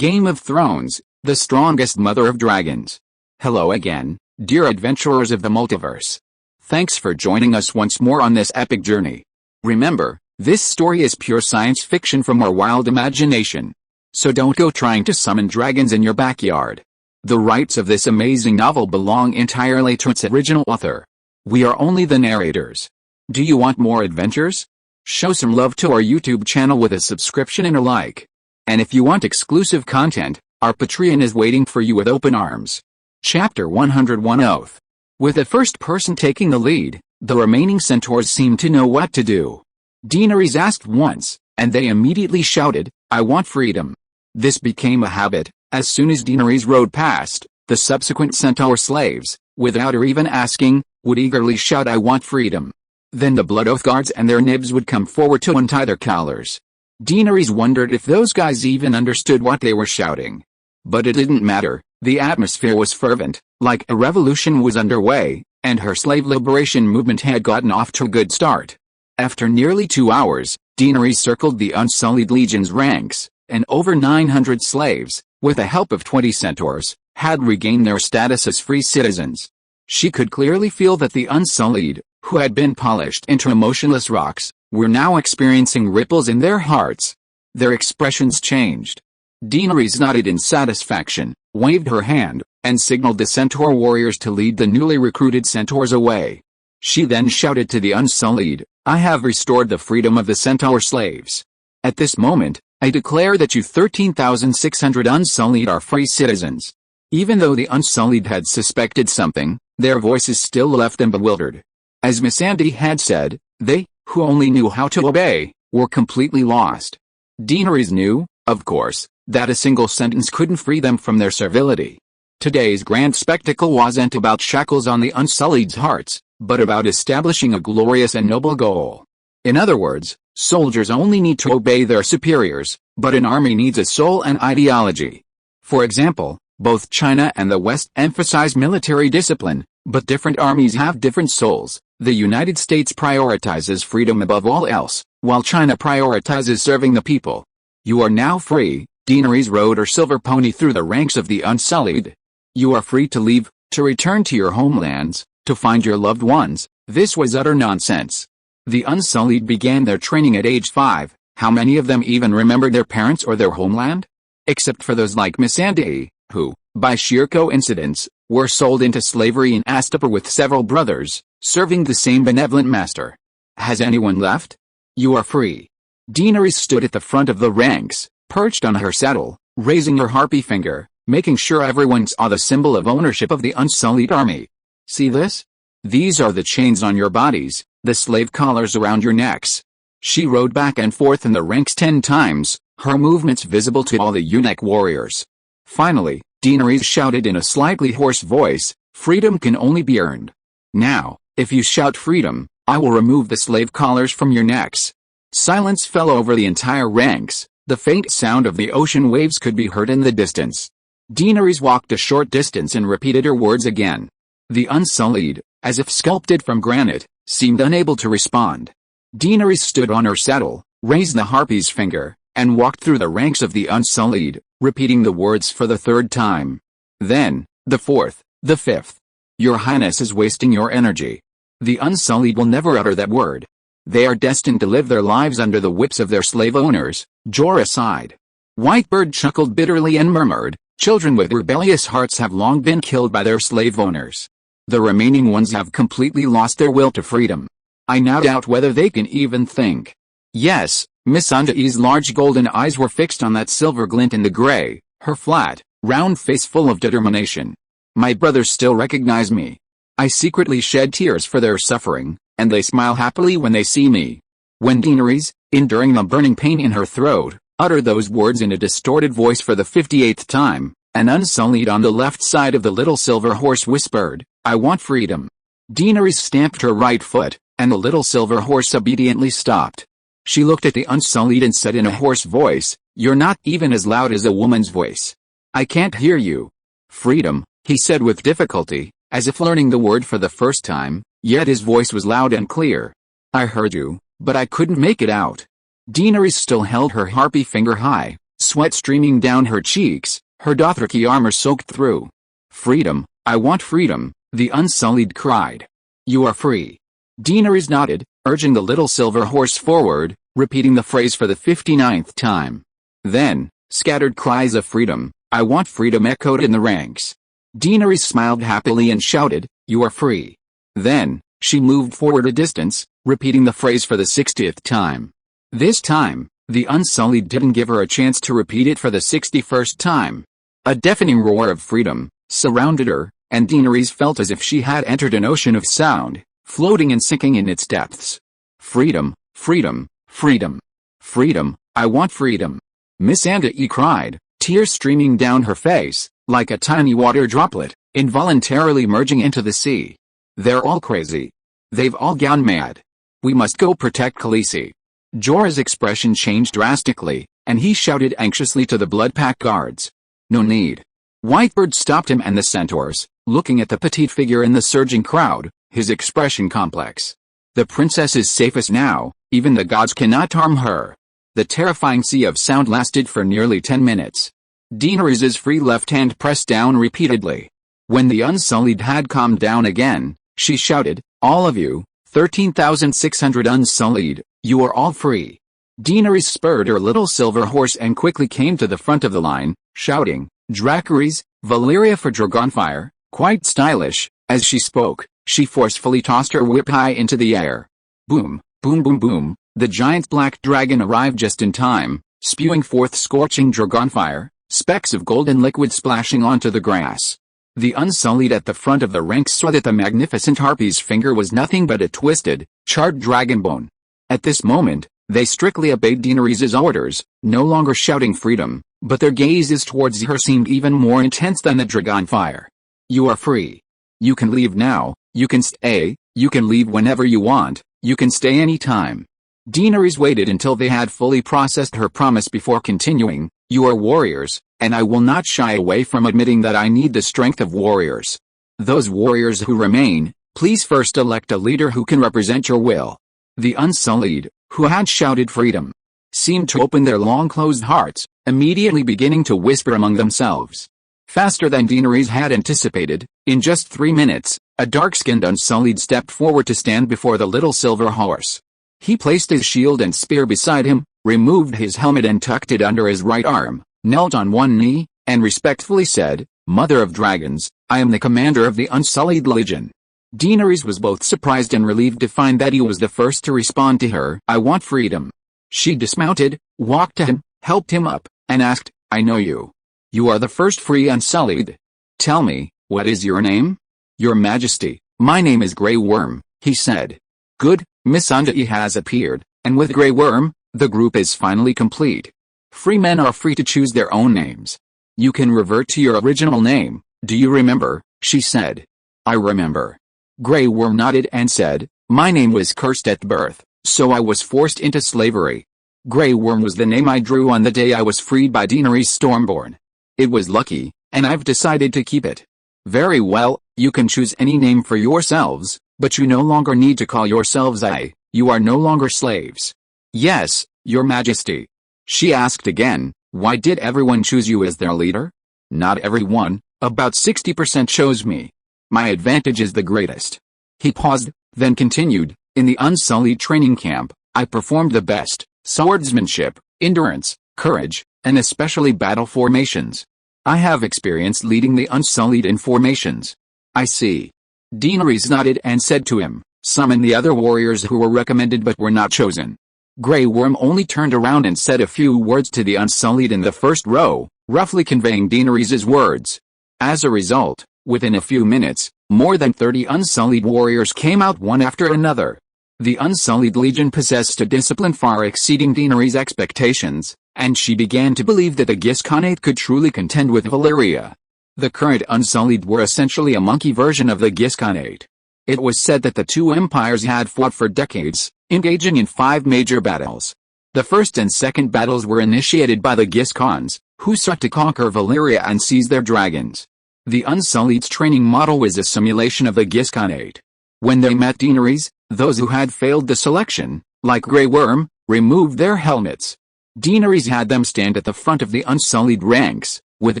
Game of Thrones, the strongest mother of dragons. Hello again, dear adventurers of the multiverse. Thanks for joining us once more on this epic journey. Remember, this story is pure science fiction from our wild imagination. So don't go trying to summon dragons in your backyard. The rights of this amazing novel belong entirely to its original author. We are only the narrators. Do you want more adventures? Show some love to our YouTube channel with a subscription and a like. And if you want exclusive content, our Patreon is waiting for you with open arms. Chapter 101 Oath. With the first person taking the lead, the remaining centaurs seemed to know what to do. Daenerys asked once, and they immediately shouted, "I want freedom." This became a habit. As soon as Daenerys rode past, the subsequent centaur slaves, without her even asking, would eagerly shout, "I want freedom." Then the Blood Oath guards and their nibs would come forward to untie their collars. Daenerys wondered if those guys even understood what they were shouting. But it didn't matter, the atmosphere was fervent, like a revolution was underway, and her slave liberation movement had gotten off to a good start. After nearly 2 hours, Daenerys circled the Unsullied Legion's ranks, and over 900 slaves, with the help of 20 centaurs, had regained their status as free citizens. She could clearly feel that the Unsullied, who had been polished into emotionless rocks, were now experiencing ripples in their hearts. Their expressions changed. Daenerys nodded in satisfaction, waved her hand, and signaled the centaur warriors to lead the newly recruited centaurs away. She then shouted to the Unsullied, "I have restored the freedom of the centaur slaves. At this moment, I declare that you 13,600 Unsullied are free citizens." Even though the Unsullied had suspected something, their voices still left them bewildered. As Missandei had said, they, who only knew how to obey, were completely lost. Daenerys knew, of course, that a single sentence couldn't free them from their servility. Today's grand spectacle wasn't about shackles on the Unsullied's hearts, but about establishing a glorious and noble goal. In other words, soldiers only need to obey their superiors, but an army needs a soul and ideology. For example, both China and the West emphasize military discipline, but different armies have different souls. The United States prioritizes freedom above all else, while China prioritizes serving the people. You are now free. Daenerys rode her silver pony through the ranks of the Unsullied. You are free to leave, to return to your homelands, to find your loved ones. This was utter nonsense. The Unsullied began their training at age 5. How many of them even remembered their parents or their homeland? Except for those like Missandei, who, by sheer coincidence, were sold into slavery in Astapor with several brothers, serving the same benevolent master. Has anyone left? You are free. Daenerys stood at the front of the ranks, perched on her saddle, raising her harpy finger, making sure everyone saw the symbol of ownership of the Unsullied army. See this? These are the chains on your bodies, the slave collars around your necks. She rode back and forth in the ranks 10 times, her movements visible to all the eunuch warriors. Finally, Daenerys shouted in a slightly hoarse voice, "Freedom can only be earned. Now, if you shout freedom, I will remove the slave collars from your necks." Silence fell over the entire ranks. The faint sound of the ocean waves could be heard in the distance. Daenerys walked a short distance and repeated her words again. The Unsullied, as if sculpted from granite, seemed unable to respond. Daenerys stood on her saddle, raised the harpy's finger, and walked through the ranks of the Unsullied, repeating the words for the 3rd time. Then, the 4th, the 5th. "Your Highness is wasting your energy. The Unsullied will never utter that word. They are destined to live their lives under the whips of their slave owners." Jorah sighed. Whitebird chuckled bitterly and murmured, "Children with rebellious hearts have long been killed by their slave owners. The remaining ones have completely lost their will to freedom. I now doubt whether they can even think." Yes, Missandei's large golden eyes were fixed on that silver glint in the gray, her flat, round face full of determination. "My brothers still recognize me. I secretly shed tears for their suffering, and they smile happily when they see me." When Daenerys, enduring the burning pain in her throat, uttered those words in a distorted voice for the 58th time, an Unsullied on the left side of the little silver horse whispered, "I want freedom." Daenerys stamped her right foot, and the little silver horse obediently stopped. She looked at the Unsullied and said in a hoarse voice, "You're not even as loud as a woman's voice. I can't hear you." "Freedom," he said with difficulty, as if learning the word for the first time, yet his voice was loud and clear. "I heard you, but I couldn't make it out." Daenerys still held her harpy finger high, sweat streaming down her cheeks, her Dothraki armor soaked through. "Freedom, I want freedom," the Unsullied cried. "You are free." Daenerys nodded, urging the little silver horse forward, repeating the phrase for the 59th time. Then, scattered cries of "freedom, I want freedom" echoed in the ranks. Daenerys smiled happily and shouted, "You are free." Then, she moved forward a distance, repeating the phrase for the 60th time. This time, the Unsullied didn't give her a chance to repeat it for the 61st time. A deafening roar of freedom surrounded her, and Daenerys felt as if she had entered an ocean of sound, floating and sinking in its depths. "Freedom, freedom, freedom. Freedom, I want freedom." Missandei cried, tears streaming down her face, like a tiny water droplet, involuntarily merging into the sea. "They're all crazy. They've all gone mad. We must go protect Khaleesi." Jorah's expression changed drastically, and he shouted anxiously to the Bloodpack guards. "No need." Whitebird stopped him and the centaurs, looking at the petite figure in the surging crowd, his expression complex. "The princess is safest now, even the gods cannot harm her." The terrifying sea of sound lasted for nearly 10 minutes. Daenerys' free left hand pressed down repeatedly. When the Unsullied had calmed down again, she shouted, "All of you, 13,600 Unsullied, you are all free." Daenerys spurred her little silver horse and quickly came to the front of the line, shouting, "Dracarys, Valyria for Dragonfire," quite stylish. As she spoke, she forcefully tossed her whip high into the air. Boom, boom, boom, boom, the giant black dragon arrived just in time, spewing forth scorching dragonfire, specks of golden liquid splashing onto the grass. The Unsullied at the front of the ranks saw that the magnificent harpy's finger was nothing but a twisted, charred dragon bone. At this moment, they strictly obeyed Daenerys' orders, no longer shouting freedom, but their gazes towards her seemed even more intense than the dragonfire. "You are free. You can leave now, you can stay, you can leave whenever you want, you can stay any time." Daenerys waited until they had fully processed her promise before continuing, "You are warriors, and I will not shy away from admitting that I need the strength of warriors. Those warriors who remain, please first elect a leader who can represent your will." The Unsullied, who had shouted freedom, seemed to open their long-closed hearts, immediately beginning to whisper among themselves. Faster than Daenerys had anticipated, in just 3 minutes, a dark-skinned Unsullied stepped forward to stand before the little silver horse. He placed his shield and spear beside him, removed his helmet and tucked it under his right arm, knelt on one knee, and respectfully said, "Mother of Dragons, I am the commander of the Unsullied Legion." Daenerys was both surprised and relieved to find that he was the first to respond to her, "I want freedom." She dismounted, walked to him, helped him up, and asked, "I know you. You are the first free Unsullied. Tell me, what is your name?" "Your Majesty, my name is Grey Worm," he said. "Good, Missandei has appeared, and with Grey Worm, the group is finally complete. Free men are free to choose their own names. You can revert to your original name, do you remember?" she said. "I remember." Grey Worm nodded and said, "My name was cursed at birth, so I was forced into slavery. Grey Worm was the name I drew on the day I was freed by Daenerys Stormborn. It was lucky, and I've decided to keep it." "Very well, you can choose any name for yourselves, but you no longer need to call yourselves I. You are no longer slaves." "Yes, Your Majesty." She asked again, "Why did everyone choose you as their leader?" "Not everyone, about 60% chose me. My advantage is the greatest." He paused, then continued, "In the Unsullied training camp, I performed the best, swordsmanship, endurance, courage, and especially battle formations. I have experience leading the Unsullied in formations." "I see." Daenerys nodded and said to him, "Summon the other warriors who were recommended but were not chosen." Grey Worm only turned around and said a few words to the Unsullied in the first row, roughly conveying Daenerys' words. As a result, within a few minutes, more than 30 Unsullied warriors came out one after another. The Unsullied Legion possessed a discipline far exceeding Daenerys' expectations, and she began to believe that the Gisconate could truly contend with Valyria. The current Unsullied were essentially a monkey version of the Gisconate. It was said that the two empires had fought for decades, engaging in 5 major battles. The first and second battles were initiated by the Giscons, who sought to conquer Valyria and seize their dragons. The Unsullied's training model was a simulation of the Gisconate. When they met Daenerys, those who had failed the selection, like Grey Worm, removed their helmets. Daenerys had them stand at the front of the unsullied ranks, with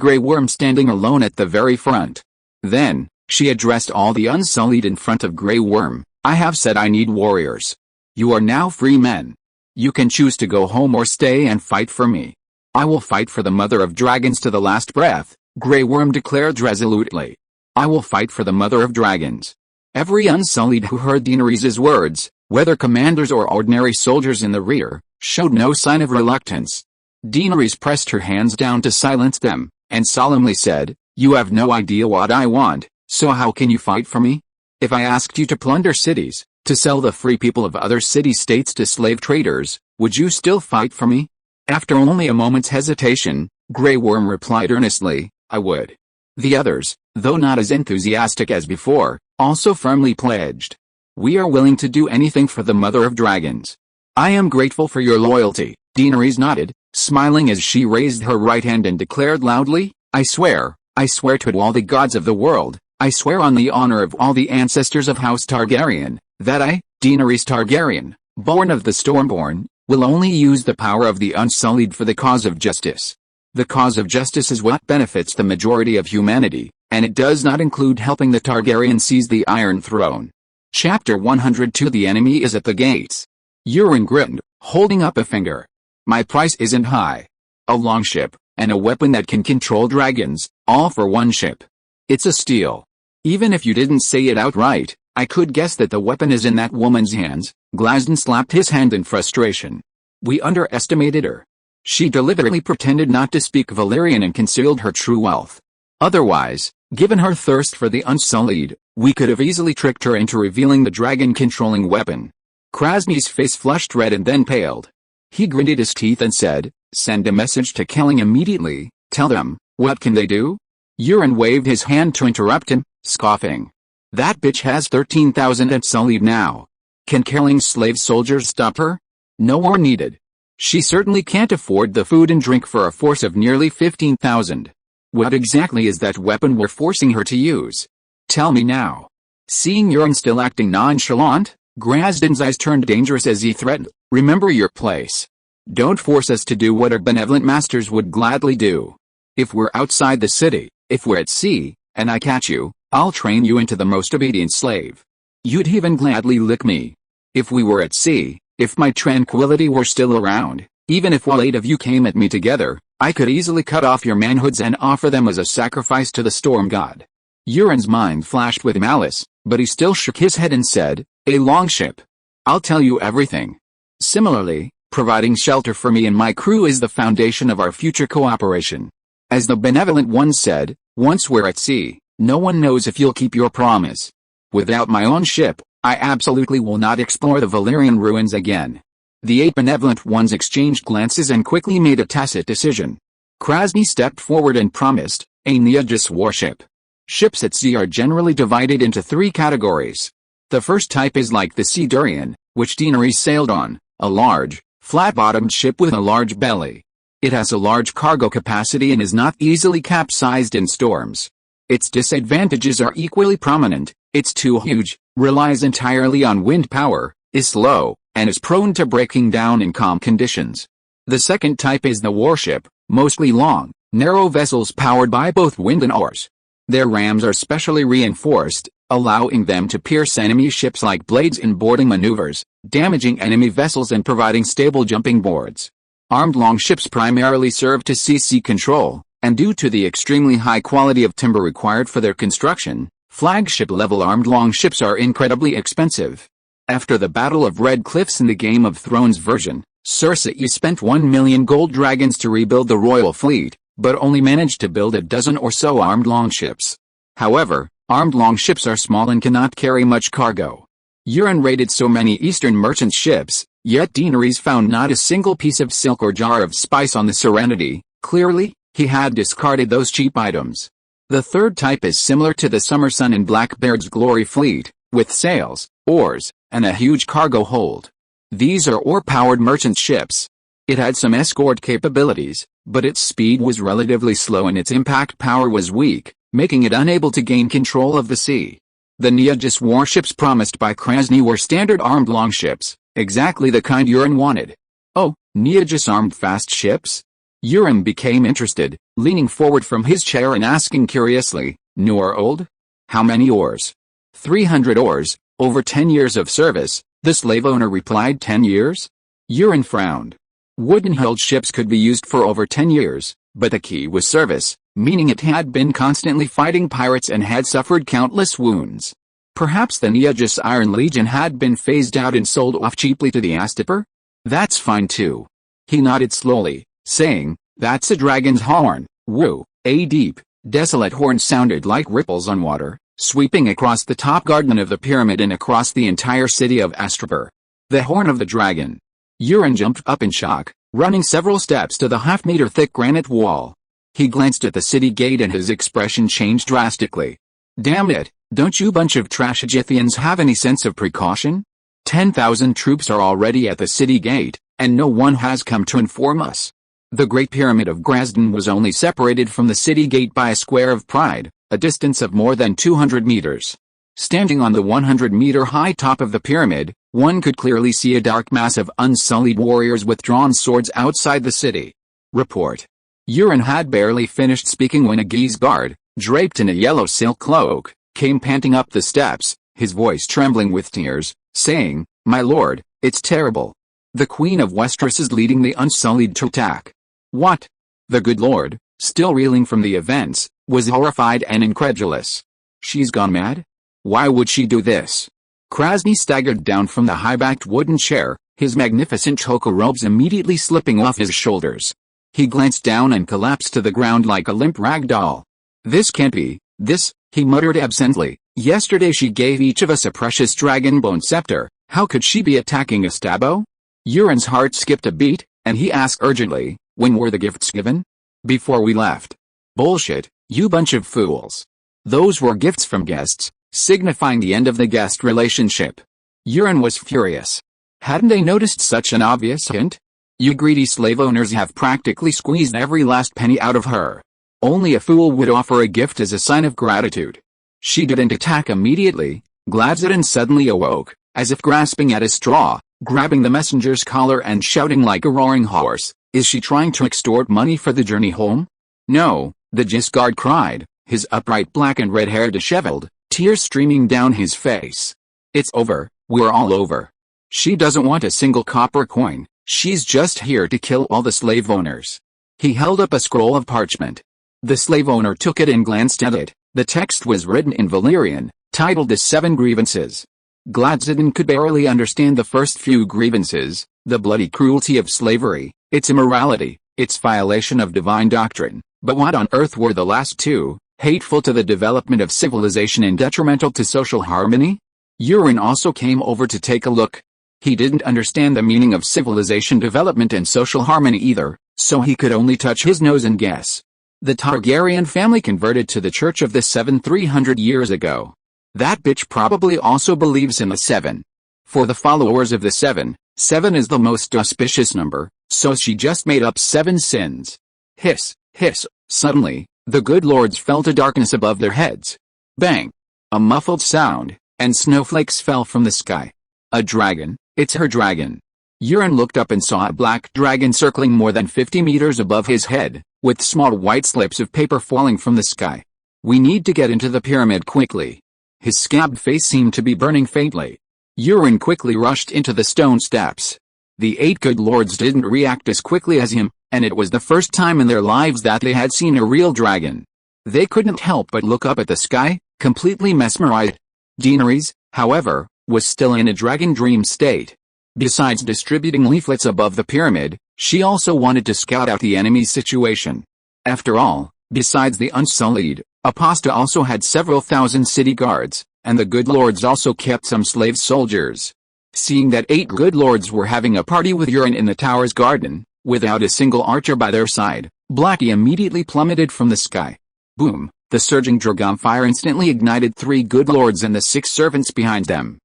Grey Worm standing alone at the very front. Then, she addressed all the unsullied in front of Grey Worm. "I have said I need warriors. You are now free men. You can choose to go home or stay and fight for me." "I will fight for the Mother of Dragons to the last breath," Grey Worm declared resolutely. "I will fight for the Mother of Dragons." Every unsullied who heard Daenerys' words, whether commanders or ordinary soldiers in the rear, showed no sign of reluctance. Daenerys pressed her hands down to silence them, and solemnly said, "You have no idea what I want, so how can you fight for me? If I asked you to plunder cities, to sell the free people of other city-states to slave traders, would you still fight for me?" After only a moment's hesitation, Grey Worm replied earnestly, "I would." The others, though not as enthusiastic as before, also firmly pledged. "We are willing to do anything for the Mother of Dragons." "I am grateful for your loyalty," Daenerys nodded, smiling as she raised her right hand and declared loudly, I swear to all the gods of the world, I swear on the honor of all the ancestors of House Targaryen, that I, Daenerys Targaryen, born of the Stormborn, will only use the power of the Unsullied for the cause of justice. The cause of justice is what benefits the majority of humanity, and it does not include helping the Targaryen seize the Iron Throne. Chapter 102 The enemy is at the gates. Euron grinned, holding up a finger. "My price isn't high. A longship, and a weapon that can control dragons, all for one ship. It's a steal. Even if you didn't say it outright, I could guess that the weapon is in that woman's hands." Glasden slapped his hand in frustration. "We underestimated her. She deliberately pretended not to speak Valyrian and concealed her true wealth. Otherwise, given her thirst for the Unsullied, we could have easily tricked her into revealing the dragon-controlling weapon." Krasny's face flushed red and then paled. He gritted his teeth and said, "Send a message to Kelling immediately. Tell them, what can they do?" Euron waved his hand to interrupt him, scoffing. "That bitch has 13,000 Unsullied now. Can Kelling's slave soldiers stop her? No war needed. She certainly can't afford the food and drink for a force of nearly 15,000. What exactly is that weapon we're forcing her to use? Tell me now." Seeing Euron still acting nonchalant, Grasden's eyes turned dangerous as he threatened, "Remember your place. Don't force us to do what our benevolent masters would gladly do. If we're outside the city, if we're at sea, and I catch you, I'll train you into the most obedient slave. You'd even gladly lick me. If we were at sea, if my tranquility were still around, even if all 8 of you came at me together, I could easily cut off your manhoods and offer them as a sacrifice to the storm god." Euron's mind flashed with malice, but he still shook his head and said, "A longship. I'll tell you everything. Similarly, providing shelter for me and my crew is the foundation of our future cooperation. As the benevolent one said, once we're at sea, no one knows if you'll keep your promise. Without my own ship, I absolutely will not explore the Valyrian ruins again." The 8 benevolent ones exchanged glances and quickly made a tacit decision. Krasny stepped forward and promised, "A Neajas warship." Ships at sea are generally divided into 3 categories. The first type is like the Sea Durian, which Daenerys sailed on, a large, flat-bottomed ship with a large belly. It has a large cargo capacity and is not easily capsized in storms. Its disadvantages are equally prominent: it's too huge, relies entirely on wind power, is slow, and is prone to breaking down in calm conditions. The second type is the warship, mostly long, narrow vessels powered by both wind and oars. Their rams are specially reinforced, allowing them to pierce enemy ships like blades in boarding maneuvers, damaging enemy vessels and providing stable jumping boards. Armed longships primarily serve to sea control, and due to the extremely high quality of timber required for their construction, flagship-level armed longships are incredibly expensive. After the Battle of Red Cliffs in the Game of Thrones version, Cersei spent 1 million gold dragons to rebuild the royal fleet, but only managed to build a dozen or so armed longships. However, armed longships are small and cannot carry much cargo. Euron raided so many Eastern merchant ships, yet Daenerys found not a single piece of silk or jar of spice on the Serenity. Clearly, he had discarded those cheap items. The third type is similar to the Summer Sun and Blackbeard's Glory fleet, with sails, oars, and a huge cargo hold. These are oar-powered merchant ships. It had some escort capabilities, but its speed was relatively slow and its impact power was weak, making it unable to gain control of the sea. The Neajas warships promised by Krasny were standard armed longships, exactly the kind Euron wanted. Oh, Neogus armed fast ships? Euron became interested, leaning forward from his chair and asking curiously, "New or old?" "How many oars?" 300 oars, over 10 years of service," the slave owner replied. 10 years? Euron frowned. Wooden-hulled ships could be used for over 10 years, but the key was service, meaning it had been constantly fighting pirates and had suffered countless wounds. Perhaps the Neogus Iron Legion had been phased out and sold off cheaply to the Astapor? That's fine too. He nodded slowly, saying, "That's a dragon's horn, woo." A deep, desolate horn sounded like ripples on water, sweeping across the top garden of the pyramid and across the entire city of Astapor. The horn of the dragon. Euron jumped up in shock, running several steps to the half-meter-thick granite wall. He glanced at the city gate and his expression changed drastically. "Damn it, don't you bunch of trash Egyptians have any sense of precaution? 10,000 troops are already at the city gate, and no one has come to inform us." The Great Pyramid of Grasden was only separated from the city gate by a square of pride, a distance of more than 200 meters. Standing on the 100-meter-high top of the pyramid, one could clearly see a dark mass of unsullied warriors with drawn swords outside the city. "Report." Euron had barely finished speaking when a Guise guard, draped in a yellow silk cloak, came panting up the steps, his voice trembling with tears, saying, "My lord, it's terrible. The Queen of Westeros is leading the Unsullied to attack." "What?" The good lord, still reeling from the events, was horrified and incredulous. "She's gone mad? Why would she do this?" Krasny staggered down from the high-backed wooden chair, his magnificent choker robes immediately slipping off his shoulders. He glanced down and collapsed to the ground like a limp rag doll. "This can't be, this," he muttered absently. "Yesterday she gave each of us a precious dragonbone scepter, how could she be attacking Astabo?" Euron's heart skipped a beat, and he asked urgently, "When were the gifts given?" "Before we left." "Bullshit, you bunch of fools. Those were gifts from guests, signifying the end of the guest relationship." Euron was furious. Hadn't they noticed such an obvious hint? "You greedy slave owners have practically squeezed every last penny out of her. Only a fool would offer a gift as a sign of gratitude." She didn't attack immediately. Gladstone suddenly awoke, as if grasping at a straw, grabbing the messenger's collar and shouting like a roaring horse, "Is she trying to extort money for the journey home?" "No," the Guise guard cried, his upright black and red hair disheveled, tears streaming down his face. "It's over, we're all over. She doesn't want a single copper coin, she's just here to kill all the slave owners." He held up a scroll of parchment. The slave owner took it and glanced at it. The text was written in Valyrian, titled The 7 Grievances. Gladstone could barely understand the first few grievances: the bloody cruelty of slavery, its immorality, its violation of divine doctrine. But what on earth were the last two? Hateful to the development of civilization and detrimental to social harmony? Euron also came over to take a look. He didn't understand the meaning of civilization development and social harmony either, so he could only touch his nose and guess. The Targaryen family converted to the Church of the Seven 300 years ago. That bitch probably also believes in the Seven. For the followers of the Seven, 7 is the most auspicious number, so she just made up 7 sins. Hiss, hiss. Suddenly, the good lords felt a darkness above their heads. Bang! A muffled sound, and snowflakes fell from the sky. A dragon, it's her dragon. Euron looked up and saw a black dragon circling more than 50 meters above his head, with small white slips of paper falling from the sky. "We need to get into the pyramid quickly." His scabbed face seemed to be burning faintly. Euron quickly rushed into the stone steps. The 8 good lords didn't react as quickly as him, and it was the first time in their lives that they had seen a real dragon. They couldn't help but look up at the sky, completely mesmerized. Daenerys, however, was still in a dragon dream state. Besides distributing leaflets above the pyramid, she also wanted to scout out the enemy's situation. After all, besides the Unsullied, Aposta also had several thousand city guards, and the good lords also kept some slave soldiers. Seeing that 8 good lords were having a party with Euron in the tower's garden, without a single archer by their side, Blackie immediately plummeted from the sky. Boom! The surging dragon fire instantly ignited 3 good lords and the 6 servants behind them.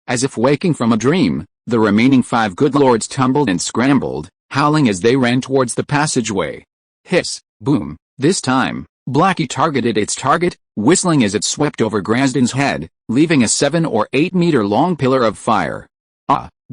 As if waking from a dream, the remaining 5 good lords tumbled and scrambled, howling as they ran towards the passageway. Hiss! Boom! This time, Blackie targeted its target, whistling as it swept over Grasden's head, leaving a 7 or 8 meter long pillar of fire.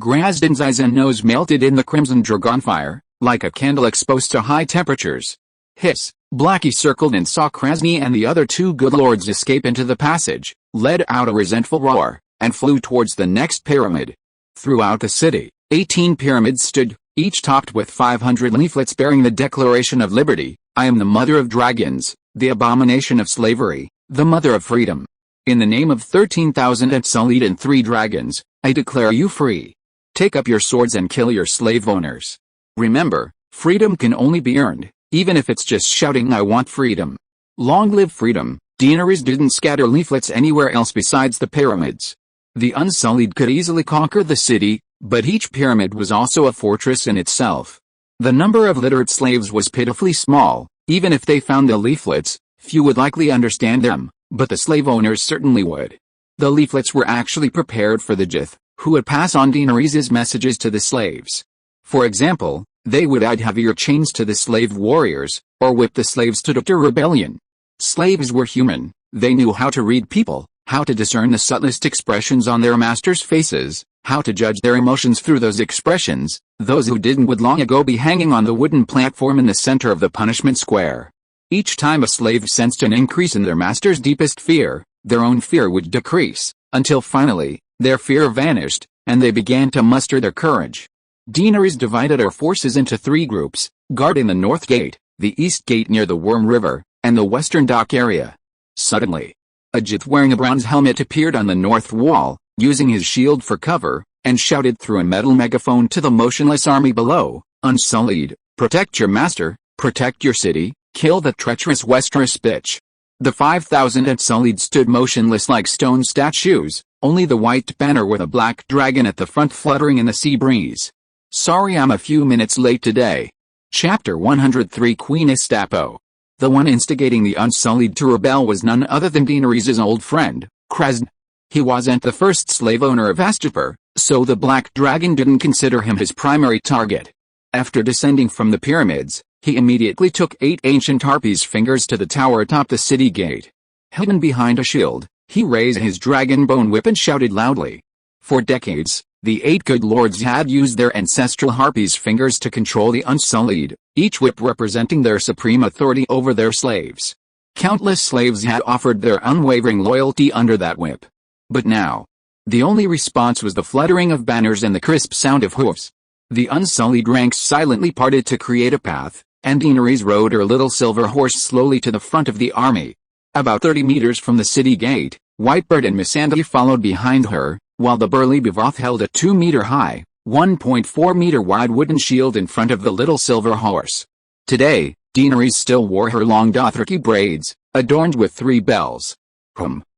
Grazdin's eyes and nose melted in the crimson dragonfire, like a candle exposed to high temperatures. Hiss! Blackie circled and saw Krasny and the other two good lords escape into the passage, let out a resentful roar, and flew towards the next pyramid. Throughout the city, 18 pyramids stood, each topped with 500 leaflets bearing the Declaration of Liberty. I am the mother of dragons, the abomination of slavery, the mother of freedom. In the name of 13,000 Unsullied and 3 dragons, I declare you free. Take up your swords and kill your slave owners. Remember, freedom can only be earned, even if it's just shouting I want freedom. Long live freedom. Daenerys didn't scatter leaflets anywhere else besides the pyramids. The Unsullied could easily conquer the city, but each pyramid was also a fortress in itself. The number of literate slaves was pitifully small. Even if they found the leaflets, few would likely understand them, but the slave owners certainly would. The leaflets were actually prepared for the Jith, who would pass on Daenerys' messages to the slaves. For example, they would add heavier chains to the slave warriors, or whip the slaves to deter rebellion. Slaves were human. They knew how to read people, how to discern the subtlest expressions on their masters' faces, how to judge their emotions through those expressions. Those who didn't would long ago be hanging on the wooden platform in the center of the punishment square. Each time a slave sensed an increase in their master's deepest fear, their own fear would decrease, until finally, their fear vanished, and they began to muster their courage. Daenerys divided her forces into 3 groups, guarding the North Gate, the East Gate near the Worm River, and the Western Dock area. Suddenly, a Jith wearing a bronze helmet appeared on the north wall, using his shield for cover, and shouted through a metal megaphone to the motionless army below, Unsullied, protect your master, protect your city, kill the treacherous Westeros bitch. The 5,000 Unsullied stood motionless like stone statues, only the white banner with a black dragon at the front fluttering in the sea breeze. Sorry I'm a few minutes late today. Chapter 103 Queen Istapo. The one instigating the Unsullied to rebel was none other than Daenerys' old friend, Krasny. He wasn't the first slave owner of Astapor, so the Black Dragon didn't consider him his primary target. After descending from the pyramids, he immediately took 8 ancient harpies' fingers to the tower atop the city gate. Hidden behind a shield, he raised his dragon bone whip and shouted loudly. For decades, the 8 good lords had used their ancestral harpies' fingers to control the Unsullied, each whip representing their supreme authority over their slaves. Countless slaves had offered their unwavering loyalty under that whip. But now, the only response was the fluttering of banners and the crisp sound of hoofs. The Unsullied ranks silently parted to create a path, and Daenerys rode her little silver horse slowly to the front of the army. About 30 meters from the city gate, Whitebird and Missandei followed behind her, while the burly Bevoth held a 2-meter-high, 1.4-meter-wide wooden shield in front of the little silver horse. Today, Daenerys still wore her long Dothraki braids, adorned with 3 bells.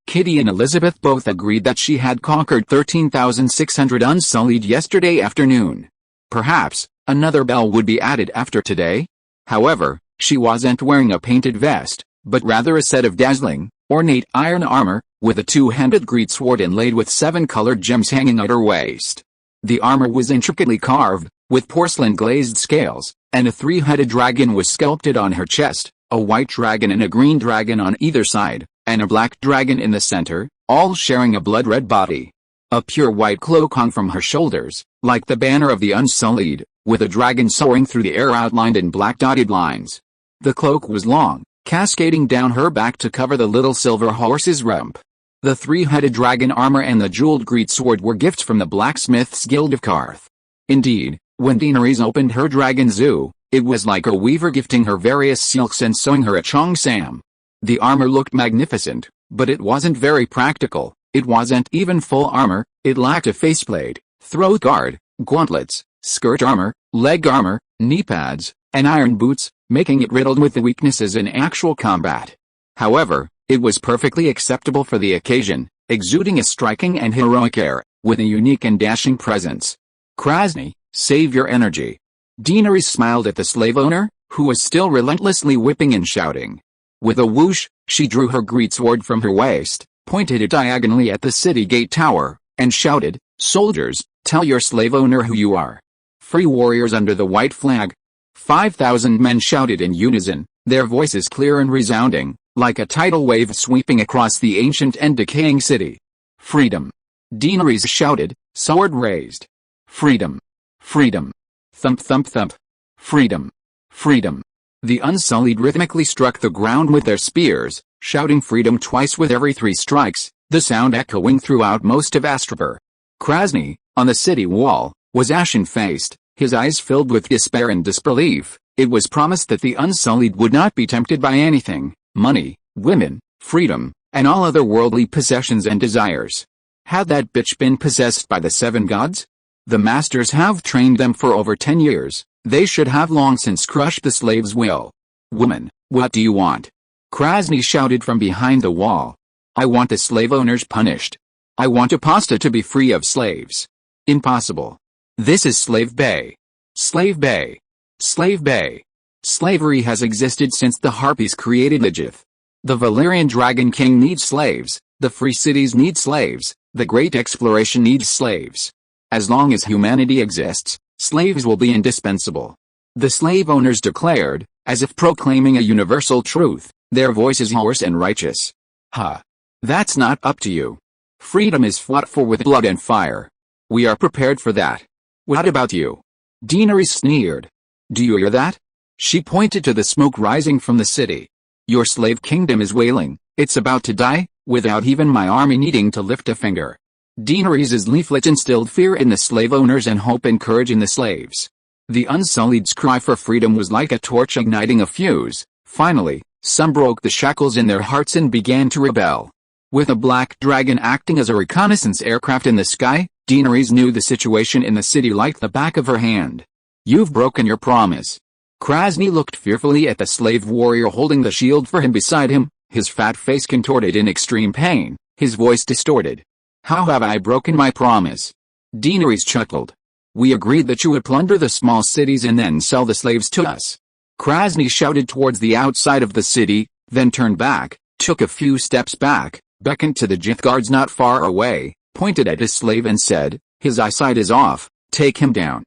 Kitty and Elizabeth both agreed that she had conquered 13,600 Unsullied yesterday afternoon. Perhaps, another bell would be added after today? However, she wasn't wearing a painted vest, but rather a set of dazzling, ornate iron armor, with a 2-handed greatsword inlaid with 7 colored gems hanging at her waist. The armor was intricately carved, with porcelain-glazed scales, and a 3-headed dragon was sculpted on her chest, a white dragon and a green dragon on either side, and a black dragon in the center, all sharing a blood-red body. A pure white cloak hung from her shoulders, like the banner of the Unsullied, with a dragon soaring through the air outlined in black dotted lines. The cloak was long, cascading down her back to cover the little silver horse's rump. The 3-headed dragon armor and the jeweled greatsword were gifts from the Blacksmith's Guild of Karth. Indeed, when Daenerys opened her dragon zoo, it was like a weaver gifting her various silks and sewing her a cheongsam. The armor looked magnificent, but it wasn't very practical. It wasn't even full armor. It lacked a faceplate, throat guard, gauntlets, skirt armor, leg armor, knee pads, and iron boots, making it riddled with the weaknesses in actual combat. However, it was perfectly acceptable for the occasion, exuding a striking and heroic air, with a unique and dashing presence. Krasny, save your energy. Daenerys smiled at the slave owner, who was still relentlessly whipping and shouting. With a whoosh, she drew her greatsword from her waist, pointed it diagonally at the city gate tower, and shouted, "Soldiers, tell your slave owner who you are. Free warriors under the white flag." 5,000 men shouted in unison, their voices clear and resounding, like a tidal wave sweeping across the ancient and decaying city. "Freedom!" Daenerys shouted, sword raised. Freedom! Freedom! Thump thump thump! Freedom! Freedom! The Unsullied rhythmically struck the ground with their spears, shouting freedom twice with every 3 strikes, the sound echoing throughout most of Astropor. Krasny, on the city wall, was ashen-faced, his eyes filled with despair and disbelief. It was promised that the Unsullied would not be tempted by anything: money, women, freedom, and all other worldly possessions and desires. Had that bitch been possessed by the 7 gods? The masters have trained them for over 10 years, they should have long since crushed the slave's will. Woman, what do you want? Krasny shouted from behind the wall. I want the slave owners punished. I want Apasta to be free of slaves. Impossible. This is Slave Bay. Slave Bay. Slave Bay. Slavery has existed since the Harpies created Egypt. The Valyrian Dragon King needs slaves, the free cities need slaves, the Great Exploration needs slaves. As long as humanity exists, slaves will be indispensable. The slave owners declared, as if proclaiming a universal truth, their voice is yours and righteous. That's not up to you. Freedom is fought for with blood and fire. We are prepared for that. What about you? Daenerys sneered. Do you hear that? She pointed to the smoke rising from the city. Your slave kingdom is wailing, it's about to die, without even my army needing to lift a finger. Daenerys' leaflet instilled fear in the slave owners and hope and courage in the slaves. The Unsullied's cry for freedom was like a torch igniting a fuse. Finally, some broke the shackles in their hearts and began to rebel. With a black dragon acting as a reconnaissance aircraft in the sky, Daenerys knew the situation in the city like the back of her hand. You've broken your promise. Krasny looked fearfully at the slave warrior holding the shield for him beside him, his fat face contorted in extreme pain, his voice distorted. How have I broken my promise? Daenerys chuckled. We agreed that you would plunder the small cities and then sell the slaves to us. Krasny shouted towards the outside of the city, then turned back, took a few steps back, beckoned to the Jith guards not far away, pointed at his slave and said, his eyesight is off, take him down.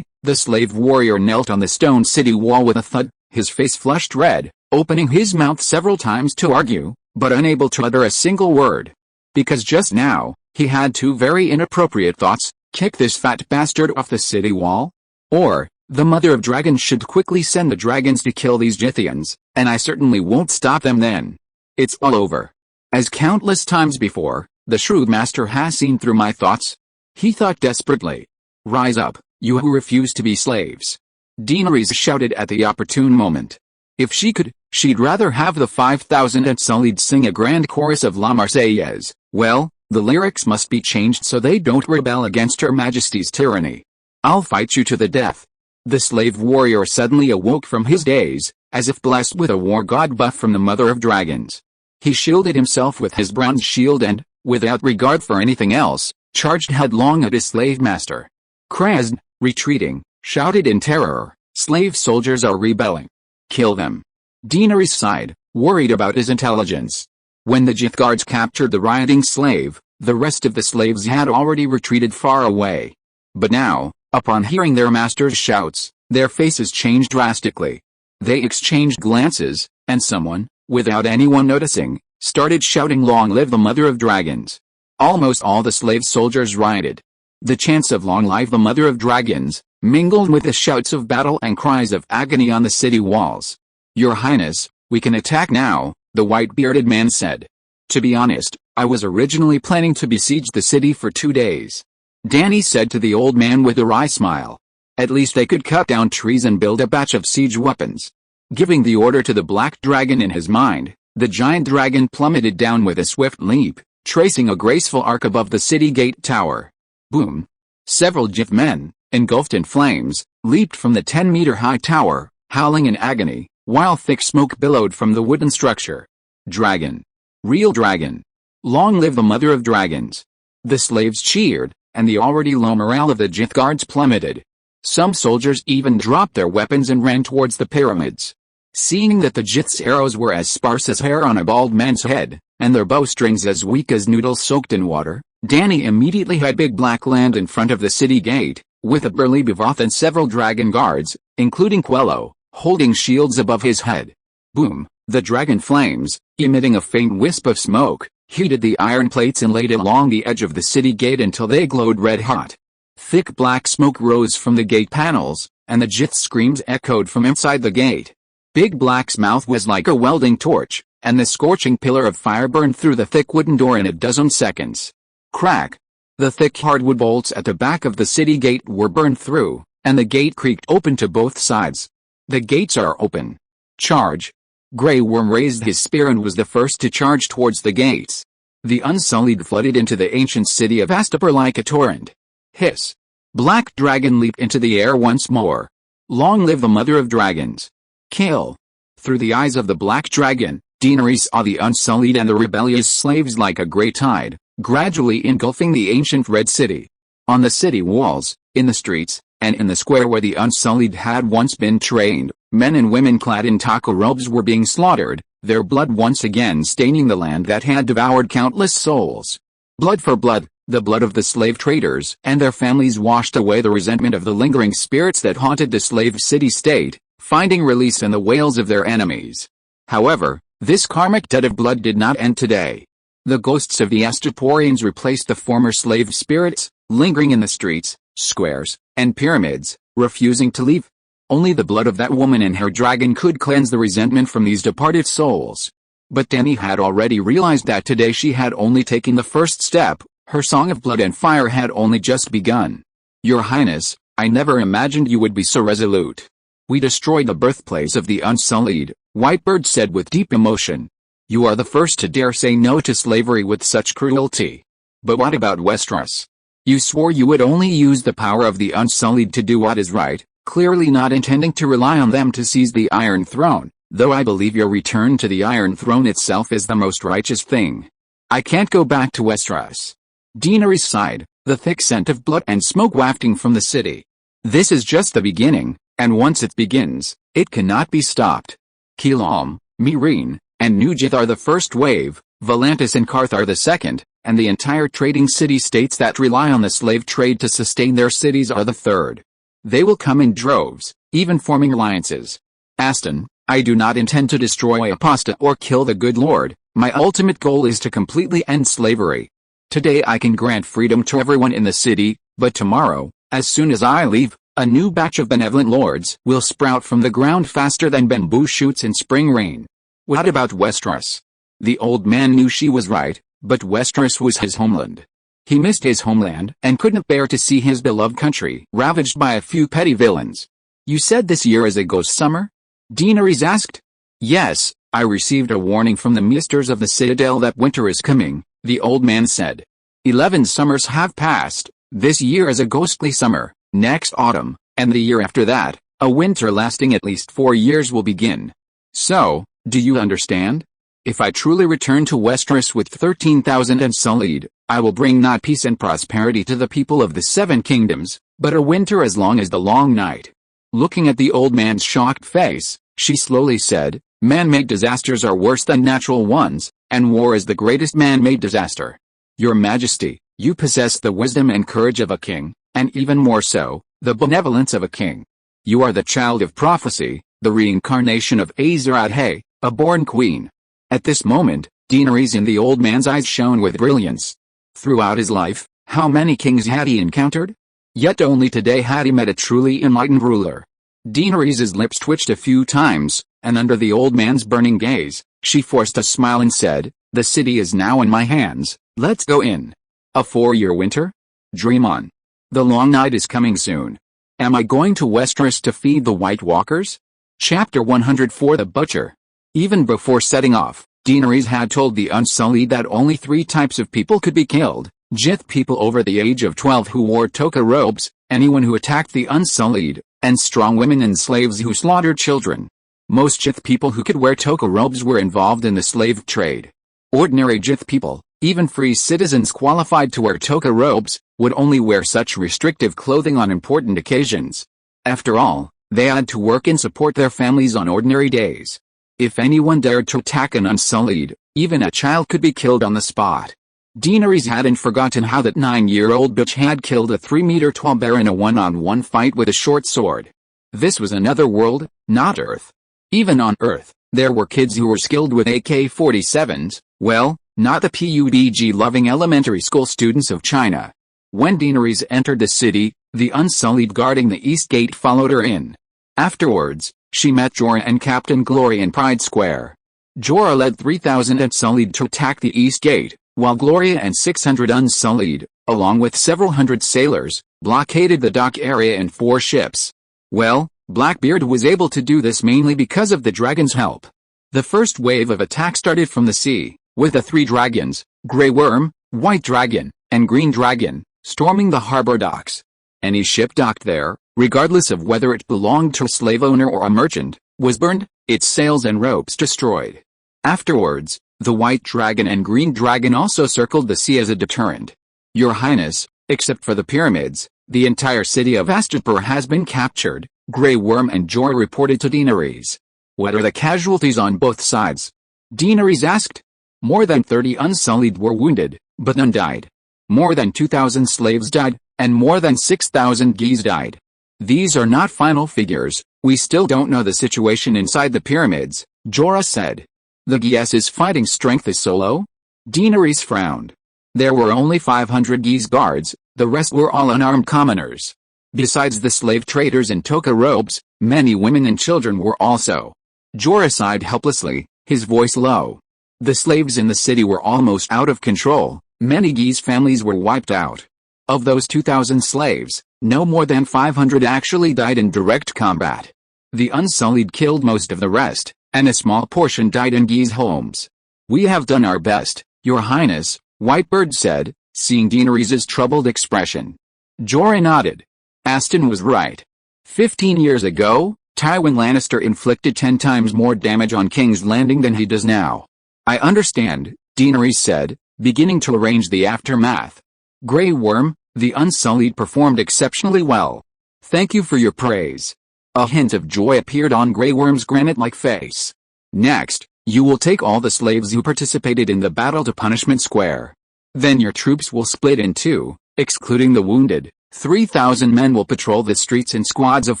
The slave warrior knelt on the stone city wall with a thud, his face flushed red, opening his mouth several times to argue, but unable to utter a single word. Because just now, he had 2 very inappropriate thoughts: kick this fat bastard off the city wall? Or, the mother of dragons should quickly send the dragons to kill these Jithians, and I certainly won't stop them then. It's all over. As countless times before, the shrewd master has seen through my thoughts. He thought desperately. Rise up, you who refuse to be slaves. Daenerys shouted at the opportune moment. If she could, she'd rather have the 5,000 Unsullied sing a grand chorus of La Marseillaise. Well, the lyrics must be changed so they don't rebel against Her Majesty's tyranny. I'll fight you to the death. The slave warrior suddenly awoke from his daze, as if blessed with a war god buff from the Mother of Dragons. He shielded himself with his bronze shield and, without regard for anything else, charged headlong at his slave master. Krasny, retreating, shouted in terror, slave soldiers are rebelling. Kill them. Daenerys sighed, worried about his intelligence. When the Jith guards captured the rioting slave, the rest of the slaves had already retreated far away. But now, upon hearing their master's shouts, their faces changed drastically. They exchanged glances, and someone, without anyone noticing, started shouting "Long live the Mother of Dragons." Almost all the slave soldiers rioted. The chants of "Long live the Mother of Dragons" mingled with the shouts of battle and cries of agony on the city walls. Your Highness, we can attack now, the white-bearded man said. To be honest, I was originally planning to besiege the city for 2 days. Dany said to the old man with a wry smile. At least they could cut down trees and build a batch of siege weapons. Giving the order to the black dragon in his mind, the giant dragon plummeted down with a swift leap, tracing a graceful arc above the city gate tower. Boom! Several Jith men, engulfed in flames, leaped from the 10-meter-high tower, howling in agony, while thick smoke billowed from the wooden structure. Dragon. Real dragon. Long live the Mother of Dragons. The slaves cheered, and the already low morale of the Jith guards plummeted. Some soldiers even dropped their weapons and ran towards the pyramids. Seeing that the Jith's arrows were as sparse as hair on a bald man's head, and their bowstrings as weak as noodles soaked in water, Dany immediately had Big Black land in front of the city gate, with a burly Bevoth and several dragon guards, including Quello, holding shields above his head. Boom! The dragon flames, emitting a faint wisp of smoke, heated the iron plates and laid along the edge of the city gate until they glowed red hot. Thick black smoke rose from the gate panels, and the Jith's screams echoed from inside the gate. Big Black's mouth was like a welding torch, and the scorching pillar of fire burned through the thick wooden door in a dozen seconds. Crack! The thick hardwood bolts at the back of the city gate were burned through, and the gate creaked open to both sides. The gates are open. Charge! Grey Worm raised his spear and was the first to charge towards the gates. The Unsullied flooded into the ancient city of Astapor like a torrent. Hiss! Black Dragon leaped into the air once more. Long live the Mother of Dragons! Kill! Through the eyes of the Black Dragon, Daenerys saw the Unsullied and the rebellious slaves like a great tide, gradually engulfing the ancient Red City. On the city walls, in the streets, and in the square where the Unsullied had once been trained, men and women clad in taco robes were being slaughtered, their blood once again staining the land that had devoured countless souls. Blood for blood, the blood of the slave traders and their families washed away the resentment of the lingering spirits that haunted the slave city-state, finding release in the wails of their enemies. However, this karmic debt of blood did not end today. The ghosts of the Astaporians replaced the former slave spirits, lingering in the streets, squares, and pyramids, refusing to leave. Only the blood of that woman and her dragon could cleanse the resentment from these departed souls. But Dany had already realized that today she had only taken the first step, her song of blood and fire had only just begun. Your Highness, I never imagined you would be so resolute. We destroyed the birthplace of the Unsullied, Whitebird said with deep emotion. You are the first to dare say no to slavery with such cruelty. But what about Westeros? You swore you would only use the power of the Unsullied to do what is right, clearly not intending to rely on them to seize the Iron Throne, though I believe your return to the Iron Throne itself is the most righteous thing. I can't go back to Westeros. Daenerys sighed, the thick scent of blood and smoke wafting from the city. This is just the beginning, and once it begins, it cannot be stopped. Keelam, Meereen, and Nugith are the first wave, Volantis and Karth are the second, and the entire trading city-states that rely on the slave trade to sustain their cities are the third. They will come in droves, even forming alliances. Aston, I do not intend to destroy Aposta or kill the good Lord, my ultimate goal is to completely end slavery. Today I can grant freedom to everyone in the city, but tomorrow, as soon as I leave, a new batch of benevolent lords will sprout from the ground faster than bamboo shoots in spring rain. What about Westeros? The old man knew she was right, but Westeros was his homeland. He missed his homeland and couldn't bear to see his beloved country ravaged by a few petty villains. You said this year is a ghost summer? Daenerys asked. Yes, I received a warning from the ministers of the Citadel that winter is coming, the old man said. 11 summers have passed, this year is a ghostly summer, next autumn, and the year after that, a winter lasting at least 4 years will begin. So, do you understand? If I truly return to Westeros with 13,000 Unsullied, I will bring not peace and prosperity to the people of the Seven Kingdoms, but a winter as long as the long night. Looking at the old man's shocked face, she slowly said, man-made disasters are worse than natural ones, and war is the greatest man-made disaster. Your Majesty, you possess the wisdom and courage of a king, and even more so, the benevolence of a king. You are the child of prophecy, the reincarnation of Azeroth Hay, a born queen. At this moment, Daenerys in the old man's eyes shone with brilliance. Throughout his life, how many kings had he encountered? Yet only today had he met a truly enlightened ruler. Daenerys' lips twitched a few times, and under the old man's burning gaze, she forced a smile and said, the city is now in my hands, let's go in. A 4-year winter? Dream on. The long night is coming soon. Am I going to Westeros to feed the White Walkers? Chapter 104 The Butcher. Even before setting off, Daenerys had told the Unsullied that only 3 types of people could be killed: Jith people over the age of 12 who wore toga robes, anyone who attacked the Unsullied, and strong women and slaves who slaughtered children. Most Jith people who could wear toga robes were involved in the slave trade. Ordinary Jith people, even free citizens qualified to wear toga robes, would only wear such restrictive clothing on important occasions. After all, they had to work and support their families on ordinary days. If anyone dared to attack an Unsullied, even a child could be killed on the spot. Daenerys hadn't forgotten how that 9-year-old bitch had killed a 3-meter-tall bear in a one-on-one fight with a short sword. This was another world, not Earth. Even on Earth, there were kids who were skilled with AK-47s, well, not the PUBG-loving elementary school students of China. When Daenerys entered the city, the Unsullied guarding the east gate followed her in. Afterwards, she met Jorah and Captain Glory in Pride Square. Jorah led 3,000 Unsullied to attack the east gate, while Gloria and 600 Unsullied, along with several hundred sailors, blockaded the dock area in 4 ships. Well, Blackbeard was able to do this mainly because of the dragon's help. The first wave of attack started from the sea, with the 3 dragons, Grey Worm, White Dragon, and Green Dragon, storming the harbor docks. Any ship docked there, regardless of whether it belonged to a slave owner or a merchant, was burned, its sails and ropes destroyed. Afterwards, the White Dragon and Green Dragon also circled the sea as a deterrent. Your Highness, except for the pyramids, the entire city of Astapor has been captured, Grey Worm and Jorah reported to Daenerys. What are the casualties on both sides? Daenerys asked. More than 30 Unsullied were wounded, but none died. More than 2,000 slaves died, and more than 6,000 geese died. These are not final figures, we still don't know the situation inside the pyramids, Jorah said. The Geese's fighting strength is so low? Daenerys frowned. There were only 500 Geese guards, the rest were all unarmed commoners. Besides the slave traders in toga robes, many women and children were also. Jorah sighed helplessly, his voice low. The slaves in the city were almost out of control, many Geese families were wiped out. Of those 2,000 slaves, no more than 500 actually died in direct combat. The Unsullied killed most of the rest, and a small portion died in Geese homes. We have done our best, Your Highness, Whitebird said, seeing Daenerys' troubled expression. Jorah nodded. Aston was right. 15 years ago, Tywin Lannister inflicted 10 times more damage on King's Landing than he does now. I understand, Daenerys said, beginning to arrange the aftermath. Grey Worm, the Unsullied performed exceptionally well. Thank you for your praise. A hint of joy appeared on Grey Worm's granite-like face. Next, you will take all the slaves who participated in the battle to Punishment Square. Then your troops will split in 2, excluding the wounded. 3,000 men will patrol the streets in squads of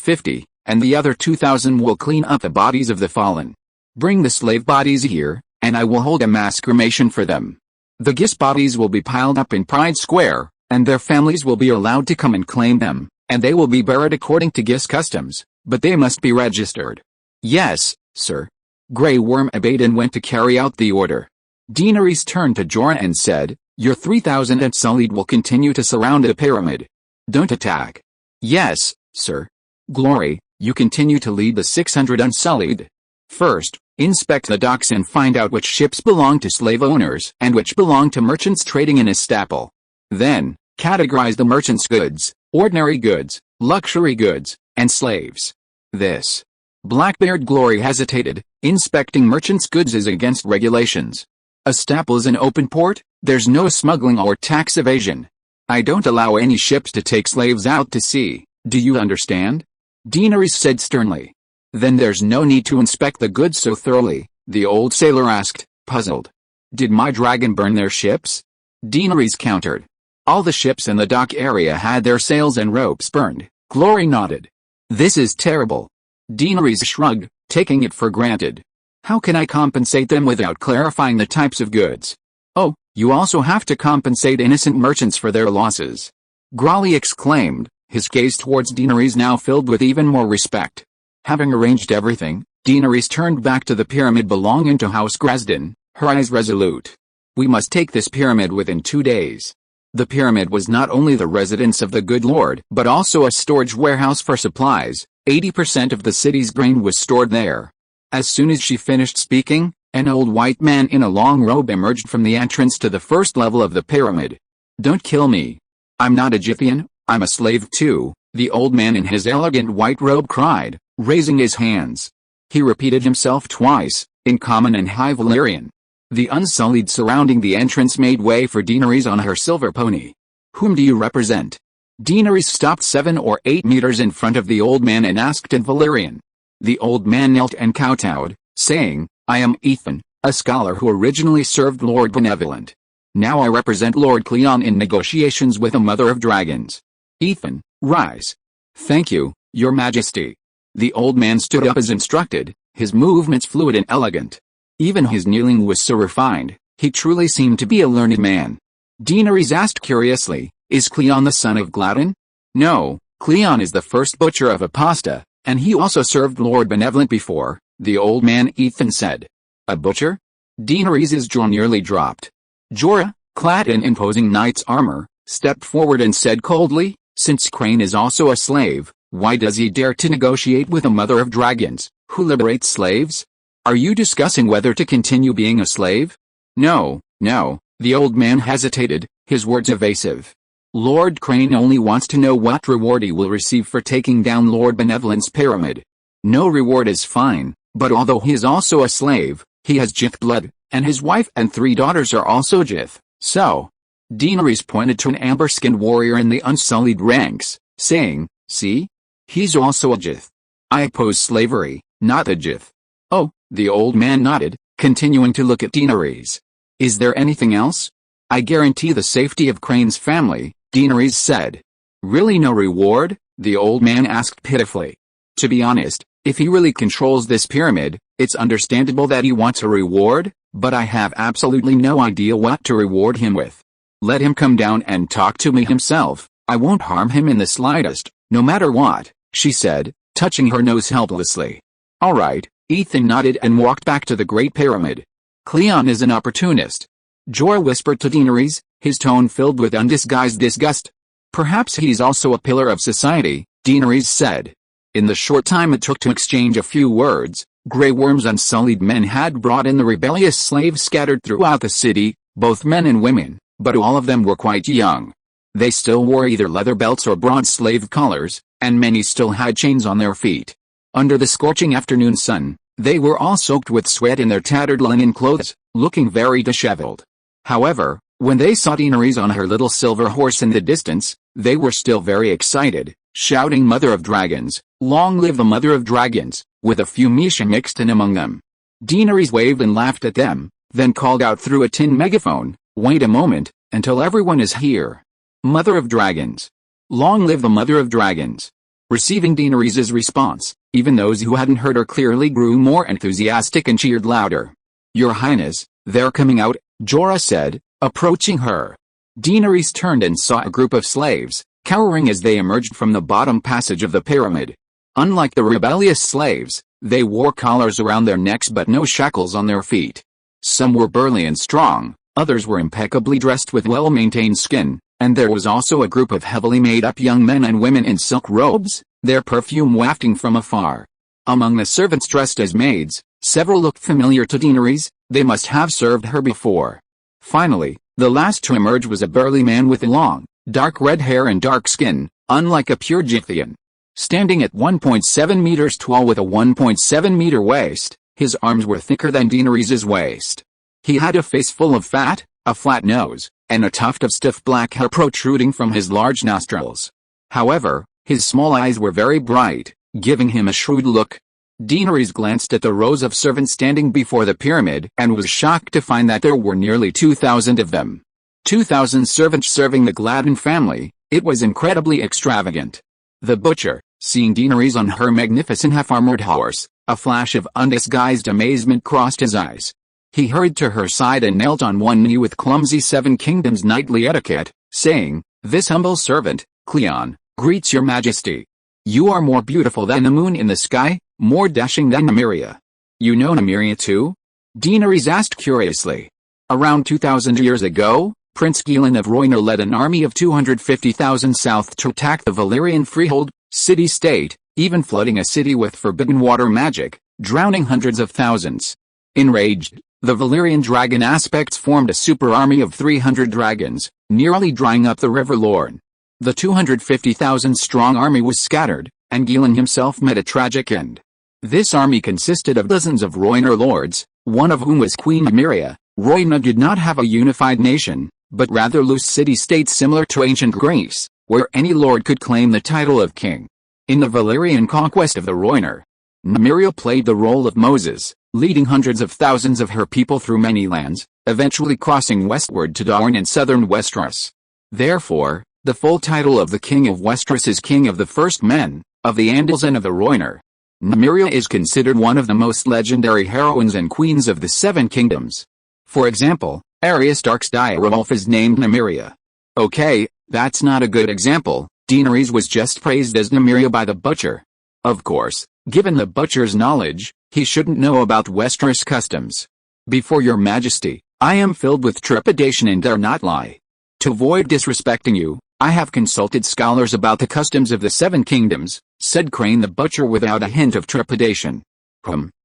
50, and the other 2,000 will clean up the bodies of the fallen. Bring the slave bodies here, and I will hold a mass cremation for them. The Geese bodies will be piled up in Pride Square, and their families will be allowed to come and claim them, and they will be buried according to Geese customs, but they must be registered. Yes, sir. Grey Worm obeyed and went to carry out the order. Daenerys turned to Jorah and said, your 3,000 Unsullied will continue to surround the pyramid. Don't attack. Yes, sir. Glory, you continue to lead the 600 Unsullied. First, inspect the docks and find out which ships belong to slave owners and which belong to merchants trading in Astapor. Then, categorize the merchants' goods, ordinary goods, luxury goods, and slaves. This. Blackbeard Glory hesitated. Inspecting merchants' goods is against regulations. Astapor is an open port, there's no smuggling or tax evasion. I don't allow any ships to take slaves out to sea, do you understand? Daenerys said sternly. Then there's no need to inspect the goods so thoroughly, the old sailor asked, puzzled. Did my dragon burn their ships? Daenerys countered. All the ships in the dock area had their sails and ropes burned. Glory nodded. This is terrible. Daenerys shrugged, taking it for granted. How can I compensate them without clarifying the types of goods? Oh, you also have to compensate innocent merchants for their losses. Grolly exclaimed, his gaze towards Daenerys now filled with even more respect. Having arranged everything, Daenerys turned back to the pyramid belonging to House Grazdin, her eyes resolute. We must take this pyramid within 2 days. The pyramid was not only the residence of the good lord but also a storage warehouse for supplies. 80% of the city's grain was stored there. As soon as she finished speaking, an old white man in a long robe emerged from the entrance to the first level of the pyramid. Don't kill me. I'm not Egyptian, I'm a slave too, the old man in his elegant white robe cried, raising his hands. He repeated himself twice, in common and high Valyrian. The Unsullied surrounding the entrance made way for Daenerys on her silver pony. Whom do you represent? Daenerys stopped 7 or 8 meters in front of the old man and asked in Valyrian. The old man knelt and kowtowed, saying, I am Ethan, a scholar who originally served Lord Benevolent. Now I represent Lord Cleon in negotiations with the Mother of Dragons. Ethan, rise. Thank you, Your Majesty. The old man stood up as instructed, his movements fluid and elegant. Even his kneeling was so refined, he truly seemed to be a learned man. Daenerys asked curiously, Is Cleon the son of Gladden? No, Cleon is the first butcher of Aposta, and he also served Lord Benevolent before, the old man Ethan said. A butcher? Daenerys' jaw nearly dropped. Jorah, clad in imposing knight's armor, stepped forward and said coldly, since Crane is also a slave, why does he dare to negotiate with a mother of dragons, who liberates slaves? Are you discussing whether to continue being a slave? No, the old man hesitated, his words evasive. Lord Crane only wants to know what reward he will receive for taking down Lord Benevolent's pyramid. No reward is fine, but although he is also a slave, he has Jith blood, and his wife and 3 daughters are also Jith, so. Daenerys pointed to an amber-skinned warrior in the unsullied ranks, saying, see? He's also a Jith. I oppose slavery, not a Jith. Oh, the old man nodded, continuing to look at Daenerys. Is there anything else? I guarantee the safety of Crane's family, Daenerys said. Really no reward? The old man asked pitifully. To be honest, if he really controls this pyramid, it's understandable that he wants a reward, but I have absolutely no idea what to reward him with. Let him come down and talk to me himself, I won't harm him in the slightest, no matter what, she said, touching her nose helplessly. All right, Ethan nodded and walked back to the Great Pyramid. Cleon is an opportunist. Jorah whispered to Daenerys, his tone filled with undisguised disgust. Perhaps he's also a pillar of society, Daenerys said. In the short time it took to exchange a few words, Grey Worm's unsullied men had brought in the rebellious slaves scattered throughout the city, both men and women, but all of them were quite young. They still wore either leather belts or broad slave collars, and many still had chains on their feet. Under the scorching afternoon sun, they were all soaked with sweat in their tattered linen clothes, looking very disheveled. However, when they saw Daenerys on her little silver horse in the distance, they were still very excited, shouting Mother of Dragons, long live the Mother of Dragons, with a few Misha mixed in among them. Daenerys waved and laughed at them, then called out through a tin megaphone, wait a moment, until everyone is here. Mother of Dragons. Long live the Mother of Dragons. Receiving Daenerys' response, even those who hadn't heard her clearly grew more enthusiastic and cheered louder. Your Highness, they're coming out, Jorah said, approaching her. Daenerys turned and saw a group of slaves, cowering as they emerged from the bottom passage of the pyramid. Unlike the rebellious slaves, they wore collars around their necks but no shackles on their feet. Some were burly and strong, others were impeccably dressed with well-maintained skin, and there was also a group of heavily made-up young men and women in silk robes, their perfume wafting from afar. Among the servants dressed as maids, several looked familiar to Daenerys, they must have served her before. Finally, the last to emerge was a burly man with long, dark red hair and dark skin, unlike a pure Jithian. Standing at 1.7 meters tall with a 1.7 meter waist, his arms were thicker than Daenerys' waist. He had a face full of fat, a flat nose, and a tuft of stiff black hair protruding from his large nostrils. However, his small eyes were very bright, giving him a shrewd look. Daenerys glanced at the rows of servants standing before the pyramid and was shocked to find that there were nearly 2,000 of them. 2,000 servants serving the Gladden family, it was incredibly extravagant. The butcher, seeing Daenerys on her magnificent half-armored horse, a flash of undisguised amazement crossed his eyes. He hurried to her side and knelt on one knee with clumsy Seven Kingdoms knightly etiquette, saying, "This humble servant, Cleon, greets your majesty. You are more beautiful than the moon in the sky, more dashing than Nymeria." "You know Nymeria too?" Daenerys asked curiously. Around 2,000 years ago, Prince Gillan of Rhoynar led an army of 250,000 south to attack the Valyrian freehold, city-state, even flooding a city with forbidden water magic, drowning hundreds of thousands. Enraged, the Valyrian dragon aspects formed a super army of 300 dragons, nearly drying up the river Lorne. The 250,000-strong army was scattered, and Gillan himself met a tragic end. This army consisted of dozens of Rhoynar lords, one of whom was Queen Nymeria. Rhoynar did not have a unified nation, but rather loose city-states similar to ancient Greece, where any lord could claim the title of king. In the Valyrian conquest of the Rhoynar, Nymeria played the role of Moses, leading hundreds of thousands of her people through many lands, eventually crossing westward to Dorne in southern Westeros. Therefore, the full title of the King of Westeros is King of the First Men, of the Andals and of the Rhoynar. Nymeria is considered one of the most legendary heroines and queens of the Seven Kingdoms. For example, Arya Stark's direwolf is named Nymeria. Okay, That's not a good example. Daenerys was just praised as Nymeria by the butcher. Of course, given the butcher's knowledge, he shouldn't know about Westeros customs. Before your majesty, I am filled with trepidation and dare not lie. To avoid disrespecting you, I have consulted scholars about the customs of the Seven Kingdoms, said Crane the butcher without a hint of trepidation.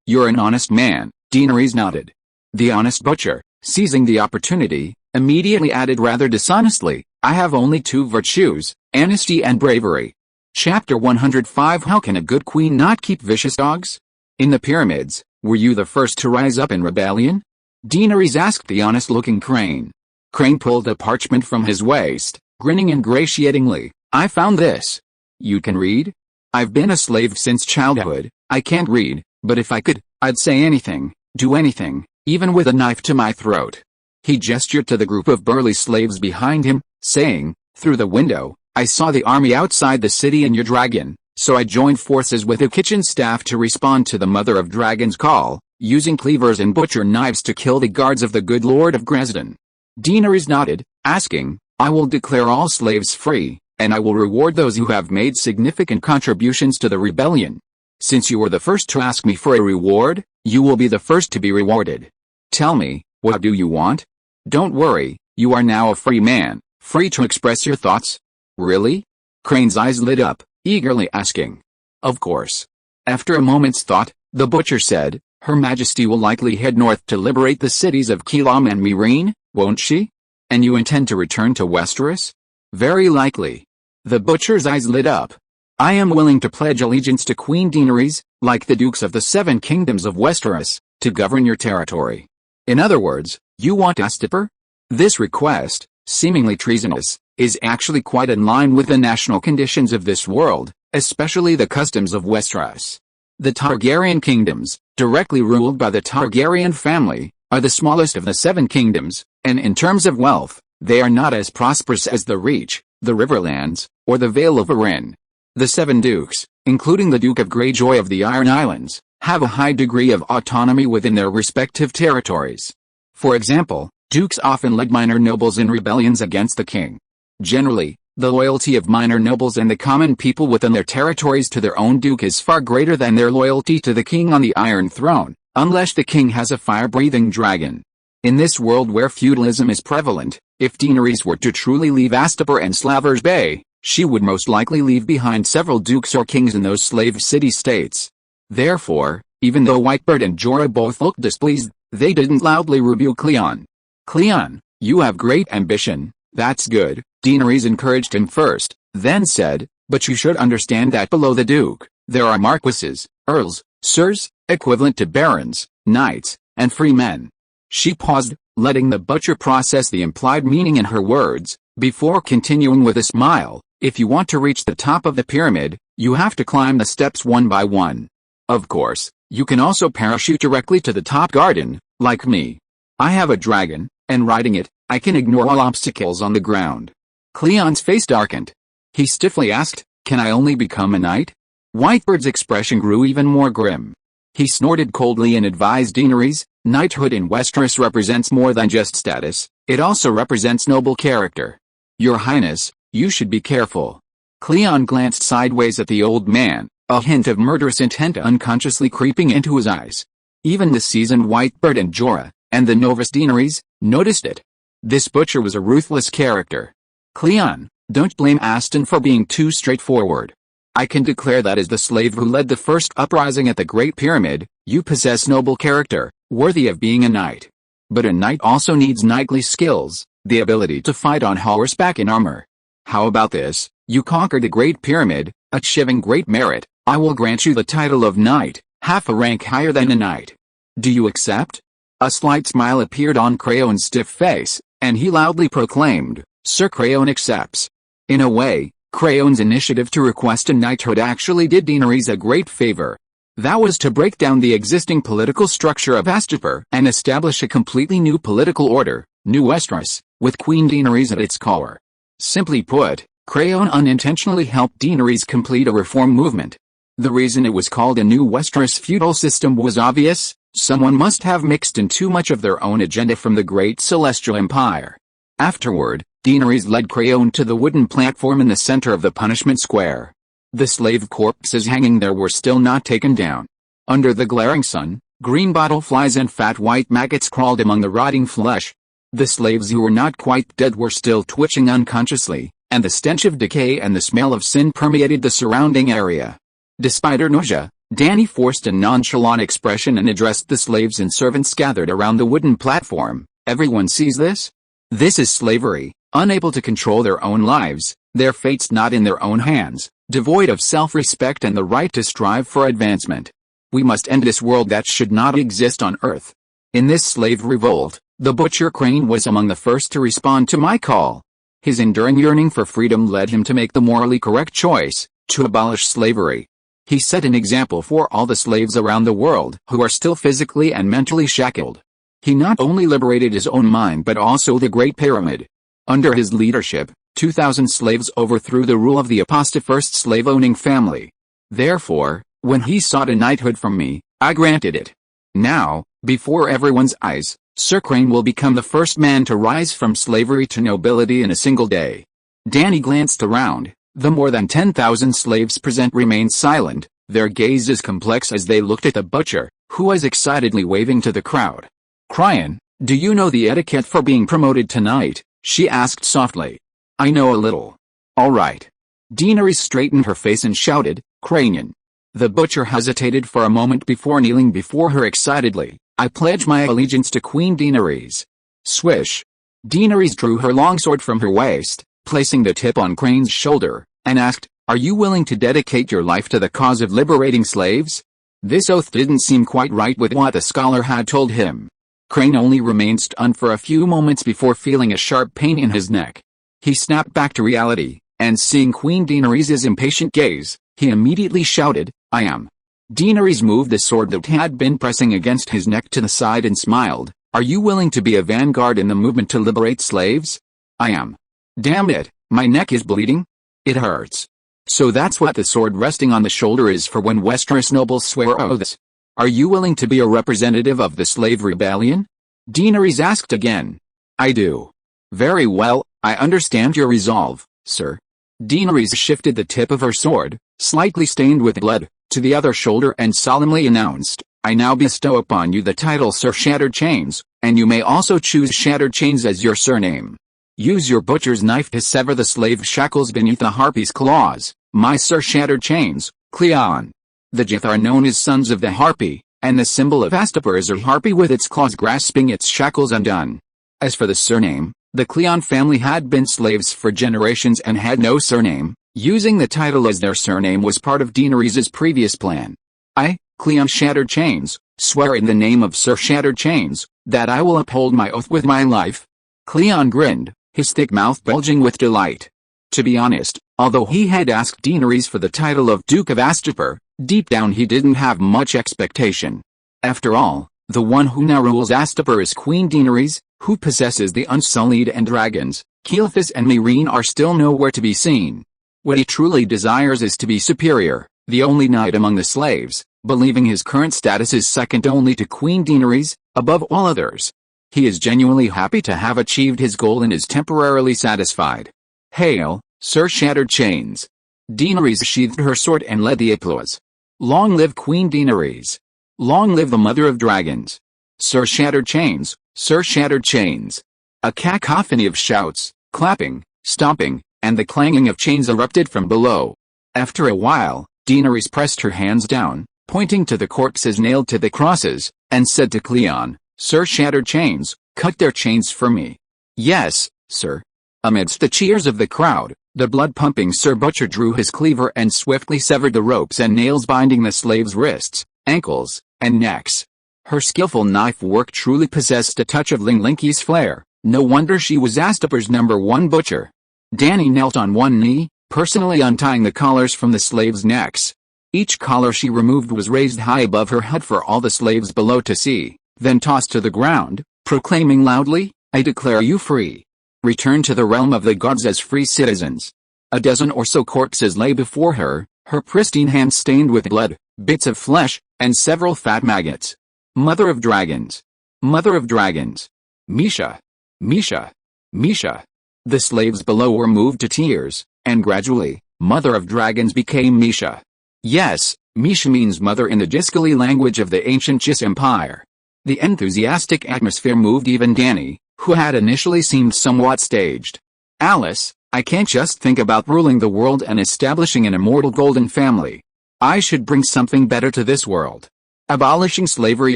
You're an honest man, Daenerys nodded. The honest butcher, seizing the opportunity, immediately added rather dishonestly, I have only two virtues, honesty and bravery. Chapter 105 How can a good queen not keep vicious dogs? In the pyramids, were you the first to rise up in rebellion? Daenerys asked the honest-looking Crane. Crane pulled a parchment from his waist, grinning ingratiatingly. I found this. You can read? I've been a slave since childhood. I can't read, but if I could, I'd say anything, do anything, even with a knife to my throat. He gestured to the group of burly slaves behind him, saying, through the window, I saw the army outside the city and your dragon, so I joined forces with the kitchen staff to respond to the Mother of Dragons' call, using cleavers and butcher knives to kill the guards of the good Lord of Dresden. Daenerys nodded, asking, I will declare all slaves free, and I will reward those who have made significant contributions to the rebellion. Since you were the first to ask me for a reward, you will be the first to be rewarded. Tell me, what do you want? Don't worry, you are now a free man, free to express your thoughts. Really? Crane's eyes lit up, eagerly asking. Of course. After a moment's thought, the butcher said, Her Majesty will likely head north to liberate the cities of Keelam and Meereen, won't she? And you intend to return to Westeros? Very likely. The butcher's eyes lit up. I am willing to pledge allegiance to Queen Daenerys, like the Dukes of the Seven Kingdoms of Westeros, to govern your territory. In other words, you want Astapor? This request, seemingly treasonous, is actually quite in line with the national conditions of this world, especially the customs of Westeros. The Targaryen kingdoms, directly ruled by the Targaryen family, are the smallest of the Seven Kingdoms, and in terms of wealth, they are not as prosperous as the Reach, the Riverlands, or the Vale of Arryn. The Seven Dukes, including the Duke of Greyjoy of the Iron Islands, have a high degree of autonomy within their respective territories. For example, dukes often led minor nobles in rebellions against the king. Generally, the loyalty of minor nobles and the common people within their territories to their own duke is far greater than their loyalty to the king on the Iron Throne, unless the king has a fire-breathing dragon. In this world where feudalism is prevalent, if Daenerys were to truly leave Astapor and Slavers Bay, she would most likely leave behind several dukes or kings in those slave city-states. Therefore, even though Whitebird and Jorah both looked displeased, they didn't loudly rebuke Cleon. Cleon, you have great ambition, that's good, Daenerys encouraged him first, then said, but you should understand that below the duke, there are marquises, earls, sirs, equivalent to barons, knights, and free men. She paused, letting the butcher process the implied meaning in her words, before continuing with a smile, if you want to reach the top of the pyramid, you have to climb the steps one by one. Of course, you can also parachute directly to the top garden, like me. I have a dragon, and riding it, I can ignore all obstacles on the ground. Cleon's face darkened. He stiffly asked, can I only become a knight? Whitebird's expression grew even more grim. He snorted coldly and advised Daenerys, knighthood in Westeros represents more than just status, it also represents noble character. Your Highness, you should be careful. Cleon glanced sideways at the old man, a hint of murderous intent unconsciously creeping into his eyes. Even the seasoned Whitebird and Jorah, and the novice Daenerys, noticed it. This butcher was a ruthless character. Cleon, don't blame Aston for being too straightforward. I can declare that as the slave who led the first uprising at the Great Pyramid, you possess noble character, worthy of being a knight. But a knight also needs knightly skills, the ability to fight on horseback in armor. How about this? You conquered the Great Pyramid, achieving great merit, I will grant you the title of knight, half a rank higher than a knight. Do you accept? A slight smile appeared on Crayone's stiff face, and he loudly proclaimed, Sir Crayone accepts. In a way, Crayone's initiative to request a knighthood actually did Daenerys a great favor. That was to break down the existing political structure of Astapor and establish a completely new political order, New Westeros, with Queen Daenerys at its core. Simply put, Crayone unintentionally helped Daenerys complete a reform movement. The reason it was called a New Westeros feudal system was obvious, someone must have mixed in too much of their own agenda from the Great Celestial Empire. Afterward, Daenerys led Crayon to the wooden platform in the center of the punishment square. The slave corpses hanging there were still not taken down. Under the glaring sun, green bottleflies and fat white maggots crawled among the rotting flesh. The slaves who were not quite dead were still twitching unconsciously, and the stench of decay and the smell of sin permeated the surrounding area. Despite her nausea, Dany forced a nonchalant expression and addressed the slaves and servants gathered around the wooden platform. Everyone sees this? This is slavery, unable to control their own lives, their fates not in their own hands, devoid of self-respect and the right to strive for advancement. We must end this world that should not exist on earth. In this slave revolt, the butcher Crane was among the first to respond to my call. His enduring yearning for freedom led him to make the morally correct choice, to abolish slavery. He set an example for all the slaves around the world who are still physically and mentally shackled. He not only liberated his own mind but also the Great Pyramid. Under his leadership, 2,000 slaves overthrew the rule of the first slave-owning family. Therefore, when he sought a knighthood from me, I granted it. Now, before everyone's eyes, Sir Crane will become the first man to rise from slavery to nobility in a single day. Dany glanced around. The more than 10,000 slaves present remained silent, their gaze as complex as they looked at the butcher, who was excitedly waving to the crowd. Cryon, do you know the etiquette for being promoted tonight? She asked softly. I know a little. All right. Daenerys straightened her face and shouted, Cranion. The butcher hesitated for a moment before kneeling before her excitedly. I pledge my allegiance to Queen Daenerys. Swish. Daenerys drew her longsword from her waist, placing the tip on Crane's shoulder, and asked, Are you willing to dedicate your life to the cause of liberating slaves? This oath didn't seem quite right with what the scholar had told him. Crane only remained stunned for a few moments before feeling a sharp pain in his neck. He snapped back to reality, and seeing Queen Daenerys' impatient gaze, he immediately shouted, I am. Daenerys moved the sword that had been pressing against his neck to the side and smiled. Are you willing to be a vanguard in the movement to liberate slaves? I am. Damn it, my neck is bleeding. It hurts. So that's what the sword resting on the shoulder is for when Westeros nobles swear oaths. Are you willing to be a representative of the slave rebellion? Daenerys asked again. I do. Very well, I understand your resolve, sir. Daenerys shifted the tip of her sword, slightly stained with blood, to the other shoulder and solemnly announced, I now bestow upon you the title Sir Shattered Chains, and you may also choose Shattered Chains as your surname. Use your butcher's knife to sever the slave shackles beneath the harpy's claws, my Sir Shattered Chains, Cleon. The Jith are known as sons of the harpy, and the symbol of Astapor is a harpy with its claws grasping its shackles undone. As for the surname, the Cleon family had been slaves for generations and had no surname. Using the title as their surname was part of Daenerys' previous plan. I, Cleon Shattered Chains, swear in the name of Sir Shattered Chains, that I will uphold my oath with my life. Cleon grinned, his thick mouth bulging with delight. To be honest, although he had asked Daenerys for the title of Duke of Astapor, deep down he didn't have much expectation. After all, the one who now rules Astapor is Queen Daenerys, who possesses the Unsullied, and dragons. Keylethas and Meereen are still nowhere to be seen. What he truly desires is to be superior, the only knight among the slaves, believing his current status is second only to Queen Daenerys, above all others. He is genuinely happy to have achieved his goal and is temporarily satisfied. Hail, Sir Shattered Chains. Daenerys sheathed her sword and led the applause. Long live Queen Daenerys. Long live the Mother of Dragons. Sir Shattered Chains, Sir Shattered Chains. A cacophony of shouts, clapping, stomping, and the clanging of chains erupted from below. After a while, Daenerys pressed her hands down, pointing to the corpses nailed to the crosses, and said to Cleon, Sir Shattered Chains, cut their chains for me. Yes, sir. Amidst the cheers of the crowd, the blood-pumping Sir Butcher drew his cleaver and swiftly severed the ropes and nails binding the slaves' wrists, ankles, and necks. Her skillful knife work truly possessed a touch of Ling Linky's flair. No wonder she was Astapor's #1 butcher. Dany knelt on one knee, personally untying the collars from the slaves' necks. Each collar she removed was raised high above her head for all the slaves below to see, then tossed to the ground, proclaiming loudly, I declare you free. Return to the realm of the gods as free citizens. A dozen or so corpses lay before her, her pristine hands stained with blood, bits of flesh, and several fat maggots. Mother of Dragons. Mother of Dragons. Misha. Misha. Misha. The slaves below were moved to tears, and gradually, Mother of Dragons became Misha. Yes, Misha means mother in the Jiskali language of the ancient Jis Empire. The enthusiastic atmosphere moved even Dany, who had initially seemed somewhat staged. Alice, I can't just think about ruling the world and establishing an immortal golden family. I should bring something better to this world. Abolishing slavery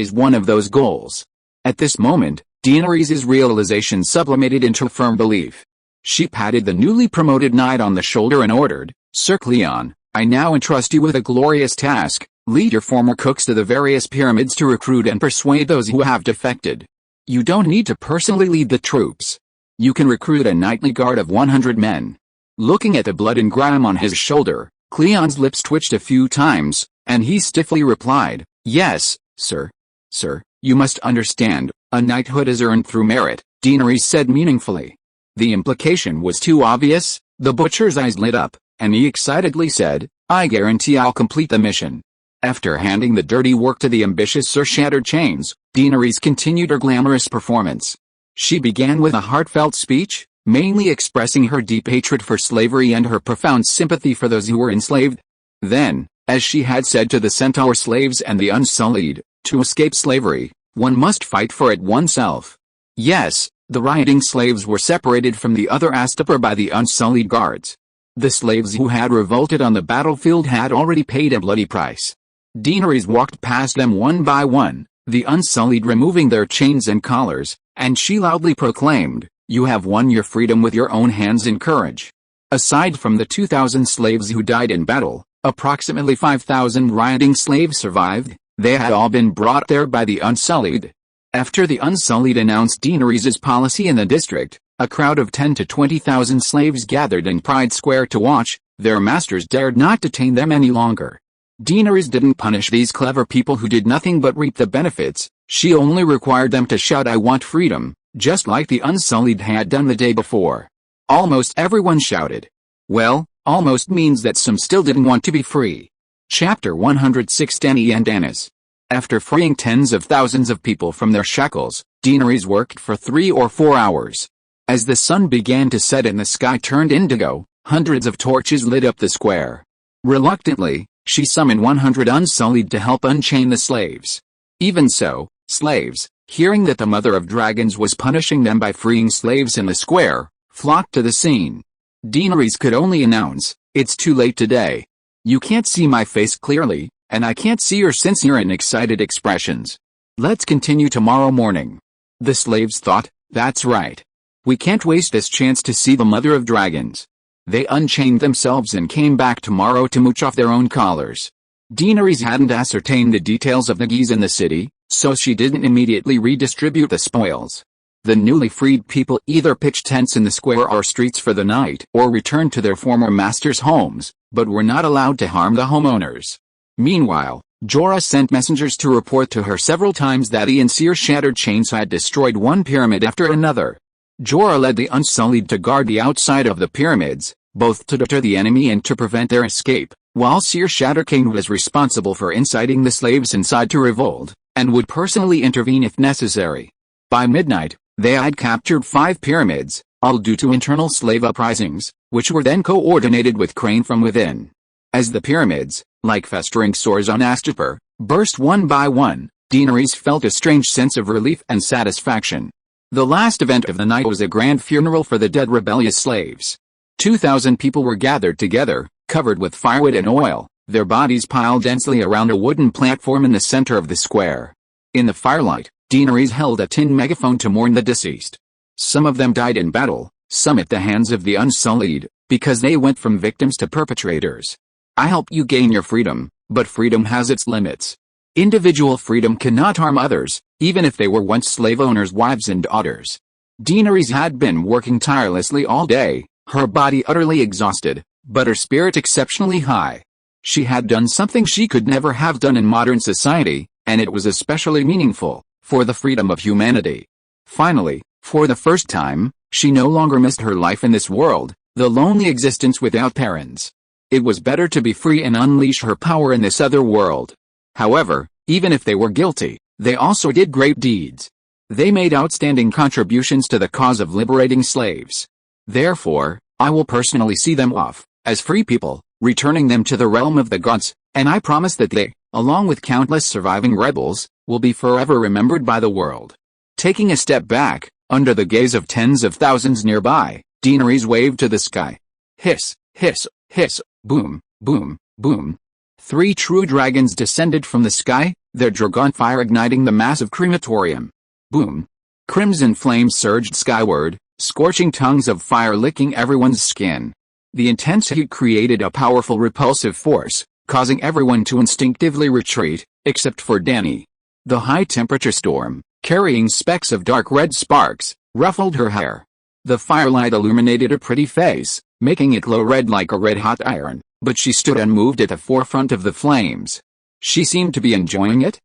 is one of those goals. At this moment, Daenerys' realization sublimated into firm belief. She patted the newly promoted knight on the shoulder and ordered, Sir Cleon, I now entrust you with a glorious task. Lead your former cooks to the various pyramids to recruit and persuade those who have defected. You don't need to personally lead the troops. You can recruit a knightly guard of 100 men. Looking at the blood and grime on his shoulder, Cleon's lips twitched a few times, and he stiffly replied, Yes, sir. Sir, you must understand, a knighthood is earned through merit, Daenerys said meaningfully. The implication was too obvious. The butcher's eyes lit up, and he excitedly said, I guarantee I'll complete the mission. After handing the dirty work to the ambitious Sir Shattered Chains, Daenerys continued her glamorous performance. She began with a heartfelt speech, mainly expressing her deep hatred for slavery and her profound sympathy for those who were enslaved. Then, as she had said to the Centaur slaves and the Unsullied, to escape slavery, one must fight for it oneself. Yes, the rioting slaves were separated from the other Astapor by the Unsullied guards. The slaves who had revolted on the battlefield had already paid a bloody price. Daenerys walked past them one by one, the Unsullied removing their chains and collars, and she loudly proclaimed, You have won your freedom with your own hands and courage. Aside from the 2,000 slaves who died in battle, approximately 5,000 rioting slaves survived. They had all been brought there by the Unsullied. After the Unsullied announced Daenerys' policy in the district, a crowd of 10 to 20,000 slaves gathered in Pride Square to watch. Their masters dared not detain them any longer. Daenerys didn't punish these clever people who did nothing but reap the benefits. She only required them to shout I want freedom, just like the Unsullied had done the day before. Almost everyone shouted. Well, almost means that some still didn't want to be free. Chapter 106 Dany and Daenerys. After freeing tens of thousands of people from their shackles, Daenerys worked for 3 or 4 hours. As the sun began to set and the sky turned indigo, hundreds of torches lit up the square. Reluctantly, she summoned 100 Unsullied to help unchain the slaves. Even so, slaves, hearing that the Mother of Dragons was punishing them by freeing slaves in the square, flocked to the scene. Daenerys could only announce, It's too late today. You can't see my face clearly, and I can't see your sincere and excited expressions. Let's continue tomorrow morning. The slaves thought, That's right. We can't waste this chance to see the Mother of Dragons. They unchained themselves and came back tomorrow to mooch off their own collars. Daenerys hadn't ascertained the details of the geese in the city, so she didn't immediately redistribute the spoils. The newly freed people either pitched tents in the square or streets for the night or returned to their former masters' homes, but were not allowed to harm the homeowners. Meanwhile, Jorah sent messengers to report to her several times that he and Sir Shattered Chains had destroyed one pyramid after another. Jorah led the Unsullied to guard the outside of the pyramids, both to deter the enemy and to prevent their escape, while Sir Shattered Chains was responsible for inciting the slaves inside to revolt, and would personally intervene if necessary. By midnight, they had captured 5 pyramids, all due to internal slave uprisings, which were then coordinated with Crane from within. As the pyramids, like festering sores on Astapor, burst one by one, Daenerys felt a strange sense of relief and satisfaction. The last event of the night was a grand funeral for the dead rebellious slaves. 2,000 people were gathered together, covered with firewood and oil, their bodies piled densely around a wooden platform in the center of the square. In the firelight, Daenerys held a tin megaphone to mourn the deceased. Some of them died in battle, some at the hands of the Unsullied, because they went from victims to perpetrators. I helped you gain your freedom, but freedom has its limits. Individual freedom cannot harm others, even if they were once slave owners' wives and daughters. Daenerys had been working tirelessly all day, her body utterly exhausted, but her spirit exceptionally high. She had done something she could never have done in modern society, and it was especially meaningful, for the freedom of humanity. Finally, for the first time, she no longer missed her life in this world, the lonely existence without parents. It was better to be free and unleash her power in this other world. However, even if they were guilty, they also did great deeds. They made outstanding contributions to the cause of liberating slaves. Therefore, I will personally see them off, as free people, returning them to the realm of the gods, and I promise that they, along with countless surviving rebels, will be forever remembered by the world. Taking a step back, under the gaze of tens of thousands nearby, Daenerys waved to the sky. Hiss, hiss, hiss, boom, boom, boom. 3 true dragons descended from the sky, their dragon fire igniting the massive crematorium. Boom. Crimson flames surged skyward, scorching tongues of fire licking everyone's skin. The intense heat created a powerful repulsive force, causing everyone to instinctively retreat, except for Dany. The high-temperature storm, carrying specks of dark red sparks, ruffled her hair. The firelight illuminated her pretty face, making it glow red like a red-hot iron, but she stood unmoved at the forefront of the flames. She seemed to be enjoying it.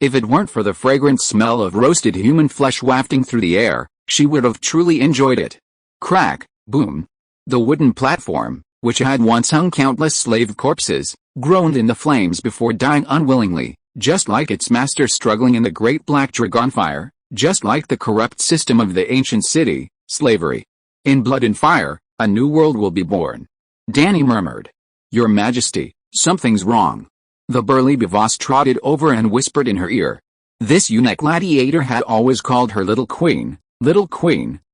If it weren't for the fragrant smell of roasted human flesh wafting through the air, she would have truly enjoyed it. Crack, boom. The wooden platform, which had once hung countless slave corpses, groaned in the flames before dying unwillingly, just like its master struggling in the great black dragonfire, just like the corrupt system of the ancient city, slavery. In blood and fire, a new world will be born. Dany murmured. Your Majesty, something's wrong. The burly Bivas trotted over and whispered in her ear. This eunuch gladiator had always called her Little Queen,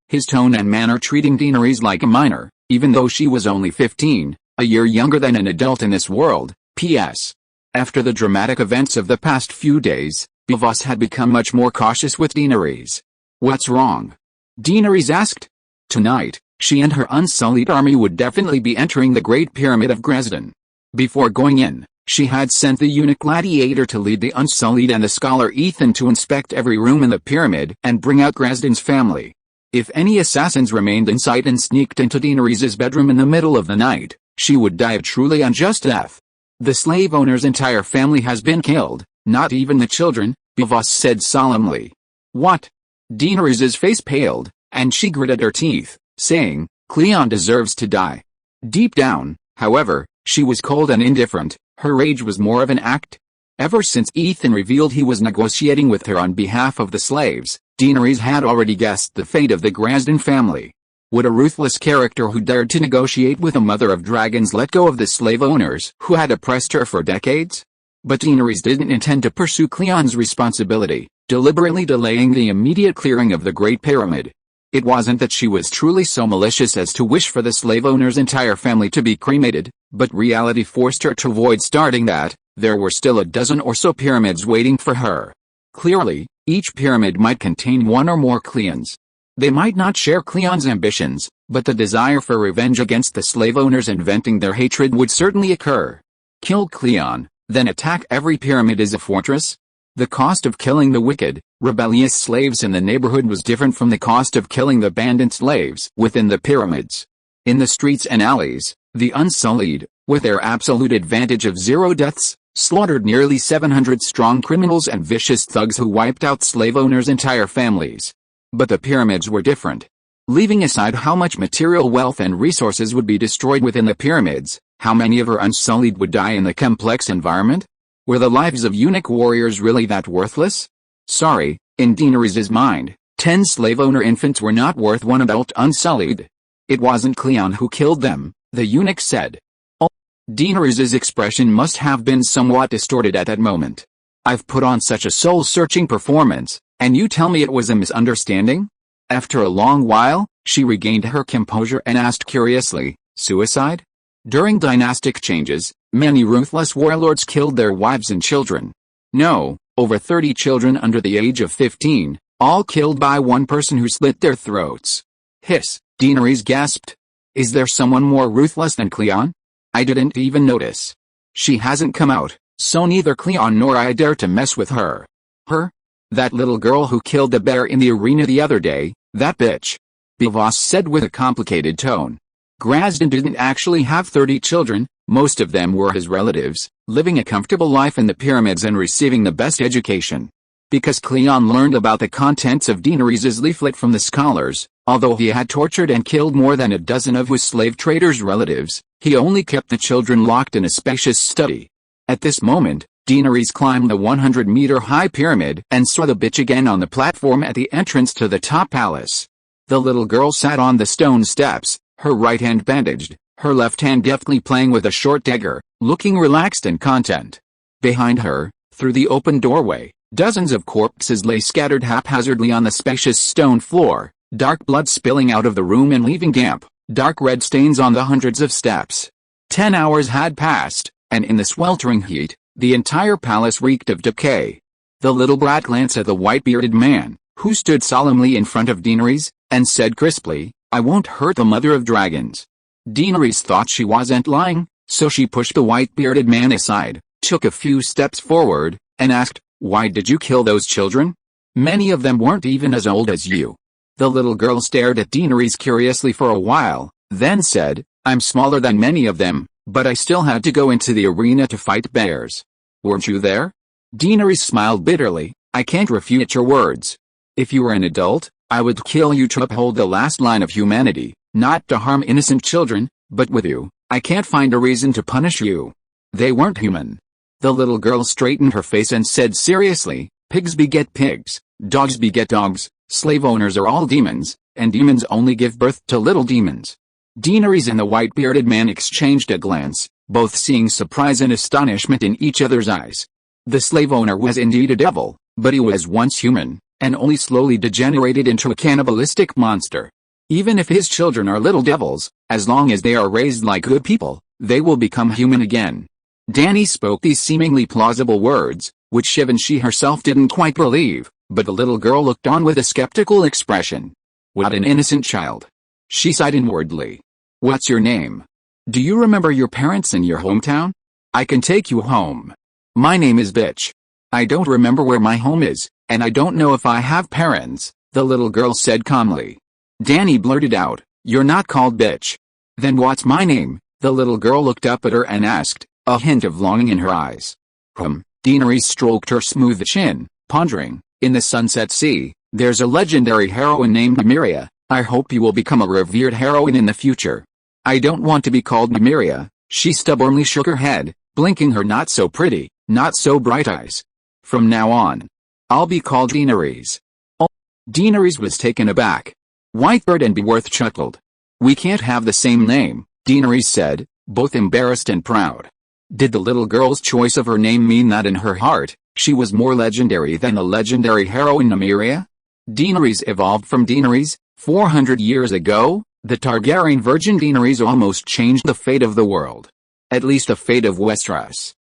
his tone and manner treating Daenerys like a minor, even though she was only 15, a year younger than an adult in this world. P.S. After the dramatic events of the past few days, Bivas had become much more cautious with Daenerys. What's wrong? Daenerys asked. Tonight, she and her unsullied army would definitely be entering the Great Pyramid of Dresden. Before going in, she had sent the eunuch gladiator to lead the unsullied and the scholar Ethan to inspect every room in the pyramid and bring out Dresden's family. If any assassins remained in sight and sneaked into Daenerys' bedroom in the middle of the night, she would die a truly unjust death. The slave owner's entire family has been killed, not even the children, Bivas said solemnly. What? Daenerys' face paled, and she gritted her teeth, saying, Cleon deserves to die. Deep down, however, she was cold and indifferent. Her rage was more of an act. Ever since Ethan revealed he was negotiating with her on behalf of the slaves, Daenerys had already guessed the fate of the Dresden family. Would a ruthless character who dared to negotiate with a mother of dragons let go of the slave owners who had oppressed her for decades? But Daenerys didn't intend to pursue Cleon's responsibility, deliberately delaying the immediate clearing of the Great Pyramid. It wasn't that she was truly so malicious as to wish for the slave owner's entire family to be cremated, but reality forced her to avoid starting that. There were still a dozen or so pyramids waiting for her. Clearly, each pyramid might contain one or more Cleons. They might not share Cleon's ambitions, but the desire for revenge against the slave owners and venting their hatred would certainly occur. Kill Cleon, then attack every pyramid as a fortress? The cost of killing the wicked, rebellious slaves in the neighborhood was different from the cost of killing the bandit slaves within the pyramids. In the streets and alleys, the unsullied, with their absolute advantage of 0 deaths, slaughtered nearly 700 strong criminals and vicious thugs who wiped out slave owners' entire families. But the pyramids were different. Leaving aside how much material wealth and resources would be destroyed within the pyramids, how many of her unsullied would die in the complex environment? Were the lives of eunuch warriors really that worthless? Sorry, in Daenerys' mind, 10 slave owner infants were not worth one adult unsullied. It wasn't Cleon who killed them, the eunuch said. Oh. Daenerys' expression must have been somewhat distorted at that moment. I've put on such a soul-searching performance, and you tell me it was a misunderstanding? After a long while, she regained her composure and asked curiously, suicide? During dynastic changes, many ruthless warlords killed their wives and children. No, over 30 children under the age of 15, all killed by one person who slit their throats. Hiss, Daenerys gasped. Is there someone more ruthless than Cleon? I didn't even notice. She hasn't come out, so neither Cleon nor I dare to mess with her. Her? That little girl who killed the bear in the arena the other day, that bitch. Bivas said with a complicated tone. Dresden didn't actually have 30 children, most of them were his relatives, living a comfortable life in the pyramids and receiving the best education. Because Cleon learned about the contents of Daenerys' leaflet from the scholars, although he had tortured and killed more than a dozen of his slave traders' relatives, he only kept the children locked in a spacious study. At this moment, Daenerys climbed the 100-meter high pyramid and saw the bitch again on the platform at the entrance to the top palace. The little girl sat on the stone steps, her right hand bandaged, her left hand deftly playing with a short dagger, looking relaxed and content. Behind her, through the open doorway, dozens of corpses lay scattered haphazardly on the spacious stone floor, dark blood spilling out of the room and leaving damp, dark red stains on the hundreds of steps. 10 hours had passed, and in the sweltering heat, the entire palace reeked of decay. The little brat glanced at the white-bearded man, who stood solemnly in front of Daenerys, and said crisply, "I won't hurt the mother of dragons." Daenerys thought she wasn't lying, so she pushed the white-bearded man aside, took a few steps forward, and asked, "Why did you kill those children? Many of them weren't even as old as you." The little girl stared at Daenerys curiously for a while, then said, "I'm smaller than many of them, but I still had to go into the arena to fight bears. Weren't you there?" Daenerys smiled bitterly, "I can't refute your words. If you were an adult, I would kill you to uphold the last line of humanity, not to harm innocent children, but with you, I can't find a reason to punish you. They weren't human." The little girl straightened her face and said seriously, "Pigs beget pigs, dogs beget dogs, slave owners are all demons, and demons only give birth to little demons." Daenerys and the white-bearded man exchanged a glance, both seeing surprise and astonishment in each other's eyes. The slave owner was indeed a devil, but he was once human, and only slowly degenerated into a cannibalistic monster. Even if his children are little devils, as long as they are raised like good people, they will become human again. Dany spoke these seemingly plausible words, which she herself didn't quite believe, but the little girl looked on with a skeptical expression. "What an innocent child." She sighed inwardly. "What's your name? Do you remember your parents in your hometown? I can take you home." "My name is Bitch. I don't remember where my home is, and I don't know if I have parents," the little girl said calmly. Dany blurted out, "You're not called Bitch." "Then what's my name?" The little girl looked up at her and asked, a hint of longing in her eyes. Daenerys stroked her smooth chin, pondering, "In the Sunset Sea, there's a legendary heroine named Nymeria. I hope you will become a revered heroine in the future." "I don't want to be called Nymeria." She stubbornly shook her head, blinking her not so pretty, not so bright eyes. "From now on, I'll be called Daenerys." Oh. Daenerys was taken aback. Whitebird and Beworth chuckled. "We can't have the same name," Daenerys said, both embarrassed and proud. Did the little girl's choice of her name mean that in her heart, she was more legendary than the legendary heroine Nymeria? Daenerys evolved from Daenerys. 400 years ago, the Targaryen virgin Daenerys almost changed the fate of the world. At least the fate of Westeros.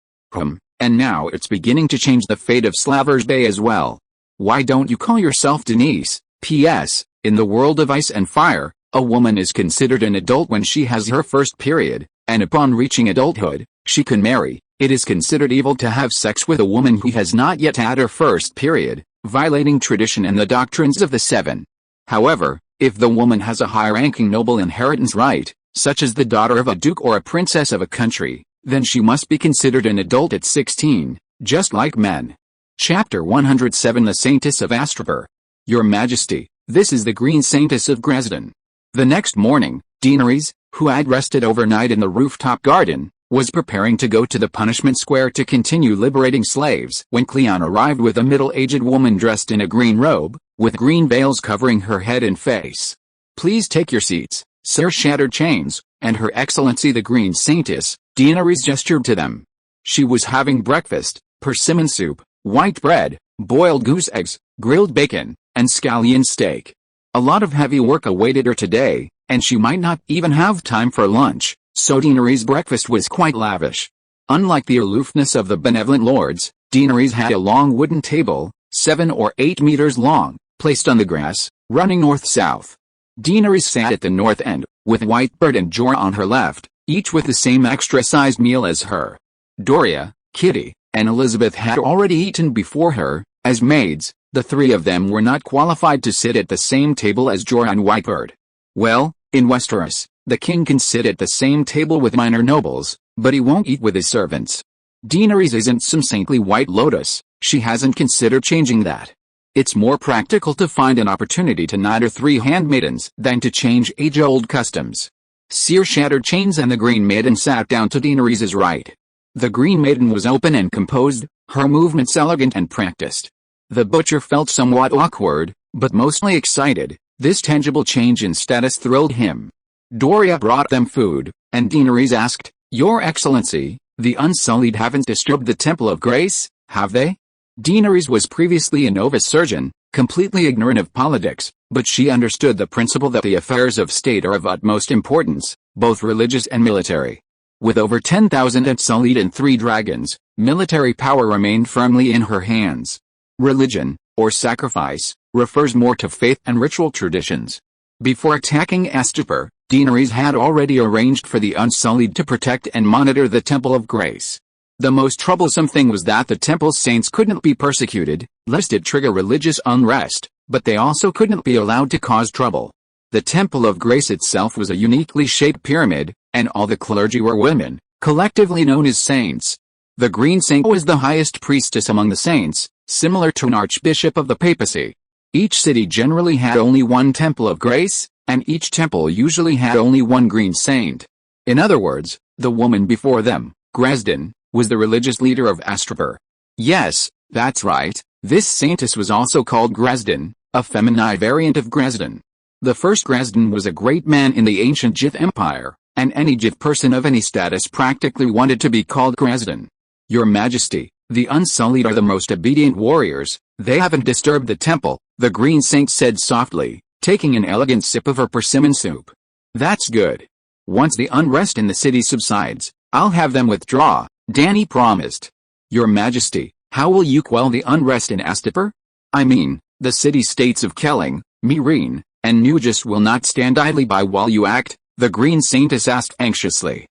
And now it's beginning to change the fate of Slavers Bay as well. Why don't you call yourself Denise? P.S. In the world of ice and fire, a woman is considered an adult when she has her first period, and upon reaching adulthood, she can marry. It is considered evil to have sex with a woman who has not yet had her first period, violating tradition and the doctrines of the Seven. However, if the woman has a high-ranking noble inheritance right, such as the daughter of a duke or a princess of a country, then she must be considered an adult at 16, just like men. Chapter 107 The Saintess of Astropor. Your Majesty, this is the Green Saintess of Dresden. The next morning, Daenerys, who had rested overnight in the rooftop garden, was preparing to go to the punishment square to continue liberating slaves when Cleon arrived with a middle-aged woman dressed in a green robe, with green veils covering her head and face. "Please take your seats, Sir Shattered Chains, and Her Excellency the Green Saintess," Daenerys gestured to them. She was having breakfast, persimmon soup, white bread, boiled goose eggs, grilled bacon, and scallion steak. A lot of heavy work awaited her today, and she might not even have time for lunch, so Daenerys' breakfast was quite lavish. Unlike the aloofness of the benevolent lords, Daenerys had a long wooden table, 7 or 8 meters long, placed on the grass, running north-south. Daenerys sat at the north end, with Whitebird and Jorah on her left, each with the same extra-sized meal as her. Doria, Kitty, and Elizabeth had already eaten before her. As maids, the three of them were not qualified to sit at the same table as Jorah and Whitebird. Well, in Westeros, the king can sit at the same table with minor nobles, but he won't eat with his servants. Daenerys isn't some saintly white lotus. She hasn't considered changing that. It's more practical to find an opportunity to knight her 3 handmaidens than to change age-old customs. Sir Shattered Chains and the Green Maiden sat down to Daenerys' right. The Green Maiden was open and composed, her movements elegant and practiced. The butcher felt somewhat awkward, but mostly excited, This tangible change in status thrilled him. Doria brought them food, and Daenerys asked, "Your Excellency, the Unsullied haven't disturbed the Temple of Grace, have they?" Daenerys was previously a novice surgeon, completely ignorant of politics, but she understood the principle that the affairs of state are of utmost importance, both religious and military. With over 10,000 Unsullied and 3 dragons, military power remained firmly in her hands. Religion, or sacrifice, refers more to faith and ritual traditions. Before attacking Astapor, Daenerys had already arranged for the Unsullied to protect and monitor the Temple of Grace. The most troublesome thing was that the Temple's saints couldn't be persecuted, lest it trigger religious unrest, but they also couldn't be allowed to cause trouble. The Temple of Grace itself was a uniquely shaped pyramid, and all the clergy were women, collectively known as saints. The Green Saint was the highest priestess among the saints, similar to an archbishop of the papacy. Each city generally had only one Temple of Grace, and each temple usually had only one Green Saint. In other words, the woman before them, Dresden, was the religious leader of Astapor. Yes, that's right, this saintess was also called Dresden, a feminine variant of Dresden. The first Dresden was a great man in the ancient Jith Empire, and any Jith person of any status practically wanted to be called Dresden. Your Majesty, the Unsullied are the most obedient warriors, they haven't disturbed the temple, the Green Saint said softly, taking an elegant sip of her persimmon soup. That's good. Once the unrest in the city subsides, I'll have them withdraw, Dany promised. Your Majesty, how will you quell the unrest in Astapor? I mean, the city-states of Kelling, Meereen, and Nugis will not stand idly by while you act, the Green Saintess asked anxiously.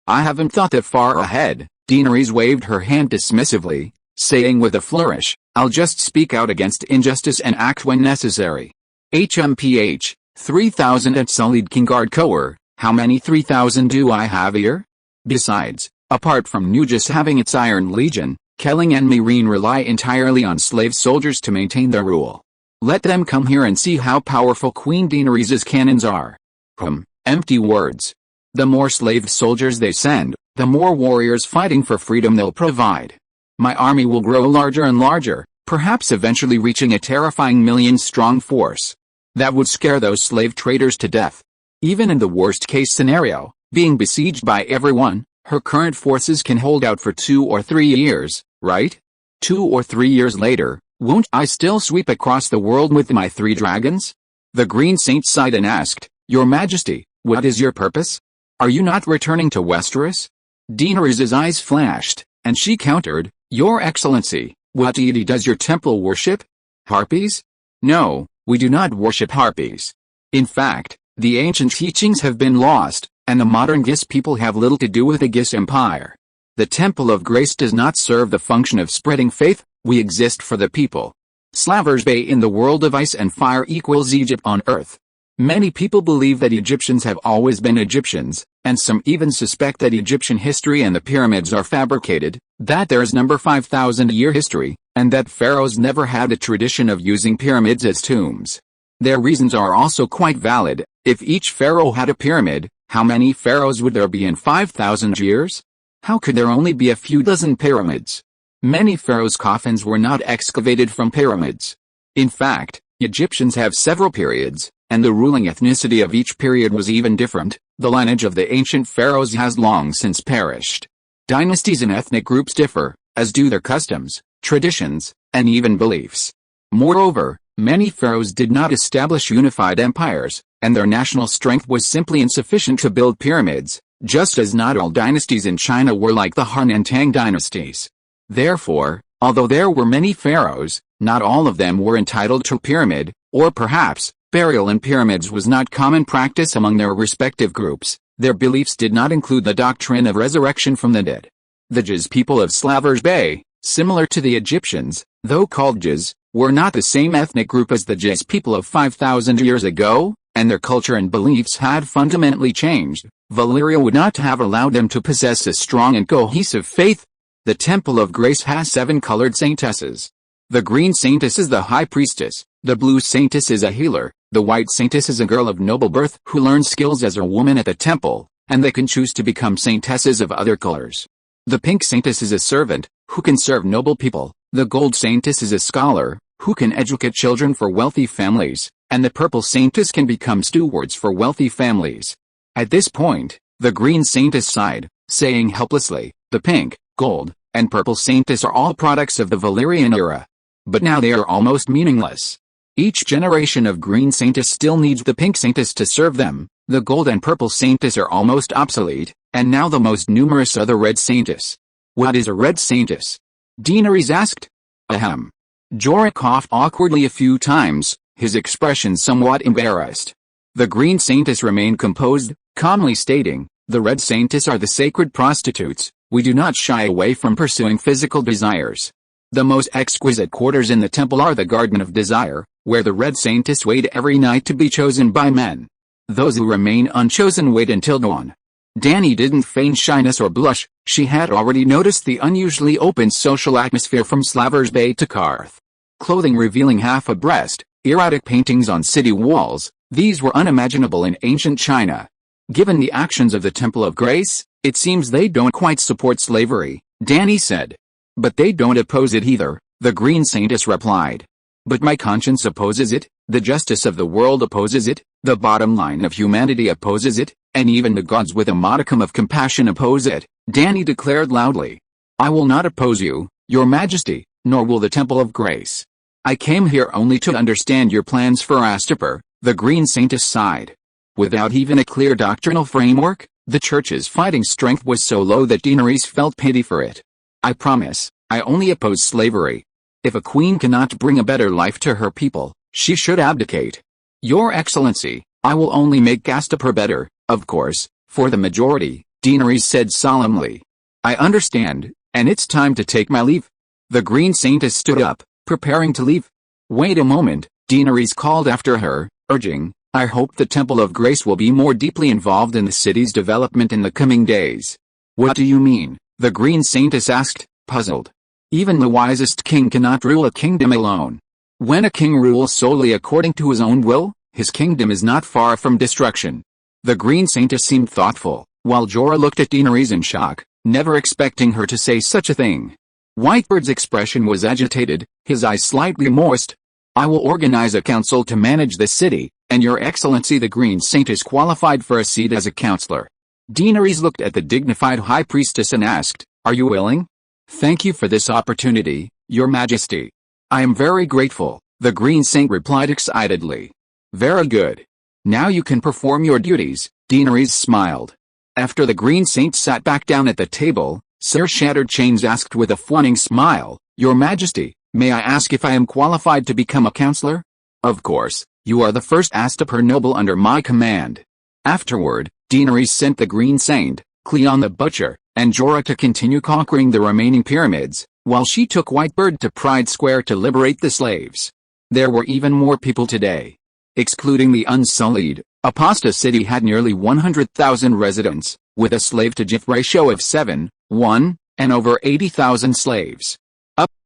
I haven't thought that far ahead, Daenerys waved her hand dismissively, saying with a flourish, I'll just speak out against injustice and act when necessary. HMPH, 3,000 Unsullied Kingguard Coer, how many 3,000 do I have here? Besides, apart from Nugis having its Iron Legion, Kelling and Meereen rely entirely on slave soldiers to maintain their rule. Let them come here and see how powerful Queen Daenerys' cannons are. Empty words. The more slave soldiers they send, the more warriors fighting for freedom they'll provide. My army will grow larger and larger, perhaps eventually reaching a terrifying million-strong force. That would scare those slave traders to death. Even in the worst-case scenario, being besieged by everyone, her current forces can hold out for 2 or 3 years, right? 2 or 3 years later, won't I still sweep across the world with my 3 dragons? The Green Saint sighed and asked, Your Majesty, what is your purpose? Are you not returning to Westeros? Daenerys' eyes flashed, and she countered, Your Excellency, what deity does your temple worship? Harpies? No, we do not worship harpies. In fact, the ancient teachings have been lost, and the modern Gis people have little to do with the Gis Empire. The Temple of Grace does not serve the function of spreading faith, we exist for the people. Slavers Bay in the world of ice and fire equals Egypt on earth. Many people believe that Egyptians have always been Egyptians, and some even suspect that Egyptian history and the pyramids are fabricated, that there's number 5,000-year history, and that pharaohs never had a tradition of using pyramids as tombs. Their reasons are also quite valid. If each pharaoh had a pyramid, how many pharaohs would there be in 5,000 years? How could there only be a few dozen pyramids? Many pharaohs' coffins were not excavated from pyramids. In fact, Egyptians have several periods, and the ruling ethnicity of each period was even different. The lineage of the ancient pharaohs has long since perished. Dynasties and ethnic groups differ, as do their customs, traditions, and even beliefs. Moreover, many pharaohs did not establish unified empires, and their national strength was simply insufficient to build pyramids, just as not all dynasties in China were like the Han and Tang dynasties. Therefore, although there were many pharaohs, not all of them were entitled to a pyramid, or perhaps, burial in pyramids was not common practice among their respective groups. Their beliefs did not include the doctrine of resurrection from the dead. The Giz people of Slavers Bay, similar to the Egyptians, though called Giz, were not the same ethnic group as the Giz people of 5,000 years ago, and their culture and beliefs had fundamentally changed. Valyria would not have allowed them to possess a strong and cohesive faith. The Temple of Grace has 7 colored saintesses. The Green Saintess is the High Priestess, the Blue Saintess is a healer, the White Saintess is a girl of noble birth who learns skills as a woman at the temple, and they can choose to become saintesses of other colors. The Pink Saintess is a servant, who can serve noble people, the Gold Saintess is a scholar, who can educate children for wealthy families, and the purple saintess can become stewards for wealthy families. At this point, the green saintess sighed, saying helplessly, the pink, gold, and purple saintess are all products of the Valyrian era. But now they are almost meaningless. Each generation of green saintess still needs the pink saintess to serve them. The gold and purple saintess are almost obsolete, and now the most numerous are the red saintess. What is a red saintess? Daenerys asked. Ahem. Jorah coughed awkwardly a few times, his expression somewhat embarrassed. The green saintess remained composed, calmly stating, the red saintess are the sacred prostitutes. We do not shy away from pursuing physical desires. The most exquisite quarters in the temple are the Garden of Desire, where the red saintess wait every night to be chosen by men. Those who remain unchosen wait until dawn. Dany didn't feign shyness or blush, she had already noticed the unusually open social atmosphere from Slavers Bay to Karth. Clothing revealing half a breast, erotic paintings on city walls, these were unimaginable in ancient China. Given the actions of the Temple of Grace, it seems they don't quite support slavery, Dany said. But they don't oppose it either, the green saintess replied. But my conscience opposes it, the justice of the world opposes it, the bottom line of humanity opposes it, and even the gods with a modicum of compassion oppose it, Dany declared loudly. I will not oppose you, your majesty, nor will the Temple of Grace. I came here only to understand your plans for Astapor, the green saintess sighed. Without even a clear doctrinal framework, the church's fighting strength was so low that Daenerys felt pity for it. I promise, I only oppose slavery. If a queen cannot bring a better life to her people, she should abdicate. Your Excellency, I will only make Astapor better, of course, for the majority, Daenerys said solemnly. I understand, and it's time to take my leave. The green saintess stood up, preparing to leave. Wait a moment, Daenerys called after her, urging, I hope the Temple of Grace will be more deeply involved in the city's development in the coming days. What do you mean? The green saintess asked, puzzled. Even the wisest king cannot rule a kingdom alone. When a king rules solely according to his own will, his kingdom is not far from destruction. The green saintess seemed thoughtful, while Jorah looked at Daenerys in shock, never expecting her to say such a thing. Whitebeard's expression was agitated, his eyes slightly moist. I will organize a council to manage the city, and your Excellency the green saintess qualified for a seat as a counselor. Daenerys looked at the dignified high priestess and asked, are you willing? Thank you for this opportunity, your majesty. I am very grateful, the green saint replied excitedly. Very good. Now you can perform your duties, Daenerys smiled. After the green saint sat back down at the table, Sir Shattered Chains asked with a fawning smile, your majesty, may I ask if I am qualified to become a counselor? Of course, you are the first Astapor noble under my command. Afterward, Daenerys sent the green saint, Cleon the butcher, and Jorah to continue conquering the remaining pyramids, while she took Whitebeard to Pride Square to liberate the slaves. There were even more people today. Excluding the Unsullied, Aposta City had nearly 100,000 residents, with a slave-to-GIF ratio of 7:1, and over 80,000 slaves.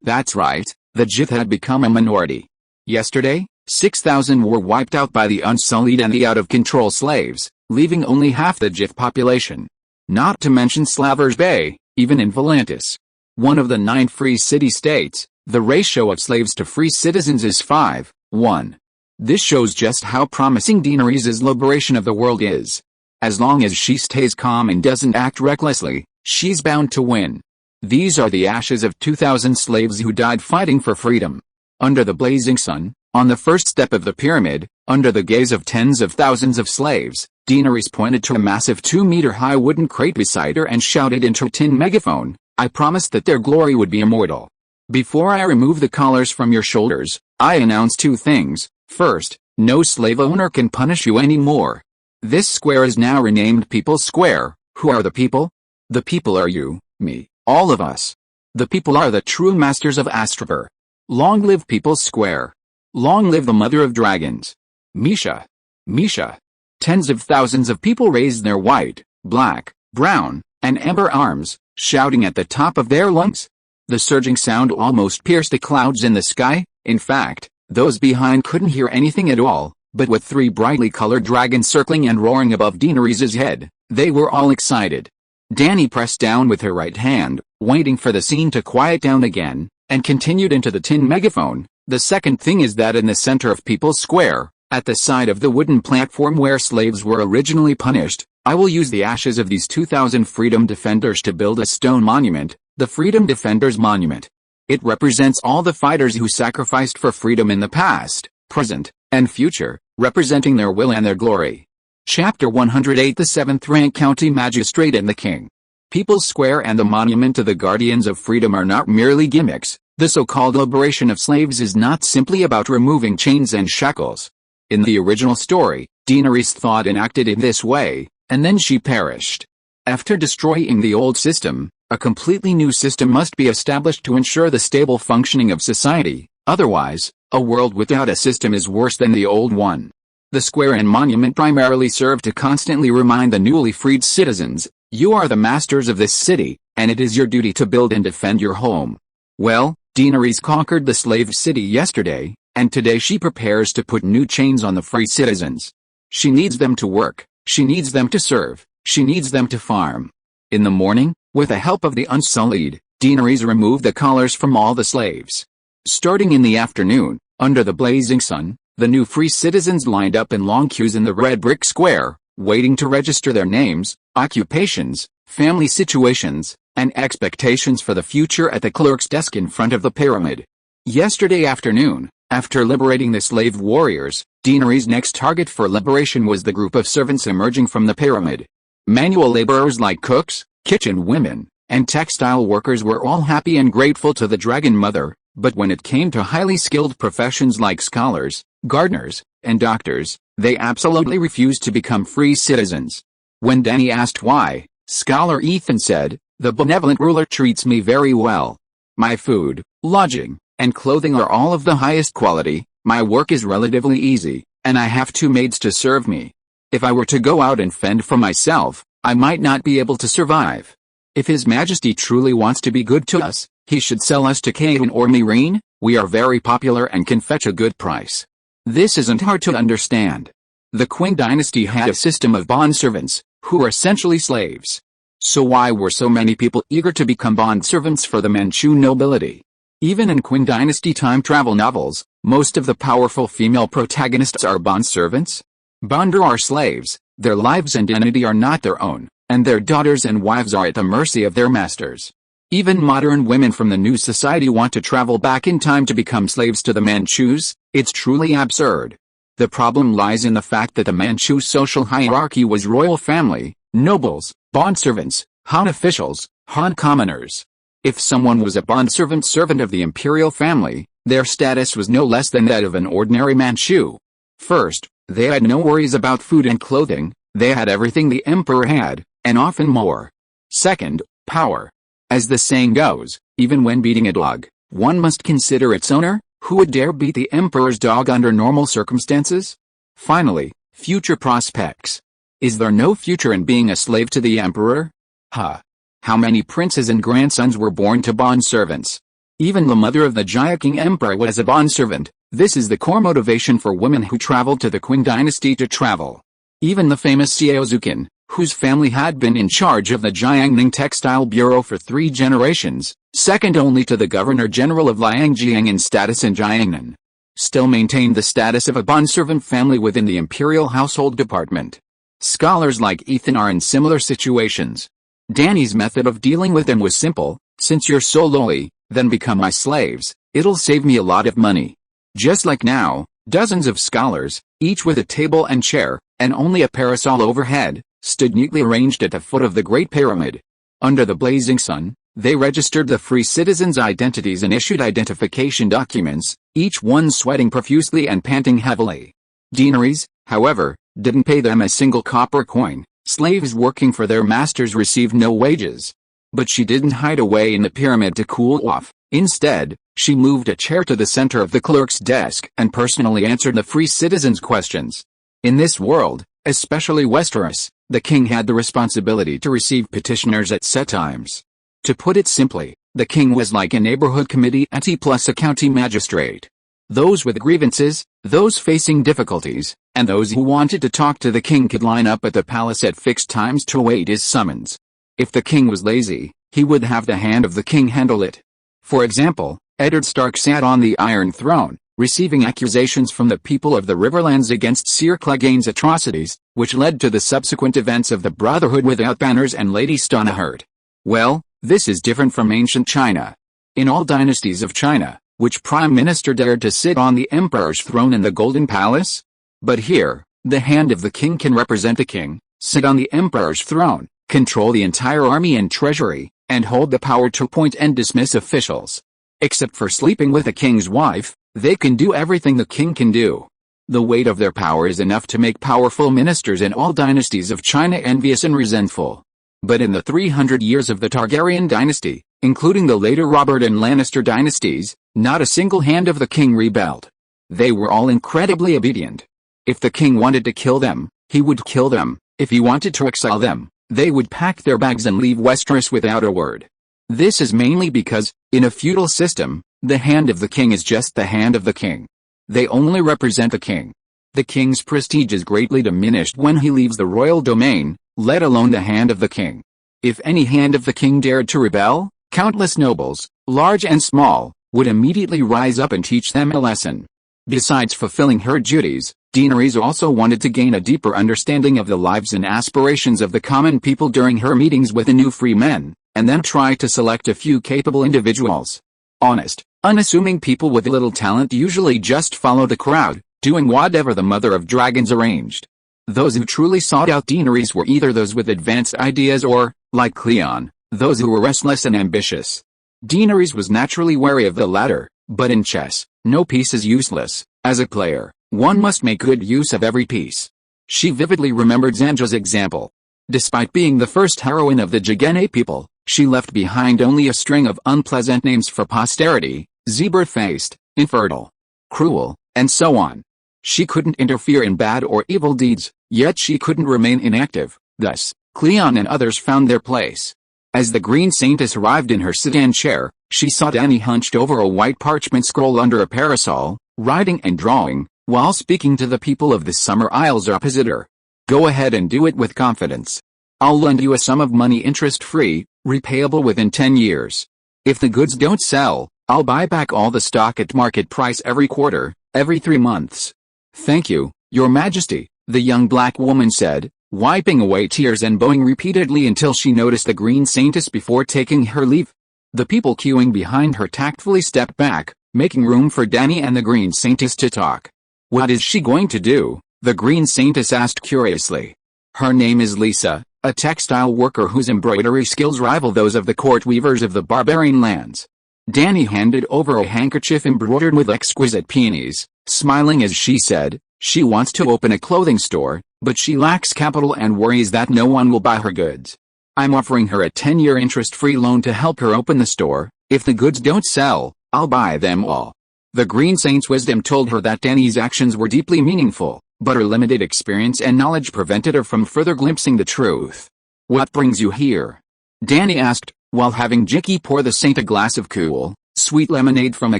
That's right, the GIF had become a minority. Yesterday, 6,000 were wiped out by the Unsullied and the out-of-control slaves, leaving only half the GIF population. Not to mention Slavers Bay, even in Volantis, one of the 9 free city-states, the ratio of slaves to free citizens is 5:1. This shows just how promising Daenerys' liberation of the world is. As long as she stays calm and doesn't act recklessly, she's bound to win. These are the ashes of 2,000 slaves who died fighting for freedom. Under the blazing sun, on the first step of the pyramid, under the gaze of tens of thousands of slaves, Daenerys pointed to a massive 2-meter-high wooden crate beside her and shouted into a tin megaphone, I promised that their glory would be immortal. Before I remove the collars from your shoulders, I announce 2 things. First, no slave owner can punish you anymore. This square is now renamed People's Square. Who are the people? The people are you, me, all of us. The people are the true masters of Astapor. Long live People's Square. Long live the Mother of Dragons. Misha. Misha. Tens of thousands of people raised their white, black, brown, and amber arms, shouting at the top of their lungs. The surging sound almost pierced the clouds in the sky. In fact, those behind couldn't hear anything at all, but with 3 brightly colored dragons circling and roaring above Daenerys' head, they were all excited. Dany pressed down with her right hand, waiting for the scene to quiet down again, and continued into the tin megaphone. The second thing is that in the center of People's Square, At the side of the wooden platform where slaves were originally punished, I will use the ashes of these 2,000 freedom defenders to build a stone monument, the Freedom Defenders Monument. It represents all the fighters who sacrificed for freedom in the past, present, and future, representing their will and their glory. Chapter 108 The 7th Rank County Magistrate and the King. People's Square and the Monument to the Guardians of Freedom are not merely gimmicks. The so-called liberation of slaves is not simply about removing chains and shackles. In the original story, Daenerys thought and acted in this way, and then she perished. After destroying the old system, a completely new system must be established to ensure the stable functioning of society. Otherwise, a world without a system is worse than the old one. The square and monument primarily serve to constantly remind the newly freed citizens, you are the masters of this city, and it is your duty to build and defend your home. Well, Daenerys conquered the slave city yesterday, and today she prepares to put new chains on the free citizens. She needs them to work, she needs them to serve, she needs them to farm. In the morning, with the help of the Unsullied, Daenerys removed the collars from all the slaves. Starting in the afternoon, under the blazing sun, the new free citizens lined up in long queues in the red brick square, waiting to register their names, occupations, family situations, and expectations for the future at the clerk's desk in front of the pyramid. Yesterday afternoon, after liberating the slave warriors, Daenerys' next target for liberation was the group of servants emerging from the pyramid. Manual laborers like cooks, kitchen women, and textile workers were all happy and grateful to the Dragon Mother, but when it came to highly skilled professions like scholars, gardeners, and doctors, they absolutely refused to become free citizens. When Dany asked why, Scholar Ethan said, "The benevolent ruler treats me very well. My food, lodging, and clothing are all of the highest quality, my work is relatively easy, and I have 2 maids to serve me. If I were to go out and fend for myself, I might not be able to survive. If His Majesty truly wants to be good to us, he should sell us to Cain or Meereen, we are very popular and can fetch a good price." This isn't hard to understand. The Qing dynasty had a system of bondservants, who were essentially slaves. So why were so many people eager to become bondservants for the Manchu nobility? Even in Qing dynasty time travel novels, most of the powerful female protagonists are bondservants. Bonder are slaves, their lives and dignity are not their own, and their daughters and wives are at the mercy of their masters. Even modern women from the new society want to travel back in time to become slaves to the Manchus. It's truly absurd. The problem lies in the fact that the Manchu social hierarchy was royal family, nobles, bondservants, Han officials, Han commoners. If someone was a bondservant servant of the imperial family, their status was no less than that of an ordinary Manchu. First, they had no worries about food and clothing, they had everything the emperor had, and often more. Second, power. As the saying goes, even when beating a dog, one must consider its owner. Who would dare beat the emperor's dog under normal circumstances? Finally, future prospects. Is there no future in being a slave to the emperor? How many princes and grandsons were born to bondservants? Even the mother of the King emperor was a bondservant. This is the core motivation for women who traveled to the Qing dynasty to travel. Even the famous Xiaozukin, whose family had been in charge of the Jiangning Textile Bureau for 3 generations, second only to the Governor-General of Liangjiang in status in Jiangnan, still maintained the status of a bondservant family within the imperial household department. Scholars like Ethan are in similar situations. Dany's method of dealing with them was simple: since you're so lowly, then become my slaves, it'll save me a lot of money. Just like now, dozens of scholars, each with a table and chair, and only a parasol overhead, stood neatly arranged at the foot of the Great Pyramid. Under the blazing sun, they registered the free citizens' identities and issued identification documents, each one sweating profusely and panting heavily. Daenerys, however, didn't pay them a single copper coin. Slaves working for their masters received no wages. But she didn't hide away in the pyramid to cool off. Instead, she moved a chair to the center of the clerk's desk and personally answered the free citizens' questions. In this world, especially Westeros, the king had the responsibility to receive petitioners at set times. To put it simply, the king was like a neighborhood committee plus a county magistrate. Those with grievances, those facing difficulties, and those who wanted to talk to the king could line up at the palace at fixed times to await his summons. If the king was lazy, he would have the hand of the king handle it. For example, Eddard Stark sat on the Iron Throne, receiving accusations from the people of the Riverlands against Sir Clegane's atrocities, which led to the subsequent events of the Brotherhood without banners and Lady Stonehurt. Well, this is different from ancient China. In all dynasties of China, which prime minister dared to sit on the emperor's throne in the Golden Palace? But here, the hand of the king can represent the king, sit on the emperor's throne, control the entire army and treasury, and hold the power to appoint and dismiss officials. Except for sleeping with the king's wife, they can do everything the king can do. The weight of their power is enough to make powerful ministers in all dynasties of China envious and resentful. But in the 300 years of the Targaryen dynasty, including the later Robert and Lannister dynasties, not a single hand of the king rebelled. They were all incredibly obedient. If the king wanted to kill them, he would kill them. If he wanted to exile them, they would pack their bags and leave Westeros without a word. This is mainly because, in a feudal system, the hand of the king is just the hand of the king. They only represent the king. The king's prestige is greatly diminished when he leaves the royal domain, let alone the hand of the king. If any hand of the king dared to rebel, countless nobles, large and small, would immediately rise up and teach them a lesson. Besides fulfilling her duties, Daenerys also wanted to gain a deeper understanding of the lives and aspirations of the common people during her meetings with the new free men, and then try to select a few capable individuals. Honest, unassuming people with little talent usually just follow the crowd, doing whatever the Mother of Dragons arranged. Those who truly sought out Daenerys were either those with advanced ideas or, like Cleon, those who were restless and ambitious. Daenerys was naturally wary of the latter, but in chess, no piece is useless. As a player, one must make good use of every piece. She vividly remembered Xandra's example. Despite being the first heroine of the Jigene people, she left behind only a string of unpleasant names for posterity: zebra-faced, infertile, cruel, and so on. She couldn't interfere in bad or evil deeds, yet she couldn't remain inactive. Thus, Cleon and others found their place. As the Green Saintess arrived in her sedan chair, she saw Dany hunched over a white parchment scroll under a parasol, writing and drawing, while speaking to the people of the Summer Isles opposite her. Go ahead and do it with confidence. I'll lend you a sum of money interest-free, repayable within 10 years. If the goods don't sell, I'll buy back all the stock at market price every quarter, every 3 months. Thank you, Your Majesty, the young black woman said, wiping away tears and bowing repeatedly until she noticed the Green Saintess before taking her leave. The people queuing behind her tactfully stepped back, making room for Dany and the Green Saintess to talk. What is she going to do? The Green Saintess asked curiously. Her name is Lisa, a textile worker whose embroidery skills rival those of the court weavers of the barbarian lands. Dany handed over a handkerchief embroidered with exquisite peonies, smiling as she said, she wants to open a clothing store, but she lacks capital and worries that no one will buy her goods. I'm offering her a 10-year interest-free loan to help her open the store. If the goods don't sell, I'll buy them all. The Green Saint's wisdom told her that Dany's actions were deeply meaningful, but her limited experience and knowledge prevented her from further glimpsing the truth. What brings you here? Dany asked, while having Jicky pour the saint a glass of cool, sweet lemonade from a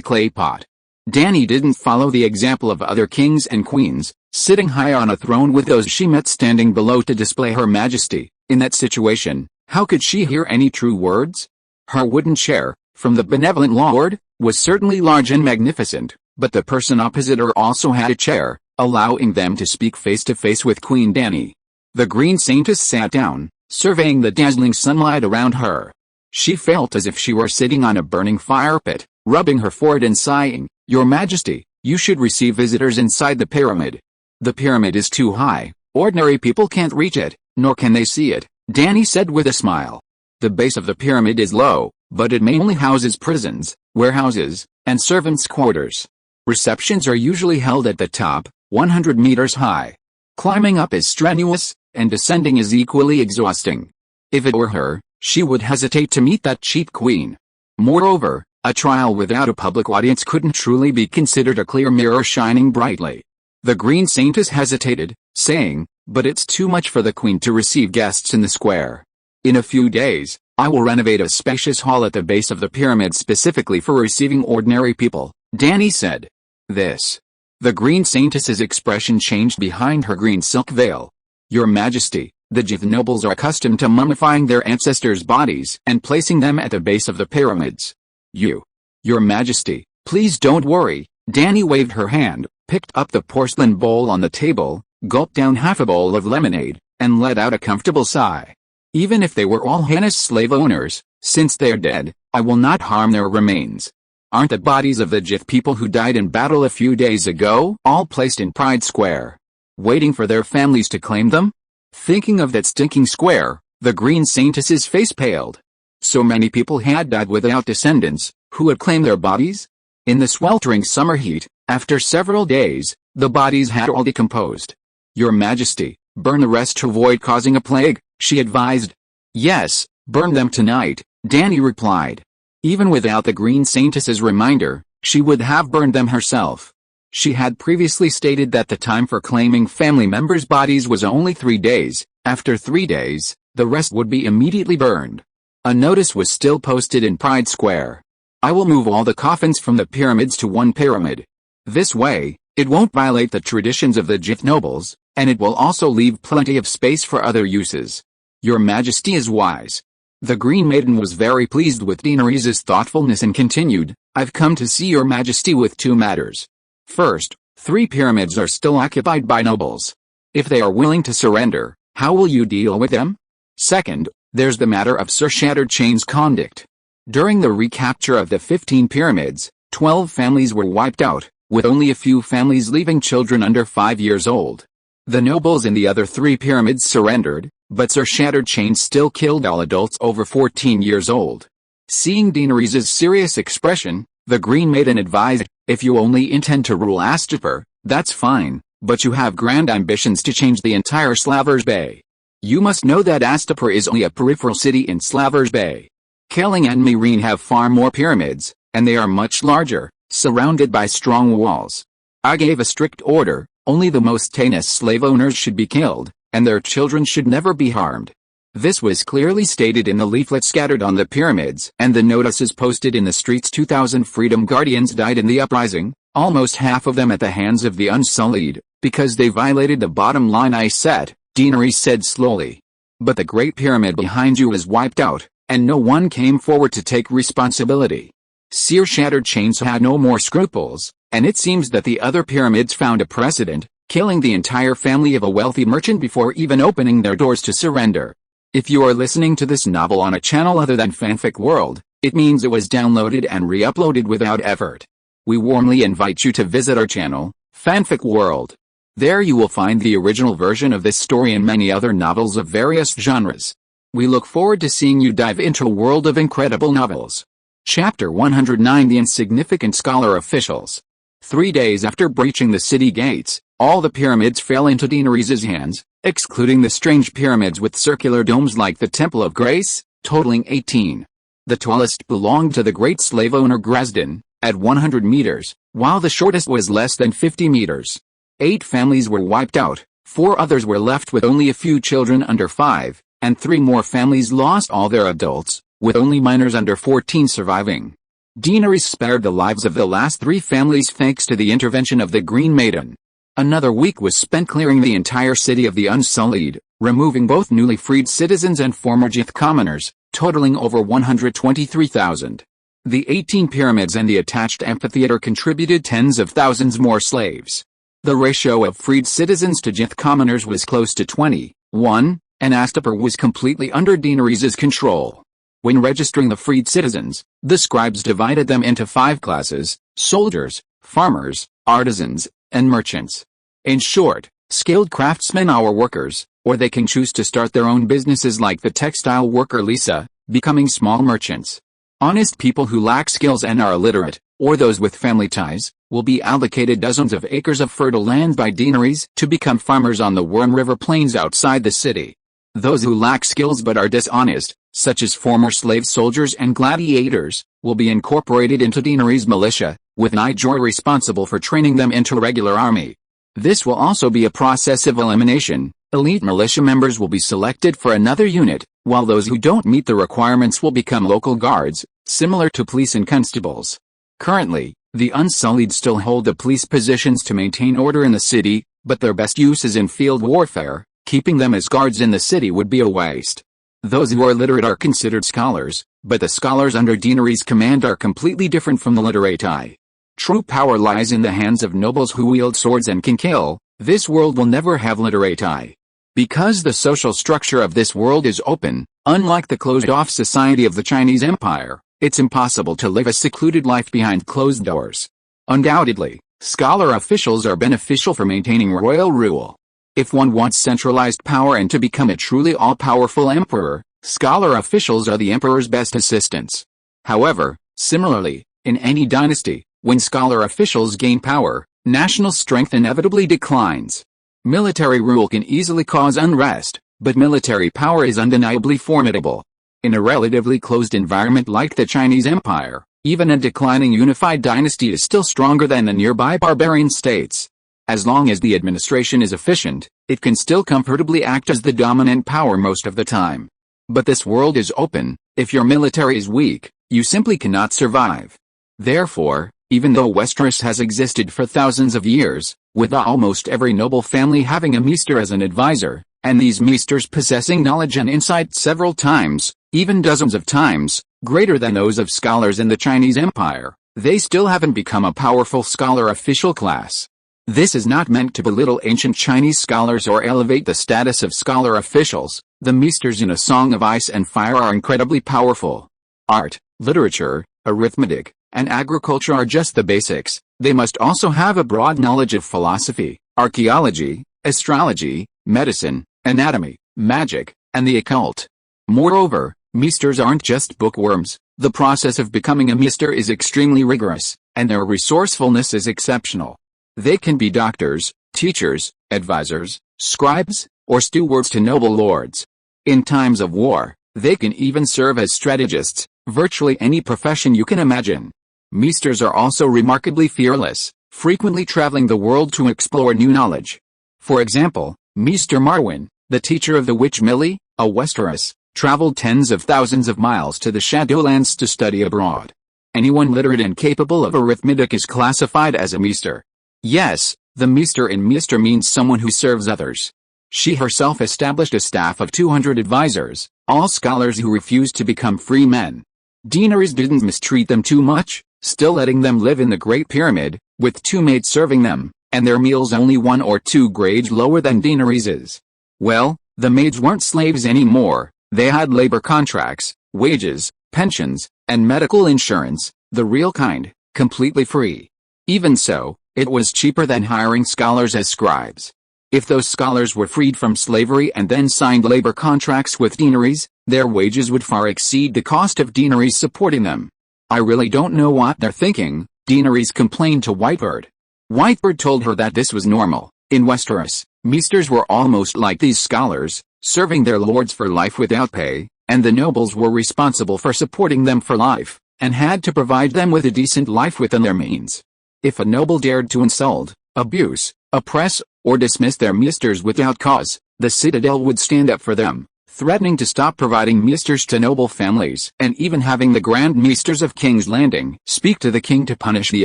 clay pot. Dany didn't follow the example of other kings and queens, sitting high on a throne with those she met standing below to display her majesty. In that situation, how could she hear any true words? Her wooden chair, from the benevolent lord, was certainly large and magnificent, but the person opposite her also had a chair, allowing them to speak face to face with Queen Dany. The Green Saintess sat down, surveying the dazzling sunlight around her. She felt as if she were sitting on a burning fire pit, rubbing her forehead and sighing, Your Majesty, you should receive visitors inside the pyramid. The pyramid is too high, ordinary people can't reach it, nor can they see it, Dany said with a smile. The base of the pyramid is low, but it mainly houses prisons, warehouses, and servants' quarters. Receptions are usually held at the top, 100 meters high. Climbing up is strenuous, and descending is equally exhausting. If it were her, she would hesitate to meet that cheap queen. Moreover, a trial without a public audience couldn't truly be considered a clear mirror shining brightly. The Green Saintess hesitated, saying, but it's too much for the queen to receive guests in the square. In a few days, I will renovate a spacious hall at the base of the pyramid specifically for receiving ordinary people, Dany said. This. The Green Saintess's expression changed behind her green silk veil. Your Majesty, the Jith nobles are accustomed to mummifying their ancestors' bodies and placing them at the base of the pyramids. Your Majesty, please don't worry, Dany waved her hand, picked up the porcelain bowl on the table, gulped down half a bowl of lemonade, and let out a comfortable sigh. Even if they were all Hannah's slave owners, since they're dead, I will not harm their remains. Aren't the bodies of the Jith people who died in battle a few days ago all placed in Pride Square, waiting for their families to claim them? Thinking of that stinking square, the Green Saintess's face paled. So many people had died without descendants, who would claim their bodies? In the sweltering summer heat, after several days, the bodies had all decomposed. Your Majesty, burn the rest to avoid causing a plague, she advised. Yes, burn them tonight, Dany replied. Even without the Green Saintess's reminder, she would have burned them herself. She had previously stated that the time for claiming family members' bodies was only 3 days. After 3 days, the rest would be immediately burned. A notice was still posted in Pride Square. I will move all the coffins from the pyramids to one pyramid. This way, it won't violate the traditions of the Jith nobles, and it will also leave plenty of space for other uses. Your Majesty is wise. The Green Maiden was very pleased with Daenerys' thoughtfulness and continued, I've come to see your Majesty with 2 matters. First, 3 pyramids are still occupied by nobles. If they are willing to surrender, how will you deal with them? Second, there's the matter of Sir Shatterchain's conduct. During the recapture of the 15 pyramids, 12 families were wiped out, with only a few families leaving children under 5 years old. The nobles in the other 3 pyramids surrendered, but Sir Shatterchain still killed all adults over 14 years old. Seeing Daenerys' serious expression, the Green Maiden advised, if you only intend to rule Astapor, that's fine, but you have grand ambitions to change the entire Slavers Bay. You must know that Astapor is only a peripheral city in Slavers Bay. Kelling and Meereen have far more pyramids, and they are much larger, surrounded by strong walls. I gave a strict order, only the most heinous slave owners should be killed, and their children should never be harmed. This was clearly stated in the leaflets scattered on the pyramids and the notices posted in the streets. 2,000 Freedom Guardians died in the uprising, almost half of them at the hands of the Unsullied, because they violated the bottom line I set, Daenerys said slowly. But the Great Pyramid behind you was wiped out, and no one came forward to take responsibility. Sir Shatterchain had no more scruples, and it seems that the other pyramids found a precedent, killing the entire family of a wealthy merchant before even opening their doors to surrender. If you are listening to this novel on a channel other than Fanfic World, it means it was downloaded and re-uploaded without effort. We warmly invite you to visit our channel, Fanfic World. There you will find the original version of this story and many other novels of various genres. We look forward to seeing you dive into a world of incredible novels. Chapter 109 The Insignificant Scholar Officials. 3 days after breaching the city gates, all the pyramids fell into Daenerys' hands, excluding the strange pyramids with circular domes like the Temple of Grace, totaling 18. The tallest belonged to the great slave owner Grazdin, at 100 meters, while the shortest was less than 50 meters. 8 families were wiped out, 4 others were left with only a few children under 5, and 3 more families lost all their adults, with only minors under 14 surviving. Daenerys spared the lives of the last 3 families thanks to the intervention of the Green Maiden. Another week was spent clearing the entire city of the Unsullied, removing both newly freed citizens and former Jith commoners, totaling over 123,000. The 18 pyramids and the attached amphitheater contributed tens of thousands more slaves. The ratio of freed citizens to Jith commoners was close to 20:1, and Astapor was completely under Daenerys' control. When registering the freed citizens, the scribes divided them into 5 classes: soldiers, farmers, artisans, and merchants. In short, skilled craftsmen are workers, or they can choose to start their own businesses like the textile worker Lisa, becoming small merchants. Honest people who lack skills and are illiterate, or those with family ties, will be allocated dozens of acres of fertile land by Daenerys to become farmers on the Worm River plains outside the city. Those who lack skills but are dishonest, such as former slave soldiers and gladiators, will be incorporated into Daenerys' militia, with Nigel responsible for training them into a regular army. This will also be a process of elimination. Elite militia members will be selected for another unit, while those who don't meet the requirements will become local guards, similar to police and constables. Currently, the Unsullied still hold the police positions to maintain order in the city, but their best use is in field warfare. Keeping them as guards in the city would be a waste. Those who are literate are considered scholars, but the scholars under Daenerys' command are completely different from the literati. True power lies in the hands of nobles who wield swords and can kill. This world will never have literati. Because the social structure of this world is open, unlike the closed-off society of the Chinese Empire, it's impossible to live a secluded life behind closed doors. Undoubtedly, scholar officials are beneficial for maintaining royal rule. If one wants centralized power and to become a truly all-powerful emperor, scholar officials are the emperor's best assistants. However, similarly, in any dynasty, when scholar officials gain power, national strength inevitably declines. Military rule can easily cause unrest, but military power is undeniably formidable. In a relatively closed environment like the Chinese Empire, even a declining unified dynasty is still stronger than the nearby barbarian states. As long as the administration is efficient, it can still comfortably act as the dominant power most of the time. But this world is open. If your military is weak, you simply cannot survive. Therefore, even though Westeros has existed for thousands of years, with almost every noble family having a maester as an advisor, and these maesters possessing knowledge and insight several times, even dozens of times, greater than those of scholars in the Chinese Empire, they still haven't become a powerful scholar official class. This is not meant to belittle ancient Chinese scholars or elevate the status of scholar officials. The maesters in A Song of Ice and Fire are incredibly powerful. Art, literature, arithmetic, and agriculture are just the basics. They must also have a broad knowledge of philosophy, archaeology, astrology, medicine, anatomy, magic, and the occult. Moreover, maesters aren't just bookworms. The process of becoming a maester is extremely rigorous, and their resourcefulness is exceptional. They can be doctors, teachers, advisors, scribes, or stewards to noble lords. In times of war, they can even serve as strategists, virtually any profession you can imagine. Maesters are also remarkably fearless, frequently traveling the world to explore new knowledge. For example, Maester Marwyn, the teacher of the witch Millie, a Westeros, traveled tens of thousands of miles to the Shadowlands to study abroad. Anyone literate and capable of arithmetic is classified as a maester. Yes, the maester in maester means someone who serves others. She herself established a staff of 200 advisors, all scholars who refused to become free men. Daenerys didn't mistreat them too much, still letting them live in the Great Pyramid, with 2 maids serving them, and their meals only 1 or 2 grades lower than Daenerys's. Well, the maids weren't slaves anymore. They had labor contracts, wages, pensions, and medical insurance, the real kind, completely free. Even so, it was cheaper than hiring scholars as scribes. If those scholars were freed from slavery and then signed labor contracts with Daenerys, their wages would far exceed the cost of Daenerys supporting them. I really don't know what they're thinking, Daenerys complained to Whitebird. Whitebird told her that this was normal. In Westeros, maesters were almost like these scholars, serving their lords for life without pay, and the nobles were responsible for supporting them for life, and had to provide them with a decent life within their means. If a noble dared to insult, abuse, oppress, or dismiss their maesters without cause, the citadel would stand up for them, threatening to stop providing maesters to noble families and even having the Grand Maesters of King's Landing speak to the king to punish the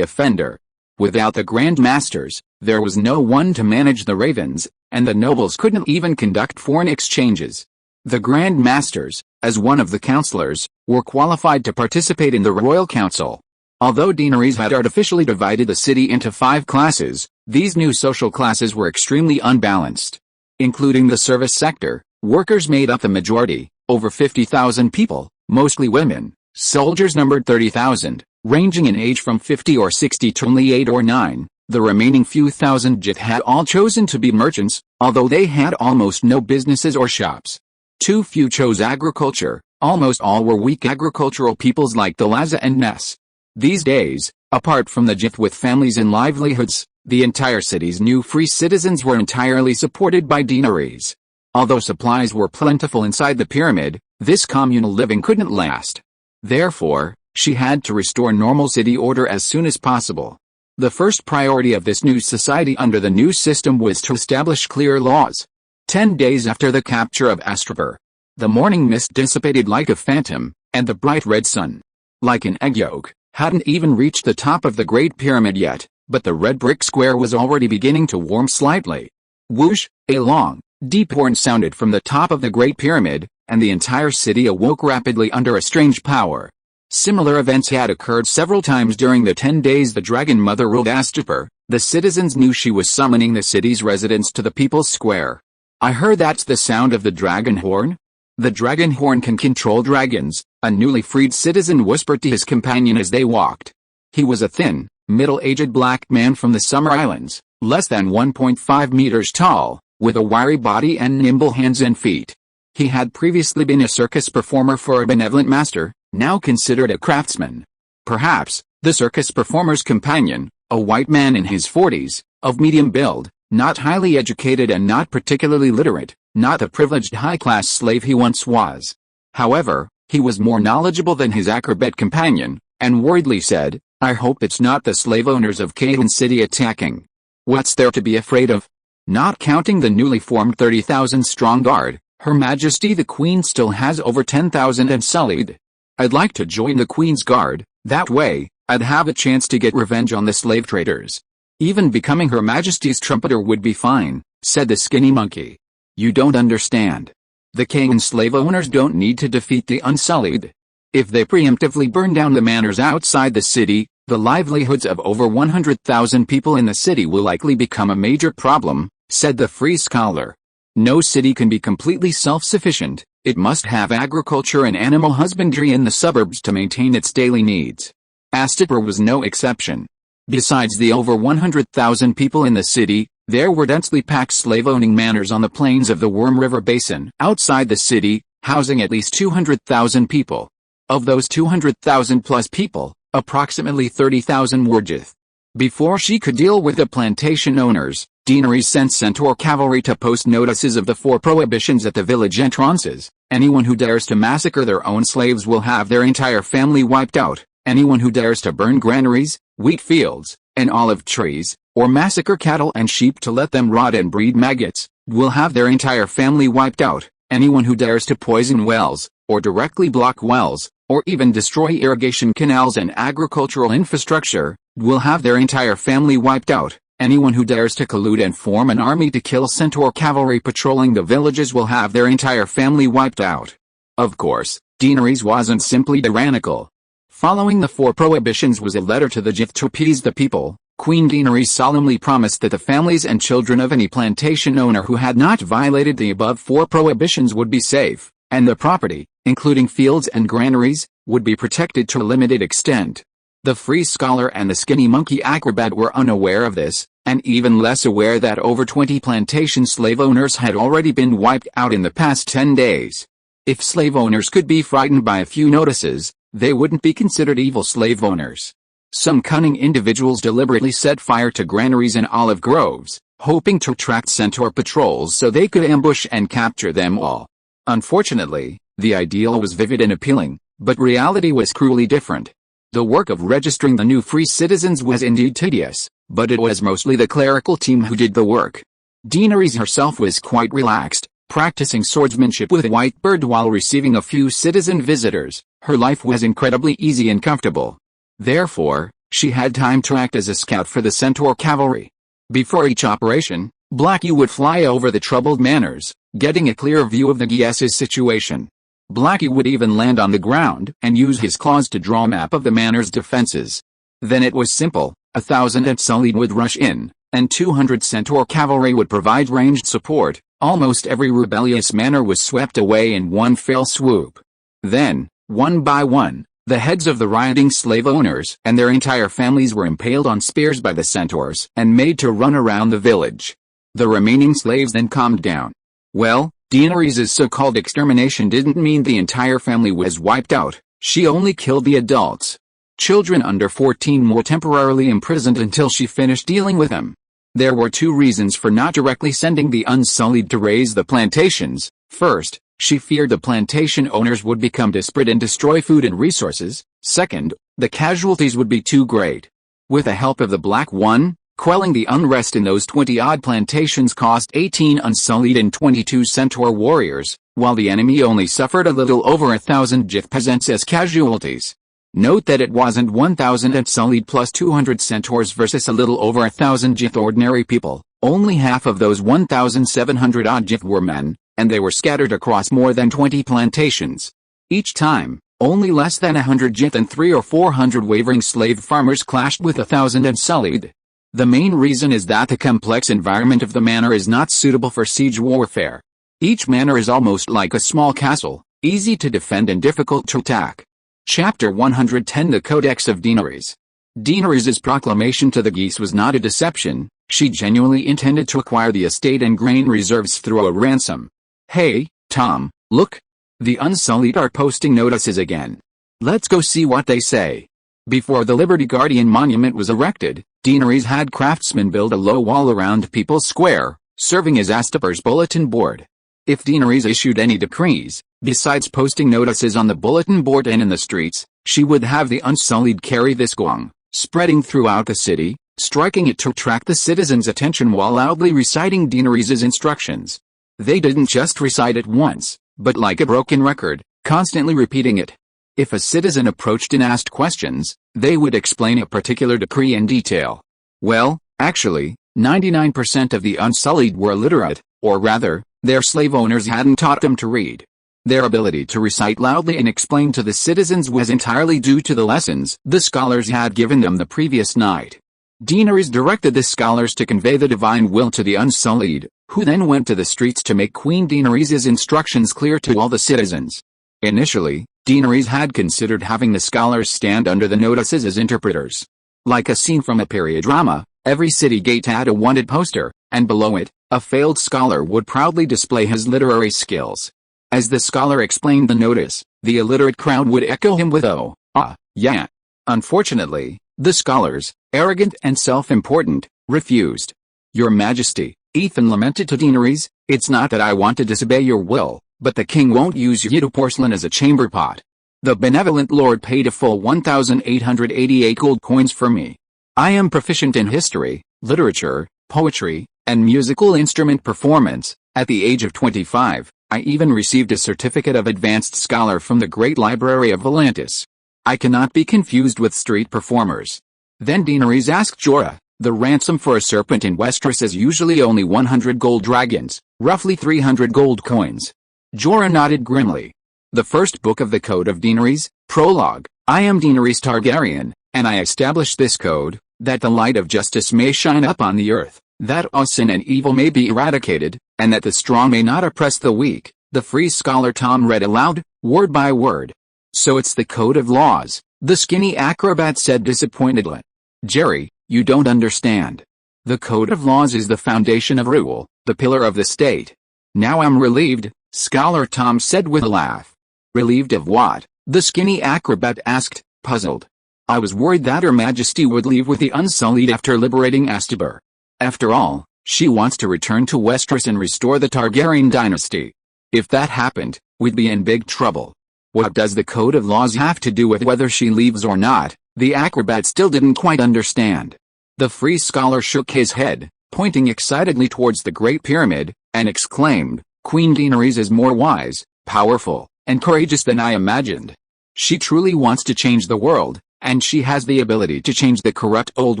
offender. Without the Grand Masters, there was no one to manage the ravens, and the nobles couldn't even conduct foreign exchanges. The Grand Masters, as one of the counselors, were qualified to participate in the royal council. Although Daenerys had artificially divided the city into 5 classes, these new social classes were extremely unbalanced. Including the service sector, workers made up the majority, over 50,000 people, mostly women. Soldiers numbered 30,000, ranging in age from 50 or 60 to only 8 or 9. The remaining few thousand Jit had all chosen to be merchants, although they had almost no businesses or shops. Too few chose agriculture. Almost all were weak agricultural peoples like the Laza and Ness. These days, apart from the Jit with families and livelihoods, the entire city's new free citizens were entirely supported by Daenerys. Although supplies were plentiful inside the pyramid, this communal living couldn't last. Therefore, she had to restore normal city order as soon as possible. The first priority of this new society under the new system was to establish clear laws. 10 days after the capture of Astropor, the morning mist dissipated like a phantom, and the bright red sun, like an egg yolk, hadn't even reached the top of the Great Pyramid yet, but the red brick square was already beginning to warm slightly. Whoosh, a long, deep horn sounded from the top of the Great Pyramid, and the entire city awoke rapidly under a strange power. Similar events had occurred several times during the 10 days the Dragon Mother ruled Astapor. The citizens knew she was summoning the city's residents to the People's Square. I heard that's the sound of the dragon horn? The dragon horn can control dragons, a newly freed citizen whispered to his companion as they walked. He was a thin, middle-aged black man from the Summer Islands, less than 1.5 meters tall, with a wiry body and nimble hands and feet. He had previously been a circus performer for a benevolent master, now considered a craftsman. Perhaps, the circus performer's companion, a white man in his 40s, of medium build, not highly educated and not particularly literate, not the privileged high-class slave he once was. However, he was more knowledgeable than his acrobat companion, and worriedly said, "I hope it's not the slave owners of Caden City attacking. What's there to be afraid of? Not counting the newly formed 30,000-strong guard, Her Majesty the Queen still has over 10,000 unsullied. I'd like to join the Queen's Guard, that way, I'd have a chance to get revenge on the slave traders. Even becoming Her Majesty's trumpeter would be fine," said the skinny monkey. "You don't understand. The king and slave owners don't need to defeat the unsullied. If they preemptively burn down the manors outside the city, the livelihoods of over 100,000 people in the city will likely become a major problem," said the free scholar. "No city can be completely self-sufficient, it must have agriculture and animal husbandry in the suburbs to maintain its daily needs." Astapor was no exception. Besides the over 100,000 people in the city, there were densely packed slave-owning manors on the plains of the Worm River Basin outside the city, housing at least 200,000 people. Of those 200,000-plus people, approximately 30,000 were Jith. Before she could deal with the plantation owners, Daenerys sent Centaur cavalry to post notices of the 4 prohibitions at the village entrances. Anyone who dares to massacre their own slaves will have their entire family wiped out. Anyone who dares to burn granaries, wheat fields, and olive trees, or massacre cattle and sheep to let them rot and breed maggots, will have their entire family wiped out. Anyone who dares to poison wells, or directly block wells, or even destroy irrigation canals and agricultural infrastructure, will have their entire family wiped out. Anyone who dares to collude and form an army to kill Centaur cavalry patrolling the villages will have their entire family wiped out. Of course, Daenerys wasn't simply tyrannical. Following the 4 prohibitions was a letter to the Jith to appease the people. Queen Daenerys solemnly promised that the families and children of any plantation owner who had not violated the above 4 prohibitions would be safe, and the property, including fields and granaries, would be protected to a limited extent. The free scholar and the skinny monkey acrobat were unaware of this, and even less aware that over 20 plantation slave owners had already been wiped out in the past 10 days. If slave owners could be frightened by a few notices, they wouldn't be considered evil slave owners. Some cunning individuals deliberately set fire to granaries and olive groves, hoping to attract Centaur patrols so they could ambush and capture them all. Unfortunately, the ideal was vivid and appealing, but reality was cruelly different. The work of registering the new free citizens was indeed tedious, but it was mostly the clerical team who did the work. Daenerys herself was quite relaxed, practicing swordsmanship with Whitebird while receiving a few citizen visitors. Her life was incredibly easy and comfortable. Therefore, she had time to act as a scout for the Centaur cavalry. Before each operation, Blackie would fly over the troubled manors, getting a clear view of the Gies's situation. Blackie would even land on the ground and use his claws to draw a map of the manor's defenses. Then it was simple, 1,000 unsullied would rush in, and 200 Centaur cavalry would provide ranged support. Almost every rebellious manor was swept away in one fell swoop. Then, one by one, the heads of the rioting slave owners and their entire families were impaled on spears by the centaurs and made to run around the village. The remaining slaves then calmed down. Well, Daenerys' so-called extermination didn't mean the entire family was wiped out. She only killed the adults. Children under 14 were temporarily imprisoned until she finished dealing with them. There were 2 reasons for not directly sending the unsullied to raise the plantations. First, she feared the plantation owners would become desperate and destroy food and resources. Second, the casualties would be too great. With the help of the Black One, quelling the unrest in those 20-odd plantations cost 18 unsullied and 22 Centaur warriors, while the enemy only suffered a little over 1,000 Jith peasants as casualties. Note that it wasn't 1,000 unsullied plus 200 Centaurs versus a little over 1,000 Jith ordinary people. Only half of those 1,700-odd Jith were men, and they were scattered across more than 20 plantations. Each time, Only less than 100 Jith and 300 or 400 wavering slave farmers clashed with 1,000 unsullied. The main reason is that the complex environment of the manor is not suitable for siege warfare. Each manor is almost like a small castle, easy to defend and difficult to attack. Chapter 110 The Codex of Daenerys. Daenerys' proclamation to the geese was not a deception. She genuinely intended to acquire the estate and grain reserves through a ransom. Hey, Tom, look. The Unsullied are posting notices again. Let's go see what they say. Before the Liberty Guardian monument was erected, Daenerys had craftsmen build a low wall around People's Square, serving as Astaper's bulletin board. If Daenerys issued any decrees, besides posting notices on the bulletin board and in the streets, she would have the Unsullied carry this gong, spreading throughout the city, striking it to attract the citizens' attention while loudly reciting Daenerys' instructions. They didn't just recite it once, but like a broken record, constantly repeating it. If a citizen approached and asked questions, they would explain a particular decree in detail. Well, actually, 99% of the Unsullied were illiterate, or rather, their slave owners hadn't taught them to read. Their ability to recite loudly and explain to the citizens was entirely due to the lessons the scholars had given them the previous night. Daenerys directed the scholars to convey the divine will to the Unsullied, who then went to the streets to make Queen Daenerys' instructions clear to all the citizens. Initially, Daenerys had considered having the scholars stand under the notices as interpreters. Like a scene from a period drama, every city gate had a wanted poster, and below it, a failed scholar would proudly display his literary skills. As the scholar explained the notice, the illiterate crowd would echo him with "oh, ah, yeah." Unfortunately, the scholars, arrogant and self-important, refused. "Your Majesty," Ethan lamented to Daenerys, "it's not that I want to disobey your will, but the king won't use Yiddo porcelain as a chamber pot. The benevolent lord paid a full 1,888 gold coins for me. I am proficient in history, literature, poetry, and musical instrument performance. At the age of 25, I even received a certificate of advanced scholar from the Great Library of Volantis. I cannot be confused with street performers." Then Daenerys asked Jorah, "The ransom for a serpent in Westeros is usually only 100 gold dragons, roughly 300 gold coins." Jorah nodded grimly. The first book of the Code of Daenerys, Prologue. I am Daenerys Targaryen, and I establish this code, that the light of justice may shine up on the earth, that all sin and evil may be eradicated, and that the strong may not oppress the weak. The free scholar Tom read aloud, word by word. "So it's the code of laws," the skinny acrobat said disappointedly. "Jerry, you don't understand. The code of laws is the foundation of rule, the pillar of the state." "Now I'm relieved," Scholar Tom said with a laugh. "Relieved of what?" the skinny acrobat asked, puzzled. "I was worried that Her Majesty would leave with the Unsullied after liberating Astaper. After all, she wants to return to Westeros and restore the Targaryen dynasty. If that happened, we'd be in big trouble. What does the Code of Laws have to do with whether she leaves or not?" The acrobat still didn't quite understand. The free scholar shook his head, pointing excitedly towards the Great Pyramid, and exclaimed, "Queen Daenerys is more wise, powerful, and courageous than I imagined. She truly wants to change the world, and she has the ability to change the corrupt old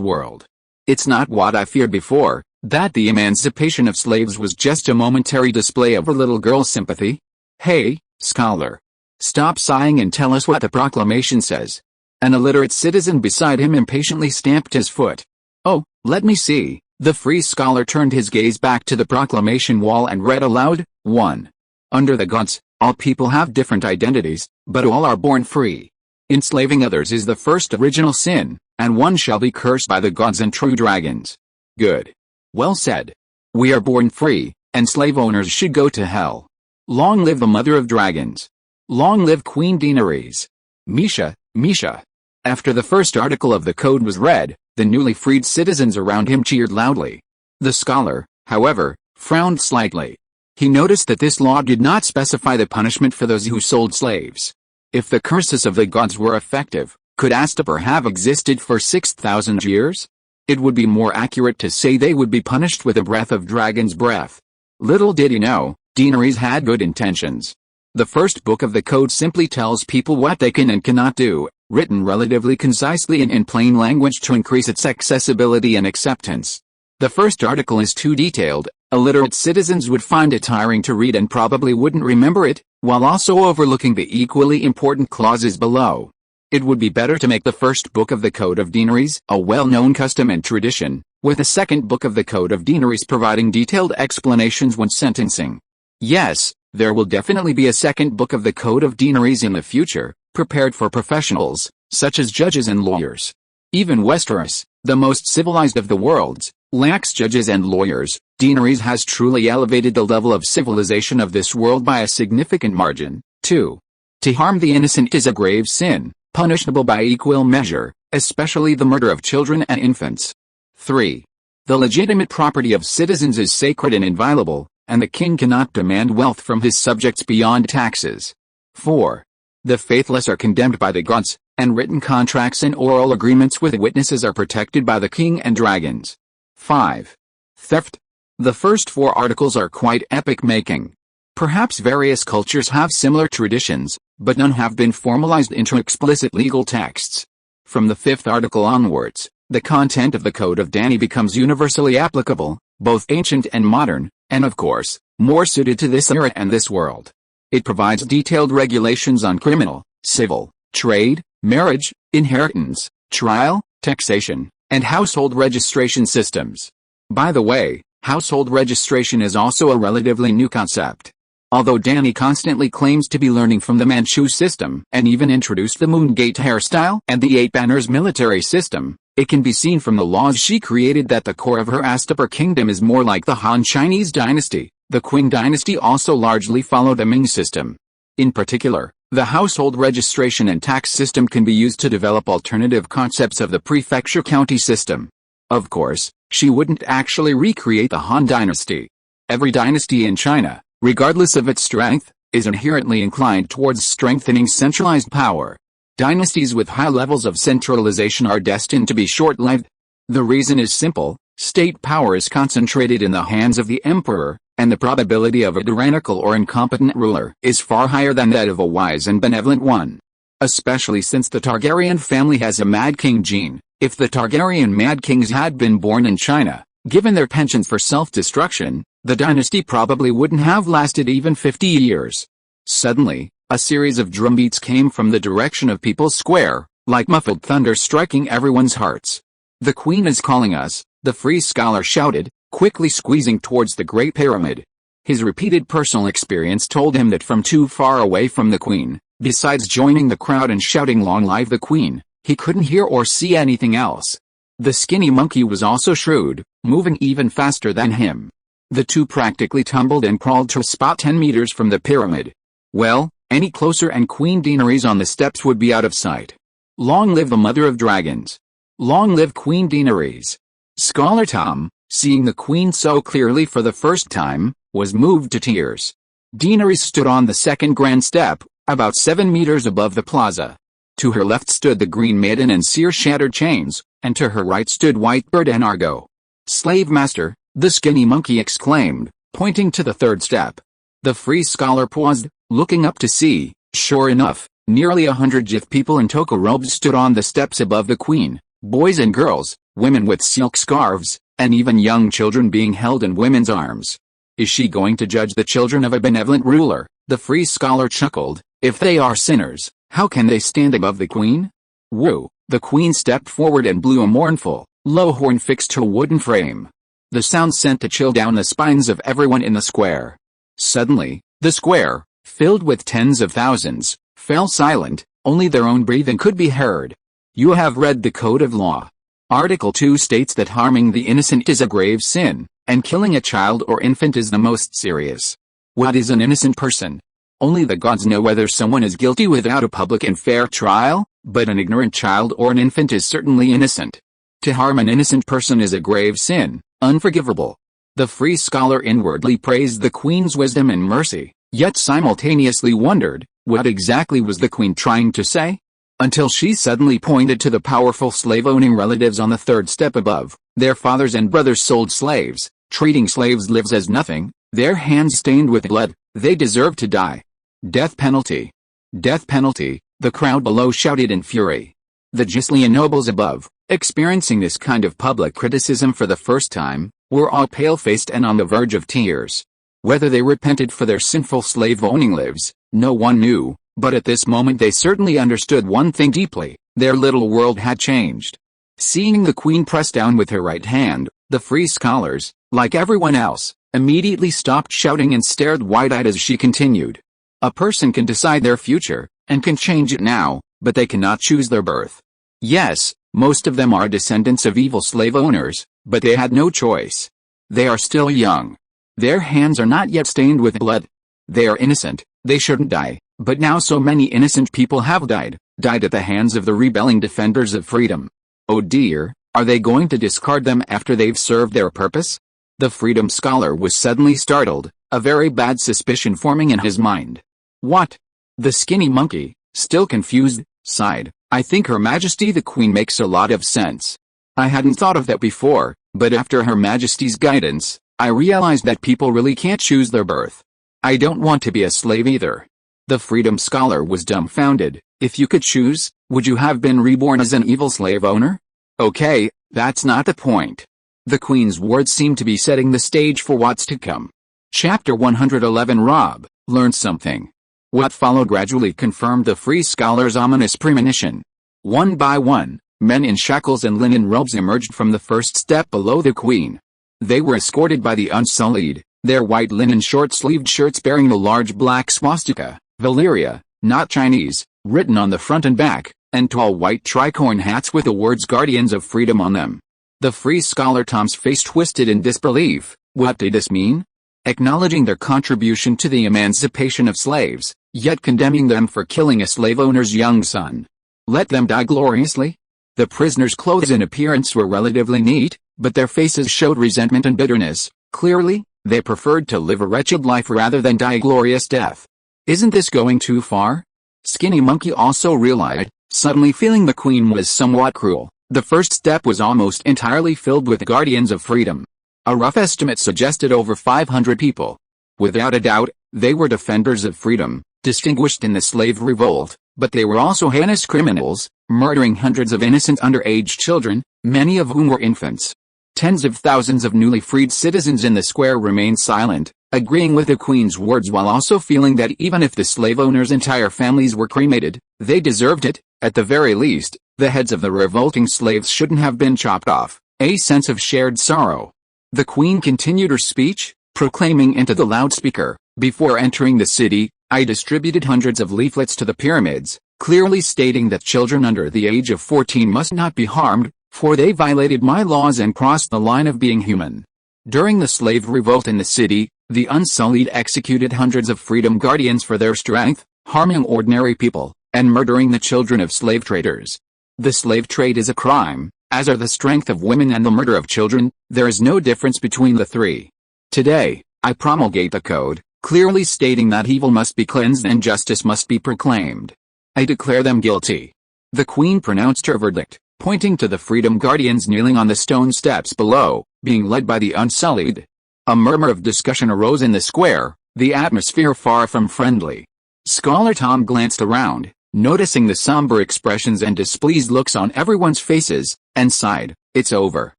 world. It's not what I feared before, that the emancipation of slaves was just a momentary display of her little girl sympathy. Hey, scholar. Stop sighing and tell us what the proclamation says." An illiterate citizen beside him impatiently stamped his foot. "Oh, let me see." The free scholar turned his gaze back to the proclamation wall and read aloud, 1. Under the gods, all people have different identities, but all are born free. Enslaving others is the first original sin, and one shall be cursed by the gods and true dragons. Good. Well said. We are born free, and slave owners should go to hell. Long live the mother of dragons. Long live Queen Daenerys. Misha, Misha. After the first article of the code was read, the newly freed citizens around him cheered loudly. The scholar, however, frowned slightly. He noticed that this law did not specify the punishment for those who sold slaves. If the curses of the gods were effective, could Astaper have existed for 6,000 years? It would be more accurate to say they would be punished with a breath of dragon's breath. Little did he know, Daenerys had good intentions. The first book of the code simply tells people what they can and cannot do, written relatively concisely and in plain language to increase its accessibility and acceptance. The first article is too detailed, Illiterate citizens would find it tiring to read and probably wouldn't remember it, while also overlooking the equally important clauses below. It would be better to make the first book of the Code of Daenerys a well-known custom and tradition, with the second book of the Code of Daenerys providing detailed explanations when sentencing. Yes, there will definitely be a second book of the Code of Daenerys in the future, prepared for professionals, such as judges and lawyers. Even Westeros, the most civilized of the worlds, lacks judges and lawyers. Daenerys has truly elevated the level of civilization of this world by a significant margin. 2. To harm the innocent is a grave sin, punishable by equal measure, especially the murder of children and infants. 3. The legitimate property of citizens is sacred and inviolable, and the king cannot demand wealth from his subjects beyond taxes. 4. The faithless are condemned by the gods, and written contracts and oral agreements with witnesses are protected by the king and dragons. 5. Theft. The first 4 articles are quite epic-making. Perhaps various cultures have similar traditions, but none have been formalized into explicit legal texts. From the 5th article onwards, the content of the Code of Dany becomes universally applicable, both ancient and modern, and of course, more suited to this era and this world. It provides detailed regulations on criminal, civil, trade, marriage, inheritance, trial, taxation, and household registration systems. By the way, household registration is also a relatively new concept. Although Dany constantly claims to be learning from the Manchu system and even introduced the Moongate hairstyle and the 8 Banners military system, it can be seen from the laws she created that the core of her Astapor kingdom is more like the Han Chinese dynasty. The Qing dynasty also largely followed the Ming system. In particular, the household registration and tax system can be used to develop alternative concepts of the prefecture county system. Of course, she wouldn't actually recreate the Han dynasty. Every dynasty in China, regardless of its strength, is inherently inclined towards strengthening centralized power. Dynasties with high levels of centralization are destined to be short-lived. The reason is simple: state power is concentrated in the hands of the emperor, and the probability of a tyrannical or incompetent ruler is far higher than that of a wise and benevolent one. Especially since the Targaryen family has a Mad King gene. If the Targaryen Mad Kings had been born in China, given their penchant for self-destruction, the dynasty probably wouldn't have lasted even 50 years. Suddenly, a series of drumbeats came from the direction of People's Square, like muffled thunder striking everyone's hearts. "The Queen is calling us," the Free Scholar shouted, quickly squeezing towards the Great Pyramid. His repeated personal experience told him that from too far away from the Queen, besides joining the crowd and shouting "Long live the Queen," he couldn't hear or see anything else. The skinny monkey was also shrewd, moving even faster than him. The two practically tumbled and crawled to a spot 10 meters from the pyramid. Well, any closer and Queen Daenerys on the steps would be out of sight. Long live the Mother of Dragons! Long live Queen Daenerys! Scholar Tom, seeing the Queen so clearly for the first time, was moved to tears. Daenerys stood on the second grand step, about 7 meters above the plaza. To her left stood the Green Maiden and Seer Shattered Chains, and to her right stood Whitebird and Argo. "Slave Master," the skinny monkey exclaimed, pointing to the third step. The Free Scholar paused, looking up to see, sure enough, nearly 100 Jith people in toga robes stood on the steps above the Queen, boys and girls, women with silk scarves, and even young children being held in women's arms. "Is she going to judge the children of a benevolent ruler?" the Free Scholar chuckled. "If they are sinners, how can they stand above the Queen?" Woo! The Queen stepped forward and blew a mournful, low horn fixed to a wooden frame. The sound sent a chill down the spines of everyone in the square. Suddenly, the square, filled with tens of thousands, fell silent. Only their own breathing could be heard. "You have read the Code of Law. Article 2 states that harming the innocent is a grave sin, and killing a child or infant is the most serious. What is an innocent person? Only the gods know whether someone is guilty without a public and fair trial, but an ignorant child or an infant is certainly innocent. To harm an innocent person is a grave sin, unforgivable." The Free Scholar inwardly praised the Queen's wisdom and mercy, yet simultaneously wondered, what exactly was the Queen trying to say? Until she suddenly pointed to the powerful slave-owning relatives on the third step above. Their fathers and brothers sold slaves, treating slaves' lives as nothing, their hands stained with blood. They deserve to die. Death penalty. Death penalty, the crowd below shouted in fury. The Gislian nobles above, experiencing this kind of public criticism for the first time, were all pale-faced and on the verge of tears. Whether they repented for their sinful slave-owning lives, no one knew, but at this moment they certainly understood one thing deeply: their little world had changed. Seeing the queen press down with her right hand, the free scholars, like everyone else, immediately stopped shouting and stared wide-eyed as she continued. A person can decide their future, and can change it now, but they cannot choose their birth. Yes, most of them are descendants of evil slave owners, but they had no choice. They are still young. Their hands are not yet stained with blood. They are innocent, they shouldn't die, but now so many innocent people have died at the hands of the rebelling defenders of freedom. Oh dear, are they going to discard them after they've served their purpose? The freedom scholar was suddenly startled, a very bad suspicion forming in his mind. What? The skinny monkey, still confused, sighed. I think Her Majesty the Queen makes a lot of sense. I hadn't thought of that before, but after Her Majesty's guidance, I realized that people really can't choose their birth. I don't want to be a slave either. The freedom scholar was dumbfounded. If you could choose, would you have been reborn as an evil slave owner? Okay, that's not the point. The Queen's words seemed to be setting the stage for what's to come. Chapter 111 Rob learned something. What followed gradually confirmed the free scholar's ominous premonition. One by one, men in shackles and linen robes emerged from the first step below the Queen. They were escorted by the Unsullied, their white linen short-sleeved shirts bearing the large black swastika, Valyria, not Chinese, written on the front and back, and tall white tricorn hats with the words Guardians of Freedom on them. The free scholar Tom's face twisted in disbelief. What did this mean? Acknowledging their contribution to the emancipation of slaves, yet condemning them for killing a slave owner's young son. Let them die gloriously? The prisoners' clothes and appearance were relatively neat, but their faces showed resentment and bitterness. Clearly, they preferred to live a wretched life rather than die a glorious death. Isn't this going too far? Skinny Monkey also realized, suddenly feeling the Queen was somewhat cruel. The first step was almost entirely filled with Guardians of Freedom. A rough estimate suggested over 500 people. Without a doubt, they were defenders of freedom, distinguished in the slave revolt, but they were also heinous criminals, murdering hundreds of innocent underage children, many of whom were infants. Tens of thousands of newly freed citizens in the square remained silent, agreeing with the Queen's words while also feeling that even if the slave owners' entire families were cremated, they deserved it. At the very least, the heads of the revolting slaves shouldn't have been chopped off. A sense of shared sorrow. The Queen continued her speech, proclaiming into the loudspeaker, "Before entering the city, I distributed hundreds of leaflets to the pyramids, clearly stating that children under the age of 14 must not be harmed, for they violated my laws and crossed the line of being human." During the slave revolt in the city, the Unsullied executed hundreds of freedom guardians for their strength, harming ordinary people, and murdering the children of slave traders. The slave trade is a crime, as are the strength of women and the murder of children. There is no difference between the three. Today, I promulgate the code, clearly stating that evil must be cleansed and justice must be proclaimed. I declare them guilty. The Queen pronounced her verdict, pointing to the Freedom Guardians kneeling on the stone steps below, being led by the Unsullied. A murmur of discussion arose in the square, the atmosphere far from friendly. Scholar Tom glanced around, noticing the somber expressions and displeased looks on everyone's faces, and sighed. It's over.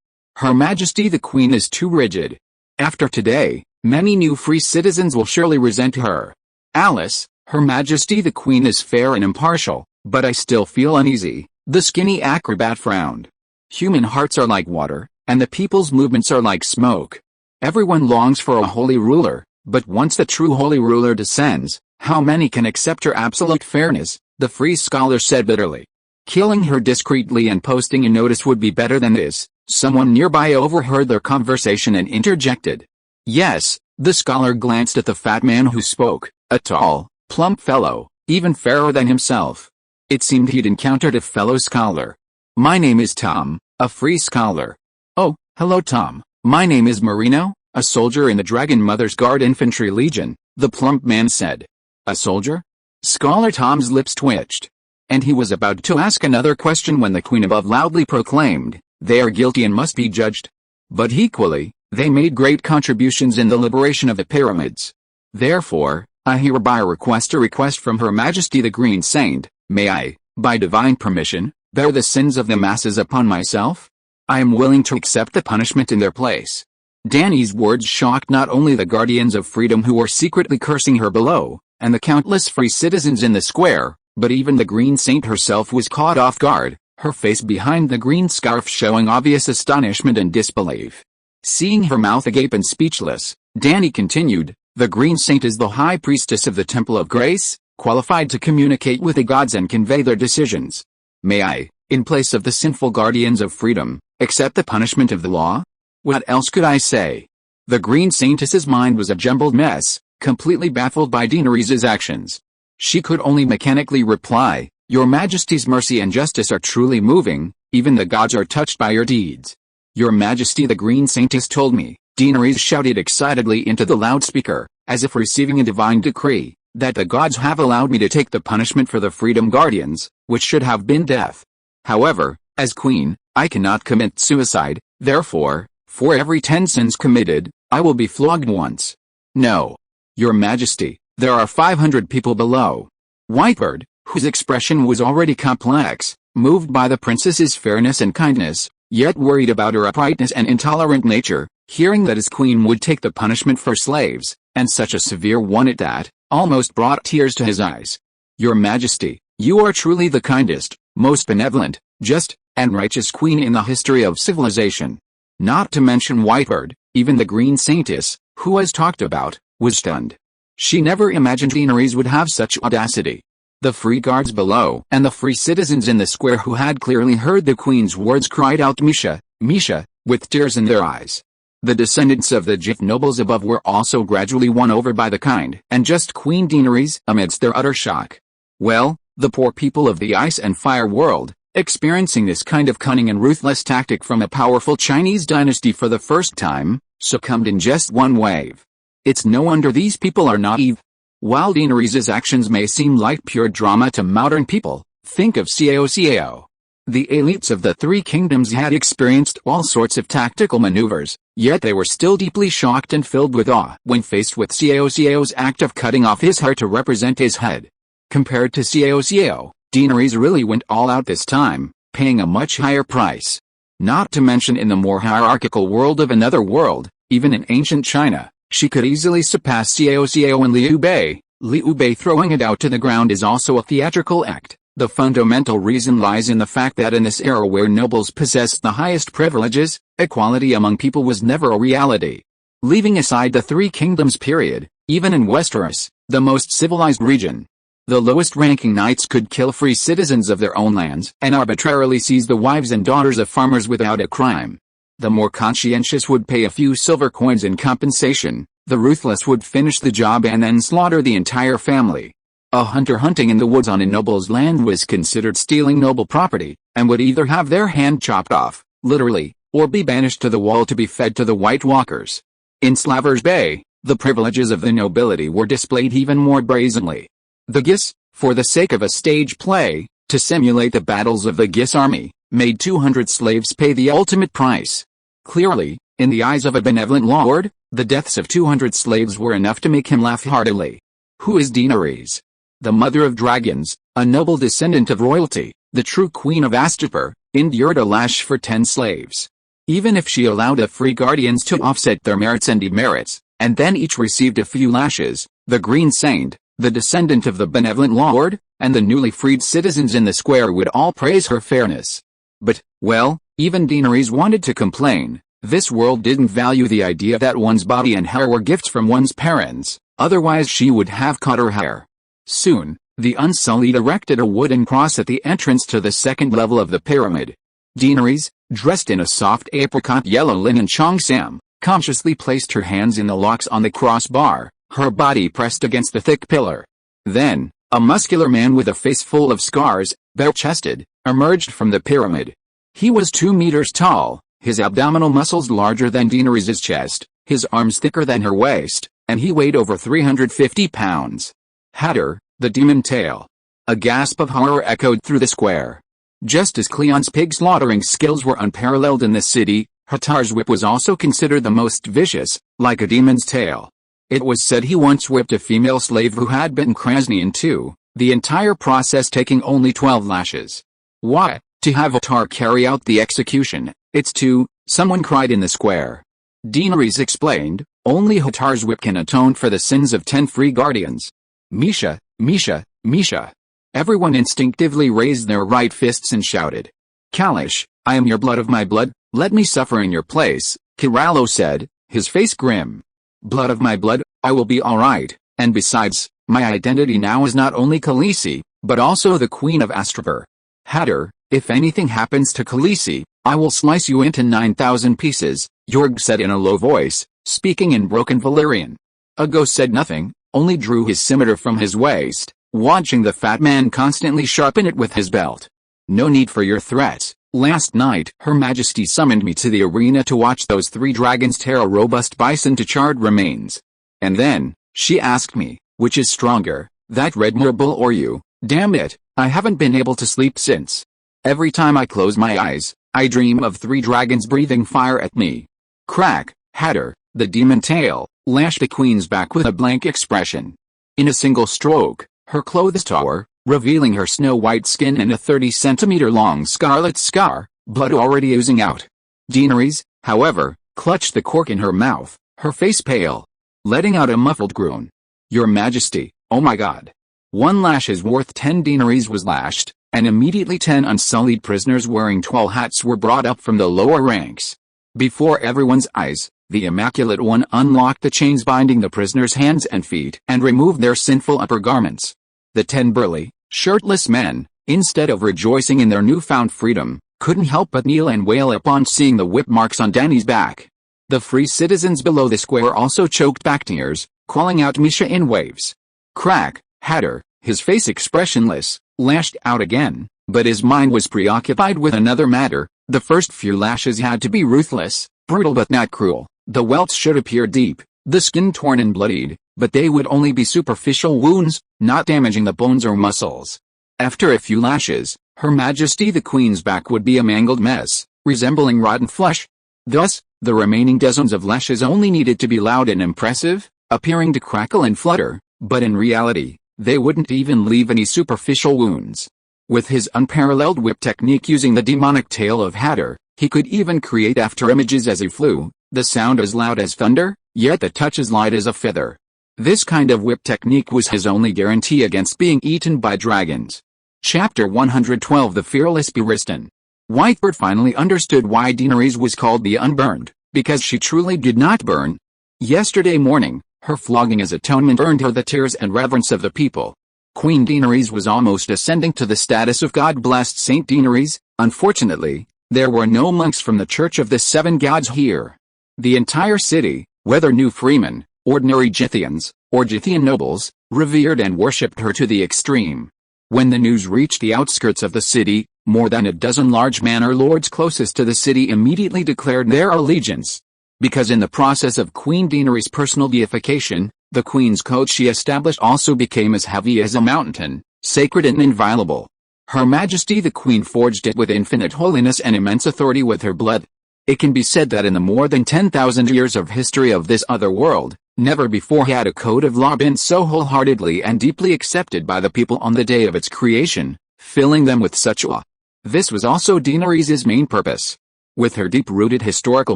Her Majesty the Queen is too rigid. After today, many new free citizens will surely resent her. Alice, Her Majesty the Queen is fair and impartial, but I still feel uneasy. The skinny acrobat frowned. Human hearts are like water, and the people's movements are like smoke. Everyone longs for a holy ruler, but once the true holy ruler descends, how many can accept her absolute fairness? The free scholar said bitterly. Killing her discreetly and posting a notice would be better than this. Someone nearby overheard their conversation and interjected. Yes, the scholar glanced at the fat man who spoke, a tall, plump fellow, even fairer than himself. It seemed he'd encountered a fellow scholar. My name is Tom, a free scholar. Oh, hello Tom, my name is Marino, a soldier in the Dragon Mother's Guard Infantry Legion, the plump man said. A soldier? Scholar Tom's lips twitched. And he was about to ask another question when the Queen above loudly proclaimed, "They are guilty and must be judged. But equally, they made great contributions in the liberation of the pyramids. Therefore, I hereby request a request from Her Majesty the Green Saint. May I, by divine permission, bear the sins of the masses upon myself? I am willing to accept the punishment in their place." Dany's words shocked not only the guardians of freedom who were secretly cursing her below, and the countless free citizens in the square, but even the Green Saint herself was caught off guard, her face behind the green scarf showing obvious astonishment and disbelief. Seeing her mouth agape and speechless, Dany continued, "The Green Saint is the High Priestess of the Temple of Grace, qualified to communicate with the gods and convey their decisions. May I, in place of the sinful guardians of freedom, accept the punishment of the law?" What else could I say? The Green Saintess's mind was a jumbled mess, completely baffled by Daenerys' actions. She could only mechanically reply, "Your Majesty's mercy and justice are truly moving, even the gods are touched by your deeds." "Your Majesty," the Green Saintess told me, Daenerys shouted excitedly into the loudspeaker, as if receiving a divine decree, "that the gods have allowed me to take the punishment for the Freedom Guardians, which should have been death. However, as Queen, I cannot commit suicide, therefore, for every 10 sins committed, I will be flogged once." "No. Your Majesty, there are 500 people below." Whitebird, whose expression was already complex, moved by the princess's fairness and kindness, yet worried about her uprightness and intolerant nature, hearing that his queen would take the punishment for slaves, and such a severe one at that, almost brought tears to his eyes. "Your Majesty, you are truly the kindest, most benevolent, just, and righteous queen in the history of civilization." Not to mention Whitebird, even the Green Saintess, who was talked about, was stunned. She never imagined Daenerys would have such audacity. The free guards below and the free citizens in the square who had clearly heard the queen's words cried out "Misha, Misha," with tears in their eyes. The descendants of the Jif nobles above were also gradually won over by the kind and just Queen Daenerys amidst their utter shock. Well, the poor people of the ice and fire world, experiencing this kind of cunning and ruthless tactic from a powerful Chinese dynasty for the first time, succumbed in just one wave. It's no wonder these people are naive. While Daenerys' actions may seem like pure drama to modern people, think of Cao. The elites of the Three Kingdoms had experienced all sorts of tactical maneuvers, yet they were still deeply shocked and filled with awe when faced with Cao's act of cutting off his heart to represent his head. Compared to Cao, Daenerys really went all out this time, paying a much higher price. Not to mention in the more hierarchical world of another world, even in ancient China, she could easily surpass Cao and Liu Bei. Liu Bei throwing it out to the ground is also a theatrical act. The fundamental reason lies in the fact that in this era where nobles possessed the highest privileges, equality among people was never a reality. Leaving aside the Three Kingdoms period, even in Westeros, the most civilized region, the lowest-ranking knights could kill free citizens of their own lands and arbitrarily seize the wives and daughters of farmers without a crime. The more conscientious would pay a few silver coins in compensation, the ruthless would finish the job and then slaughter the entire family. A hunter hunting in the woods on a noble's land was considered stealing noble property, and would either have their hand chopped off, literally, or be banished to the wall to be fed to the White Walkers. In Slavers Bay, the privileges of the nobility were displayed even more brazenly. The Gis, for the sake of a stage play, to simulate the battles of the Gis army, made 200 slaves pay the ultimate price. Clearly, in the eyes of a benevolent lord, the deaths of 200 slaves were enough to make him laugh heartily. Who is Daenerys? The mother of dragons, a noble descendant of royalty, the true queen of Astapor, endured a lash for 10 slaves. Even if she allowed the free guardians to offset their merits and demerits, and then each received a few lashes, the Green Saint, the descendant of the benevolent lord, and the newly freed citizens in the square would all praise her fairness. But, well, even Daenerys wanted to complain. This world didn't value the idea that one's body and hair were gifts from one's parents, otherwise she would have cut her hair. Soon, the Unsullied erected a wooden cross at the entrance to the second level of the pyramid. Daenerys, dressed in a soft apricot yellow linen cheongsam, consciously placed her hands in the locks on the crossbar, her body pressed against the thick pillar. Then, a muscular man with a face full of scars, bare-chested, emerged from the pyramid. He was 2 meters tall, his abdominal muscles larger than Daenerys' chest, his arms thicker than her waist, and he weighed over 350 pounds. Shatter, the demon tail. A gasp of horror echoed through the square. Just as Cleon's pig slaughtering skills were unparalleled in the city, Hattar's whip was also considered the most vicious, like a demon's tail. It was said he once whipped a female slave who had bitten Krasny in two, the entire process taking only 12 lashes. Why, to have Hattar carry out the execution, it's too, someone cried in the square. Daenerys explained, only Hatar's whip can atone for the sins of 10 free guardians. Misha, Misha, Misha. Everyone instinctively raised their right fists and shouted. Kalish, I am your blood of my blood, let me suffer in your place, Kirallo said, his face grim. Blood of my blood, I will be alright, and besides, my identity now is not only Khaleesi, but also the Queen of Astropor. Hatter, if anything happens to Khaleesi, I will slice you into 9,000 pieces, Yorg said in a low voice, speaking in broken Valyrian. Ago said nothing, only drew his scimitar from his waist, watching the fat man constantly sharpen it with his belt. No need for your threats. Last night, Her Majesty summoned me to the arena to watch those 3 dragons tear a robust bison to charred remains. And then, she asked me, which is stronger, that red marble or you? Damn it, I haven't been able to sleep since. Every time I close my eyes, I dream of 3 dragons breathing fire at me. Crack, Hatter, the demon tail, lashed the queen's back with a blank expression. In a single stroke, her clothes tore, revealing her snow-white skin and a 30-centimeter-long scarlet scar, blood already oozing out. Daenerys, however, clutched the cork in her mouth, her face pale, letting out a muffled groan. Your Majesty, oh my God. 1 lash is worth 10. Daenerys was lashed, and immediately 10 unsullied prisoners wearing tall hats were brought up from the lower ranks. Before everyone's eyes, the Immaculate One unlocked the chains binding the prisoners' hands and feet and removed their sinful upper garments. The 10 burly, shirtless men, instead of rejoicing in their newfound freedom, couldn't help but kneel and wail upon seeing the whip marks on Dany's back. The free citizens below the square also choked back tears, calling out Misha in waves. Crack, Hatter, his face expressionless, lashed out again, but his mind was preoccupied with another matter. The first few lashes had to be ruthless, brutal but not cruel. The welts should appear deep, the skin torn and bloodied, but they would only be superficial wounds, not damaging the bones or muscles. After a few lashes, Her Majesty the Queen's back would be a mangled mess, resembling rotten flesh. Thus, the remaining dozens of lashes only needed to be loud and impressive, appearing to crackle and flutter, but in reality, they wouldn't even leave any superficial wounds. With his unparalleled whip technique using the demonic tail of Hatter, he could even create after images as he flew, the sound as loud as thunder, yet the touch as light as a feather. This kind of whip technique was his only guarantee against being eaten by dragons. Chapter 112 The Fearless Barristan. Whitebird finally understood why Daenerys was called the Unburned, because she truly did not burn. Yesterday morning, her flogging as atonement earned her the tears and reverence of the people. Queen Daenerys was almost ascending to the status of God-blessed Saint Daenerys. Unfortunately, there were no monks from the Church of the Seven Gods here. The entire city, whether new freemen, ordinary Githians, or Githian nobles, revered and worshipped her to the extreme. When the news reached the outskirts of the city, more than a dozen large manor lords closest to the city immediately declared their allegiance. Because in the process of Queen Daenerys' personal deification, the Queen's code she established also became as heavy as a mountain, sacred and inviolable. Her Majesty the Queen forged it with infinite holiness and immense authority with her blood. It can be said that in the more than 10,000 years of history of this other world, never before had a code of law been so wholeheartedly and deeply accepted by the people on the day of its creation, filling them with such awe. This was also Daenerys' main purpose. With her deep-rooted historical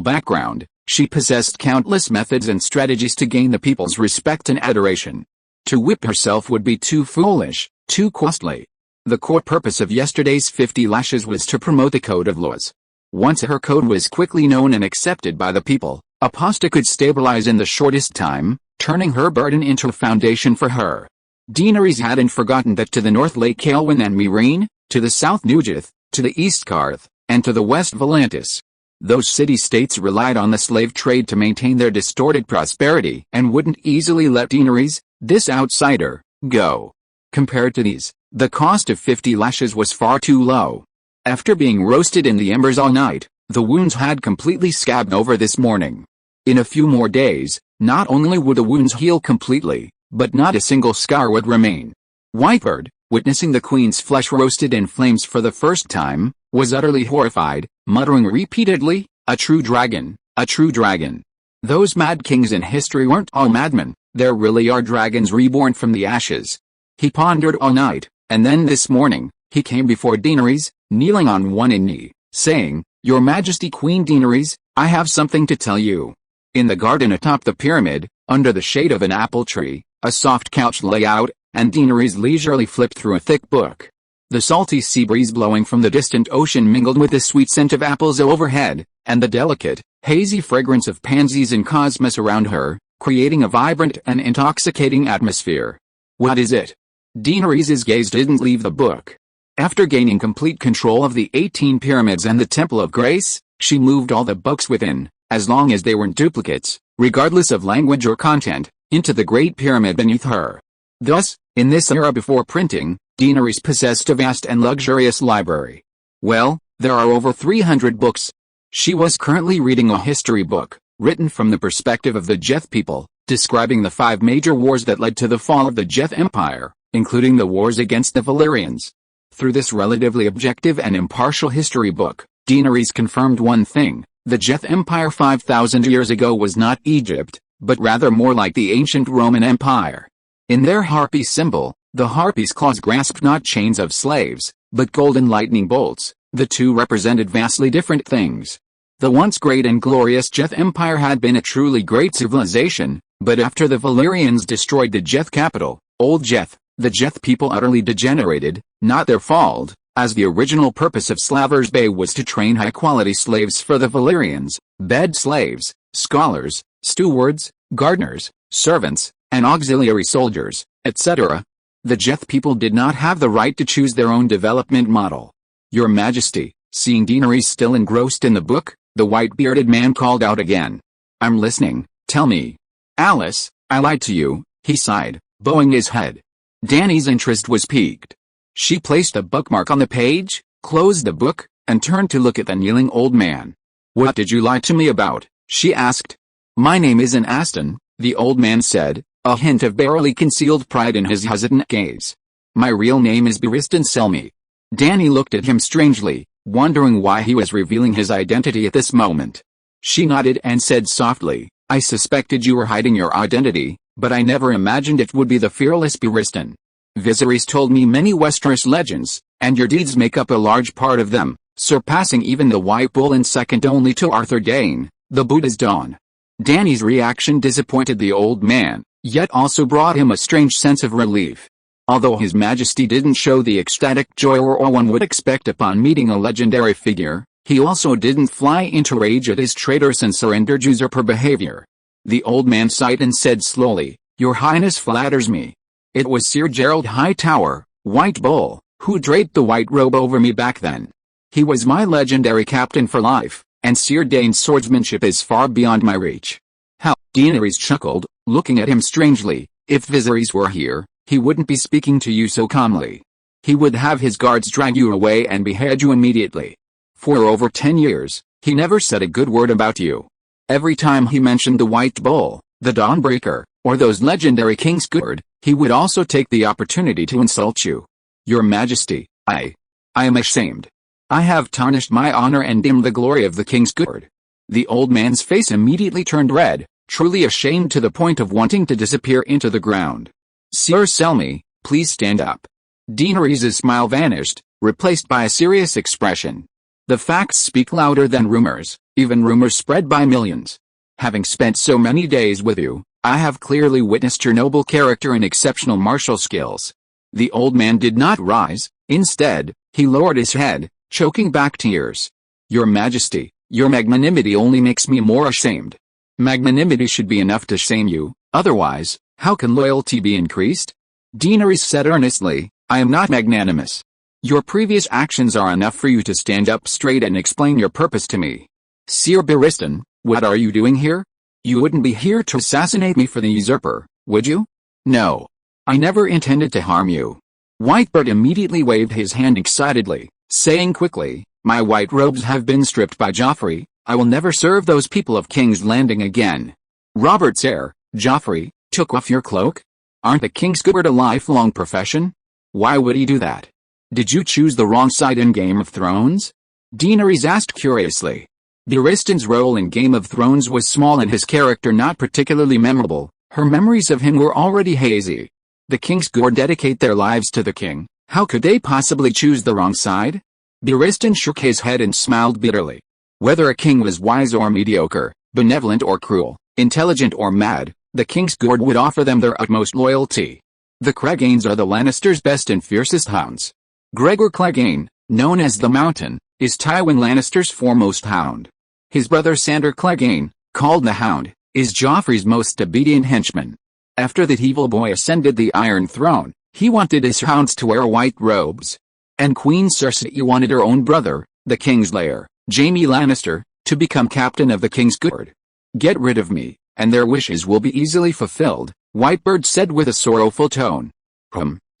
background, she possessed countless methods and strategies to gain the people's respect and adoration. To whip herself would be too foolish, too costly. The core purpose of yesterday's 50 lashes was to promote the code of laws. Once her code was quickly known and accepted by the people, Aposta could stabilize in the shortest time, turning her burden into a foundation for her. Daenerys hadn't forgotten that to the north lay Kael'wen and Meereen, to the south Nugeth, to the east Karth, and to the west Volantis. Those city-states relied on the slave trade to maintain their distorted prosperity and wouldn't easily let Daenerys, this outsider, go. Compared to these, the cost of 50 lashes was far too low. After being roasted in the embers all night, the wounds had completely scabbed over this morning. In a few more days, not only would the wounds heal completely, but not a single scar would remain. Whitebird, witnessing the Queen's flesh roasted in flames for the first time, was utterly horrified, muttering repeatedly, "A true dragon, a true dragon." Those mad kings in history weren't all madmen, there really are dragons reborn from the ashes. He pondered all night, and then this morning, he came before Daenerys, kneeling on one knee, saying, "Your Majesty Queen Daenerys, I have something to tell you." In the garden atop the pyramid, under the shade of an apple tree, a soft couch lay out, and Daenerys leisurely flipped through a thick book. The salty sea breeze blowing from the distant ocean mingled with the sweet scent of apples overhead, and the delicate, hazy fragrance of pansies and cosmos around her, creating a vibrant and intoxicating atmosphere. What is it? Daenerys' gaze didn't leave the book. After gaining complete control of the 18 pyramids and the Temple of Grace, she moved all the books within, as long as they weren't duplicates, regardless of language or content, into the Great Pyramid beneath her. Thus, in this era before printing, Daenerys possessed a vast and luxurious library. Well, there are over 300 books. She was currently reading a history book, written from the perspective of the Geth people, describing the 5 major wars that led to the fall of the Geth Empire, including the wars against the Valyrians. Through this relatively objective and impartial history book, Daenerys confirmed one thing: the Geth Empire 5,000 years ago was not Egypt, but rather more like the ancient Roman Empire. In their harpy symbol, the harpy's claws grasped not chains of slaves, but golden lightning bolts. The two represented vastly different things. The once great and glorious Geth Empire had been a truly great civilization, but after the Valyrians destroyed the Geth capital, Old Geth, the Geth people utterly degenerated, not their fault, as the original purpose of Slavers Bay was to train high-quality slaves for the Valyrians, bed slaves, scholars, stewards, gardeners, servants, and auxiliary soldiers, etc. The Geth people did not have the right to choose their own development model. Your Majesty, seeing Daenerys still engrossed in the book, the white-bearded man called out again. I'm listening, tell me. Alice, I lied to you, he sighed, bowing his head. Dany's interest was piqued. She placed a bookmark on the page, closed the book, and turned to look at the kneeling old man. What did you lie to me about? She asked. My name isn't Aston, the old man said, a hint of barely concealed pride in his hesitant gaze. My real name is Barristan Selmy. Dany looked at him strangely, wondering why he was revealing his identity at this moment. She nodded and said softly, I suspected you were hiding your identity, but I never imagined it would be the fearless Barristan. Viserys told me many Westeros legends, and your deeds make up a large part of them, surpassing even the White Bull and second only to Arthur Dayne, the Buddha's Dawn. Dany's reaction disappointed the old man, yet also brought him a strange sense of relief. Although His Majesty didn't show the ecstatic joy or awe one would expect upon meeting a legendary figure, he also didn't fly into rage at his traitorous and surrendered usurper behavior. The old man sighed and said slowly, Your Highness flatters me. It was Sir Gerald Hightower, White Bull, who draped the white robe over me back then. He was my legendary captain for life, and Sir Dayne's swordsmanship is far beyond my reach. How? Daenerys chuckled, looking at him strangely. If Viserys were here, he wouldn't be speaking to you so calmly. He would have his guards drag you away and behead you immediately. For over 10 years, he never said a good word about you. Every time he mentioned the White Bull, the Dawnbreaker, or those legendary Kingsguard, he would also take the opportunity to insult you. Your Majesty, I am ashamed. I have tarnished my honor and dimmed the glory of the Kingsguard. The old man's face immediately turned red, truly ashamed to the point of wanting to disappear into the ground. Sir Selmy, please stand up. Daenerys' smile vanished, replaced by a serious expression. The facts speak louder than rumors, even rumors spread by millions. Having spent so many days with you, I have clearly witnessed your noble character and exceptional martial skills. The old man did not rise, instead, he lowered his head, choking back tears. Your Majesty, your magnanimity only makes me more ashamed. Magnanimity should be enough to shame you, otherwise, how can loyalty be increased? Daenerys said earnestly, I am not magnanimous. Your previous actions are enough for you to stand up straight and explain your purpose to me. Sir Barristan, what are you doing here? You wouldn't be here to assassinate me for the usurper, would you? No. I never intended to harm you. Whitebird immediately waved his hand excitedly, saying quickly, my white robes have been stripped by Joffrey, I will never serve those people of King's Landing again. Robert's heir, Joffrey, took off your cloak? Aren't the Kingsguard a lifelong profession? Why would he do that? Did you choose the wrong side in Game of Thrones? Daenerys asked curiously. Barristan's role in Game of Thrones was small and his character not particularly memorable. Her memories of him were already hazy. The Kingsguard dedicate their lives to the king. How could they possibly choose the wrong side? Barristan shook his head and smiled bitterly. Whether a king was wise or mediocre, benevolent or cruel, Intelligent or mad, the Kingsguard would offer them their utmost loyalty. The Cleganes are the Lannisters' best and fiercest hounds. Gregor Clegane, known as the Mountain, is Tywin Lannister's foremost hound. His brother Sandor Clegane, called the Hound, is Joffrey's most obedient henchman. After that evil boy ascended the Iron Throne, he wanted his hounds to wear white robes. And Queen Cersei wanted her own brother, the Kingslayer, Jaime Lannister, to become captain of the Kingsguard. "Get rid of me, and their wishes will be easily fulfilled," Whitebird said with a sorrowful tone.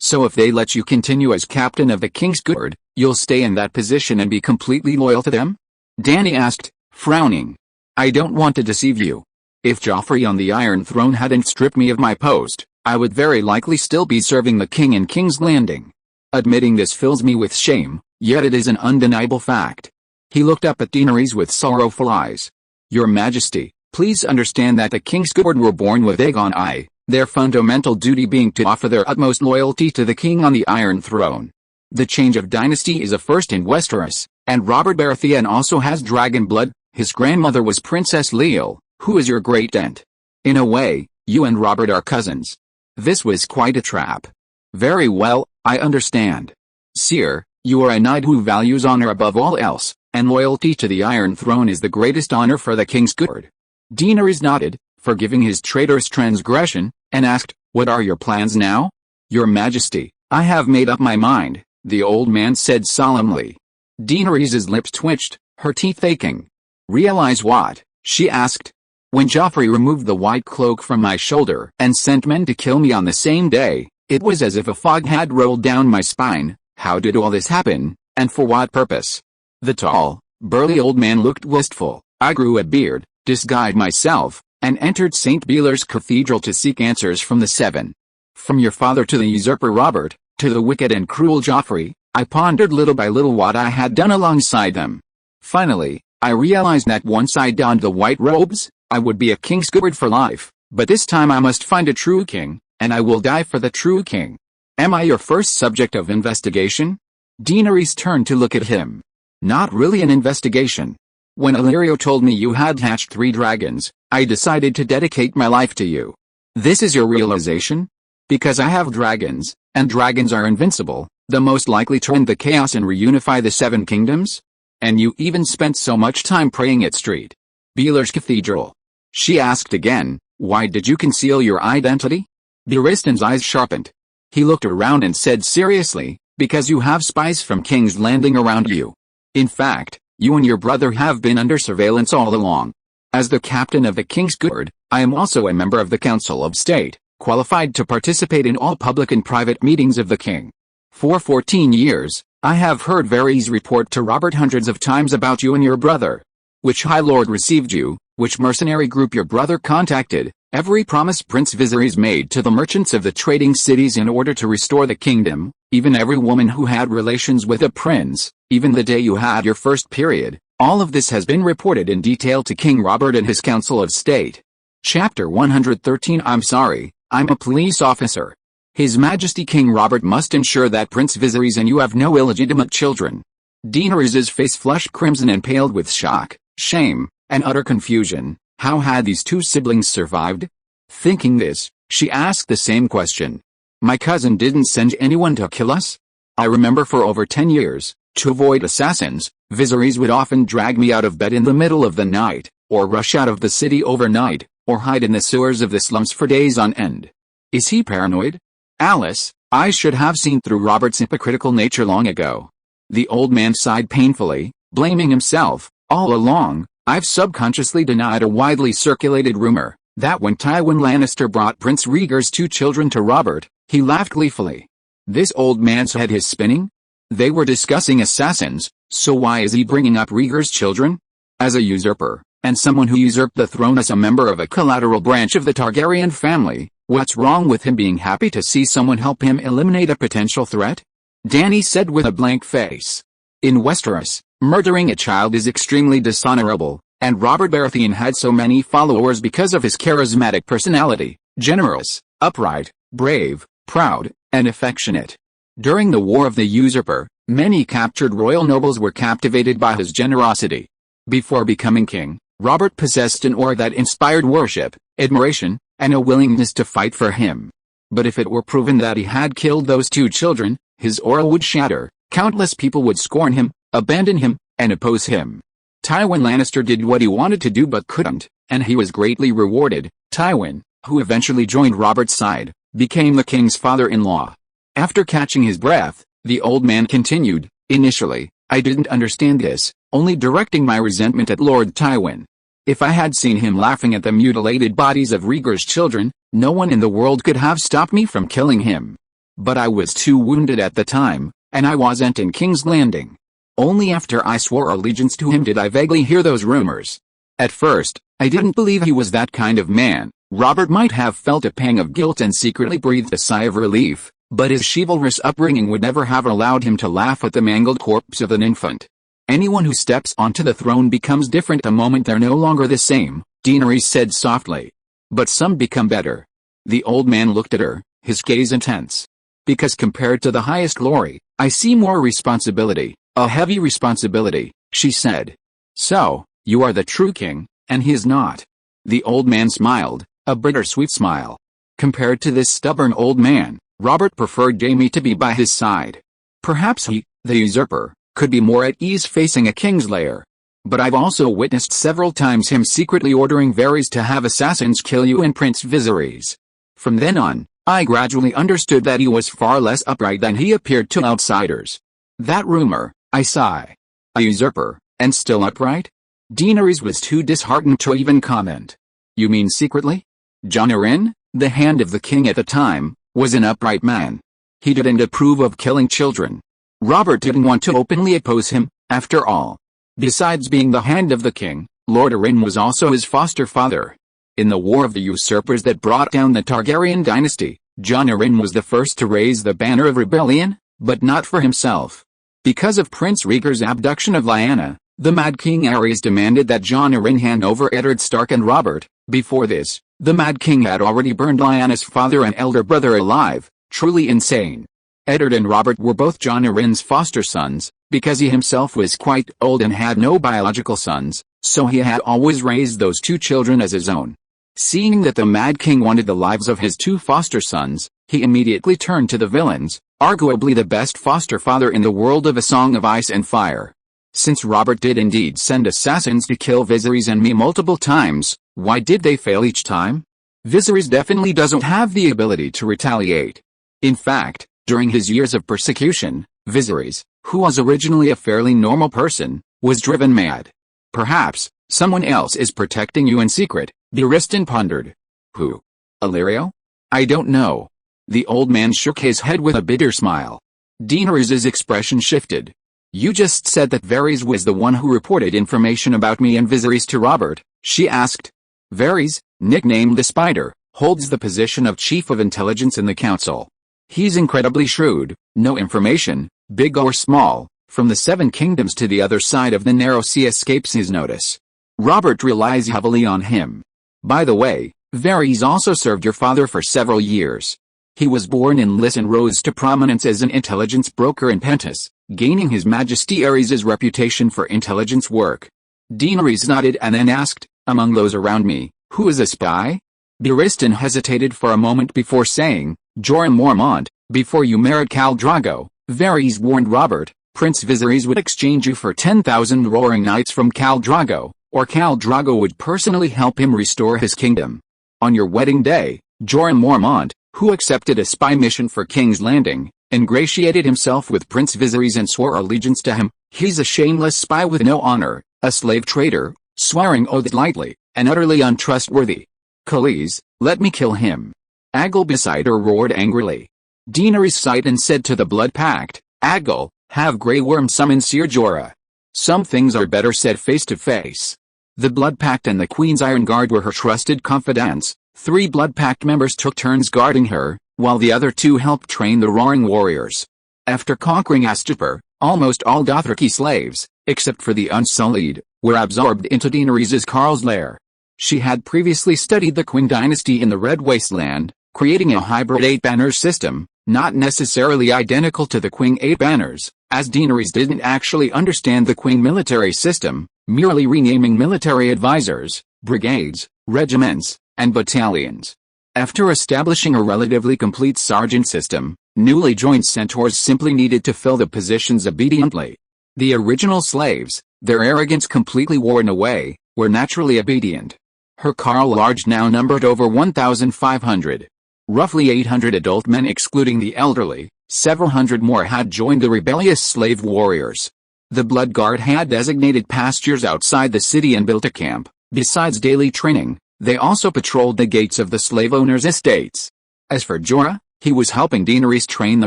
So if they let you continue as captain of the Kingsguard, you'll stay in that position and be completely loyal to them?" Dany asked, frowning. "I don't want to deceive you. If Joffrey on the Iron Throne hadn't stripped me of my post, I would very likely still be serving the king in King's Landing. Admitting this fills me with shame, yet it is an undeniable fact." He looked up at Daenerys with sorrowful eyes. "Your Majesty, please understand that the Kingsguard were born with Aegon I, their fundamental duty being to offer their utmost loyalty to the king on the Iron Throne. The change of dynasty is a first in Westeros, and Robert Baratheon also has dragon blood. His grandmother was Princess Leal, who is your great-aunt. In a way, you and Robert are cousins." This was quite a trap. "Very well, I understand. Sire, you are a knight who values honor above all else, and loyalty to the Iron Throne is the greatest honor for the Kingsguard." Daenerys nodded, forgiving his traitorous transgression, and asked, "What are your plans now?" "Your Majesty, I have made up my mind," the old man said solemnly. Daenerys' lips twitched, her teeth aching. "Realize what?" she asked. "When Joffrey removed the white cloak from my shoulder and sent men to kill me on the same day, it was as if a fog had rolled down my spine. How did all this happen, and for what purpose?" The tall, burly old man looked wistful. "I grew a beard, disguised myself, and entered St. Belar's Cathedral to seek answers from the seven. From your father to the usurper Robert, to the wicked and cruel Joffrey, I pondered little by little what I had done alongside them. Finally, I realized that once I donned the white robes, I would be a Kingsguard for life, but this time I must find a true king, and I will die for the true king. Am I your first subject of investigation?" Daenerys turned to look at him. "Not really an investigation. When Illyrio told me you had hatched 3 dragons, I decided to dedicate my life to you. This is your realization? Because I have dragons, and dragons are invincible, the most likely to end the chaos and reunify the 7 kingdoms? And you even spent so much time praying at St. Belar's Cathedral." She asked again, "Why did you conceal your identity?" Barristan's eyes sharpened. He looked around and said seriously, "Because you have spies from King's Landing around you. In fact, you and your brother have been under surveillance all along. As the captain of the Kingsguard, I am also a member of the Council of State, qualified to participate in all public and private meetings of the king. For 14 years, I have heard Varys report to Robert hundreds of times about you and your brother. Which High Lord received you, which mercenary group your brother contacted, every promise Prince Viserys made to the merchants of the trading cities in order to restore the kingdom, even every woman who had relations with a prince, even the day you had your first period, all of this has been reported in detail to King Robert and his Council of State." Chapter 113 "I'm sorry, I'm a police officer. His Majesty King Robert must ensure that Prince Viserys and you have no illegitimate children." Daenerys' face flushed crimson and paled with shock, shame, and utter confusion. How had these 2 siblings survived? Thinking this, she asked the same question. "My cousin didn't send anyone to kill us? I remember for over 10 years, to avoid assassins, Viserys would often drag me out of bed in the middle of the night, or rush out of the city overnight, or hide in the sewers of the slums for days on end. Is he paranoid? Alice, I should have seen through Robert's hypocritical nature long ago." The old man sighed painfully, blaming himself. "All along, I've subconsciously denied a widely circulated rumor, that when Tywin Lannister brought Prince Rhaegar's 2 children to Robert, he laughed gleefully." This old man's head is spinning? They were discussing assassins, so why is he bringing up Rhaegar's children? As a usurper, and someone who usurped the throne as a member of a collateral branch of the Targaryen family, what's wrong with him being happy to see someone help him eliminate a potential threat? Dany said with a blank face. "In Westeros, murdering a child is extremely dishonorable, and Robert Baratheon had so many followers because of his charismatic personality, generous, upright, brave, proud, and affectionate. During the War of the Usurper, many captured royal nobles were captivated by his generosity. Before becoming king, Robert possessed an aura that inspired worship, admiration, and a willingness to fight for him. But if it were proven that he had killed those two children, his aura would shatter, countless people would scorn him, abandon him, and oppose him. Tywin Lannister did what he wanted to do but couldn't, and he was greatly rewarded. Tywin, who eventually joined Robert's side, became the king's father-in-law. After catching his breath, the old man continued, "Initially, I didn't understand this, only directing my resentment at Lord Tywin. If I had seen him laughing at the mutilated bodies of Rhaegar's children, no one in the world could have stopped me from killing him. But I was too wounded at the time, and I wasn't in King's Landing. Only after I swore allegiance to him did I vaguely hear those rumors. At first, I didn't believe he was that kind of man." Robert might have felt a pang of guilt and secretly breathed a sigh of relief, but his chivalrous upbringing would never have allowed him to laugh at the mangled corpse of an infant. "Anyone who steps onto the throne becomes different the moment they're no longer the same," Daenerys said softly. "But some become better." The old man looked at her, his gaze intense. "Because compared to the highest glory, I see more responsibility, a heavy responsibility," she said. "So, you are the true king, and he is not." The old man smiled, a bittersweet smile. Compared to this stubborn old man, Robert preferred Jaime to be by his side. Perhaps he, the usurper, could be more at ease facing a king's lair. "But I've also witnessed several times him secretly ordering Varys to have assassins kill you and Prince Viserys. From then on, I gradually understood that he was far less upright than he appeared to outsiders." "That rumor," I sigh. "A usurper, and still upright?" Daenerys was too disheartened to even comment. "You mean secretly?" Jon Arryn, the hand of the king at the time, was an upright man. He didn't approve of killing children. Robert didn't want to openly oppose him, after all. Besides being the hand of the king, Lord Arryn was also his foster father. In the War of the Usurpers that brought down the Targaryen dynasty, Jon Arryn was the first to raise the banner of rebellion, but not for himself. Because of Prince Rhaegar's abduction of Lyanna, the Mad King Aerys demanded that Jon Arryn hand over Eddard Stark and Robert. Before this, the Mad King had already burned Lyanna's father and elder brother alive, truly insane. Eddard and Robert were both Jon Arryn's foster sons, because he himself was quite old and had no biological sons, so he had always raised those two children as his own. Seeing that the Mad King wanted the lives of his two foster sons, he immediately turned to the villains, arguably the best foster father in the world of A Song of Ice and Fire. Since Robert did indeed send assassins to kill Viserys and me multiple times, why did they fail each time? Viserys definitely doesn't have the ability to retaliate. In fact, during his years of persecution, Viserys, who was originally a fairly normal person, was driven mad. "Perhaps, someone else is protecting you in secret," Barristan pondered. "Who? Illyrio? I don't know." The old man shook his head with a bitter smile. Daenerys' expression shifted. "You just said that Varys was the one who reported information about me and Viserys to Robert," she asked. "Varys, nicknamed the Spider, holds the position of Chief of Intelligence in the Council. He's incredibly shrewd. No information, big or small, from the Seven Kingdoms to the other side of the narrow sea escapes his notice. Robert relies heavily on him. By the way, Varys also served your father for several years. He was born in Lys and rose to prominence as an intelligence broker in Pentos, gaining His Majesty Aerys' reputation for intelligence work." Daenerys nodded and then asked, "Among those around me, who is a spy?" Barristan hesitated for a moment before saying, "Jorah Mormont. Before you married Khal Drogo, Varys warned Robert, Prince Viserys would exchange you for 10,000 roaring knights from Khal Drogo, or Khal Drogo would personally help him restore his kingdom. On your wedding day, Jorah Mormont, who accepted a spy mission for King's Landing, ingratiated himself with Prince Viserys and swore allegiance to him. He's a shameless spy with no honor, a slave trader, swearing oaths lightly, and utterly untrustworthy. Khalees, let me kill him." Aegal beside her roared angrily. Daenerys sighed and said to the Blood Pact, "Aegal, have Grey Worm summon Ser Jorah. Some things are better said face to face." The Blood Pact and the Queen's Iron Guard were her trusted confidants. 3 Blood Pact members took turns guarding her, while the other 2 helped train the Roaring Warriors. After conquering Astapor, almost all Dothraki slaves, except for the Unsullied, were absorbed into Daenerys' Khale's lair. She had previously studied the Queen dynasty in the Red Wasteland, creating a hybrid 8-banner system, not necessarily identical to the Qing 8 banners, as Daenerys didn't actually understand the Qing military system, merely renaming military advisors, brigades, regiments, and battalions. After establishing a relatively complete sergeant system, newly joined centaurs simply needed to fill the positions obediently. The original slaves, their arrogance completely worn away, were naturally obedient. Her Khal Large now numbered over 1,500. Roughly 800 adult men excluding the elderly, several hundred more had joined the rebellious slave warriors. The Blood Guard had designated pastures outside the city and built a camp. Besides daily training, they also patrolled the gates of the slave owners' estates. As for Jorah, he was helping Daenerys train the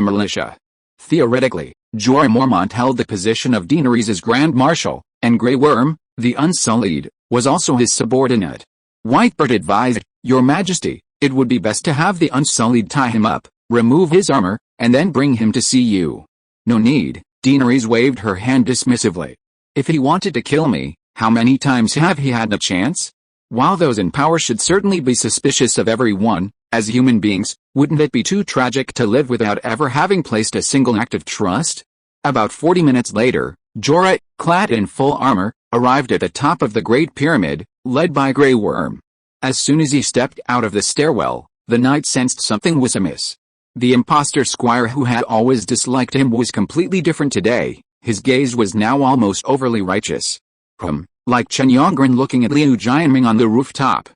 militia. Theoretically, Jorah Mormont held the position of Daenerys' Grand Marshal, and Grey Worm, the Unsullied, was also his subordinate. Whitebird advised, "Your Majesty, it would be best to have the Unsullied tie him up, remove his armor, and then bring him to see you." "No need," Daenerys waved her hand dismissively. "If he wanted to kill me, how many times have he had a chance? While those in power should certainly be suspicious of everyone, as human beings, wouldn't it be too tragic to live without ever having placed a single act of trust?" About 40 minutes later, Jorah, clad in full armor, arrived at the top of the Great Pyramid, led by Grey Worm. As soon as he stepped out of the stairwell, the knight sensed something was amiss. The impostor squire who had always disliked him was completely different today. His gaze was now almost overly righteous. Like Chen Yongren looking at Liu Jianming on the rooftop.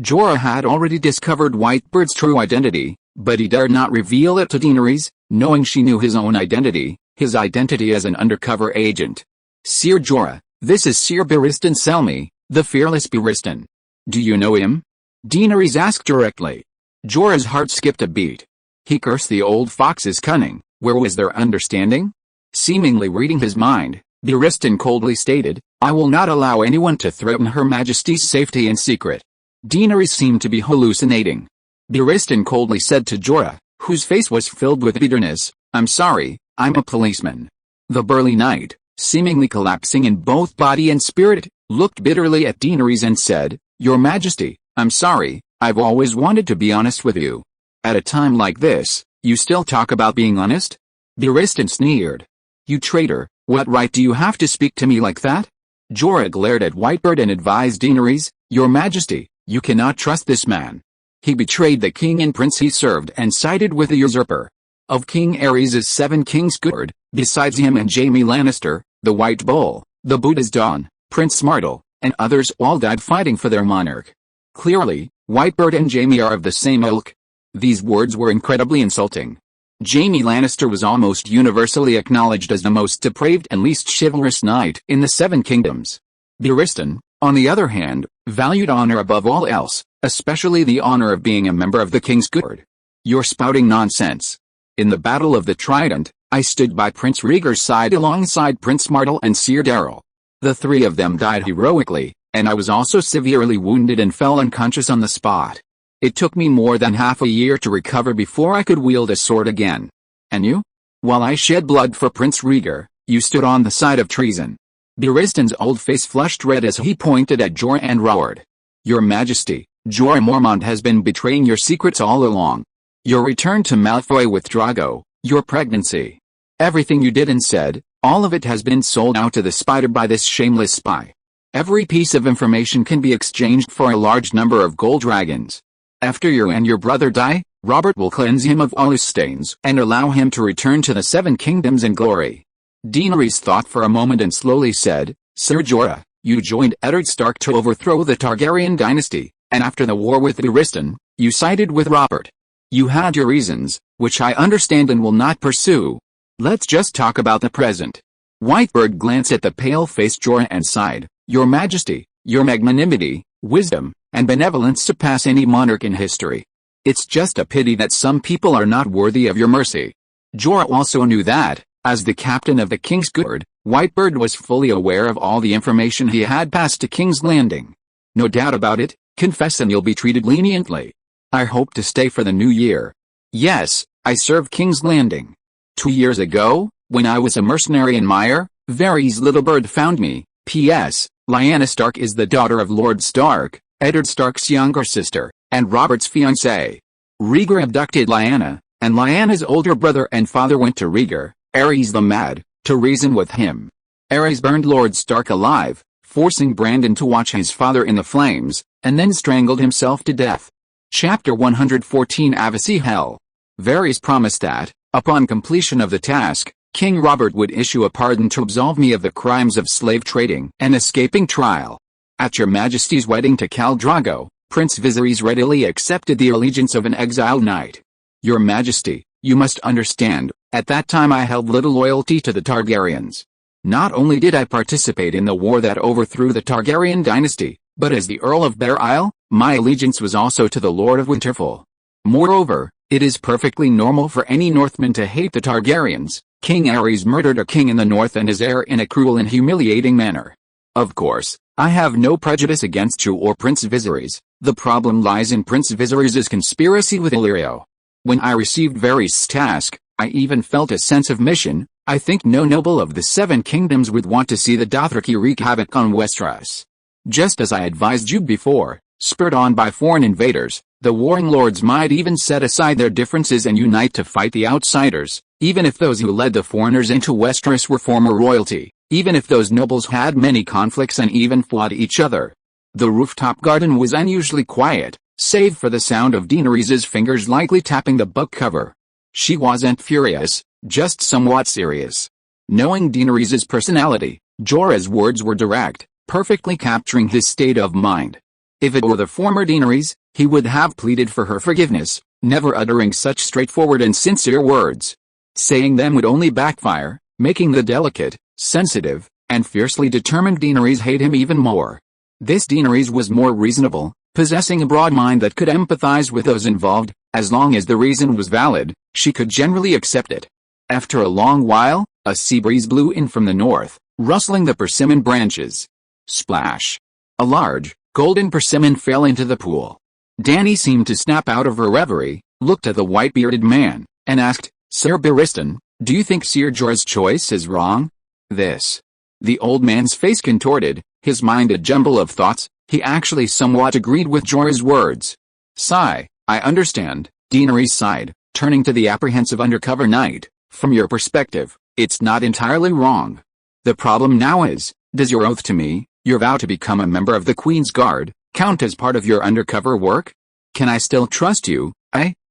Jorah had already discovered Whitebird's true identity, but he dared not reveal it to Daenerys, knowing she knew his own identity, his identity as an undercover agent. "Sir Jorah, this is Sir Barristan Selmy, the fearless Barristan. Do you know him?" Daenerys asked directly. Jorah's heart skipped a beat. He cursed the old fox's cunning. Where was their understanding? Seemingly reading his mind, Barristan coldly stated, "I will not allow anyone to threaten Her Majesty's safety in secret." Daenerys seemed to be hallucinating. Barristan coldly said to Jorah, whose face was filled with bitterness, "I'm sorry, I'm a policeman." The burly knight, seemingly collapsing in both body and spirit, looked bitterly at Daenerys and said, "Your Majesty, I'm sorry, I've always wanted to be honest with you. At a time like this, you still talk about being honest?" Barristan sneered. "You traitor, what right do you have to speak to me like that?" Jorah glared at Whitebird and advised Daenerys, "Your Majesty, you cannot trust this man. He betrayed the king and prince he served and sided with the usurper. Of King Aerys' 7 kings good, besides him and Jaime Lannister, the White Bull, the Buddha's Dawn, Prince Martell, and others all died fighting for their monarch. Clearly, Whitebird and Jaime are of the same ilk." These words were incredibly insulting. Jaime Lannister was almost universally acknowledged as the most depraved and least chivalrous knight in the 7 kingdoms. Barristan, on the other hand, valued honor above all else, especially the honor of being a member of the King's Guard. "You're spouting nonsense. In the Battle of the Trident, I stood by Prince Rhaegar's side alongside Prince Martell and Ser Darrell. The 3 of them died heroically, and I was also severely wounded and fell unconscious on the spot. It took me more than half a year to recover before I could wield a sword again. And you? While I shed blood for Prince Rhaegar, you stood on the side of treason." Barristan's old face flushed red as he pointed at Jorah and roared, "Your Majesty, Jorah Mormont has been betraying your secrets all along. Your return to Malfoy with Drogo, your pregnancy. Everything you did and said, all of it has been sold out to the spider by this shameless spy. Every piece of information can be exchanged for a large number of gold dragons. After you and your brother die, Robert will cleanse him of all his stains and allow him to return to the 7 kingdoms in glory." Daenerys thought for a moment and slowly said, "Sir Jorah, you joined Eddard Stark to overthrow the Targaryen dynasty, and after the war with Barristan, you sided with Robert. You had your reasons, which I understand and will not pursue. Let's just talk about the present." Whitebird glanced at the pale-faced Jorah and sighed, "Your Majesty, your magnanimity, wisdom, and benevolence surpass any monarch in history. It's just a pity that some people are not worthy of your mercy." Jorah also knew that, as the captain of the King's Guard, Whitebird was fully aware of all the information he had passed to King's Landing. "No doubt about it, confess and you'll be treated leniently. I hope to stay for the new year. Yes, I served King's Landing. 2 years ago, when I was a mercenary in Mire, Varys Littlebird found me. P.S. Lyanna Stark is the daughter of Lord Stark, Eddard Stark's younger sister, and Robert's fiancée. Rhaegar abducted Lyanna, and Lyanna's older brother and father went to Rhaegar, Aerys the Mad, to reason with him. Aerys burned Lord Stark alive, forcing Brandon to watch his father in the flames, and then strangled himself to death. Chapter 114 Avicii Hell. Varys promised that, upon completion of the task, King Robert would issue a pardon to absolve me of the crimes of slave trading and escaping trial. At your Majesty's wedding to Khal Drogo, Prince Viserys readily accepted the allegiance of an exiled knight. Your Majesty, you must understand, at that time I held little loyalty to the Targaryens. Not only did I participate in the war that overthrew the Targaryen dynasty, but as the Earl of Bear Isle, my allegiance was also to the Lord of Winterfell. Moreover, it is perfectly normal for any Northman to hate the Targaryens. King Aerys murdered a king in the north and his heir in a cruel and humiliating manner. Of course, I have no prejudice against you or Prince Viserys. The problem lies in Prince Viserys' conspiracy with Illyrio. When I received Varys' task, I even felt a sense of mission. I think no noble of the Seven Kingdoms would want to see the Dothraki wreak havoc on Westeros. Just as I advised you before, spurred on by foreign invaders, the warring lords might even set aside their differences and unite to fight the outsiders, even if those who led the foreigners into Westeros were former royalty, even if those nobles had many conflicts and even fought each other. The rooftop garden was unusually quiet, save for the sound of Daenerys' fingers lightly tapping the book cover. She wasn't furious, just somewhat serious. Knowing Daenerys' personality, Jorah's words were direct, perfectly capturing his state of mind. If it were the former Daenerys, he would have pleaded for her forgiveness, never uttering such straightforward and sincere words. Saying them would only backfire, making the delicate, sensitive, and fiercely determined Daenerys hate him even more. This Daenerys was more reasonable, possessing a broad mind that could empathize with those involved. As long as the reason was valid, she could generally accept it. After a long while, a sea breeze blew in from the north, rustling the persimmon branches. Splash! A large, golden persimmon fell into the pool. Dany seemed to snap out of her reverie, looked at the white-bearded man, and asked, Sir Barristan, do you think Ser Jorah's choice is wrong? This. The old man's face contorted, his mind a jumble of thoughts. He actually somewhat agreed with Jorah's words. Sigh, I understand, Daenerys sighed, turning to the apprehensive undercover knight. From your perspective, it's not entirely wrong. The problem now is, does your oath to me, your vow to become a member of the Queen's Guard, count as part of your undercover work? Can I still trust you?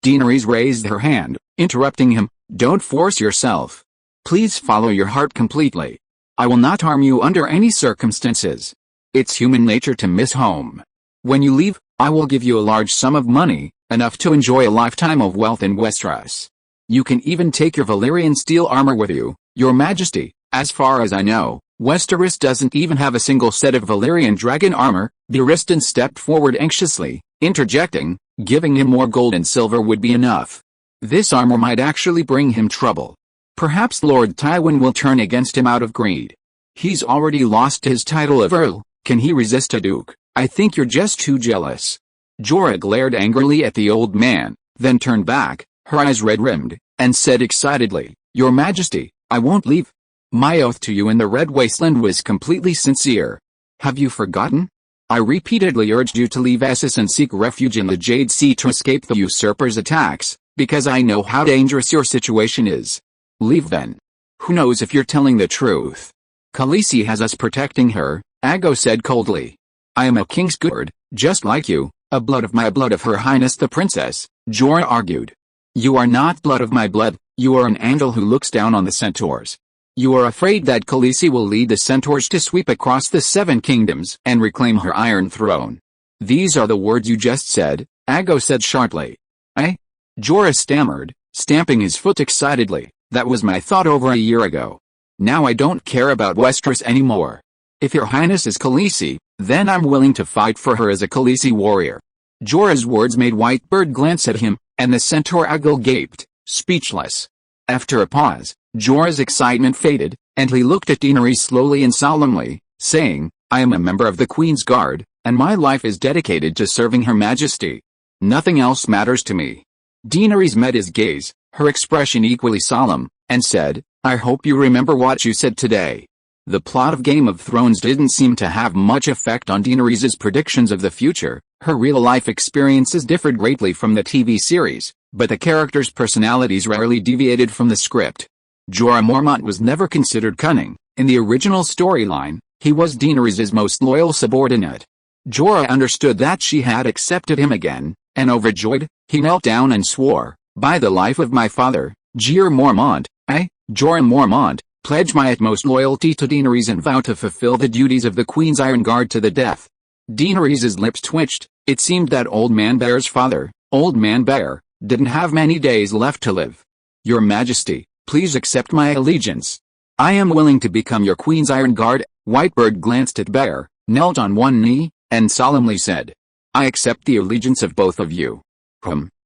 Daenerys raised her hand, interrupting him. Don't force yourself. Please follow your heart completely. I will not harm you under any circumstances. It's human nature to miss home. When you leave, I will give you a large sum of money, enough to enjoy a lifetime of wealth in Westeros. You can even take your Valyrian steel armor with you, Your Majesty. As far as I know, Westeros doesn't even have a single set of Valyrian dragon armor. Barristan stepped forward anxiously, interjecting, giving him more gold and silver would be enough. This armor might actually bring him trouble. Perhaps Lord Tywin will turn against him out of greed. He's already lost his title of Earl. Can he resist a duke? I think you're just too jealous. Jorah glared angrily at the old man, then turned back, her eyes red-rimmed, and said excitedly, Your Majesty, I won't leave. My oath to you in the Red Wasteland was completely sincere. Have you forgotten? I repeatedly urged you to leave Essos and seek refuge in the Jade Sea to escape the usurper's attacks, because I know how dangerous your situation is. Leave then. Who knows if you're telling the truth? Khaleesi has us protecting her, Aggo said coldly. I am a king's guard, just like you, a blood of my blood of Her Highness the Princess, Jorah argued. You are not blood of my blood, you are an Andal who looks down on the centaurs. You are afraid that Khaleesi will lead the centaurs to sweep across the Seven Kingdoms and reclaim her Iron Throne. These are the words you just said, Aggo said sharply. Jorah stammered, stamping his foot excitedly. That was my thought over a year ago. Now I don't care about Westeros anymore. If your highness is Khaleesi, then I'm willing to fight for her as a Khaleesi warrior. Jorah's words made Whitebird glance at him, and the centaur Aggo gaped, speechless. After a pause, Jorah's excitement faded, and he looked at Daenerys slowly and solemnly, saying, I am a member of the Queen's Guard, and my life is dedicated to serving Her Majesty. Nothing else matters to me. Daenerys met his gaze, her expression equally solemn, and said, I hope you remember what you said today. The plot of Game of Thrones didn't seem to have much effect on Daenerys' predictions of the future. Her real-life experiences differed greatly from the TV series, but the characters' personalities rarely deviated from the script. Jorah Mormont was never considered cunning. In the original storyline, he was Daenerys' most loyal subordinate. Jorah understood that she had accepted him again, and overjoyed, he knelt down and swore, "By the life of my father, Jorah Mormont, Jorah Mormont, pledge my utmost loyalty to Daenerys and vow to fulfill the duties of the Queen's Iron Guard to the death." Daenerys' lips twitched. It seemed that Old Man Bear's father, Old Man Bear, didn't have many days left to live. "Your Majesty, please accept my allegiance. I am willing to become your Queen's Iron Guard." Whitebird glanced at Bear, knelt on one knee, and solemnly said, "I accept the allegiance of both of you.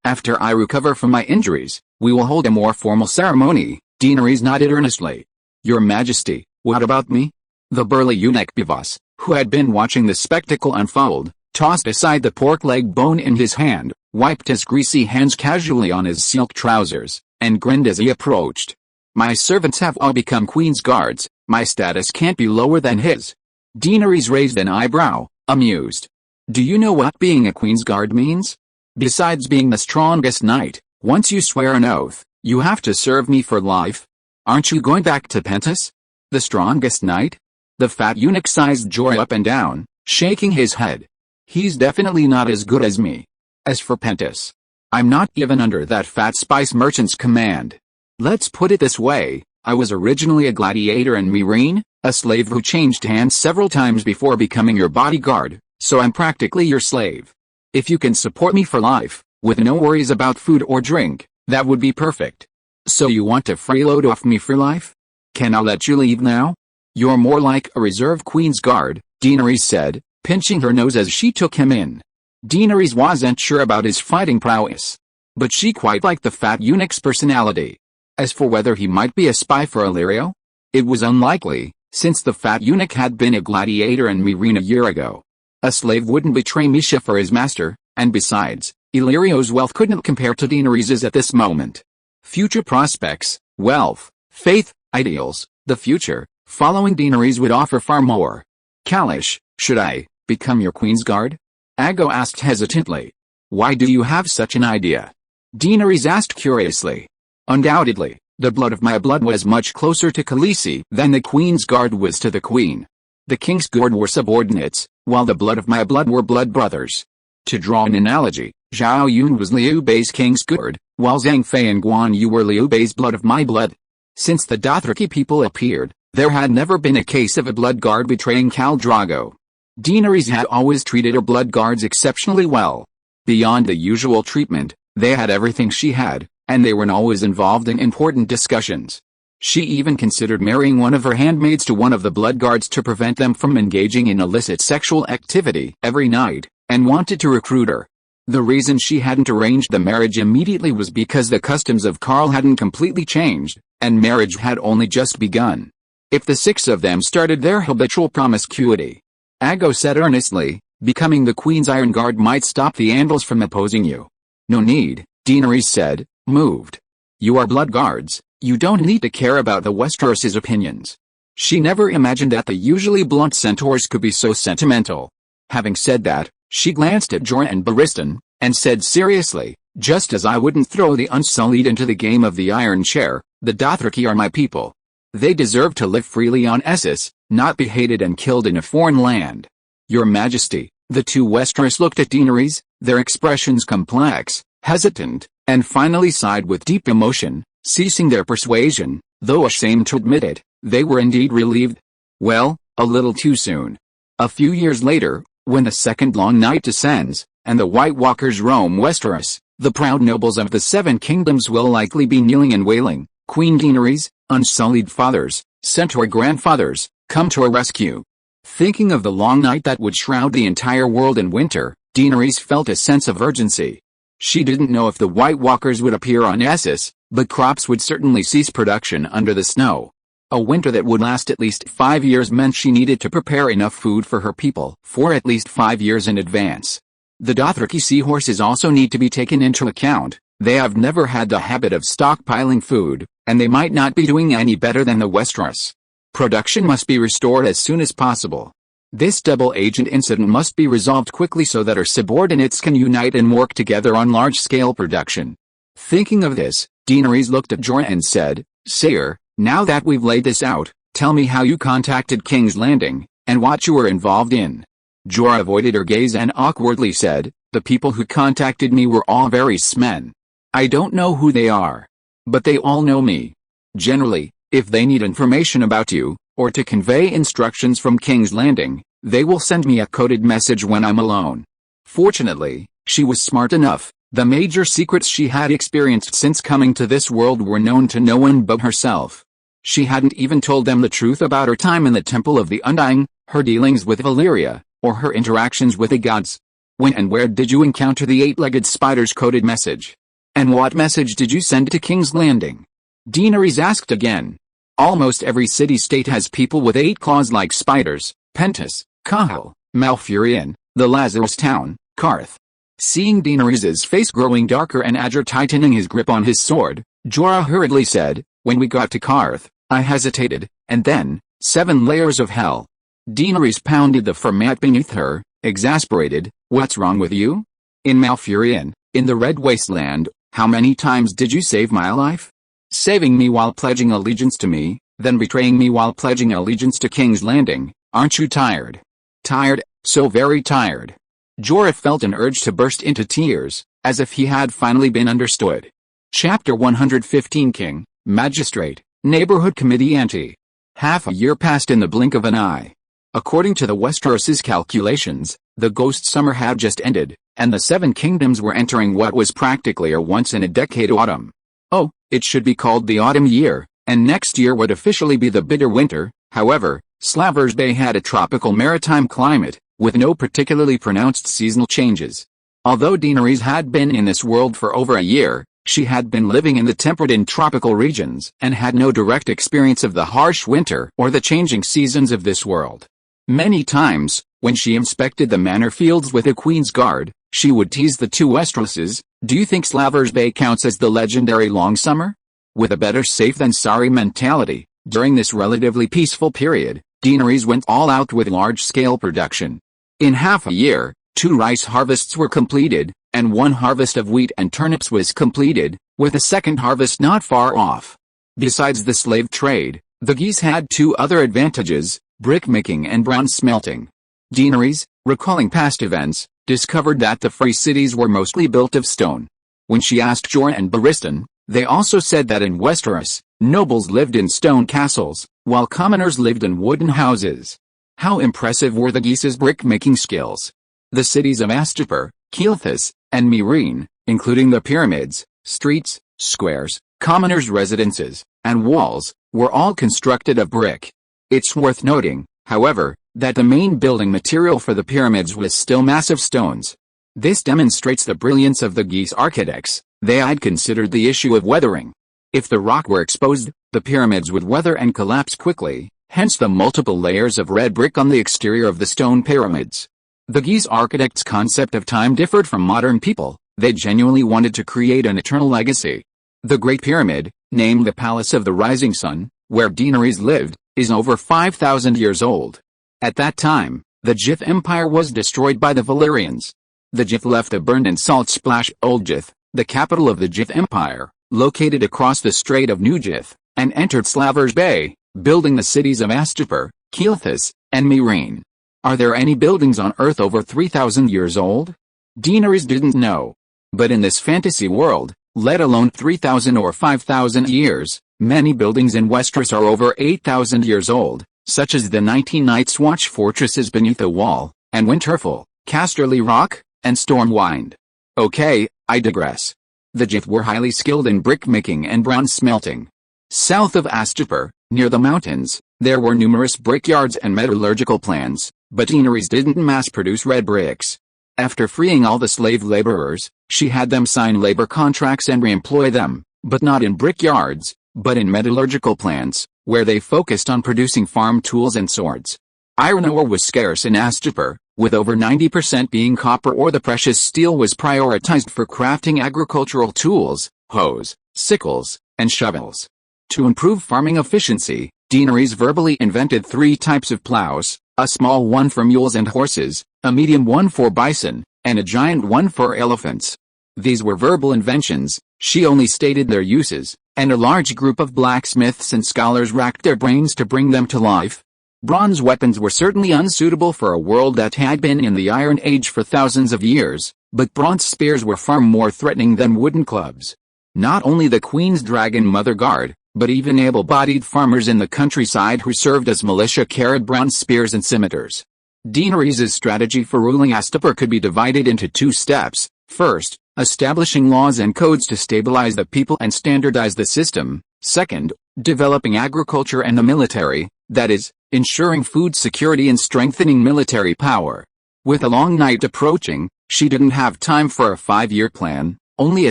After I recover from my injuries, we will hold a more formal ceremony." Daenerys nodded earnestly. "Your Majesty, what about me?" The burly eunuch Bivas, who had been watching the spectacle unfold, tossed aside the pork leg bone in his hand, wiped his greasy hands casually on his silk trousers, and grinned as he approached. "My servants have all become Queen's guards, my status can't be lower than his." Daenerys raised an eyebrow, amused. "Do you know what being a Queen's guard means? Besides being the strongest knight, once you swear an oath, you have to serve me for life. Aren't you going back to Pentos? The strongest knight?" The fat eunuch sized Jorah up and down, shaking his head. "He's definitely not as good as me. As for Pentos, I'm not even under that fat spice merchant's command. Let's put it this way, I was originally a gladiator in Meereen, a slave who changed hands several times before becoming your bodyguard, so I'm practically your slave. If you can support me for life, with no worries about food or drink, that would be perfect. So you want to freeload off me for life? Can I let you leave now?" "You're more like a reserve Queen's Guard," Daenerys said, pinching her nose as she took him in. Daenerys wasn't sure about his fighting prowess, but she quite liked the fat eunuch's personality. As for whether he might be a spy for Illyrio, it was unlikely, since the fat eunuch had been a gladiator in Meereen a year ago. A slave wouldn't betray Misha for his master, and besides, Illyrio's wealth couldn't compare to Daenerys's at this moment. Future prospects, wealth, faith, ideals, the future, following Daenerys would offer far more. "Kalish, should I become your Queen's Guard?" Aggo asked hesitantly. "Why do you have such an idea?" Daenerys asked curiously. "Undoubtedly, the blood of my blood was much closer to Khaleesi than the Queen's Guard was to the Queen. The King's Guard were subordinates, while the blood of my blood were blood brothers. To draw an analogy, Zhao Yun was Liu Bei's King's Guard, while Zhang Fei and Guan Yu were Liu Bei's blood of my blood. Since the Dothraki people appeared, there had never been a case of a blood guard betraying Khal Drogo. Daenerys had always treated her blood guards exceptionally well. Beyond the usual treatment, they had everything she had, and they weren't always involved in important discussions. She even considered marrying one of her handmaids to one of the blood guards to prevent them from engaging in illicit sexual activity every night, and wanted to recruit her. The reason she hadn't arranged the marriage immediately was because the customs of Khal hadn't completely changed, and marriage had only just begun. If the six of them started their habitual promiscuity, Aggo said earnestly, becoming the Queen's Iron Guard might stop the Andals from opposing you. "No need," Daenerys said, moved. "You are blood guards, you don't need to care about the Westeros' opinions." She never imagined that the usually blunt centaurs could be so sentimental. Having said that, she glanced at Jorah and Barristan, and said seriously, "Just as I wouldn't throw the Unsullied into the game of the Iron Chair, the Dothraki are my people. They deserve to live freely on Essos, not be hated and killed in a foreign land." "Your Majesty," the two Westeros looked at Daenerys, their expressions complex, hesitant, and finally sighed with deep emotion, ceasing their persuasion, though ashamed to admit it, they were indeed relieved. Well, a little too soon. A few years later, when the second long night descends, and the White Walkers roam Westeros, the proud nobles of the Seven Kingdoms will likely be kneeling and wailing, "Queen Daenerys, Unsullied fathers, Centaur grandfathers, come to our rescue." Thinking of the long night that would shroud the entire world in winter, Daenerys felt a sense of urgency. She didn't know if the White Walkers would appear on Essos, but crops would certainly cease production under the snow. A winter that would last at least 5 years meant she needed to prepare enough food for her people for at least 5 years in advance. The Dothraki seahorses also need to be taken into account. They have never had the habit of stockpiling food, and they might not be doing any better than the Westeros. Production must be restored as soon as possible. This double-agent incident must be resolved quickly so that her subordinates can unite and work together on large-scale production. Thinking of this, Daenerys looked at Jorah and said, "Sire, now that we've laid this out, tell me how you contacted King's Landing, and what you were involved in." Jorah avoided her gaze and awkwardly said, "The people who contacted me were all Varys men. I don't know who they are. But they all know me. Generally, if they need information about you, or to convey instructions from King's Landing, they will send me a coded message when I'm alone." Fortunately, she was smart enough. The major secrets she had experienced since coming to this world were known to no one but herself. She hadn't even told them the truth about her time in the Temple of the Undying, her dealings with Valyria, or her interactions with the gods. "When and where did you encounter the eight-legged spider's coded message? And what message did you send to King's Landing?" Daenerys asked again. "Almost every city-state has people with 8 claws like spiders: Pentos, Khal, Malfurion, the Lazarus Town, Qarth." Seeing Daenerys' face growing darker and Adger tightening his grip on his sword, Jorah hurriedly said, "When we got to Qarth, I hesitated, and then, 7 layers of hell." Daenerys pounded the format beneath her, exasperated. "What's wrong with you? In Malfurion, in the Red Wasteland, how many times did you save my life? Saving me while pledging allegiance to me, then betraying me while pledging allegiance to King's Landing. Aren't you tired? Tired, so very tired." Jorah felt an urge to burst into tears, as if he had finally been understood. Chapter 115 King, Magistrate, Neighborhood Committee Ante. Half a year passed in the blink of an eye. According to the Westeros' calculations, the Ghost Summer had just ended, and the 7 kingdoms were entering what was practically a once-in-a-decade autumn. Oh, it should be called the autumn year, and next year would officially be the bitter winter. However, Slavers Bay had a tropical maritime climate, with no particularly pronounced seasonal changes. Although Daenerys had been in this world for over a year, she had been living in the temperate and tropical regions and had no direct experience of the harsh winter or the changing seasons of this world. Many times, when she inspected the manor fields with a Queen's Guard, she would tease the 2 Westeroses, "Do you think Slavers Bay counts as the legendary long summer?" With a better safe than sorry mentality, during this relatively peaceful period, Daenerys went all out with large-scale production. In half a year, 2 rice harvests were completed, and 1 harvest of wheat and turnips was completed, with a second harvest not far off. Besides the slave trade, the geese had 2 other advantages: brickmaking and bronze smelting. Daenerys, recalling past events, discovered that the free cities were mostly built of stone. When she asked Jorah and Barristan, they also said that in Westeros, nobles lived in stone castles, while commoners lived in wooden houses. How impressive were the geese's brick-making skills! The cities of Astapor, Keelthus, and Meereen, including the pyramids, streets, squares, commoners' residences, and walls, were all constructed of brick. It's worth noting, however, that the main building material for the pyramids was still massive stones. This demonstrates the brilliance of the geese architects. They had considered the issue of weathering. If the rock were exposed, the pyramids would weather and collapse quickly, hence the multiple layers of red brick on the exterior of the stone pyramids. The geese architects' concept of time differed from modern people. They genuinely wanted to create an eternal legacy. The Great Pyramid, named the Palace of the Rising Sun, where Daenerys lived, is over 5,000 years old. At that time, the Jith Empire was destroyed by the Valyrians. The Jith left the burned and salt-splash Old Jith, the capital of the Jith Empire, located across the Strait of New Jith, and entered Slavers Bay, building the cities of Astapor, Keelthus, and Meereen. Are there any buildings on Earth over 3,000 years old? Daenerys didn't know. But in this fantasy world, let alone 3,000 or 5,000 years, many buildings in Westeros are over 8,000 years old, such as the 19 Night's Watch fortresses beneath the Wall, and Winterfell, Casterly Rock, and Stormwind. Okay, I digress. The Jith were highly skilled in brickmaking and bronze smelting. South of Astapor, near the mountains, there were numerous brickyards and metallurgical plants, but Daenerys didn't mass-produce red bricks. After freeing all the slave laborers, she had them sign labor contracts and re-employ them, but not in brickyards, but in metallurgical plants, where they focused on producing farm tools and swords. Iron ore was scarce in Astapor, with over 90% being copper ore. The precious steel was prioritized for crafting agricultural tools, hoes, sickles, and shovels. To improve farming efficiency, Daenerys verbally invented 3 types of plows, a small one for mules and horses, a medium one for bison, and a giant one for elephants. These were verbal inventions, she only stated their uses, and a large group of blacksmiths and scholars racked their brains to bring them to life. Bronze weapons were certainly unsuitable for a world that had been in the Iron Age for thousands of years, but bronze spears were far more threatening than wooden clubs. Not only the Queen's Dragon Mother Guard, but even able-bodied farmers in the countryside who served as militia carried bronze spears and scimitars. Daenerys' strategy for ruling Astapor could be divided into two steps. First, establishing laws and codes to stabilize the people and standardize the system. Second, developing agriculture and the military, that is, ensuring food security and strengthening military power. With a long night approaching, she didn't have time for a 5-year plan, only a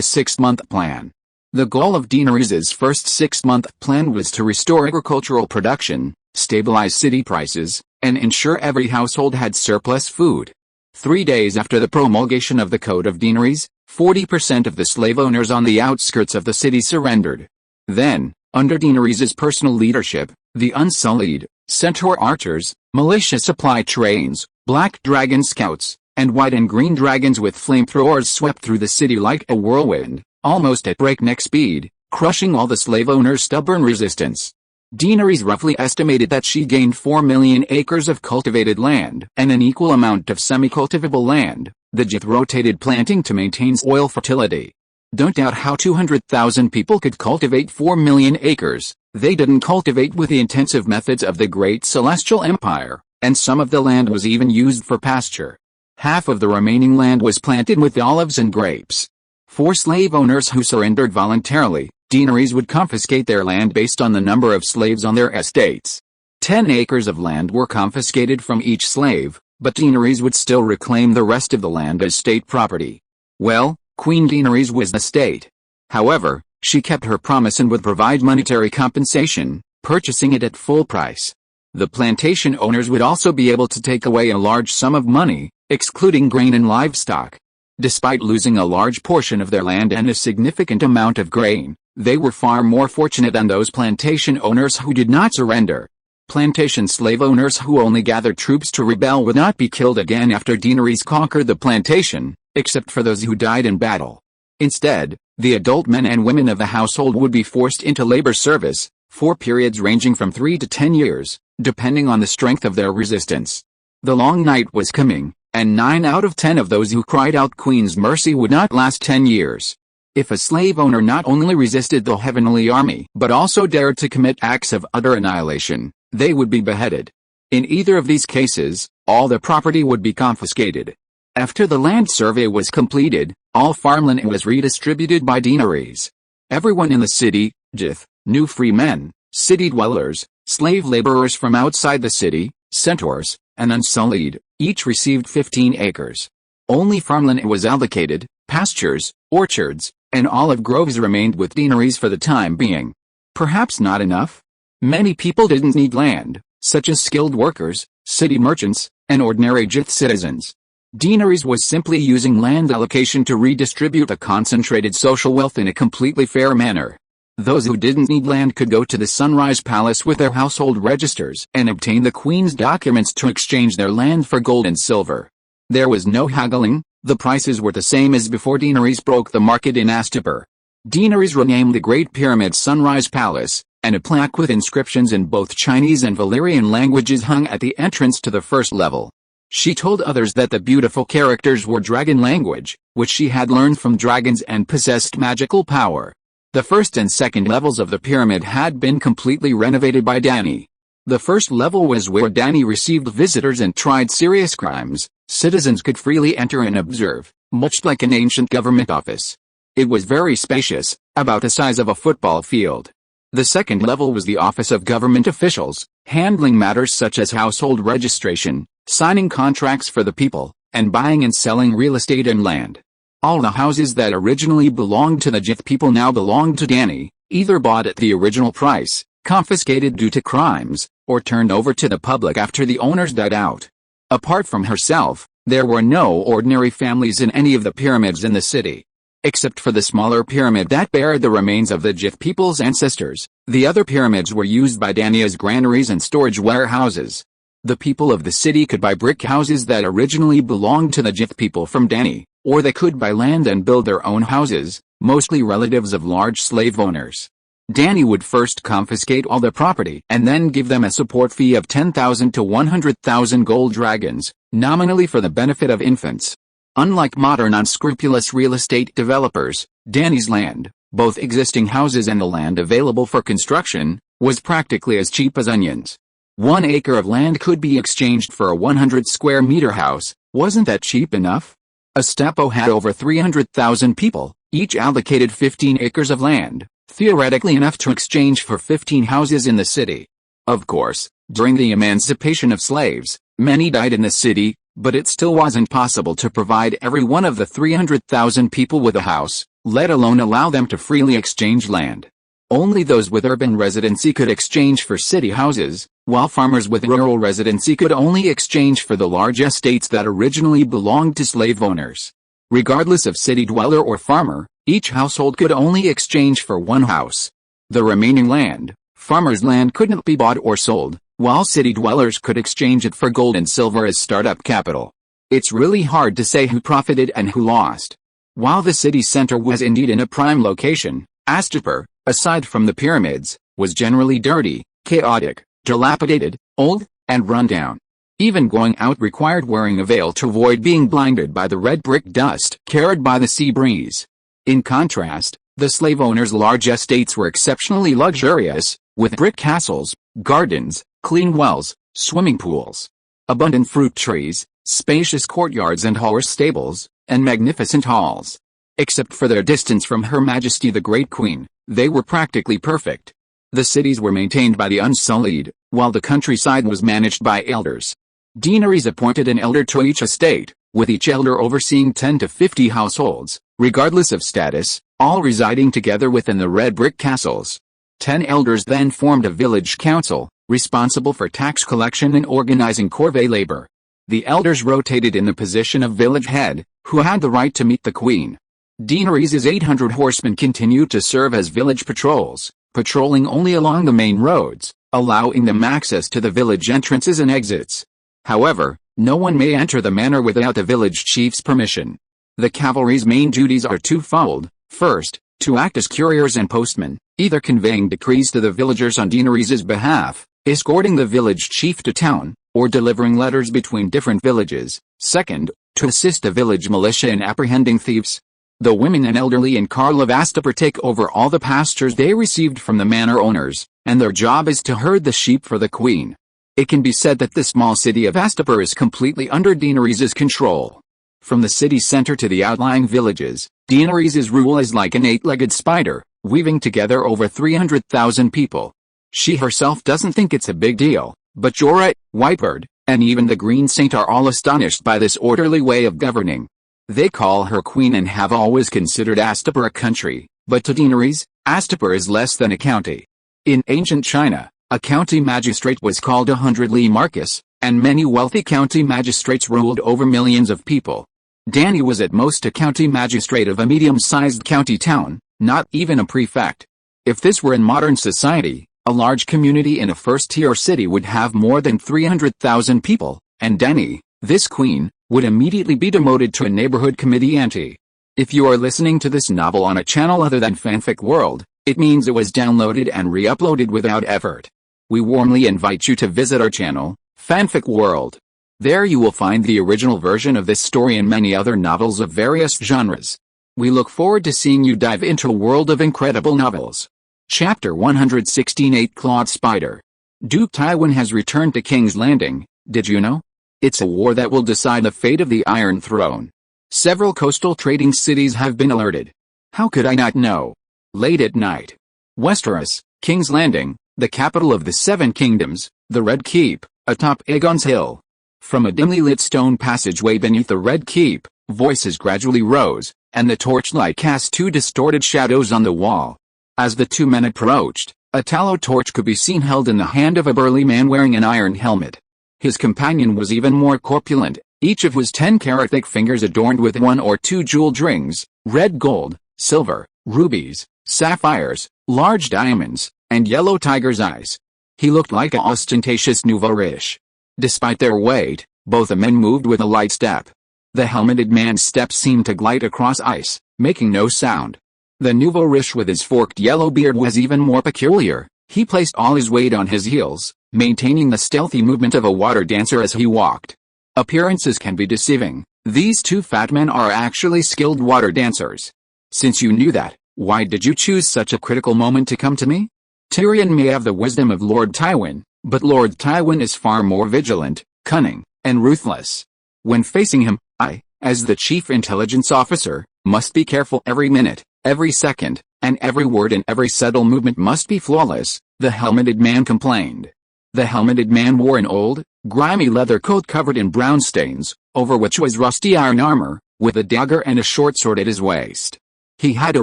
6-month plan. The goal of Daenerys' first 6-month plan was to restore agricultural production, stabilize city prices, and ensure every household had surplus food. 3 days after the promulgation of the Code of Daenerys, 40% of the slave owners on the outskirts of the city surrendered. Then, under Daenerys' personal leadership, the Unsullied, Centaur archers, militia supply trains, black dragon scouts, and white and green dragons with flamethrowers swept through the city like a whirlwind, almost at breakneck speed, crushing all the slave owners' stubborn resistance. Daenerys roughly estimated that she gained 4 million acres of cultivated land and an equal amount of semi-cultivable land. The Jith rotated planting to maintain soil fertility. Don't doubt how 200,000 people could cultivate 4 million acres. They didn't cultivate with the intensive methods of the Great Celestial Empire, and some of the land was even used for pasture. Half of the remaining land was planted with olives and grapes. For slave owners who surrendered voluntarily, Daenerys would confiscate their land based on the number of slaves on their estates. 10 acres of land were confiscated from each slave, but Daenerys would still reclaim the rest of the land as state property. Well, Queen Daenerys was the state. However, she kept her promise and would provide monetary compensation, purchasing it at full price. The plantation owners would also be able to take away a large sum of money, excluding grain and livestock. Despite losing a large portion of their land and a significant amount of grain, they were far more fortunate than those plantation owners who did not surrender. Plantation slave owners who only gathered troops to rebel would not be killed again after Daenerys conquered the plantation, except for those who died in battle. Instead, the adult men and women of the household would be forced into labor service, for periods ranging from 3 to 10 years, depending on the strength of their resistance. The long night was coming, and 9 out of 10 of those who cried out Queen's mercy would not last 10 years. If a slave owner not only resisted the heavenly army but also dared to commit acts of utter annihilation, they would be beheaded. In either of these cases, all the property would be confiscated. After the land survey was completed, all farmland was redistributed by Daenerys. Everyone in the city, Jith, new free men, city dwellers, slave laborers from outside the city, centaurs, and Unsullied, each received 15 acres. Only farmland was allocated, pastures, orchards, and olive groves remained with Daenerys for the time being. Perhaps not enough? Many people didn't need land, such as skilled workers, city merchants, and ordinary Jith citizens. Daenerys was simply using land allocation to redistribute the concentrated social wealth in a completely fair manner. Those who didn't need land could go to the Sunrise Palace with their household registers and obtain the Queen's documents to exchange their land for gold and silver. There was no haggling, the prices were the same as before Daenerys broke the market in Astapor. Daenerys renamed the Great Pyramid Sunrise Palace, and a plaque with inscriptions in both Chinese and Valyrian languages hung at the entrance to the first level. She told others that the beautiful characters were dragon language, which she had learned from dragons and possessed magical power. The first and second levels of the pyramid had been completely renovated by Dany. The first level was where Dany received visitors and tried serious crimes. Citizens could freely enter and observe, much like an ancient government office. It was very spacious, about the size of a football field. The second level was the office of government officials, handling matters such as household registration, signing contracts for the people, and buying and selling real estate and land. All the houses that originally belonged to the Jith people now belonged to Dany, either bought at the original price, confiscated due to crimes, or turned over to the public after the owners died out. Apart from herself, there were no ordinary families in any of the pyramids in the city. Except for the smaller pyramid that buried the remains of the Jith people's ancestors, the other pyramids were used by Dany as granaries and storage warehouses. The people of the city could buy brick houses that originally belonged to the Jith people from Dany, or they could buy land and build their own houses, mostly relatives of large slave owners. Dany would first confiscate all the property and then give them a support fee of 10,000 to 100,000 gold dragons, nominally for the benefit of infants. Unlike modern unscrupulous real estate developers, Dany's land, both existing houses and the land available for construction, was practically as cheap as onions. 1 acre of land could be exchanged for a 100 square meter house. Wasn't that cheap enough? Astepo had over 300,000 people, each allocated 15 acres of land, theoretically enough to exchange for 15 houses in the city. Of course, during the emancipation of slaves, many died in the city, but it still wasn't possible to provide every one of the 300,000 people with a house, let alone allow them to freely exchange land. Only those with urban residency could exchange for city houses, while farmers with rural residency could only exchange for the large estates that originally belonged to slave owners. Regardless of city dweller or farmer, each household could only exchange for one house. The remaining land, farmers' land, couldn't be bought or sold, while city dwellers could exchange it for gold and silver as startup capital. It's really hard to say who profited and who lost. While the city center was indeed in a prime location, Astapor, aside from the pyramids, was generally dirty, chaotic, dilapidated, old, and run down. Even going out required wearing a veil to avoid being blinded by the red brick dust carried by the sea breeze. In contrast, the slave owners' large estates were exceptionally luxurious, with brick castles, gardens, clean wells, swimming pools, abundant fruit trees, spacious courtyards and horse stables, and magnificent halls. Except for their distance from Her Majesty the Great Queen, they were practically perfect. The cities were maintained by the Unsullied, while the countryside was managed by elders. Daenerys appointed an elder to each estate, with each elder overseeing 10 to 50 households, regardless of status, all residing together within the red brick castles. 10 elders then formed a village council, responsible for tax collection and organizing corvée labor. The elders rotated in the position of village head, who had the right to meet the queen. Daenerys' 800 horsemen continued to serve as village patrols, patrolling only along the main roads, allowing them access to the village entrances and exits. However, no one may enter the manor without the village chief's permission. The cavalry's main duties are twofold. First, to act as couriers and postmen, either conveying decrees to the villagers on Daenerys' behalf, escorting the village chief to town, or delivering letters between different villages. Second, to assist the village militia in apprehending thieves. The women and elderly in Khal of Astapor take over all the pastures they received from the manor owners, and their job is to herd the sheep for the queen. It can be said that the small city of Astapor is completely under Daenerys' control. From the city center to the outlying villages, Daenerys' rule is like an eight-legged spider, weaving together over 300,000 people. She herself doesn't think it's a big deal, but Jorah, Whitebird, and even the Green Saint are all astonished by this orderly way of governing. They call her queen and have always considered Astapor a country, but to Daenerys, Astapor is less than a county. In ancient China, a county magistrate was called a hundredly marquis, and many wealthy county magistrates ruled over millions of people. Dany was at most a county magistrate of a medium-sized county town, not even a prefect. If this were in modern society, a large community in a first-tier city would have more than 300,000 people, and Dany, this queen, would immediately be demoted to a neighborhood committee ante. If you are listening to this novel on a channel other than Fanfic World, it means it was downloaded and re-uploaded without effort. We warmly invite you to visit our channel, Fanfic World. There you will find the original version of this story and many other novels of various genres. We look forward to seeing you dive into a world of incredible novels. Chapter 168 Clawed Spider. Duke Tywin has returned to King's Landing, did you know? It's a war that will decide the fate of the Iron Throne. Several coastal trading cities have been alerted. How could I not know? Late at night. Westeros, King's Landing, the capital of the Seven Kingdoms, the Red Keep, atop Aegon's Hill. From a dimly lit stone passageway beneath the Red Keep, voices gradually rose, and the torchlight cast two distorted shadows on the wall. As the two men approached, a tallow torch could be seen held in the hand of a burly man wearing an iron helmet. His companion was even more corpulent, each of his 10-carat thick fingers adorned with 1 or 2 jeweled rings, red gold, silver, rubies, sapphires, large diamonds, and yellow tiger's eyes. He looked like an ostentatious nouveau riche. Despite their weight, both the men moved with a light step. The helmeted man's steps seemed to glide across ice, making no sound. The nouveau riche with his forked yellow beard was even more peculiar. He placed all his weight on his heels, maintaining the stealthy movement of a water dancer as he walked. Appearances can be deceiving. These two fat men are actually skilled water dancers. Since you knew that, why did you choose such a critical moment to come to me? Tyrion may have the wisdom of Lord Tywin, but Lord Tywin is far more vigilant, cunning, and ruthless. When facing him, I, as the chief intelligence officer, must be careful every minute, every second, and every word and every subtle movement must be flawless, the helmeted man complained. The helmeted man wore an old, grimy leather coat covered in brown stains, over which was rusty iron armor, with a dagger and a short sword at his waist. He had a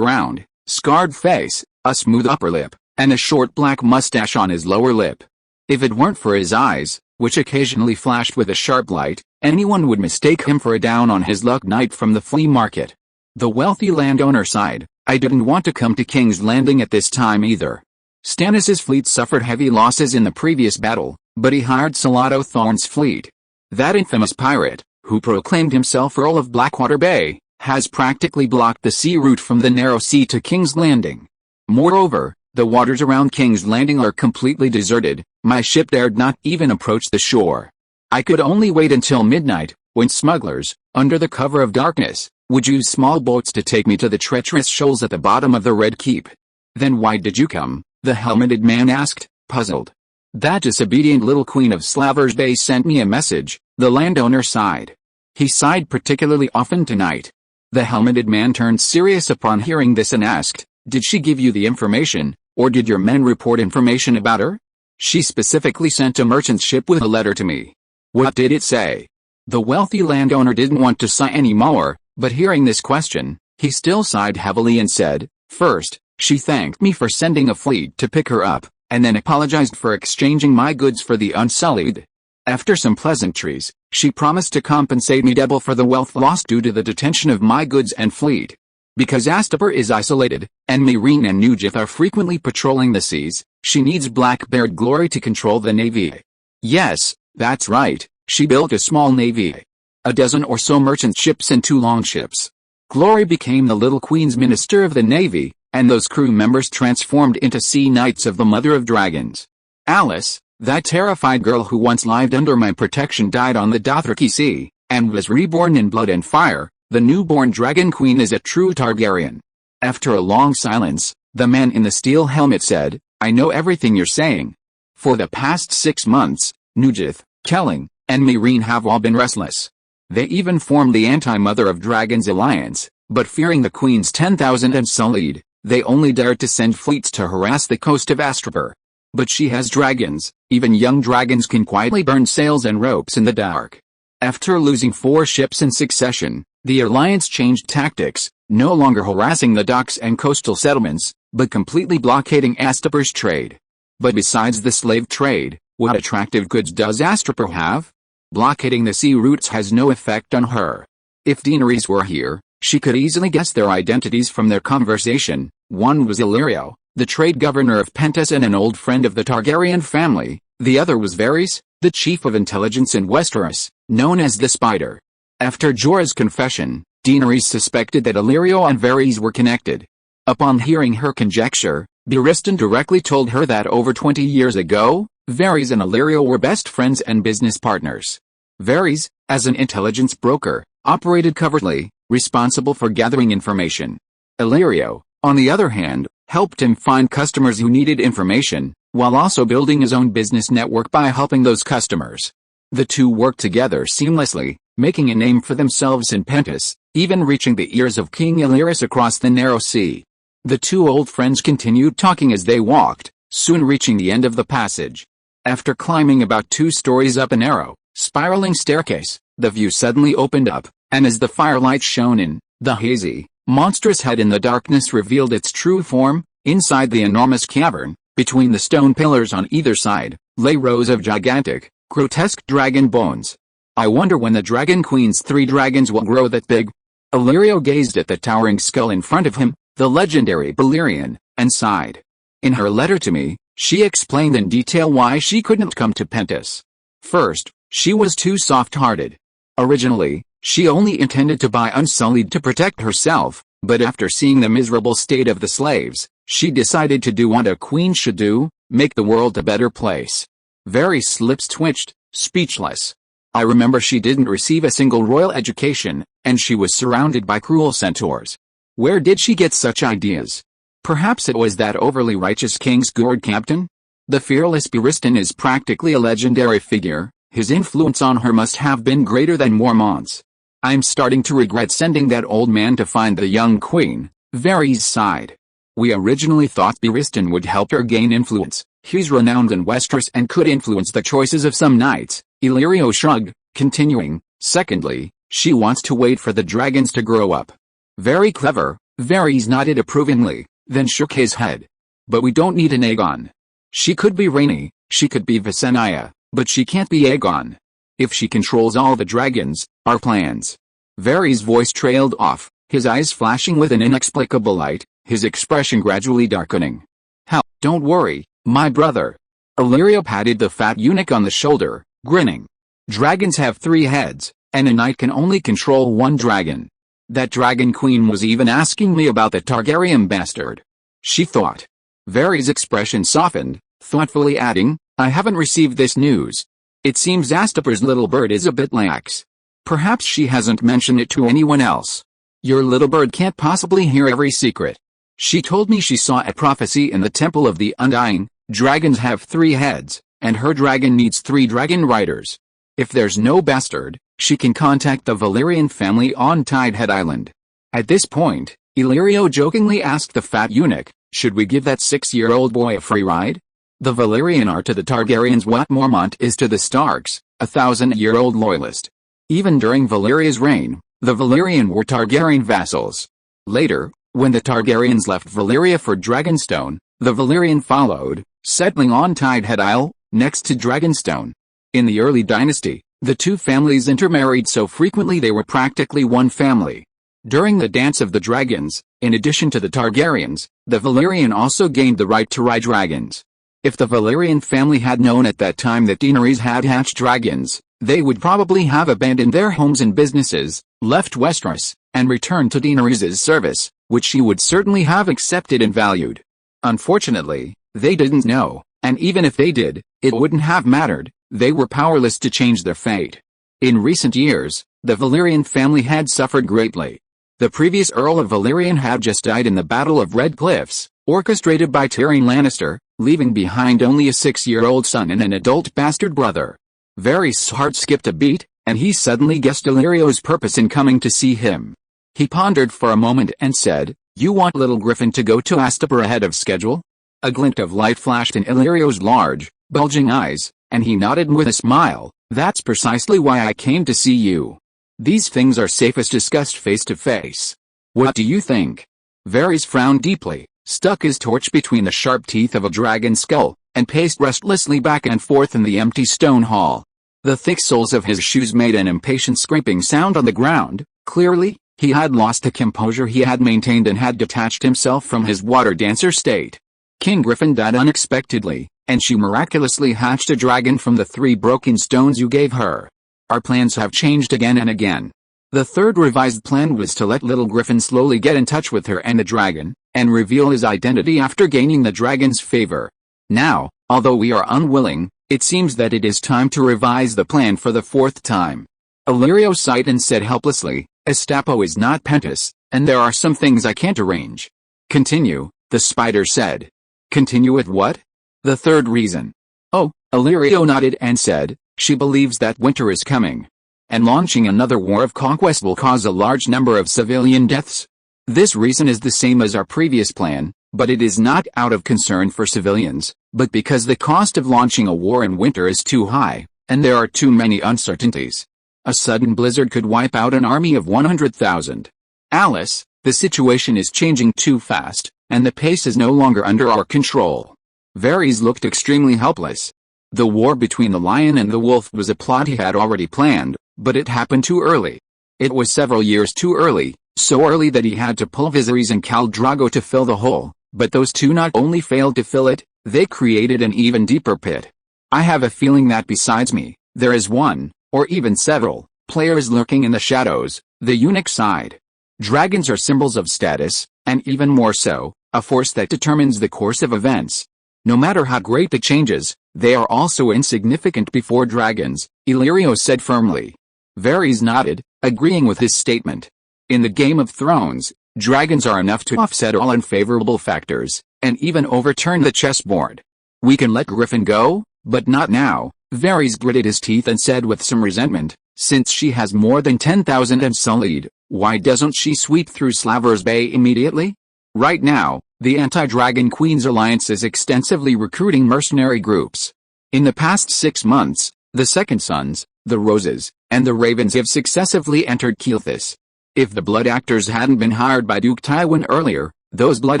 round, scarred face, a smooth upper lip, and a short black mustache on his lower lip. If it weren't for his eyes, which occasionally flashed with a sharp light, anyone would mistake him for a down-on-his-luck knight from the flea market. The wealthy landowner sighed. I didn't want to come to King's Landing at this time either. Stannis's fleet suffered heavy losses in the previous battle, but he hired Salato Thorne's fleet. That infamous pirate, who proclaimed himself Earl of Blackwater Bay, has practically blocked the sea route from the narrow sea to King's Landing. Moreover, the waters around King's Landing are completely deserted. My ship dared not even approach the shore. I could only wait until midnight, when smugglers, under the cover of darkness, would use small boats to take me to the treacherous shoals at the bottom of the Red Keep. Then why did you come? The helmeted man asked, puzzled. That disobedient little queen of Slavers Bay sent me a message, the landowner sighed. He sighed particularly often tonight. The helmeted man turned serious upon hearing this and asked, did she give you the information, or did your men report information about her? She specifically sent a merchant ship with a letter to me. What did it say? The wealthy landowner didn't want to sigh any more, but hearing this question, he still sighed heavily and said, first, she thanked me for sending a fleet to pick her up, and then apologized for exchanging my goods for the unsullied. After some pleasantries, she promised to compensate me double for the wealth lost due to the detention of my goods and fleet. Because Astapor is isolated, and Meereen and Nugith are frequently patrolling the seas, she needs Blackbeard Glory to control the navy. Yes, that's right, she built a small navy. A dozen or so merchant ships and 2 longships. Glory became the Little Queen's Minister of the Navy, and those crew members transformed into Sea Knights of the Mother of Dragons. Alice, that terrified girl who once lived under my protection, died on the Dothraki Sea, and was reborn in blood and fire. The newborn Dragon Queen is a true Targaryen. After a long silence, the man in the steel helmet said, I know everything you're saying. For the past 6 months, Nugith, Kelling, and Meereen have all been restless. They even formed the Anti-Mother of Dragons Alliance, but fearing the Queen's 10,000 unsullied, they only dared to send fleets to harass the coast of Astapor. But she has dragons, even young dragons can quietly burn sails and ropes in the dark. After losing 4 ships in succession, the Alliance changed tactics, no longer harassing the docks and coastal settlements, but completely blockading Astapor's trade. But besides the slave trade, what attractive goods does Astapor have? Blockading the sea routes has no effect on her. If Daenerys were here, she could easily guess their identities from their conversation. One was Illyrio, the trade governor of Pentos and an old friend of the Targaryen family. The other was Varys, the chief of intelligence in Westeros, known as the Spider. After Jorah's confession, Daenerys suspected that Illyrio and Varys were connected. Upon hearing her conjecture, Barristan directly told her that over 20 years ago, Varys and Illyrio were best friends and business partners. Varys, as an intelligence broker, operated covertly, responsible for gathering information. Illyrio, on the other hand, helped him find customers who needed information, while also building his own business network by helping those customers. The two worked together seamlessly, making a name for themselves in Pentos, even reaching the ears of King Illyris across the narrow sea. The two old friends continued talking as they walked, soon reaching the end of the passage. After climbing about 2 stories up a narrow, spiraling staircase, the view suddenly opened up, and as the firelight shone in, the hazy, monstrous head in the darkness revealed its true form. Inside the enormous cavern, between the stone pillars on either side, lay rows of gigantic, grotesque dragon bones. I wonder when the Dragon Queen's 3 dragons will grow that big. Illyrio gazed at the towering skull in front of him, the legendary Balerion, and sighed. In her letter to me, she explained in detail why she couldn't come to Pentos. First, She was too soft-hearted. Originally, she only intended to buy Unsullied to protect herself, but after seeing the miserable state of the slaves, she decided to do what a queen should do, make the world a better place. Varys' lips twitched, speechless. I remember she didn't receive a single royal education, and she was surrounded by cruel centaurs. Where did she get such ideas? Perhaps it was that overly righteous King's Guard captain? The fearless Barristan is practically a legendary figure. His influence on her must have been greater than Mormont's. I'm starting to regret sending that old man to find the young queen, Varys sighed. We originally thought Barristan would help her gain influence. He's renowned in Westeros and could influence the choices of some knights, Illyrio shrugged, continuing, secondly, she wants to wait for the dragons to grow up. Very clever, Varys nodded approvingly, then shook his head. But we don't need an Aegon. She could be Rhaenys, she could be Visenya, but she can't be Aegon. If she controls all the dragons, our plans. Varys' voice trailed off, his eyes flashing with an inexplicable light, his expression gradually darkening. Hell, don't worry, my brother. Illyrio patted the fat eunuch on the shoulder, grinning. Dragons have 3 heads, and a knight can only control 1 dragon. That dragon queen was even asking me about the Targaryen bastard. She thought. Varys' expression softened, thoughtfully adding, I haven't received this news. It seems Astapor's little bird is a bit lax. Perhaps she hasn't mentioned it to anyone else. Your little bird can't possibly hear every secret. She told me she saw a prophecy in the Temple of the Undying. Dragons have 3 heads, and her dragon needs 3 dragon riders. If there's no bastard, she can contact the Valyrian family on Tidehead Island. At this point, Illyrio jokingly asked the fat eunuch, should we give that 6-year-old boy a free ride? The Valyrian are to the Targaryens what Mormont is to the Starks, a 1,000-year-old loyalist. Even during Valeria's reign, the Valyrian were Targaryen vassals. Later, when the Targaryens left Valyria for Dragonstone, the Valyrian followed, settling on Tidehead Isle, next to Dragonstone. In the early dynasty, the 2 families intermarried so frequently they were practically one family. During the Dance of the Dragons, in addition to the Targaryens, the Valyrian also gained the right to ride dragons. If the Valyrian family had known at that time that Daenerys had hatched dragons, they would probably have abandoned their homes and businesses, left Westeros, and returned to Daenerys' service, which she would certainly have accepted and valued. Unfortunately, they didn't know, and even if they did, it wouldn't have mattered. They were powerless to change their fate. In recent years, the Valyrian family had suffered greatly. The previous Earl of Valyrian had just died in the Battle of Red Cliffs, orchestrated by Tyrion Lannister, leaving behind only a 6-year-old son and an adult bastard brother. Varys' heart skipped a beat, and he suddenly guessed Illyrio's purpose in coming to see him. He pondered for a moment and said, you want little Griffin to go to Astapor ahead of schedule? A glint of light flashed in Illyrio's large, bulging eyes, and he nodded with a smile. That's precisely why I came to see you. These things are safest discussed face to face. What do you think? Varys frowned deeply, stuck his torch between the sharp teeth of a dragon skull, and paced restlessly back and forth in the empty stone hall. The thick soles of his shoes made an impatient scraping sound on the ground. Clearly, he had lost the composure he had maintained and had detached himself from his water dancer state. King Griffin died unexpectedly, and she miraculously hatched a dragon from the 3 broken stones you gave her. Our plans have changed again and again. The 3rd revised plan was to let little Griffin slowly get in touch with her and the dragon, and reveal his identity after gaining the dragon's favor. Now, although we are unwilling, it seems that it is time to revise the plan for the 4th time. Illyrio sighed and said helplessly, Astapo is not Pentus, and there are some things I can't arrange. Continue, the spider said. Continue with what? The 3rd reason. Oh, Illyrio nodded and said, she believes that winter is coming. And launching another war of conquest will cause a large number of civilian deaths. This reason is the same as our previous plan, but it is not out of concern for civilians, but because the cost of launching a war in winter is too high, and there are too many uncertainties. A sudden blizzard could wipe out an army of 100,000. Alice, the situation is changing too fast, and the pace is no longer under our control. Varys looked extremely helpless. The war between the lion and the wolf was a plot he had already planned, but it happened too early. It was several years too early, so early that he had to pull Viserys and Khal Drogo to fill the hole, but those two not only failed to fill it, they created an even deeper pit. I have a feeling that besides me, There is one, or even several, players lurking in the shadows, the eunuch side. Dragons are symbols of status, and even more so, a force that determines the course of events. No matter how great the changes, they are also insignificant before dragons, Illyrio said firmly. Varys nodded, agreeing with his statement. In the Game of Thrones, dragons are enough to offset all unfavorable factors, and even overturn the chessboard. We can let Griffin go, but not now, Varys gritted his teeth and said with some resentment, since she has more than 10,000 and sullied, why doesn't she sweep through Slaver's Bay immediately? Right now, the Anti-Dragon Queen's Alliance is extensively recruiting mercenary groups. In the past 6 months, the Second Sons, the Roses, and the Ravens have successively entered Keelthis. If the blood actors hadn't been hired by Duke Tywin earlier, those blood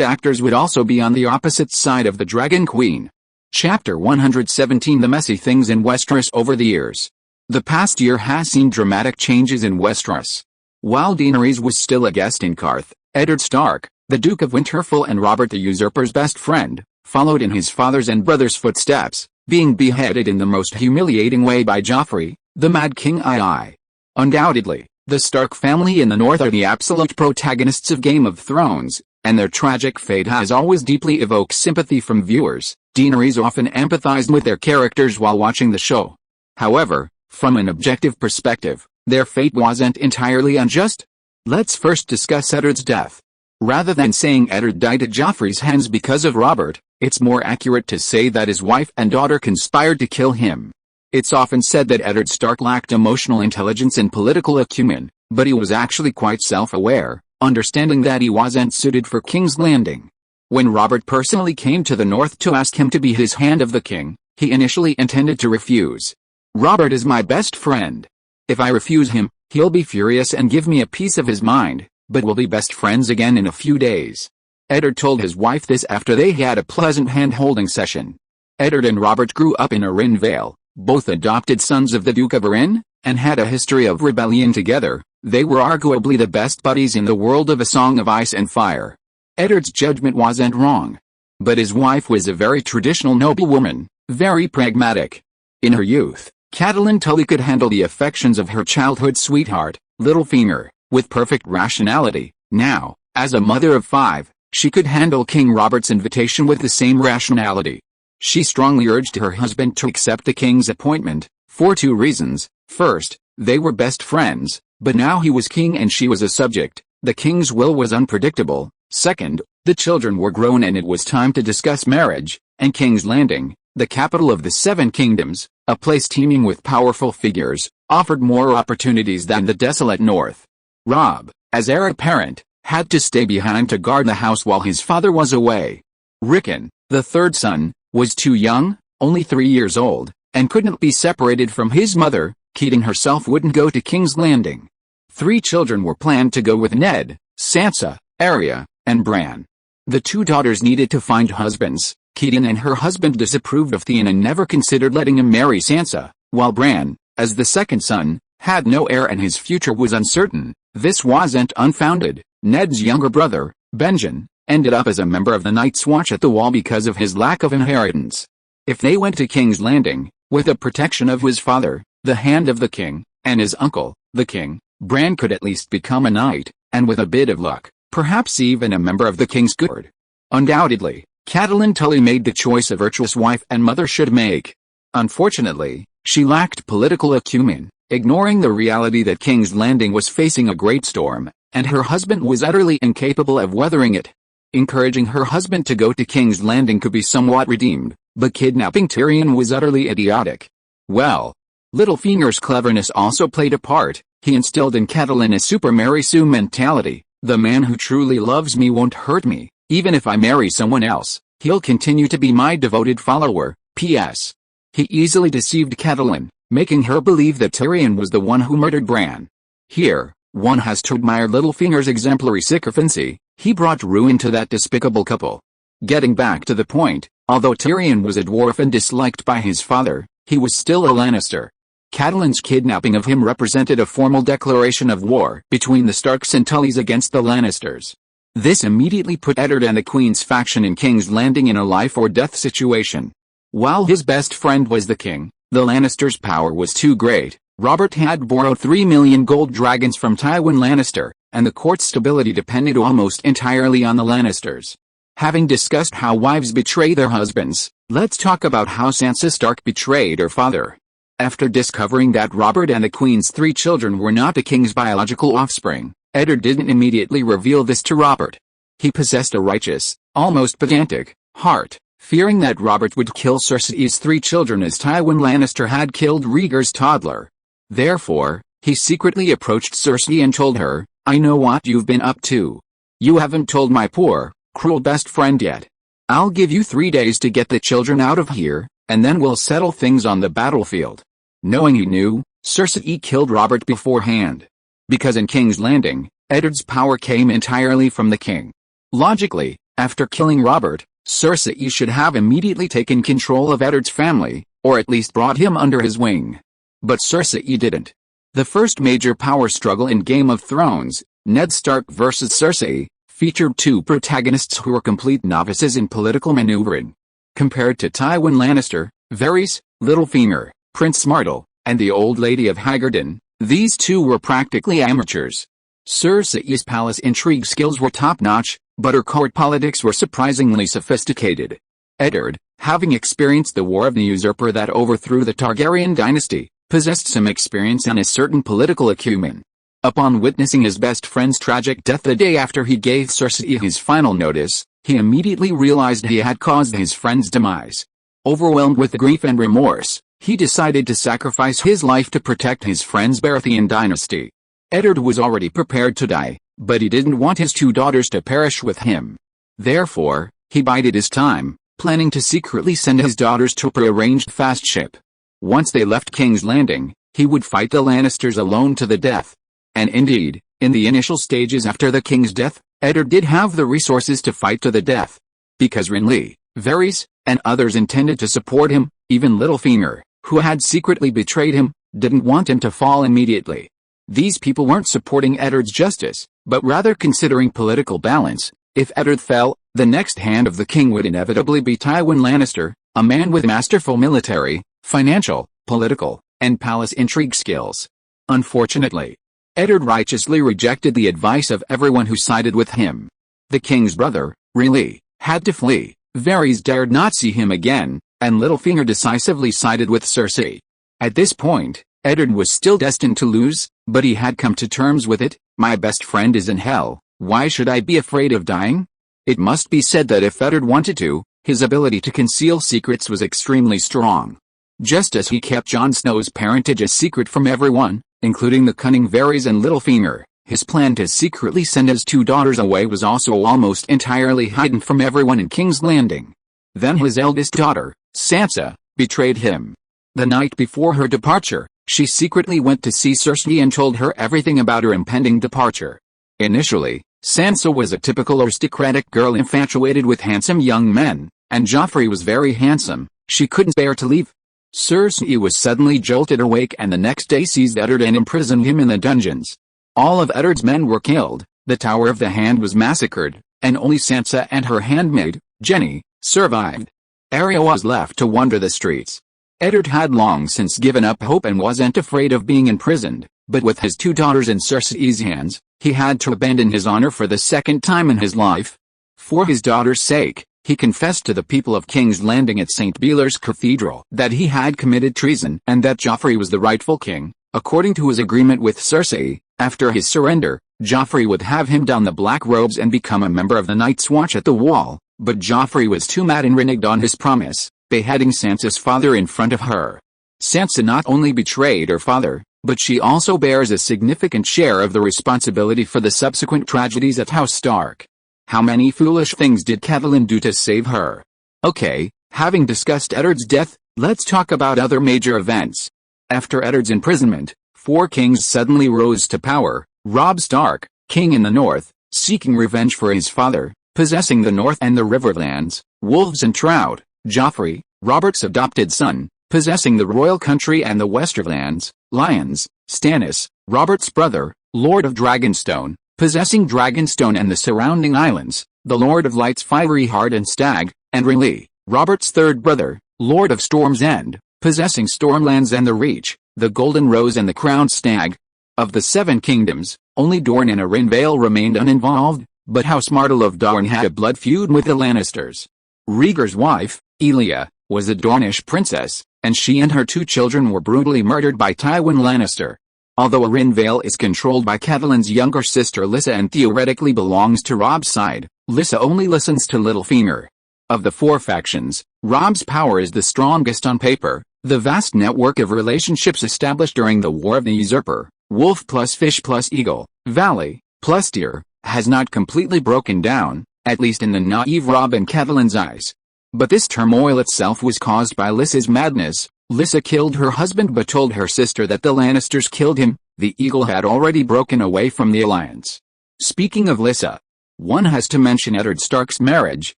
actors would also be on the opposite side of the Dragon Queen. Chapter 117 The Messy Things in Westeros Over the Years. The past year has seen dramatic changes in Westeros. While Daenerys was still a guest in Qarth, Eddard Stark, the Duke of Winterfell and Robert the Usurper's best friend, followed in his father's and brother's footsteps, being beheaded in the most humiliating way by Joffrey, the Mad King II. Undoubtedly, the Stark family in the North are the absolute protagonists of Game of Thrones, and their tragic fate has always deeply evoked sympathy from viewers. Daenerys often empathized with their characters while watching the show. However, from an objective perspective, their fate wasn't entirely unjust. Let's first discuss Eddard's death. Rather than saying Eddard died at Joffrey's hands because of Robert, it's more accurate to say that his wife and daughter conspired to kill him. It's often said that Eddard Stark lacked emotional intelligence and political acumen, but he was actually quite self-aware, understanding that he wasn't suited for King's Landing. When Robert personally came to the North to ask him to be his Hand of the King, he initially intended to refuse. Robert is my best friend. If I refuse him, he'll be furious and give me a piece of his mind, but we'll be best friends again in a few days. Eddard told his wife this after they had a pleasant hand-holding session. Eddard and Robert grew up in Arryn Vale, both adopted sons of the Duke of Arryn, and had a history of rebellion together. They were arguably the best buddies in the world of A Song of Ice and Fire. Eddard's judgment wasn't wrong. But his wife was a very traditional noblewoman, very pragmatic. In her youth, Catelyn Tully could handle the affections of her childhood sweetheart, Littlefinger, with perfect rationality. Now, as a mother of 5, she could handle King Robert's invitation with the same rationality. She strongly urged her husband to accept the king's appointment, for 2 reasons. First, they were best friends, but now he was king and she was a subject. The king's will was unpredictable. Second, the children were grown and it was time to discuss marriage, and King's Landing, the capital of the 7 Kingdoms, a place teeming with powerful figures, offered more opportunities than the desolate North. Robb, as heir apparent, had to stay behind to guard the house while his father was away. Rickon, the 3rd son, was too young, only 3 years old, and couldn't be separated from his mother. Keating herself wouldn't go to King's Landing. 3 children were planned to go with Ned, Sansa, Arya, and Bran. The 2 daughters needed to find husbands. Keaton and her husband disapproved of Theon and never considered letting him marry Sansa, while Bran, as the 2nd son, had no heir and his future was uncertain. This wasn't unfounded. Ned's younger brother, Benjen, ended up as a member of the Night's Watch at the Wall because of his lack of inheritance. If they went to King's Landing, with the protection of his father, the Hand of the King, and his uncle, the King, Bran could at least become a knight, and with a bit of luck, perhaps even a member of the King's Guard. Undoubtedly, Catelyn Tully made the choice a virtuous wife and mother should make. Unfortunately, she lacked political acumen, ignoring the reality that King's Landing was facing a great storm, and her husband was utterly incapable of weathering it. Encouraging her husband to go to King's Landing could be somewhat redeemed, but kidnapping Tyrion was utterly idiotic. Well, Littlefinger's cleverness also played a part. He instilled in Catelyn a Super Mary Sue mentality. The man who truly loves me won't hurt me. Even if I marry someone else, he'll continue to be my devoted follower. P.S. He easily deceived Catelyn, making her believe that Tyrion was the one who murdered Bran. Here, one has to admire Littlefinger's exemplary sycophancy. He brought ruin to that despicable couple. Getting back to the point, although Tyrion was a dwarf and disliked by his father, he was still a Lannister. Catelyn's kidnapping of him represented a formal declaration of war between the Starks and Tullys against the Lannisters. This immediately put Eddard and the Queen's faction in King's Landing in a life-or-death situation. While his best friend was the king, The Lannisters' power was too great. Robert had borrowed 3 million gold dragons from Tywin Lannister, and the court's stability depended almost entirely on the Lannisters. Having discussed how wives betray their husbands, let's talk about how Sansa Stark betrayed her father. After discovering that Robert and the Queen's 3 children were not the king's biological offspring, Eddard didn't immediately reveal this to Robert. He possessed a righteous, almost pedantic, heart, fearing that Robert would kill Cersei's 3 children as Tywin Lannister had killed Rhaegar's toddler. Therefore, he secretly approached Cersei and told her, "I know what you've been up to. You haven't told my poor, cruel best friend yet. I'll give you 3 days to get the children out of here, and then we'll settle things on the battlefield." Knowing he knew, Cersei killed Robert beforehand. Because in King's Landing, Eddard's power came entirely from the king. Logically, after killing Robert, Cersei should have immediately taken control of Eddard's family, or at least brought him under his wing. But Cersei didn't. The first major power struggle in Game of Thrones, Ned Stark vs. Cersei, featured 2 protagonists who were complete novices in political maneuvering. Compared to Tywin Lannister, Varys, Littlefinger, Prince Martell, and the Old Lady of Haggerton, these 2 were practically amateurs. Cersei's palace intrigue skills were top-notch, but her court politics were surprisingly sophisticated. Eddard, having experienced the War of the Usurper that overthrew the Targaryen dynasty, possessed some experience and a certain political acumen. Upon witnessing his best friend's tragic death the day after he gave Cersei his final notice, he immediately realized he had caused his friend's demise. Overwhelmed with grief and remorse, he decided to sacrifice his life to protect his friend's Baratheon dynasty. Eddard was already prepared to die, but he didn't want his 2 daughters to perish with him. Therefore, he bided his time, planning to secretly send his daughters to a prearranged fast ship. Once they left King's Landing, he would fight the Lannisters alone to the death. And indeed, in the initial stages after the king's death, Eddard did have the resources to fight to the death. Because Renly, Varys, and others intended to support him, even Littlefinger, who had secretly betrayed him, didn't want him to fall immediately. These people weren't supporting Eddard's justice, but rather considering political balance. If Eddard fell, the next hand of the king would inevitably be Tywin Lannister, a man with masterful military, financial, political, and palace intrigue skills. Unfortunately, Eddard righteously rejected the advice of everyone who sided with him. The king's brother, Renly, had to flee, Varys dared not see him again, and Littlefinger decisively sided with Cersei. At this point, Eddard was still destined to lose, but he had come to terms with it. "My best friend is in hell, why should I be afraid of dying?" It must be said that if Eddard wanted to, his ability to conceal secrets was extremely strong. Just as he kept Jon Snow's parentage a secret from everyone, including the cunning Varys and Littlefinger, his plan to secretly send his 2 daughters away was also almost entirely hidden from everyone in King's Landing. Then his eldest daughter, Sansa, betrayed him. The night before her departure, she secretly went to see Cersei and told her everything about her impending departure. Initially, Sansa was a typical aristocratic girl infatuated with handsome young men, and Joffrey was very handsome. She couldn't bear to leave. Cersei was suddenly jolted awake and the next day seized Eddard and imprisoned him in the dungeons. All of Eddard's men were killed, the Tower of the Hand was massacred, and only Sansa and her handmaid, Jenny, survived. Arya was left to wander the streets. Eddard had long since given up hope and wasn't afraid of being imprisoned, but with his 2 daughters in Cersei's hands, he had to abandon his honor for the second time in his life. For his daughters' sake, he confessed to the people of King's Landing at St. Belar's Cathedral that he had committed treason and that Joffrey was the rightful king. According to his agreement with Cersei, after his surrender, Joffrey would have him don the black robes and become a member of the Night's Watch at the Wall, but Joffrey was too mad and reneged on his promise, beheading Sansa's father in front of her. Sansa not only betrayed her father, but she also bears a significant share of the responsibility for the subsequent tragedies at House Stark. How many foolish things did Catelyn do to save her? Okay, having discussed Eddard's death, let's talk about other major events. After Eddard's imprisonment, 4 kings suddenly rose to power. Robb Stark, king in the north, seeking revenge for his father, possessing the north and the riverlands, wolves and trout. Joffrey, Robert's adopted son, possessing the royal country and the westerlands. Lions, Stannis, Robert's brother, Lord of Dragonstone, possessing Dragonstone and the surrounding islands. The Lord of Light's fiery heart and stag. And Renly, Robert's 3rd brother, Lord of Storm's End, possessing Stormlands and the Reach, the Golden Rose and the Crowned Stag. Of the 7 kingdoms, only Dorne and Arryn remained uninvolved, but House Martell of Dorne had a blood feud with the Lannisters. Rhaegar's wife, Elia, was a Dornish princess, and she and her 2 children were brutally murdered by Tywin Lannister. Although Arryn is controlled by Catelyn's younger sister Lysa and theoretically belongs to Robb's side, Lysa only listens to Littlefinger. Of the 4 factions, Robb's power is the strongest on paper. The vast network of relationships established during the War of the Usurper, wolf plus fish plus eagle, valley plus deer, has not completely broken down, at least in the naive Robb and Catelyn's eyes. But this turmoil itself was caused by Lysa's madness. Lysa killed her husband but told her sister that the Lannisters killed him. The eagle had already broken away from the alliance. Speaking of Lysa, one has to mention Eddard Stark's marriage.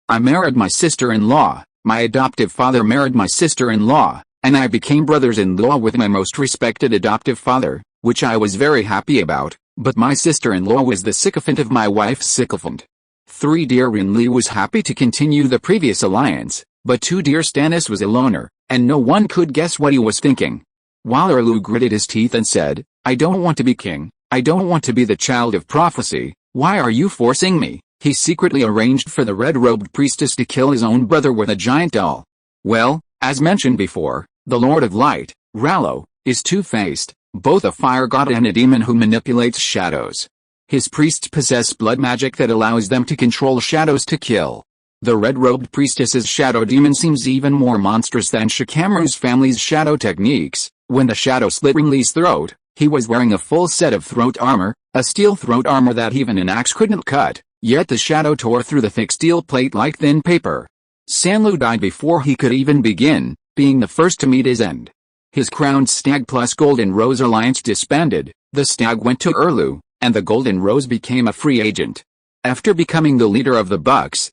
I married my sister-in-law, my adoptive father married my sister-in-law, and I became brothers-in-law with my most respected adoptive father, which I was very happy about, but my sister-in-law was the sycophant of my wife's sycophant. 3 Dear Renly was happy to continue the previous alliance, but 2 Dear Stannis was a loner, and no one could guess what he was thinking. While Erlu gritted his teeth and said, I don't want to be king, I don't want to be the child of prophecy, why are you forcing me? He secretly arranged for the red-robed priestess to kill his own brother with a giant doll. Well, as mentioned before, the Lord of Light, Rallo, is two-faced, both a fire god and a demon who manipulates shadows. His priests possess blood magic that allows them to control shadows to kill. The red-robed priestess's shadow demon seems even more monstrous than Shikamaru's family's shadow techniques. When the shadow slit Renly's throat, he was wearing a full set of throat armor, a steel throat armor that even an axe couldn't cut, yet the shadow tore through the thick steel plate like thin paper. Sanlu died before he could even begin, being the first to meet his end. His Crowned Stag plus Golden Rose alliance disbanded, the Stag went to Erlu, and the Golden Rose became a free agent. After becoming the leader of the Bucks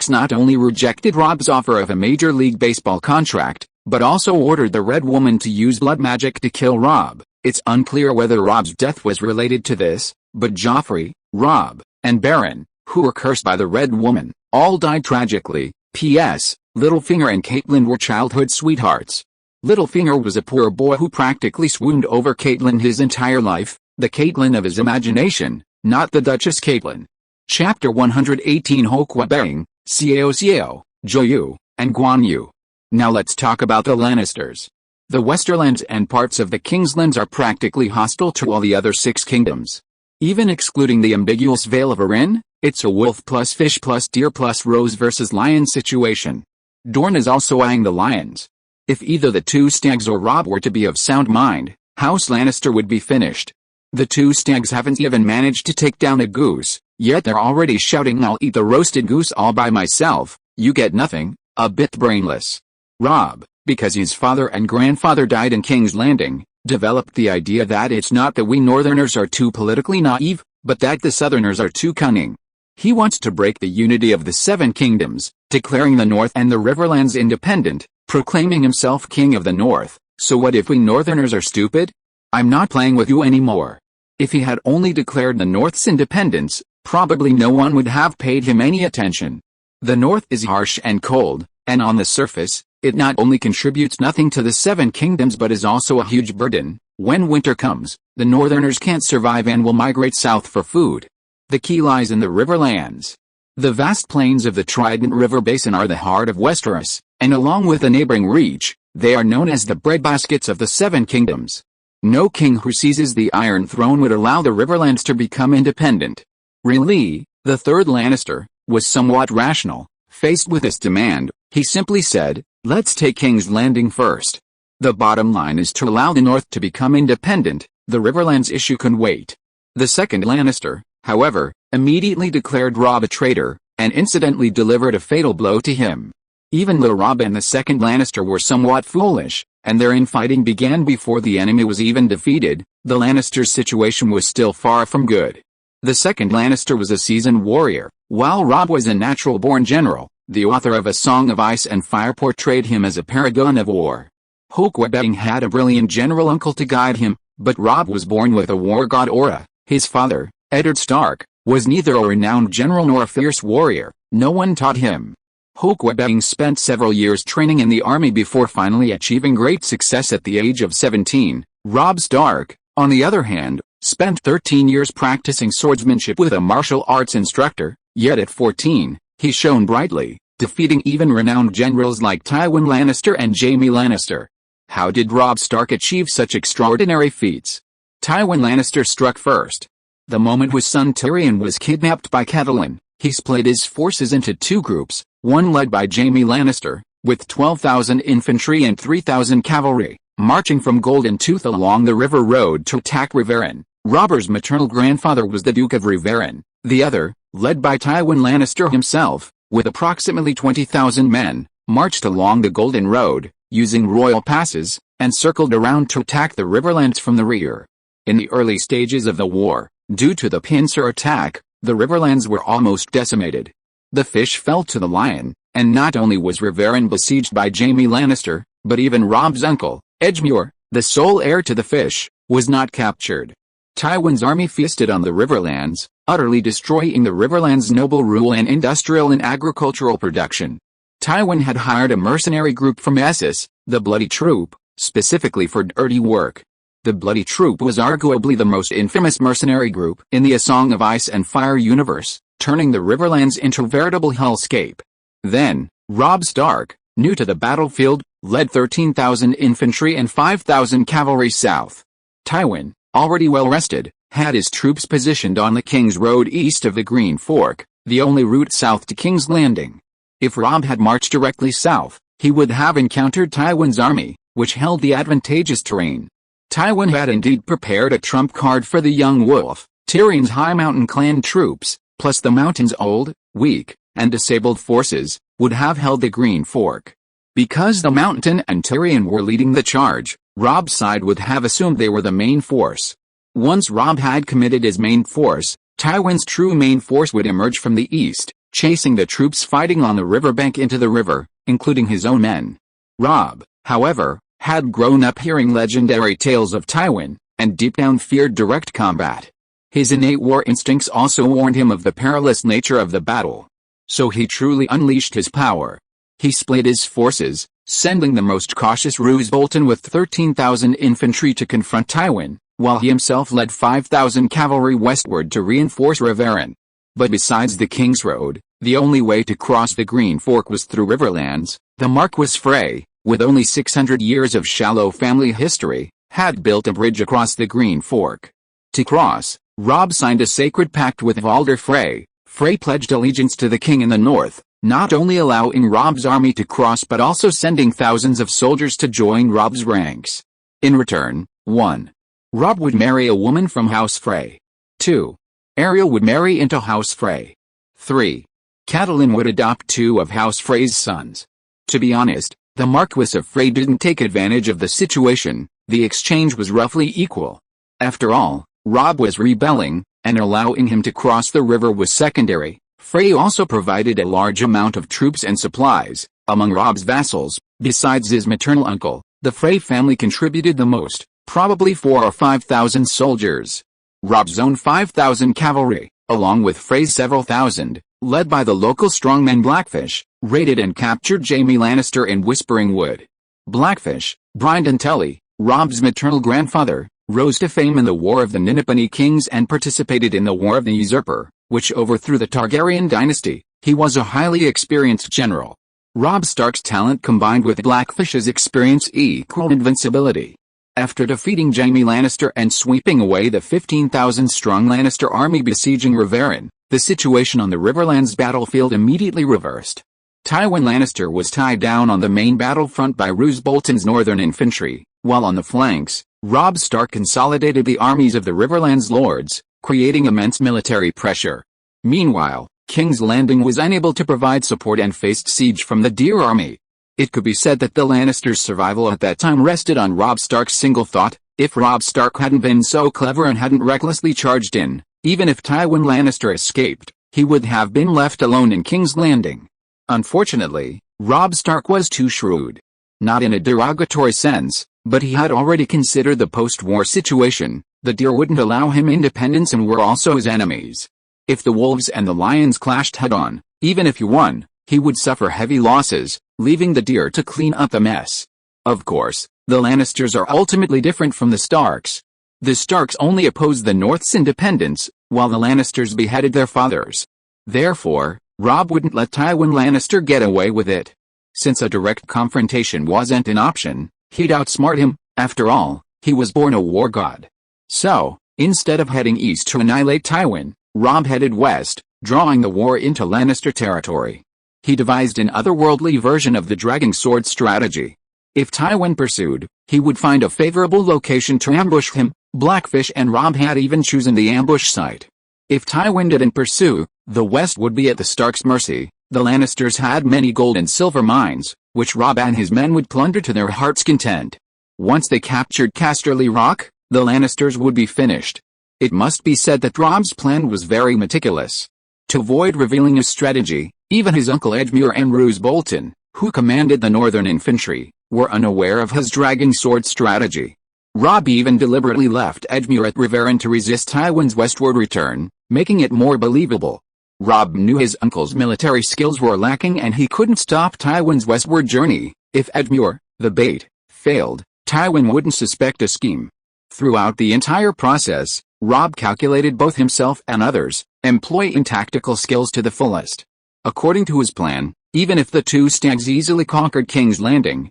not only rejected Robb's offer of a Major League Baseball contract, but also ordered the Red Woman to use blood magic to kill Robb. It's unclear whether Robb's death was related to this, but Joffrey, Robb, and Beren, who were cursed by the Red Woman, all died tragically. P.S. Littlefinger and Catelyn were childhood sweethearts. Littlefinger was a poor boy who practically swooned over Catelyn his entire life, the Catelyn of his imagination, not the Duchess Catelyn. Chapter 118 Hokwa Bang, Xiao Xiao, Joyu, and Guan Yu. Now let's talk about the Lannisters. The Westerlands and parts of the Kingslands are practically hostile to all the other 6 kingdoms. Even excluding the ambiguous Vale of Arryn, it's a wolf plus fish plus deer plus rose versus lion situation. Dorne is also eyeing the lions. If either the 2 stags or Robb were to be of sound mind, House Lannister would be finished. The 2 stags haven't even managed to take down a goose, yet they're already shouting I'll eat the roasted goose all by myself, you get nothing, a bit brainless. Robb, because his father and grandfather died in King's Landing, developed the idea that it's not that we Northerners are too politically naive, but that the Southerners are too cunning. He wants to break the unity of the 7 kingdoms, declaring the North and the Riverlands independent, proclaiming himself King of the North. So what if we Northerners are stupid? I'm not playing with you anymore. If he had only declared the North's independence, probably no one would have paid him any attention. The North is harsh and cold, and on the surface, it not only contributes nothing to the 7 kingdoms but is also a huge burden. When winter comes, the Northerners can't survive and will migrate south for food. The key lies in the Riverlands. The vast plains of the Trident River Basin are the heart of Westeros, and along with the neighboring Reach, they are known as the breadbaskets of the 7 kingdoms. No king who seizes the Iron Throne would allow the Riverlands to become independent. Renly, the 3rd Lannister, was somewhat rational. Faced with this demand, he simply said, let's take King's Landing first. The bottom line is to allow the North to become independent, the Riverlands issue can wait. The 2nd Lannister, however, immediately declared Robb a traitor, and incidentally delivered a fatal blow to him. Even though Robb and the 2nd Lannister were somewhat foolish, and their infighting began before the enemy was even defeated, the Lannisters' situation was still far from good. The 2nd Lannister was a seasoned warrior, while Robb was a natural-born general. The author of A Song of Ice and Fire portrayed him as a paragon of war. Hokwa had a brilliant general uncle to guide him, but Robb was born with a war god aura. His father, Eddard Stark, was neither a renowned general nor a fierce warrior. No one taught him. Hokwebbing spent several years training in the army before finally achieving great success at the age of 17. Robb Stark, on the other hand, spent 13 years practicing swordsmanship with a martial arts instructor, yet at 14, he shone brightly, defeating even renowned generals like Tywin Lannister and Jaime Lannister. How did Robb Stark achieve such extraordinary feats? Tywin Lannister struck first. The moment his son Tyrion was kidnapped by Catelyn, he split his forces into two groups, one led by Jaime Lannister, with 12,000 infantry and 3,000 cavalry, marching from Golden Tooth along the river road to attack Riverrun. Robber's maternal grandfather was the Duke of Riverrun. The other, led by Tywin Lannister himself, with approximately 20,000 men, marched along the Golden Road, using royal passes, and circled around to attack the Riverlands from the rear. In the early stages of the war, due to the pincer attack, the Riverlands were almost decimated. The fish fell to the lion, and not only was Riverrun besieged by Jaime Lannister, but even Robb's uncle, Edgemure, the sole heir to the fish, was not captured. Tywin's army feasted on the Riverlands, utterly destroying the Riverlands' noble rule and industrial and agricultural production. Tywin had hired a mercenary group from Essos, the Bloody Troop, specifically for dirty work. The Bloody Troop was arguably the most infamous mercenary group in the A Song of Ice and Fire universe, turning the Riverlands into a veritable hellscape. Then, Robb Stark, new to the battlefield, led 13,000 infantry and 5,000 cavalry south. Tywin, already well rested, had his troops positioned on the King's Road east of the Green Fork, the only route south to King's Landing. If Robb had marched directly south, he would have encountered Tywin's army, which held the advantageous terrain. Tywin had indeed prepared a trump card for the young wolf. Tyrion's High Mountain clan troops, plus the mountain's old, weak, and disabled forces, would have held the Green Fork. Because the Mountain and Tyrion were leading the charge, Robb's side would have assumed they were the main force. Once Robb had committed his main force, Tywin's true main force would emerge from the east, chasing the troops fighting on the riverbank into the river, including his own men. Robb, however, had grown up hearing legendary tales of Tywin, and deep down feared direct combat. His innate war instincts also warned him of the perilous nature of the battle. So he truly unleashed his power. He split his forces, sending the most cautious Roose Bolton with 13,000 infantry to confront Tywin, while he himself led 5,000 cavalry westward to reinforce Riverrun. But besides the King's Road, the only way to cross the Green Fork was through Riverlands. The Marquis Frey, with only 600 years of shallow family history, had built a bridge across the Green Fork. To cross, Robb signed a sacred pact with Valder Frey. Frey pledged allegiance to the king in the north, not only allowing Robb's army to cross but also sending thousands of soldiers to join Robb's ranks. In return, 1. Robb would marry a woman from House Frey. 2. Ariel would marry into House Frey. 3. Catelyn would adopt 2 of House Frey's sons. To be honest, the Marquis of Frey didn't take advantage of the situation. The exchange was roughly equal. After all, Robb was rebelling, and allowing him to cross the river was secondary. Frey also provided a large amount of troops and supplies. Among Robb's vassals, besides his maternal uncle, the Frey family contributed the most, probably 4,000 or 5,000 soldiers. Robb's own 5,000 cavalry, along with Frey's several thousand, led by the local strongman Blackfish, raided and captured Jaime Lannister in Whispering Wood. Blackfish, Brynden Tully, Robb's maternal grandfather, rose to fame in the War of the Ninipini Kings and participated in the War of the Usurper, which overthrew the Targaryen dynasty. He was a highly experienced general. Robb Stark's talent combined with Blackfish's experience equaled invincibility. After defeating Jaime Lannister and sweeping away the 15,000-strong Lannister army besieging Riverrun, the situation on the Riverlands battlefield immediately reversed. Tywin Lannister was tied down on the main battlefront by Roose Bolton's northern infantry, while on the flanks, Robb Stark consolidated the armies of the Riverlands lords, creating immense military pressure. Meanwhile, King's Landing was unable to provide support and faced siege from the Deer army. It could be said that the Lannisters' survival at that time rested on Robb Stark's single thought: if Robb Stark hadn't been so clever and hadn't recklessly charged in, even if Tywin Lannister escaped, he would have been left alone in King's Landing. Unfortunately, Robb Stark was too shrewd. Not in a derogatory sense, but he had already considered the post-war situation. The Deer wouldn't allow him independence and were also his enemies. If the wolves and the lions clashed head-on, even if he won, he would suffer heavy losses, leaving the deer to clean up the mess. Of course, the Lannisters are ultimately different from the Starks. The Starks only opposed the North's independence, while the Lannisters beheaded their fathers. Therefore, Robb wouldn't let Tywin Lannister get away with it. Since a direct confrontation wasn't an option, he'd outsmart him. After all, he was born a war god. So, instead of heading east to annihilate Tywin, Robb headed west, drawing the war into Lannister territory. He devised an otherworldly version of the dragging sword strategy. If Tywin pursued, he would find a favorable location to ambush him. Blackfish and Robb had even chosen the ambush site. If Tywin didn't pursue, the west would be at the Starks' mercy. The Lannisters had many gold and silver mines, which Robb and his men would plunder to their heart's content. Once they captured Casterly Rock, the Lannisters would be finished. It must be said that Robb's plan was very meticulous. To avoid revealing his strategy, even his uncle Edmure and Roose Bolton, who commanded the northern infantry, were unaware of his dragging sword strategy. Robb even deliberately left Edmure at Riverrun to resist Tywin's westward return, making it more believable. Robb knew his uncle's military skills were lacking and he couldn't stop Tywin's westward journey. If Edmure, the bait, failed, Tywin wouldn't suspect a scheme. Throughout the entire process, Robb calculated both himself and others, employing tactical skills to the fullest. According to his plan, even if the two stags easily conquered King's Landing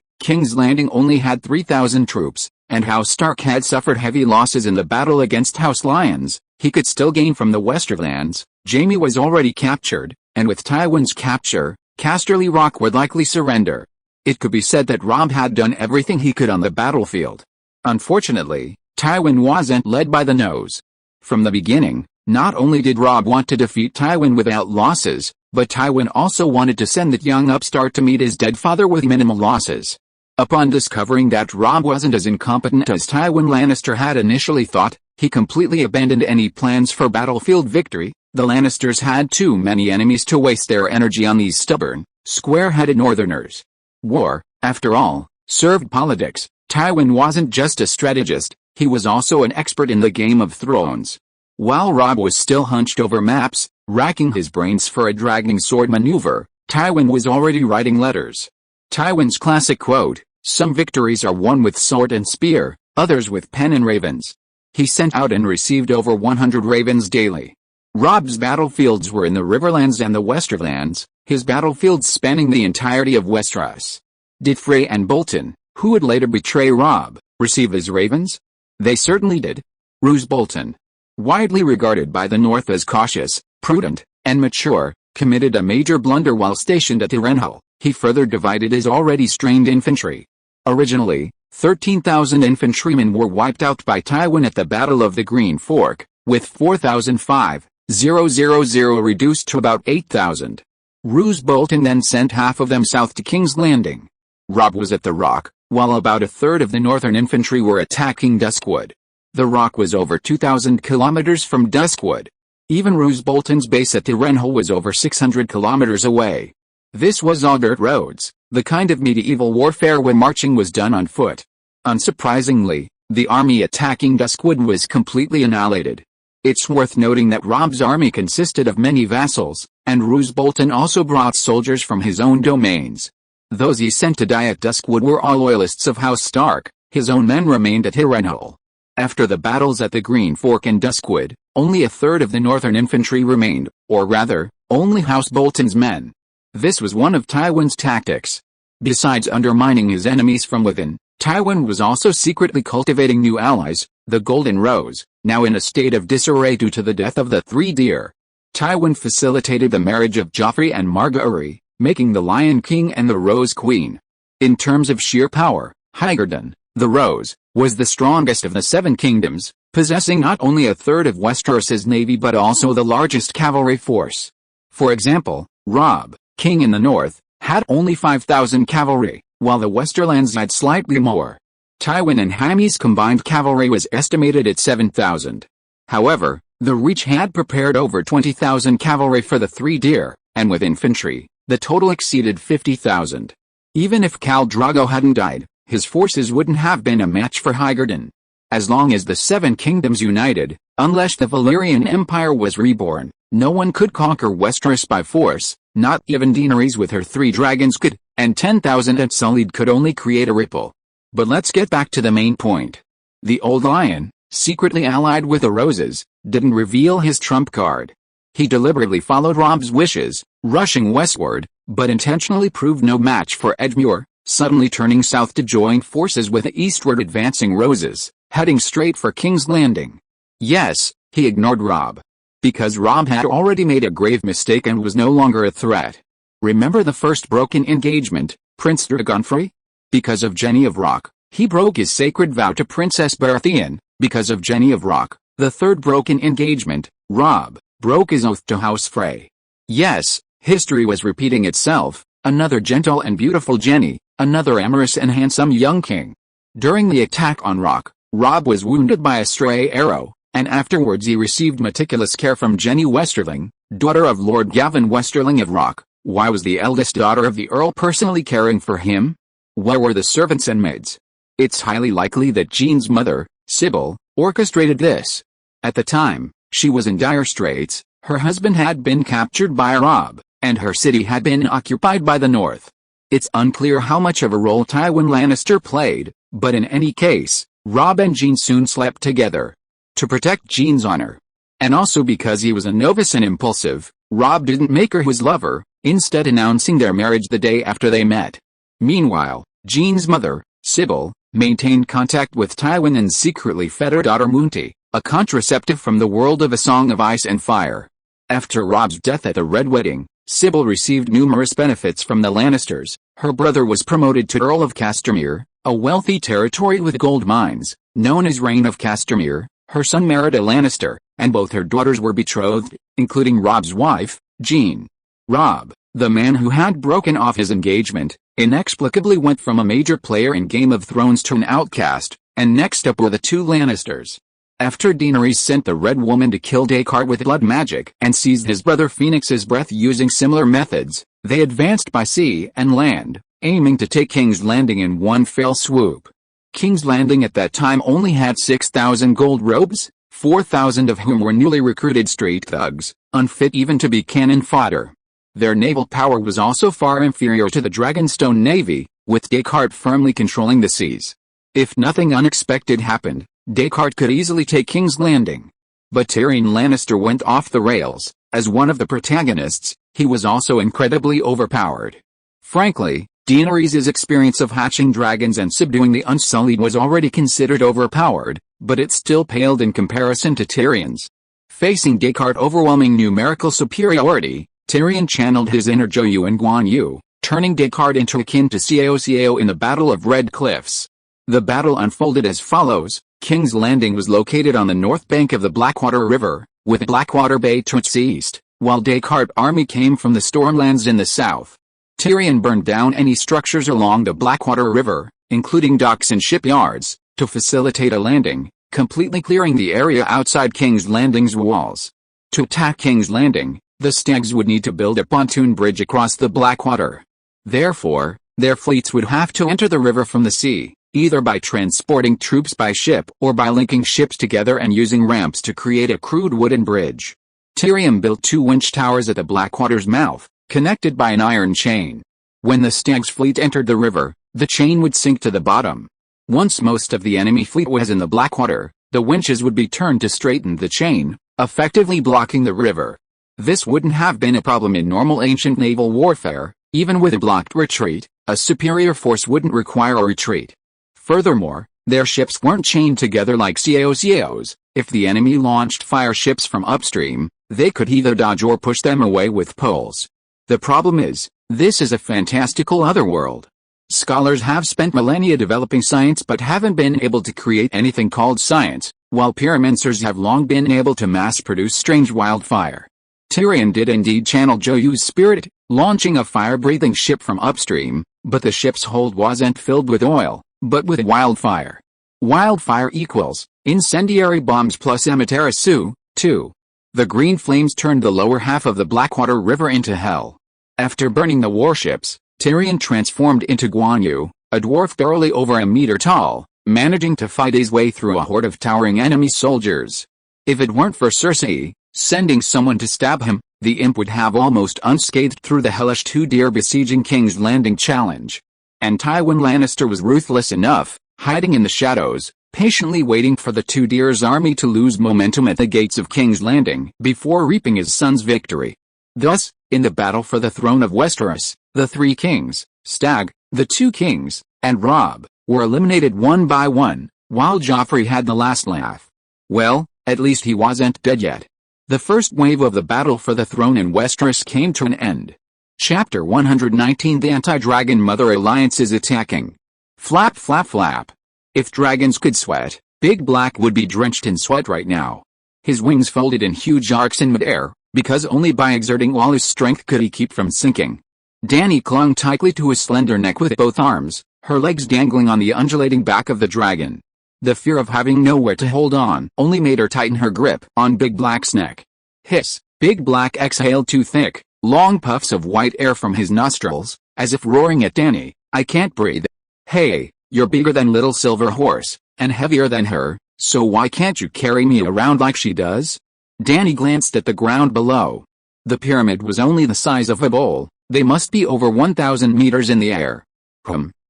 only had 3,000 troops, and House Stark had suffered heavy losses in the battle against House Lyons, he could still gain from the Westerlands. Jaime was already captured, and with Tywin's capture, Casterly Rock would likely surrender. It could be said that Robb had done everything he could on the battlefield. Unfortunately, Tywin wasn't led by the nose. From the beginning, not only did Robb want to defeat Tywin without losses, but Tywin also wanted to send that young upstart to meet his dead father with minimal losses. Upon discovering that Robb wasn't as incompetent as Tywin Lannister had initially thought, he completely abandoned any plans for battlefield victory. The Lannisters had too many enemies to waste their energy on these stubborn, square-headed northerners. War, after all, served politics. Tywin wasn't just a strategist, he was also an expert in the Game of Thrones. While Robb was still hunched over maps, racking his brains for a dragging sword maneuver, Tywin was already writing letters. Tywin's classic quote, "Some victories are won with sword and spear, others with pen and ravens." He sent out and received over 100 ravens daily. Robb's battlefields were in the Riverlands and the Westerlands, his battlefields spanning the entirety of Westeros. Did Frey and Bolton, who would later betray Robb, receive his ravens? They certainly did. Roose Bolton, widely regarded by the North as cautious, prudent, and mature, committed a major blunder while stationed at Harrenhal. He further divided his already strained infantry. Originally, 13,000 infantrymen were wiped out by Tywin at the Battle of the Green Fork, with 4,500 reduced to about 8,000. Roose Bolton then sent half of them south to King's Landing. Robb was at the Rock, while about a third of the northern infantry were attacking Duskwood. The Rock was over 2,000 kilometers from Duskwood. Even Roose Bolton's base at Harrenhal was over 600 kilometers away. This was all dirt roads, the kind of medieval warfare where marching was done on foot. Unsurprisingly, the army attacking Duskwood was completely annihilated. It's worth noting that Robb's army consisted of many vassals, and Roose Bolton also brought soldiers from his own domains. Those he sent to die at Duskwood were all loyalists of House Stark. His own men remained at Harrenhal. After the battles at the Green Fork and Duskwood, only a third of the northern infantry remained, or rather, only House Bolton's men. This was one of Tywin's tactics. Besides undermining his enemies from within, Tywin was also secretly cultivating new allies, the Golden Rose, now in a state of disarray due to the death of the Three Deer. Tywin facilitated the marriage of Joffrey and Margaery, making the Lion King and the Rose Queen. In terms of sheer power, Highgarden, the Rose, was the strongest of the Seven Kingdoms, possessing not only a third of Westeros's navy but also the largest cavalry force. For example, Robb, king in the north, had only 5,000 cavalry, while the Westerlands had slightly more. Tywin and Jaime's combined cavalry was estimated at 7,000. However, the Reach had prepared over 20,000 cavalry for the Three Deer, and with infantry, the total exceeded 50,000. Even if Khal Drogo hadn't died, his forces wouldn't have been a match for Highgarden. As long as the Seven Kingdoms united, unless the Valyrian Empire was reborn, No one could conquer Westeros by force, not even Daenerys with her 3 dragons could, and 10,000 unsullied could only create a ripple. But let's get back to the main point. The old lion, secretly allied with the Roses, didn't reveal his trump card. He deliberately followed Robb's wishes, rushing westward, but intentionally proved no match for Edmure, suddenly turning south to join forces with the eastward advancing Roses, heading straight for King's Landing. Yes, he ignored Robb. Because Robb had already made a grave mistake and was no longer a threat. Remember the first broken engagement, Prince Dragonfrey? Because of Jenny of Rock, he broke his sacred vow to Princess Baratheon. Because of Jenny of Rock, the third broken engagement, Robb broke his oath to House Frey. Yes, history was repeating itself, another gentle and beautiful Jenny, another amorous and handsome young king. During the attack on Rock, Robb was wounded by a stray arrow, and afterwards he received meticulous care from Jenny Westerling, daughter of Lord Gavin Westerling of Rock. Why was the eldest daughter of the Earl personally caring for him? Where were the servants and maids? It's highly likely that Jean's mother, Sybil, orchestrated this. At the time, she was in dire straits, her husband had been captured by Robb, and her city had been occupied by the North. It's unclear how much of a role Tywin Lannister played, but in any case, Robb and Jean soon slept together. To protect Jean's honor. And also because he was a novice and impulsive, Robb didn't make her his lover, instead announcing their marriage the day after they met. Meanwhile, Jean's mother, Sybil, maintained contact with Tywin and secretly fed her daughter Munti, a contraceptive from the world of A Song of Ice and Fire. After Robb's death at the Red Wedding, Sybil received numerous benefits from the Lannisters. Her brother was promoted to Earl of Castamere, a wealthy territory with gold mines, known as Reign of Castamere. Her son married a Lannister, and both her daughters were betrothed, including Robb's wife, Jean. Robb, the man who had broken off his engagement, inexplicably went from a major player in Game of Thrones to an outcast, and next up were the 2 Lannisters. After Daenerys sent the Red Woman to kill Daenerys with blood magic and seized his brother Phoenix's breath using similar methods, they advanced by sea and land, aiming to take King's Landing in one fell swoop. King's Landing at that time only had 6,000 gold robes, 4,000 of whom were newly recruited street thugs, unfit even to be cannon fodder. Their naval power was also far inferior to the Dragonstone Navy, with Descartes firmly controlling the seas. If nothing unexpected happened, Descartes could easily take King's Landing. But Tyrion Lannister went off the rails. As one of the protagonists, he was also incredibly overpowered. Frankly, Daenerys' experience of hatching dragons and subduing the Unsullied was already considered overpowered, but it still paled in comparison to Tyrion's. Facing Descartes' overwhelming numerical superiority, Tyrion channeled his inner Joyu and Guan Yu, turning Descartes into akin to Cao in the Battle of Red Cliffs. The battle unfolded as follows. King's Landing was located on the north bank of the Blackwater River, with Blackwater Bay to its east, while Descartes' army came from the Stormlands in the south. Tyrion burned down any structures along the Blackwater River, including docks and shipyards, to facilitate a landing, completely clearing the area outside King's Landing's walls. To attack King's Landing, the Stags would need to build a pontoon bridge across the Blackwater. Therefore, their fleets would have to enter the river from the sea, either by transporting troops by ship or by linking ships together and using ramps to create a crude wooden bridge. Tyrion built 2 winch towers at the Blackwater's mouth, connected by an iron chain. When the Stag's fleet entered the river, the chain would sink to the bottom. Once most of the enemy fleet was in the Blackwater, the winches would be turned to straighten the chain, effectively blocking the river. This wouldn't have been a problem in normal ancient naval warfare. Even with a blocked retreat, a superior force wouldn't require a retreat. Furthermore, their ships weren't chained together like Cao's. If the enemy launched fire ships from upstream, they could either dodge or push them away with poles. The problem is, this is a fantastical otherworld. Scholars have spent millennia developing science but haven't been able to create anything called science, while pyromancers have long been able to mass-produce strange wildfire. Tyrion did indeed channel Joyu's spirit, launching a fire-breathing ship from upstream, but the ship's hold wasn't filled with oil, but with wildfire. Wildfire equals incendiary bombs plus Amaterasu, 2. The green flames turned the lower half of the Blackwater River into hell. After burning the warships, Tyrion transformed into Guan Yu, a dwarf barely over a meter tall, managing to fight his way through a horde of towering enemy soldiers. If it weren't for Cersei, Sending someone to stab him, the imp would have almost unscathed through the hellish two-deer besieging King's Landing challenge. And Tywin Lannister was ruthless enough, hiding in the shadows, patiently waiting for the two-deer's army to lose momentum at the gates of King's Landing before reaping his son's victory. Thus, in the battle for the throne of Westeros, the three kings, Stag, the two kings, and Robb, were eliminated one by one, while Joffrey had the last laugh. Well, at least he wasn't dead yet. The first wave of the battle for the throne in Westeros came to an end. Chapter 119 The Anti-Dragon Mother Alliance is attacking. Flap flap flap. If dragons could sweat, Big Black would be drenched in sweat right now. His wings folded in huge arcs in midair, because only by exerting all his strength could he keep from sinking. Dany clung tightly to his slender neck with both arms, her legs dangling on the undulating back of the dragon. The fear of having nowhere to hold on only made her tighten her grip on Big Black's neck. Hiss! Big Black exhaled two thick, long puffs of white air from his nostrils, as if roaring at Dany, "I can't breathe. Hey, you're bigger than Little Silver Horse, and heavier than her, so why can't you carry me around like she does?" Dany glanced at the ground below. The pyramid was only the size of a bowl. They must be over 1,000 meters in the air.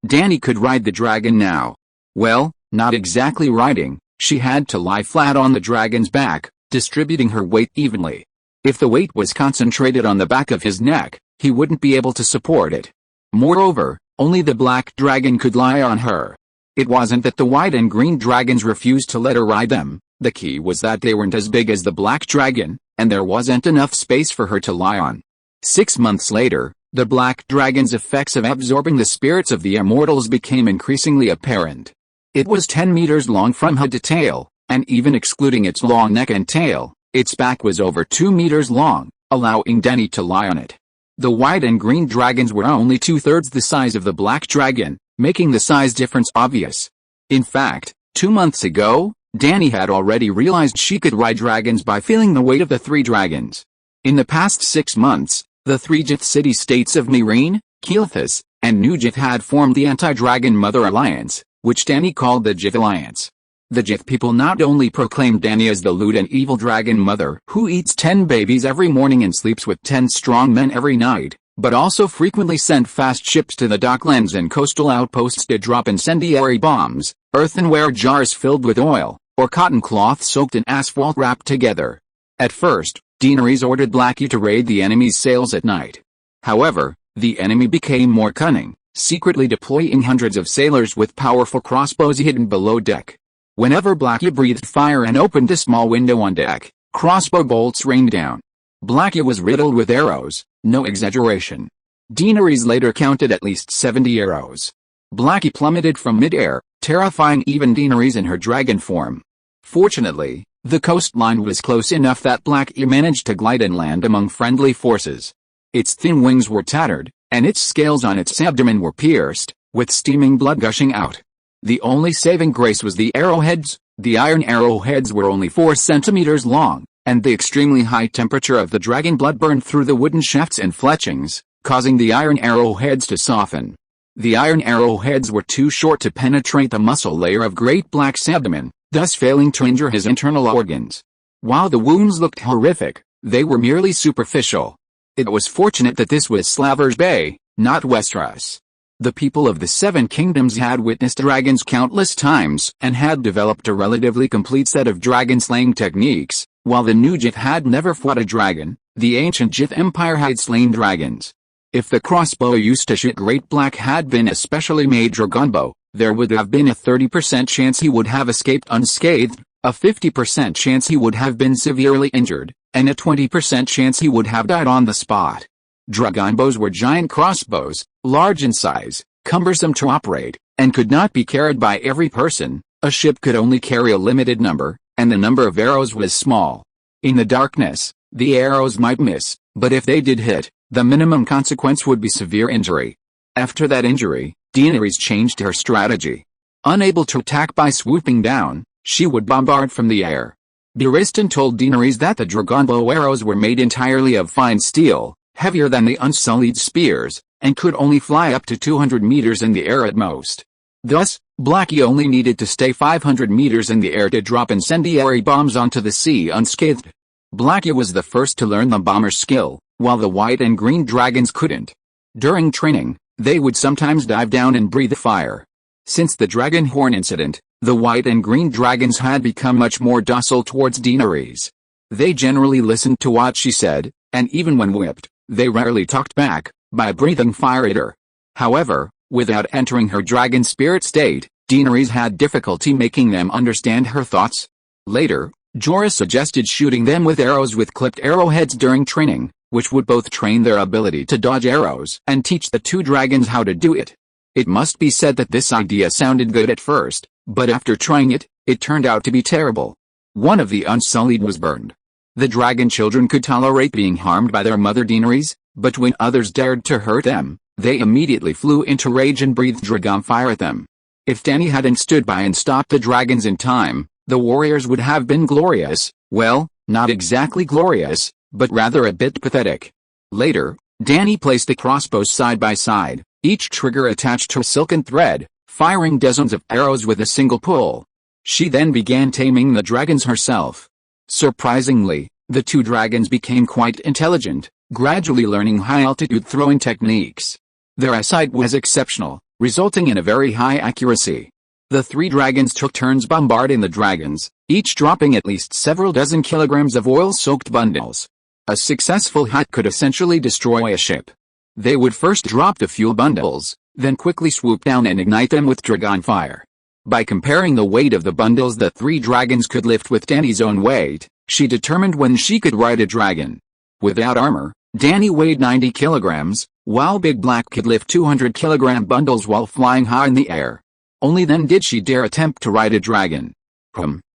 Dany could ride the dragon now. Well, not exactly riding, she had to lie flat on the dragon's back, distributing her weight evenly. If the weight was concentrated on the back of his neck, he wouldn't be able to support it. Moreover, only the black dragon could lie on her. It wasn't that the white and green dragons refused to let her ride them, the key was that they weren't as big as the black dragon, and there wasn't enough space for her to lie on. 6 months later, the black dragon's effects of absorbing the spirits of the immortals became increasingly apparent. It was 10 meters long from head to tail, and even excluding its long neck and tail, its back was over 2 meters long, allowing Dany to lie on it. The white and green dragons were only 2/3 the size of the black dragon, making the size difference obvious. In fact, 2 months ago, Dany had already realized she could ride dragons by feeling the weight of the three dragons. In the past 6 months, the three Jith city-states of Meereen, Keylethas, and New Jith had formed the Anti-Dragon Mother Alliance, which Dany called the Jith Alliance. The Jith people not only proclaimed Dany as the lewd and evil dragon mother who eats 10 babies every morning and sleeps with 10 strong men every night, but also frequently sent fast ships to the docklands and coastal outposts to drop incendiary bombs, earthenware jars filled with oil, or cotton cloth soaked in asphalt wrapped together. At first, Daenerys ordered Blackie to raid the enemy's sails at night. However, the enemy became more cunning, secretly deploying hundreds of sailors with powerful crossbows hidden below deck. Whenever Blackie breathed fire and opened a small window on deck, crossbow bolts rained down. Blackie was riddled with arrows, no exaggeration. Daenerys later counted at least 70 arrows. Blackie plummeted from mid-air, terrifying even Daenerys in her dragon form. Fortunately, the coastline was close enough that Blackie managed to glide and land among friendly forces. Its thin wings were tattered, and its scales on its abdomen were pierced, with steaming blood gushing out. The only saving grace was the arrowheads. The iron arrowheads were only 4 centimeters long, and the extremely high temperature of the dragon blood burned through the wooden shafts and fletchings, causing the iron arrowheads to soften. The iron arrowheads were too short to penetrate the muscle layer of Great Black's abdomen, thus failing to injure his internal organs. While the wounds looked horrific, they were merely superficial. It was fortunate that this was Slaver's Bay, not Westeros. The people of the Seven Kingdoms had witnessed dragons countless times and had developed a relatively complete set of dragon-slaying techniques. While the New Jith had never fought a dragon, the ancient Jith Empire had slain dragons. If the crossbow used to shoot Great Black had been a specially made dragonbow, there would have been a 30% chance he would have escaped unscathed, a 50% chance he would have been severely injured, and a 20% chance he would have died on the spot. Dragonbows were giant crossbows, large in size, cumbersome to operate, and could not be carried by every person. A ship could only carry a limited number, and the number of arrows was small. In the darkness, the arrows might miss, but if they did hit, the minimum consequence would be severe injury. After that injury, Daenerys changed her strategy. Unable to attack by swooping down, she would bombard from the air. Barristan told Daenerys that the dragonbow arrows were made entirely of fine steel, heavier than the unsullied spears, and could only fly up to 200 meters in the air at most. Thus, Blackie only needed to stay 500 meters in the air to drop incendiary bombs onto the sea unscathed. Blackie was the first to learn the bomber's skill, while the white and green dragons couldn't. During training, they would sometimes dive down and breathe fire. Since the dragon horn incident, the white and green dragons had become much more docile towards Daenerys. They generally listened to what she said, and even when whipped, they rarely talked back, by breathing fire at her. However, without entering her dragon spirit state, Daenerys had difficulty making them understand her thoughts. Later, Jorah suggested shooting them with arrows with clipped arrowheads during training, which would both train their ability to dodge arrows and teach the two dragons how to do it. It must be said that this idea sounded good at first, but after trying it, it turned out to be terrible. One of the Unsullied was burned. The dragon children could tolerate being harmed by their mother Daenerys, but when others dared to hurt them, they immediately flew into rage and breathed dragon fire at them. If Dany hadn't stood by and stopped the dragons in time, the warriors would have been glorious, well, not exactly glorious, but rather a bit pathetic. Later, Dany placed the crossbows side by side, each trigger attached to a silken thread, firing dozens of arrows with a single pull. She then began taming the dragons herself. Surprisingly, the two dragons became quite intelligent, gradually learning high-altitude throwing techniques. Their eyesight was exceptional, resulting in a very high accuracy. The three dragons took turns bombarding the dragons, each dropping at least several dozen kilograms of oil-soaked bundles. A successful hit could essentially destroy a ship. They would first drop the fuel bundles, then quickly swoop down and ignite them with dragon fire. By comparing the weight of the bundles the three dragons could lift with Dany's own weight, she determined when she could ride a dragon. Without armor, Dany weighed 90 kilograms, while Big Black could lift 200-kilogram bundles while flying high in the air. Only then did she dare attempt to ride a dragon.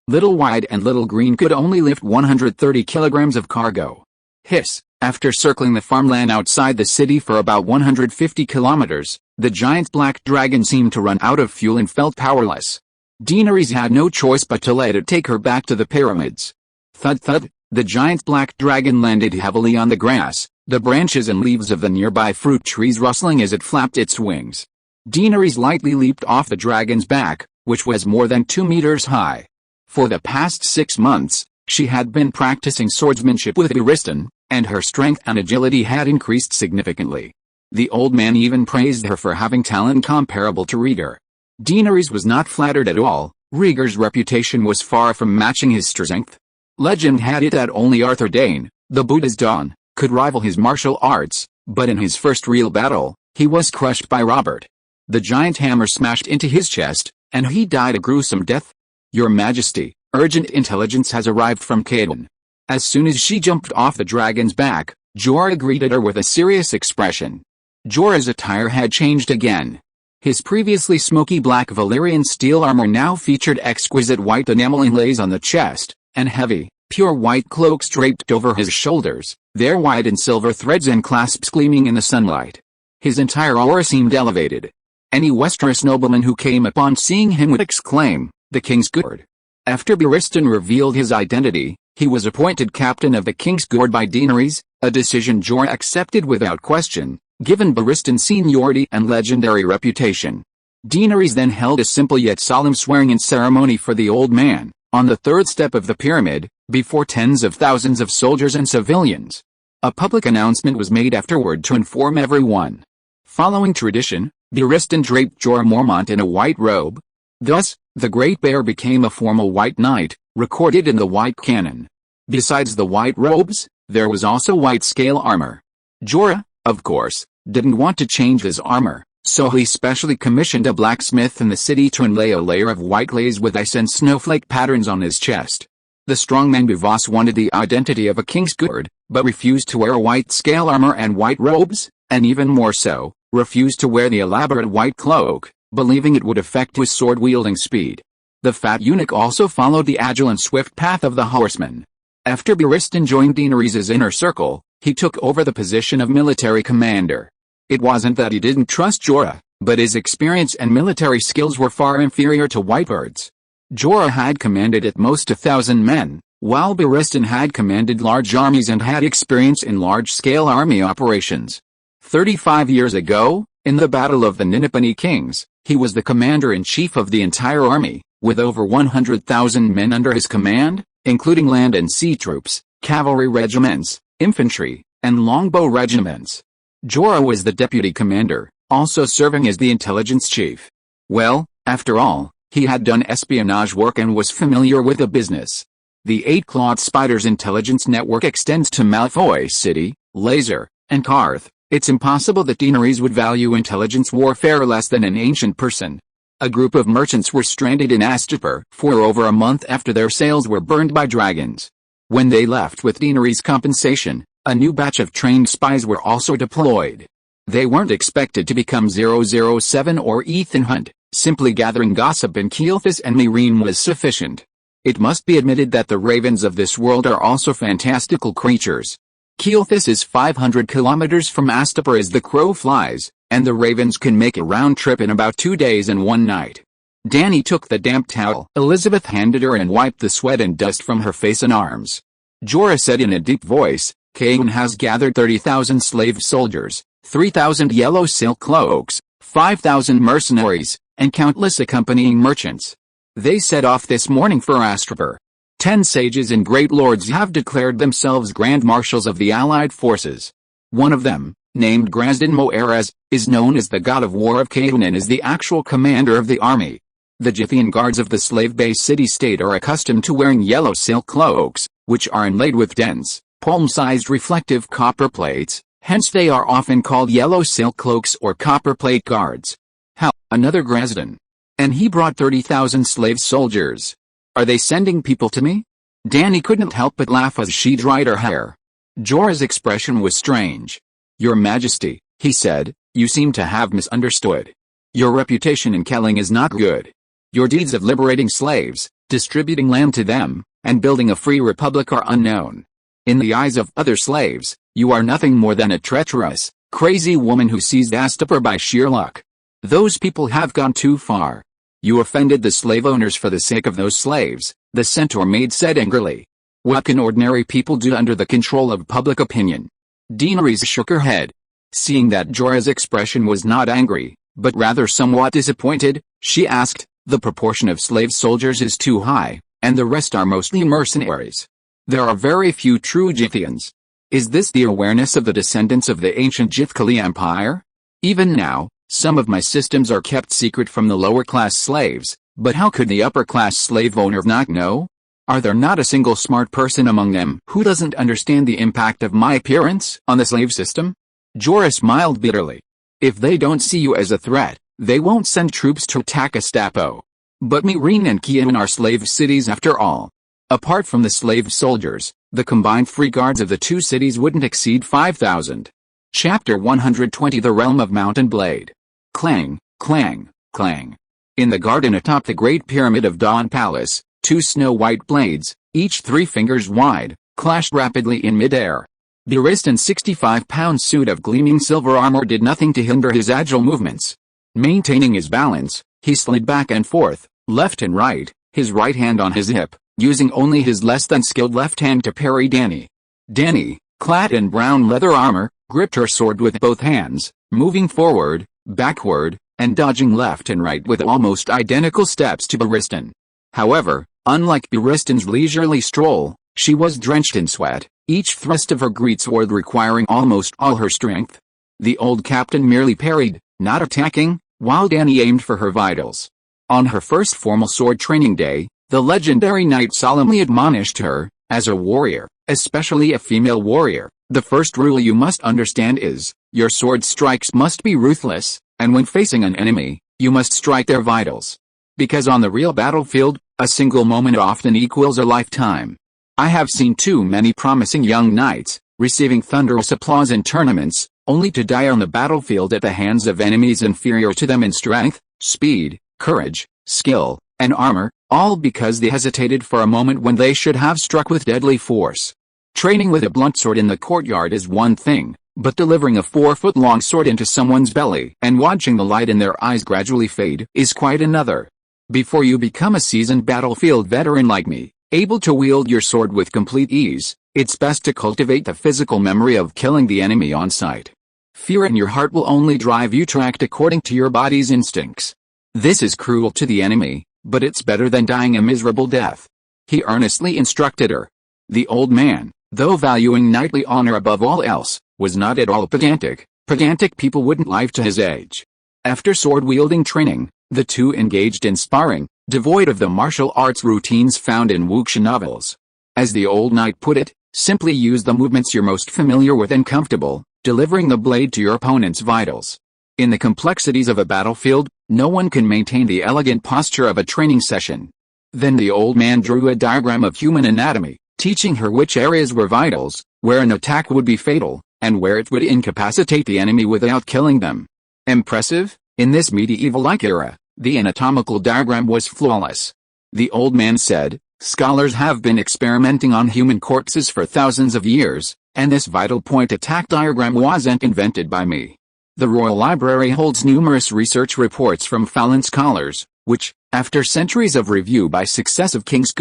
Little White and Little Green could only lift 130 kilograms of cargo. Hiss. After circling the farmland outside the city for about 150 kilometers, the giant black dragon seemed to run out of fuel and felt powerless. Daenerys had no choice but to let it take her back to the pyramids. Thud thud, the giant black dragon landed heavily on the grass, the branches and leaves of the nearby fruit trees rustling as it flapped its wings. Daenerys lightly leaped off the dragon's back, which was more than 2 meters high. For the past 6 months, she had been practicing swordsmanship with Barristan, and her strength and agility had increased significantly. The old man even praised her for having talent comparable to Rhaegar. Daenerys was not flattered at all. Rhaegar's reputation was far from matching his strength. Legend had it that only Arthur Dayne, the Buddha's Dawn, could rival his martial arts, but in his first real battle, he was crushed by Robert. The giant hammer smashed into his chest, and he died a gruesome death. Your Majesty, urgent intelligence has arrived from Caedon. As soon as she jumped off the dragon's back, Jorah greeted her with a serious expression. Jorah's attire had changed again. His previously smoky black Valyrian steel armor now featured exquisite white enamel inlays on the chest, and heavy, pure white cloaks draped over his shoulders, their white and silver threads and clasps gleaming in the sunlight. His entire aura seemed elevated. Any Westeros nobleman who came upon seeing him would exclaim, "The King's Guard." After Barristan revealed his identity, he was appointed captain of the King's Guard by Daenerys, a decision Jorah accepted without question, given Barristan's seniority and legendary reputation. Daenerys then held a simple yet solemn swearing-in ceremony for the old man, on the third step of the pyramid, before tens of thousands of soldiers and civilians. A public announcement was made afterward to inform everyone. Following tradition, Barristan draped Jorah Mormont in a white robe. Thus, the Great Bear became a formal white knight, recorded in the White Canon. Besides the white robes, there was also white scale armor. Jorah, of course, didn't want to change his armor, so he specially commissioned a blacksmith in the city to inlay a layer of white glaze with ice and snowflake patterns on his chest. The strongman Buvos wanted the identity of a King's Guard, but refused to wear white scale armor and white robes, and even more so, refused to wear the elaborate white cloak, believing it would affect his sword-wielding speed. The fat eunuch also followed the agile and swift path of the horseman. After Barristan joined Daenerys' inner circle, he took over the position of military commander. It wasn't that he didn't trust Jorah, but his experience and military skills were far inferior to Whitebeard's. Jorah had commanded at most 1,000 men, while Barristan had commanded large armies and had experience in large-scale army operations. 35 years ago, in the Battle of the Ninipani Kings, he was the commander-in-chief of the entire army, with over 100,000 men under his command, including land and sea troops. cavalry regiments, infantry, and longbow regiments. Jorah was the deputy commander, also serving as the intelligence chief. Well, after all, he had done espionage work and was familiar with the business. The Eight-Clawed Spider's intelligence network extends to Malfoy City, Laser, and Karth. It's impossible that Daenerys would value intelligence warfare less than an ancient person. A group of merchants were stranded in Astapor for over a month after their sails were burned by dragons. When they left with Daenerys' compensation, a new batch of trained spies were also deployed. They weren't expected to become 007 or Ethan Hunt. Simply gathering gossip in Keelfis and Meereen was sufficient. It must be admitted that the ravens of this world are also fantastical creatures. Keelfis is 500 kilometers from Astapor as the crow flies, and the ravens can make a round trip in about 2 days and 1 night. Dany took the damp towel Elizabeth handed her and wiped the sweat and dust from her face and arms. Jorah said in a deep voice, Kagan has gathered 30,000 slave soldiers, 3,000 yellow silk cloaks, 5,000 mercenaries, and countless accompanying merchants. They set off this morning for Astapor. 10 sages and great lords have declared themselves grand marshals of the allied forces. One of them, named Grazdin Moeraz, is known as the god of war of Kagan and is the actual commander of the army. The Jithian guards of the slave-based city-state are accustomed to wearing yellow silk cloaks, which are inlaid with dense, palm-sized reflective copper plates, hence they are often called yellow silk cloaks or copper plate guards. How? Another Grazdin. And he brought 30,000 slave soldiers. Are they sending people to me? Dany couldn't help but laugh as she dried her hair. Jorah's expression was strange. Your Majesty, he said, you seem to have misunderstood. Your reputation in Kelling is not good. Your deeds of liberating slaves, distributing land to them, and building a free republic are unknown. In the eyes of other slaves, you are nothing more than a treacherous, crazy woman who seized Astapor by sheer luck. Those people have gone too far. You offended the slave owners for the sake of those slaves, the centaur maid said angrily. What can ordinary people do under the control of public opinion? Daenerys shook her head. Seeing that Jorah's expression was not angry, but rather somewhat disappointed, she asked, the proportion of slave soldiers is too high, and the rest are mostly mercenaries. There are very few true Jithians. Is this the awareness of the descendants of the ancient Jithkali Empire? Even now, some of my systems are kept secret from the lower-class slaves, but how could the upper-class slave owner not know? Are there not a single smart person among them who doesn't understand the impact of my appearance on the slave system? Jorah smiled bitterly. If they don't see you as a threat, they won't send troops to attack Astapor. But Meereen and Keelan are slave cities after all. Apart from the slave soldiers, the combined free guards of the two cities wouldn't exceed 5,000. Chapter 120 The Realm of Mount and Blade. Clang, clang, clang. In the garden atop the Great Pyramid of Dawn Palace, 2 snow-white blades, each 3 fingers wide, clashed rapidly in midair. Barristan's 65-pound suit of gleaming silver armor did nothing to hinder his agile movements. Maintaining his balance, he slid back and forth, left and right, his right hand on his hip, using only his less than skilled left hand to parry Dany. Dany, clad in brown leather armor, gripped her sword with both hands, moving forward, backward, and dodging left and right with almost identical steps to Barristan. However, unlike Barristan's leisurely stroll, she was drenched in sweat, each thrust of her greatsword requiring almost all her strength. The old captain merely parried, not attacking, while Dany aimed for her vitals. On her first formal sword training day, the legendary knight solemnly admonished her, as a warrior, especially a female warrior, the first rule you must understand is, your sword strikes must be ruthless, and when facing an enemy, you must strike their vitals. Because on the real battlefield, a single moment often equals a lifetime. I have seen too many promising young knights, receiving thunderous applause in tournaments, only to die on the battlefield at the hands of enemies inferior to them in strength, speed, courage, skill, and armor, all because they hesitated for a moment when they should have struck with deadly force. Training with a blunt sword in the courtyard is one thing, but delivering a 4-foot-long sword into someone's belly and watching the light in their eyes gradually fade is quite another. Before you become a seasoned battlefield veteran like me, able to wield your sword with complete ease, it's best to cultivate the physical memory of killing the enemy on sight. Fear in your heart will only drive you to act according to your body's instincts. This is cruel to the enemy, but it's better than dying a miserable death. He earnestly instructed her. The old man, though valuing knightly honor above all else, was not at all pedantic. Pedantic people wouldn't live to his age. After sword-wielding training, the two engaged in sparring, devoid of the martial arts routines found in wuxia novels. As the old knight put it, simply use the movements you're most familiar with and comfortable, delivering the blade to your opponent's vitals. In the complexities of a battlefield, no one can maintain the elegant posture of a training session. Then the old man drew a diagram of human anatomy, teaching her which areas were vitals, where an attack would be fatal, and where it would incapacitate the enemy without killing them. Impressive? In this medieval-like era, the anatomical diagram was flawless. The old man said, "Scholars have been experimenting on human corpses for thousands of years, and this vital point attack diagram wasn't invented by me." The Royal Library holds numerous research reports from fallen scholars, which, after centuries of review by successive kings,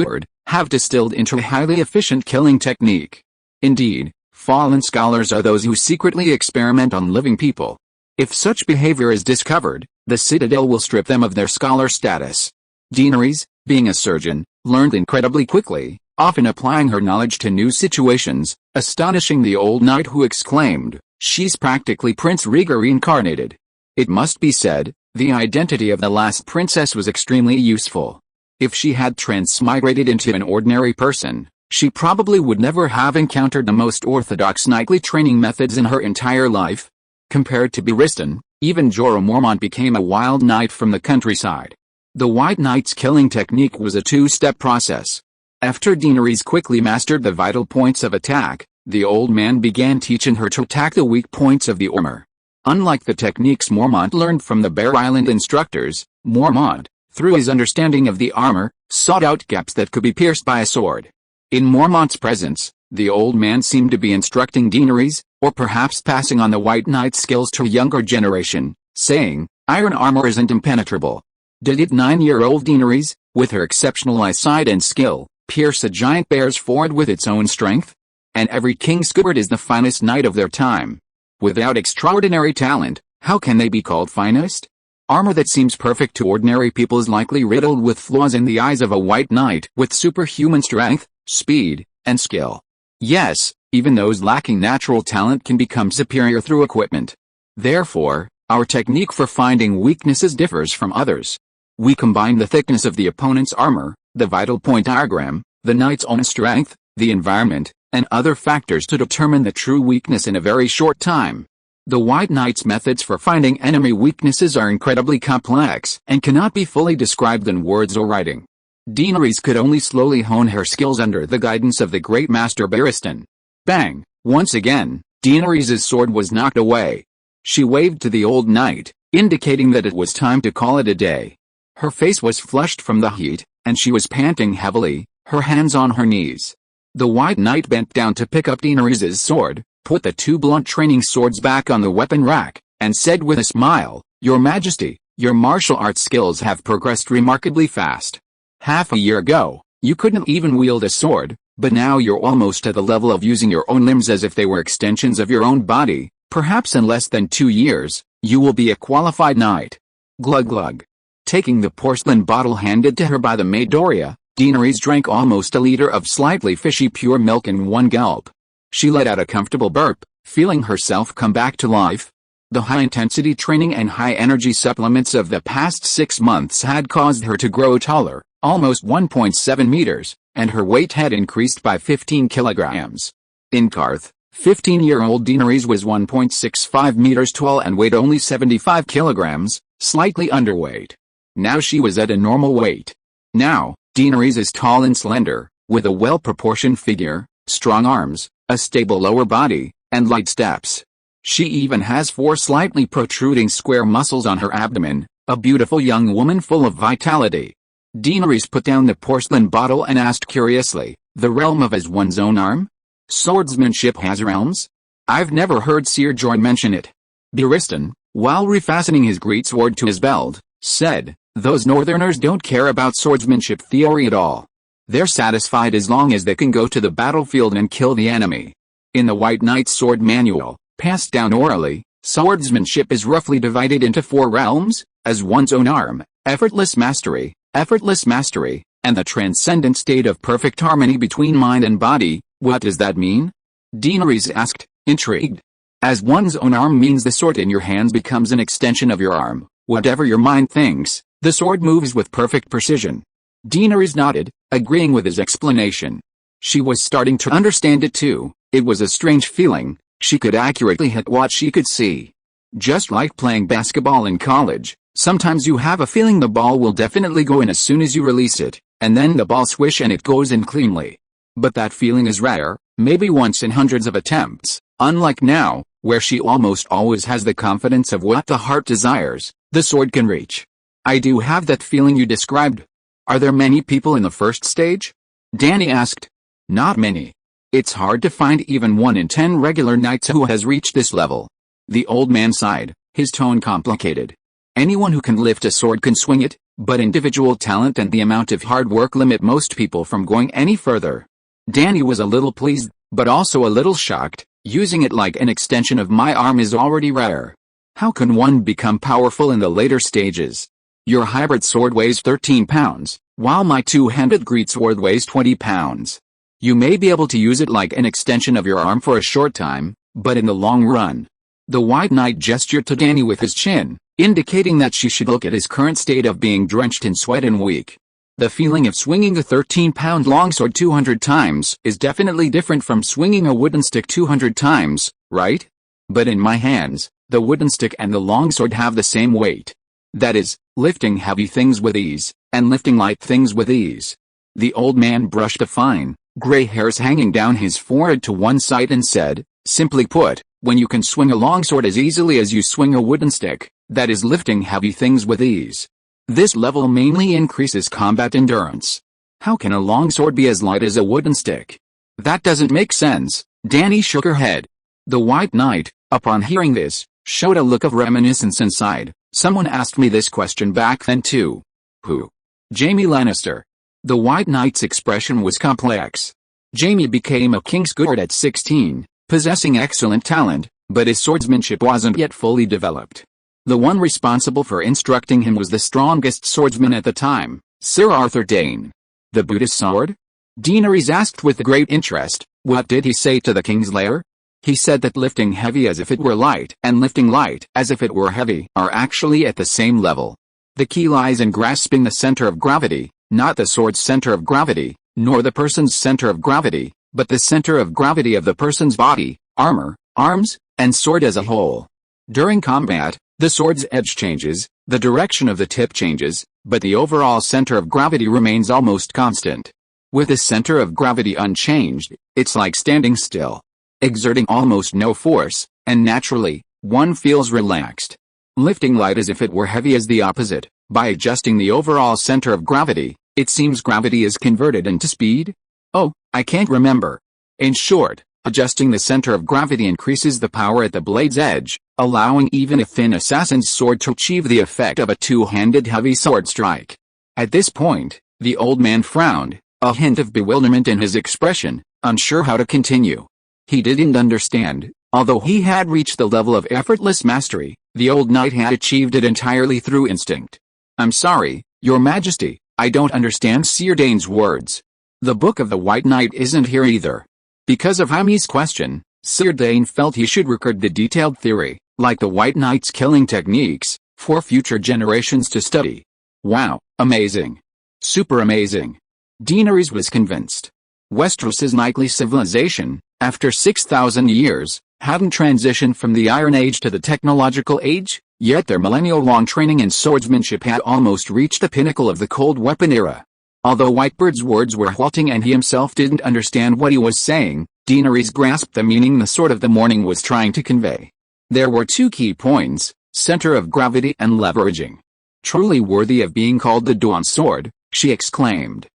have distilled into a highly efficient killing technique. Indeed, fallen scholars are those who secretly experiment on living people. If such behavior is discovered, the Citadel will strip them of their scholar status. Daenerys, being a surgeon, learned incredibly quickly, often applying her knowledge to new situations, astonishing the old knight, who exclaimed, "She's practically Prince Rhaegar reincarnated." It must be said, the identity of the last princess was extremely useful. If she had transmigrated into an ordinary person, she probably would never have encountered the most orthodox knightly training methods in her entire life. Compared to Barristan, even Jorah Mormont became a wild knight from the countryside. The White Knight's killing technique was a two-step process. After Daenerys quickly mastered the vital points of attack, the old man began teaching her to attack the weak points of the armor. Unlike the techniques Mormont learned from the Bear Island instructors, Mormont, through his understanding of the armor, sought out gaps that could be pierced by a sword. In Mormont's presence, the old man seemed to be instructing Daenerys, or perhaps passing on the White Knight's skills to a younger generation, saying, "Iron armor isn't impenetrable." Did 9-year-old Daenerys, with her exceptional eyesight and skill, pierce a giant bear's forehead with its own strength? And every king's guard is the finest knight of their time. Without extraordinary talent, how can they be called finest? Armor that seems perfect to ordinary people is likely riddled with flaws in the eyes of a White Knight with superhuman strength, speed, and skill. Yes, even those lacking natural talent can become superior through equipment. Therefore, our technique for finding weaknesses differs from others. We combine the thickness of the opponent's armor, the vital point diagram, the knight's own strength, the environment, and other factors to determine the true weakness in a very short time. The White Knight's methods for finding enemy weaknesses are incredibly complex and cannot be fully described in words or writing. Daenerys could only slowly hone her skills under the guidance of the great master Barristan. Bang! Once again, Daenerys' sword was knocked away. She waved to the old knight, indicating that it was time to call it a day. Her face was flushed from the heat, and she was panting heavily, her hands on her knees. The White Knight bent down to pick up Daenerys' sword, put the two blunt training swords back on the weapon rack, and said with a smile, "Your Majesty, your martial arts skills have progressed remarkably fast. Half a year ago, you couldn't even wield a sword, but now you're almost at the level of using your own limbs as if they were extensions of your own body. Perhaps in less than 2 years, you will be a qualified knight." Glug glug. Taking the porcelain bottle handed to her by the maid Doria, Daenerys drank almost a liter of slightly fishy pure milk in one gulp. She let out a comfortable burp, feeling herself come back to life. The high-intensity training and high-energy supplements of the past 6 months had caused her to grow taller, almost 1.7 meters, and her weight had increased by 15 kilograms. In Karth, 15-year-old Daenerys was 1.65 meters tall and weighed only 75 kilograms, slightly underweight. Now she was at a normal weight. Now, Daenerys is tall and slender, with a well-proportioned figure, strong arms, a stable lower body, and light steps. She even has 4 slightly protruding square muscles on her abdomen, a beautiful young woman full of vitality. Daenerys put down the porcelain bottle and asked curiously, "The realm of as one's own arm? Swordsmanship has realms? I've never heard Ser Jorah mention it." Barristan, while refastening his greatsword to his belt, said, "Those northerners don't care about swordsmanship theory at all. They're satisfied as long as they can go to the battlefield and kill the enemy." In the White Knight's sword manual, passed down orally, swordsmanship is roughly divided into 4 realms: as one's own arm, effortless mastery, and the transcendent state of perfect harmony between mind and body, What does that mean? Daenerys asked, intrigued. As one's own arm means the sword in your hands becomes an extension of your arm. Whatever your mind thinks, the sword moves with perfect precision. Daenerys nodded, agreeing with his explanation. She was starting to understand it too. It was a strange feeling. She could accurately hit what she could see. Just like playing basketball in college, sometimes you have a feeling the ball will definitely go in as soon as you release it, and then the ball swish and it goes in cleanly. But that feeling is rare, maybe once in hundreds of attempts, unlike now, where she almost always has the confidence of what the heart desires, the sword can reach. I do have that feeling you described. Are there many people in the first stage? Dany asked. Not many. It's hard to find even 1 in 10 regular knights who has reached this level. The old man sighed, his tone complicated. Anyone who can lift a sword can swing it, but individual talent and the amount of hard work limit most people from going any further. Dany was a little pleased, but also a little shocked. Using it like an extension of my arm is already rare. How can one become powerful in the later stages? Your hybrid sword weighs 13 pounds, while my two-handed greatsword weighs 20 pounds. You may be able to use it like an extension of your arm for a short time, but in the long run. The White Knight gestured to Dany with his chin, indicating that she should look at his current state of being drenched in sweat and weak. The feeling of swinging a 13-pound longsword 200 times is definitely different from swinging a wooden stick 200 times, right? But in my hands, the wooden stick and the longsword have the same weight. That is, lifting heavy things with ease, and lifting light things with ease. The old man brushed the fine, gray hairs hanging down his forehead to one side and said, simply put, when you can swing a longsword as easily as you swing a wooden stick, that is lifting heavy things with ease. This level mainly increases combat endurance. How can a longsword be as light as a wooden stick? That doesn't make sense. Dany shook her head. The White Knight, upon hearing this, showed a look of reminiscence inside. Someone asked me this question back then too. Who? Jaime Lannister. The White Knight's expression was complex. Jaime became a King's Guard at 16, possessing excellent talent, but his swordsmanship wasn't yet fully developed. The one responsible for instructing him was the strongest swordsman at the time, Sir Arthur Dayne. The Buddhist sword? Daenerys asked with great interest. What did he say to the king's lair? He said that lifting heavy as if it were light and lifting light as if it were heavy are actually at the same level. The key lies in grasping the center of gravity, not the sword's center of gravity, nor the person's center of gravity, but the center of gravity of the person's body, armor, arms, and sword as a whole. During combat, the sword's edge changes, the direction of the tip changes, but the overall center of gravity remains almost constant. With the center of gravity unchanged, it's like standing still, exerting almost no force, and naturally, one feels relaxed. Lifting light as if it were heavy is the opposite. By adjusting the overall center of gravity, it seems gravity is converted into speed? Oh, I can't remember. In short, adjusting the center of gravity increases the power at the blade's edge, allowing even a thin assassin's sword to achieve the effect of a two-handed heavy sword strike. At this point, the old man frowned, a hint of bewilderment in his expression, unsure how to continue. He didn't understand. Although he had reached the level of effortless mastery, the old knight had achieved it entirely through instinct. I'm sorry, Your Majesty, I don't understand Sir Dayne's words. The Book of the White Knight isn't here either. Because of Jaime's question, Sir Dayne felt he should record the detailed theory, like the White Knight's killing techniques, for future generations to study. Wow, amazing. Super amazing. Daenerys was convinced. Westeros's knightly civilization, after 6,000 years, hadn't transitioned from the Iron Age to the technological age, yet their millennial-long training in swordsmanship had almost reached the pinnacle of the cold weapon era. Although Whitebeard's words were halting and he himself didn't understand what he was saying, Daenerys grasped the meaning the Sword of the Morning was trying to convey. There were two key points, center of gravity and leveraging. Truly worthy of being called the Dawn Sword, she exclaimed.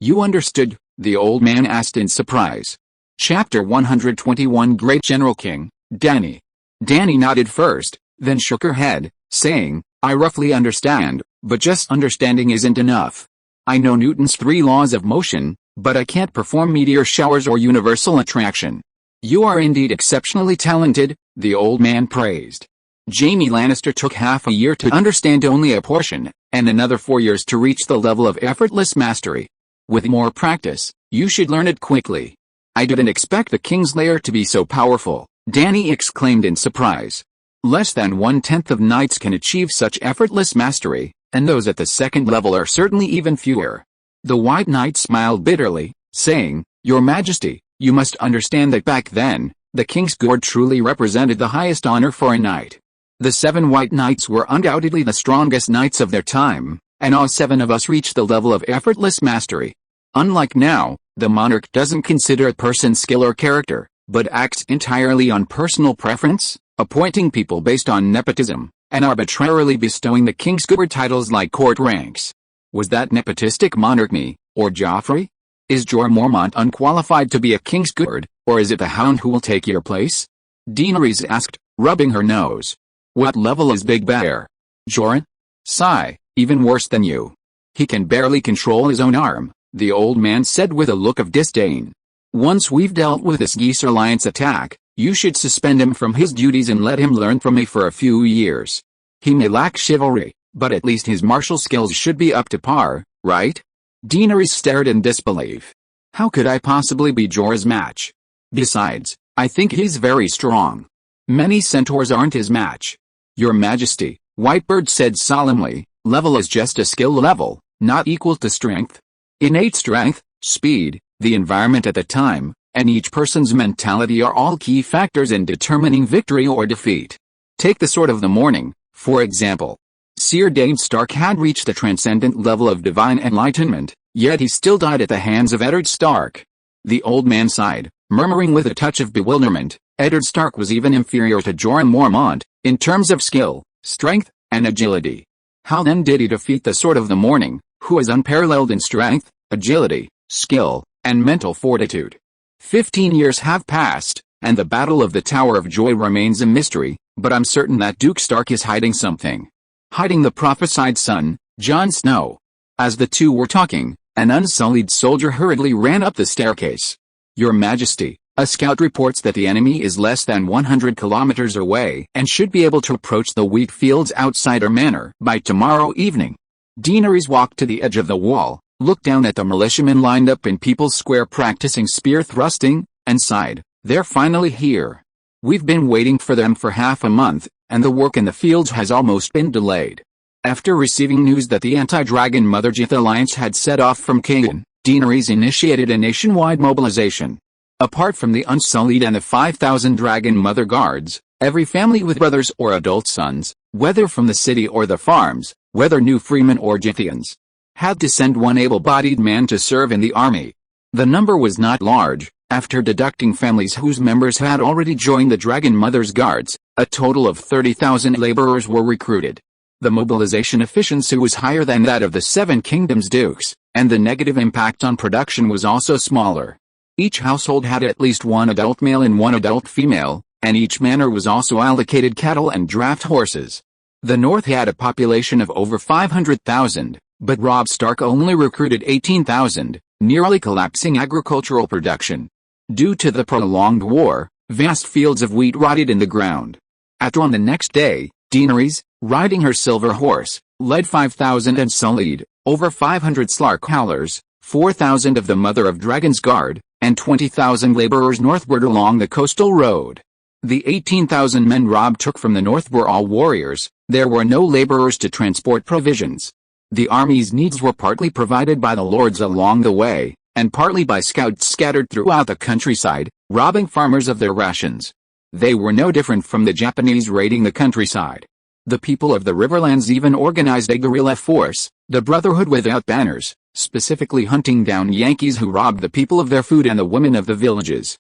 You understood? The old man asked in surprise. Chapter 121 Great General King, Dany. Dany nodded first, then shook her head, saying, I roughly understand, but just understanding isn't enough. I know Newton's 3 laws of motion, but I can't perform meteor showers or universal attraction. You are indeed exceptionally talented, the old man praised. Jaime Lannister took half a year to understand only a portion, and another 4 years to reach the level of effortless mastery. With more practice, you should learn it quickly. I didn't expect the King's Lair to be so powerful, Dany exclaimed in surprise. Less than 1/10 of knights can achieve such effortless mastery, and those at the second level are certainly even fewer. The White Knight smiled bitterly, saying, Your Majesty, you must understand that back then, the King's Guard truly represented the highest honor for a knight. The 7 White Knights were undoubtedly the strongest knights of their time, and all 7 of us reached the level of effortless mastery. Unlike now, the monarch doesn't consider a person's skill or character, but acts entirely on personal preference, appointing people based on nepotism, and arbitrarily bestowing the King's Guard titles like court ranks. Was that nepotistic monarch me, or Joffrey? Is Jorah Mormont unqualified to be a King's Guard, or is it the Hound who will take your place? Daenerys asked, rubbing her nose. What level is Big Bear? Jorah? Sigh, even worse than you. He can barely control his own arm, the old man said with a look of disdain. Once we've dealt with this Geese Alliance attack, you should suspend him from his duties and let him learn from me for a few years. He may lack chivalry, but at least his martial skills should be up to par, right? Daenerys stared in disbelief. How could I possibly be Jorah's match? Besides, I think he's very strong. Many centaurs aren't his match. Your Majesty, Whitebird said solemnly, level is just a skill level, not equal to strength. Innate strength, speed, the environment at the time, and each person's mentality are all key factors in determining victory or defeat. Take the Sword of the Morning, for example. Sir Dane Stark had reached the transcendent level of divine enlightenment, yet he still died at the hands of Eddard Stark. The old man sighed, murmuring with a touch of bewilderment, Eddard Stark was even inferior to Jorah Mormont, in terms of skill, strength, and agility. How then did he defeat the Sword of the Morning, who is unparalleled in strength, agility, skill, and mental fortitude? 15 years have passed, and the Battle of the Tower of Joy remains a mystery, but I'm certain that Duke Stark is hiding something. Hiding the prophesied son, Jon Snow. As the two were talking, an unsullied soldier hurriedly ran up the staircase. Your Majesty, a scout reports that the enemy is less than 100 kilometers away and should be able to approach the wheat fields outside our manor by tomorrow evening. Daenerys walked to the edge of the wall, looked down at the militiamen lined up in People's Square practicing spear thrusting, and sighed, they're finally here. We've been waiting for them for half a month, and the work in the fields has almost been delayed. After receiving news that the anti-Dragon Motherjith Alliance had set off from Kagan, Daenerys initiated a nationwide mobilization. Apart from the Unsullied and the 5,000 Dragon Mother Guards, every family with brothers or adult sons, whether from the city or the farms, whether new freemen or Githians, had to send one able-bodied man to serve in the army. The number was not large. After deducting families whose members had already joined the Dragon Mother's Guards, a total of 30,000 laborers were recruited. The mobilization efficiency was higher than that of the Seven Kingdoms dukes, and the negative impact on production was also smaller. Each household had at least one adult male and one adult female, and each manor was also allocated cattle and draft horses. The North had a population of over 500,000, but Robb Stark only recruited 18,000, nearly collapsing agricultural production. Due to the prolonged war, vast fields of wheat rotted in the ground. At dawn the next day, Daenerys, riding her silver horse, led 5,000 Unsullied, over 500 Slark Howlers, 4,000 of the Mother of Dragon's Guard, and 20,000 laborers northward along the coastal road. The 18,000 men Robb took from the north were all warriors. There were no laborers to transport provisions. The army's needs were partly provided by the lords along the way, and partly by scouts scattered throughout the countryside, robbing farmers of their rations. They were no different from the Japanese raiding the countryside. The people of the Riverlands even organized a guerrilla force, the Brotherhood Without Banners, specifically hunting down Yankees who robbed the people of their food and the women of the villages.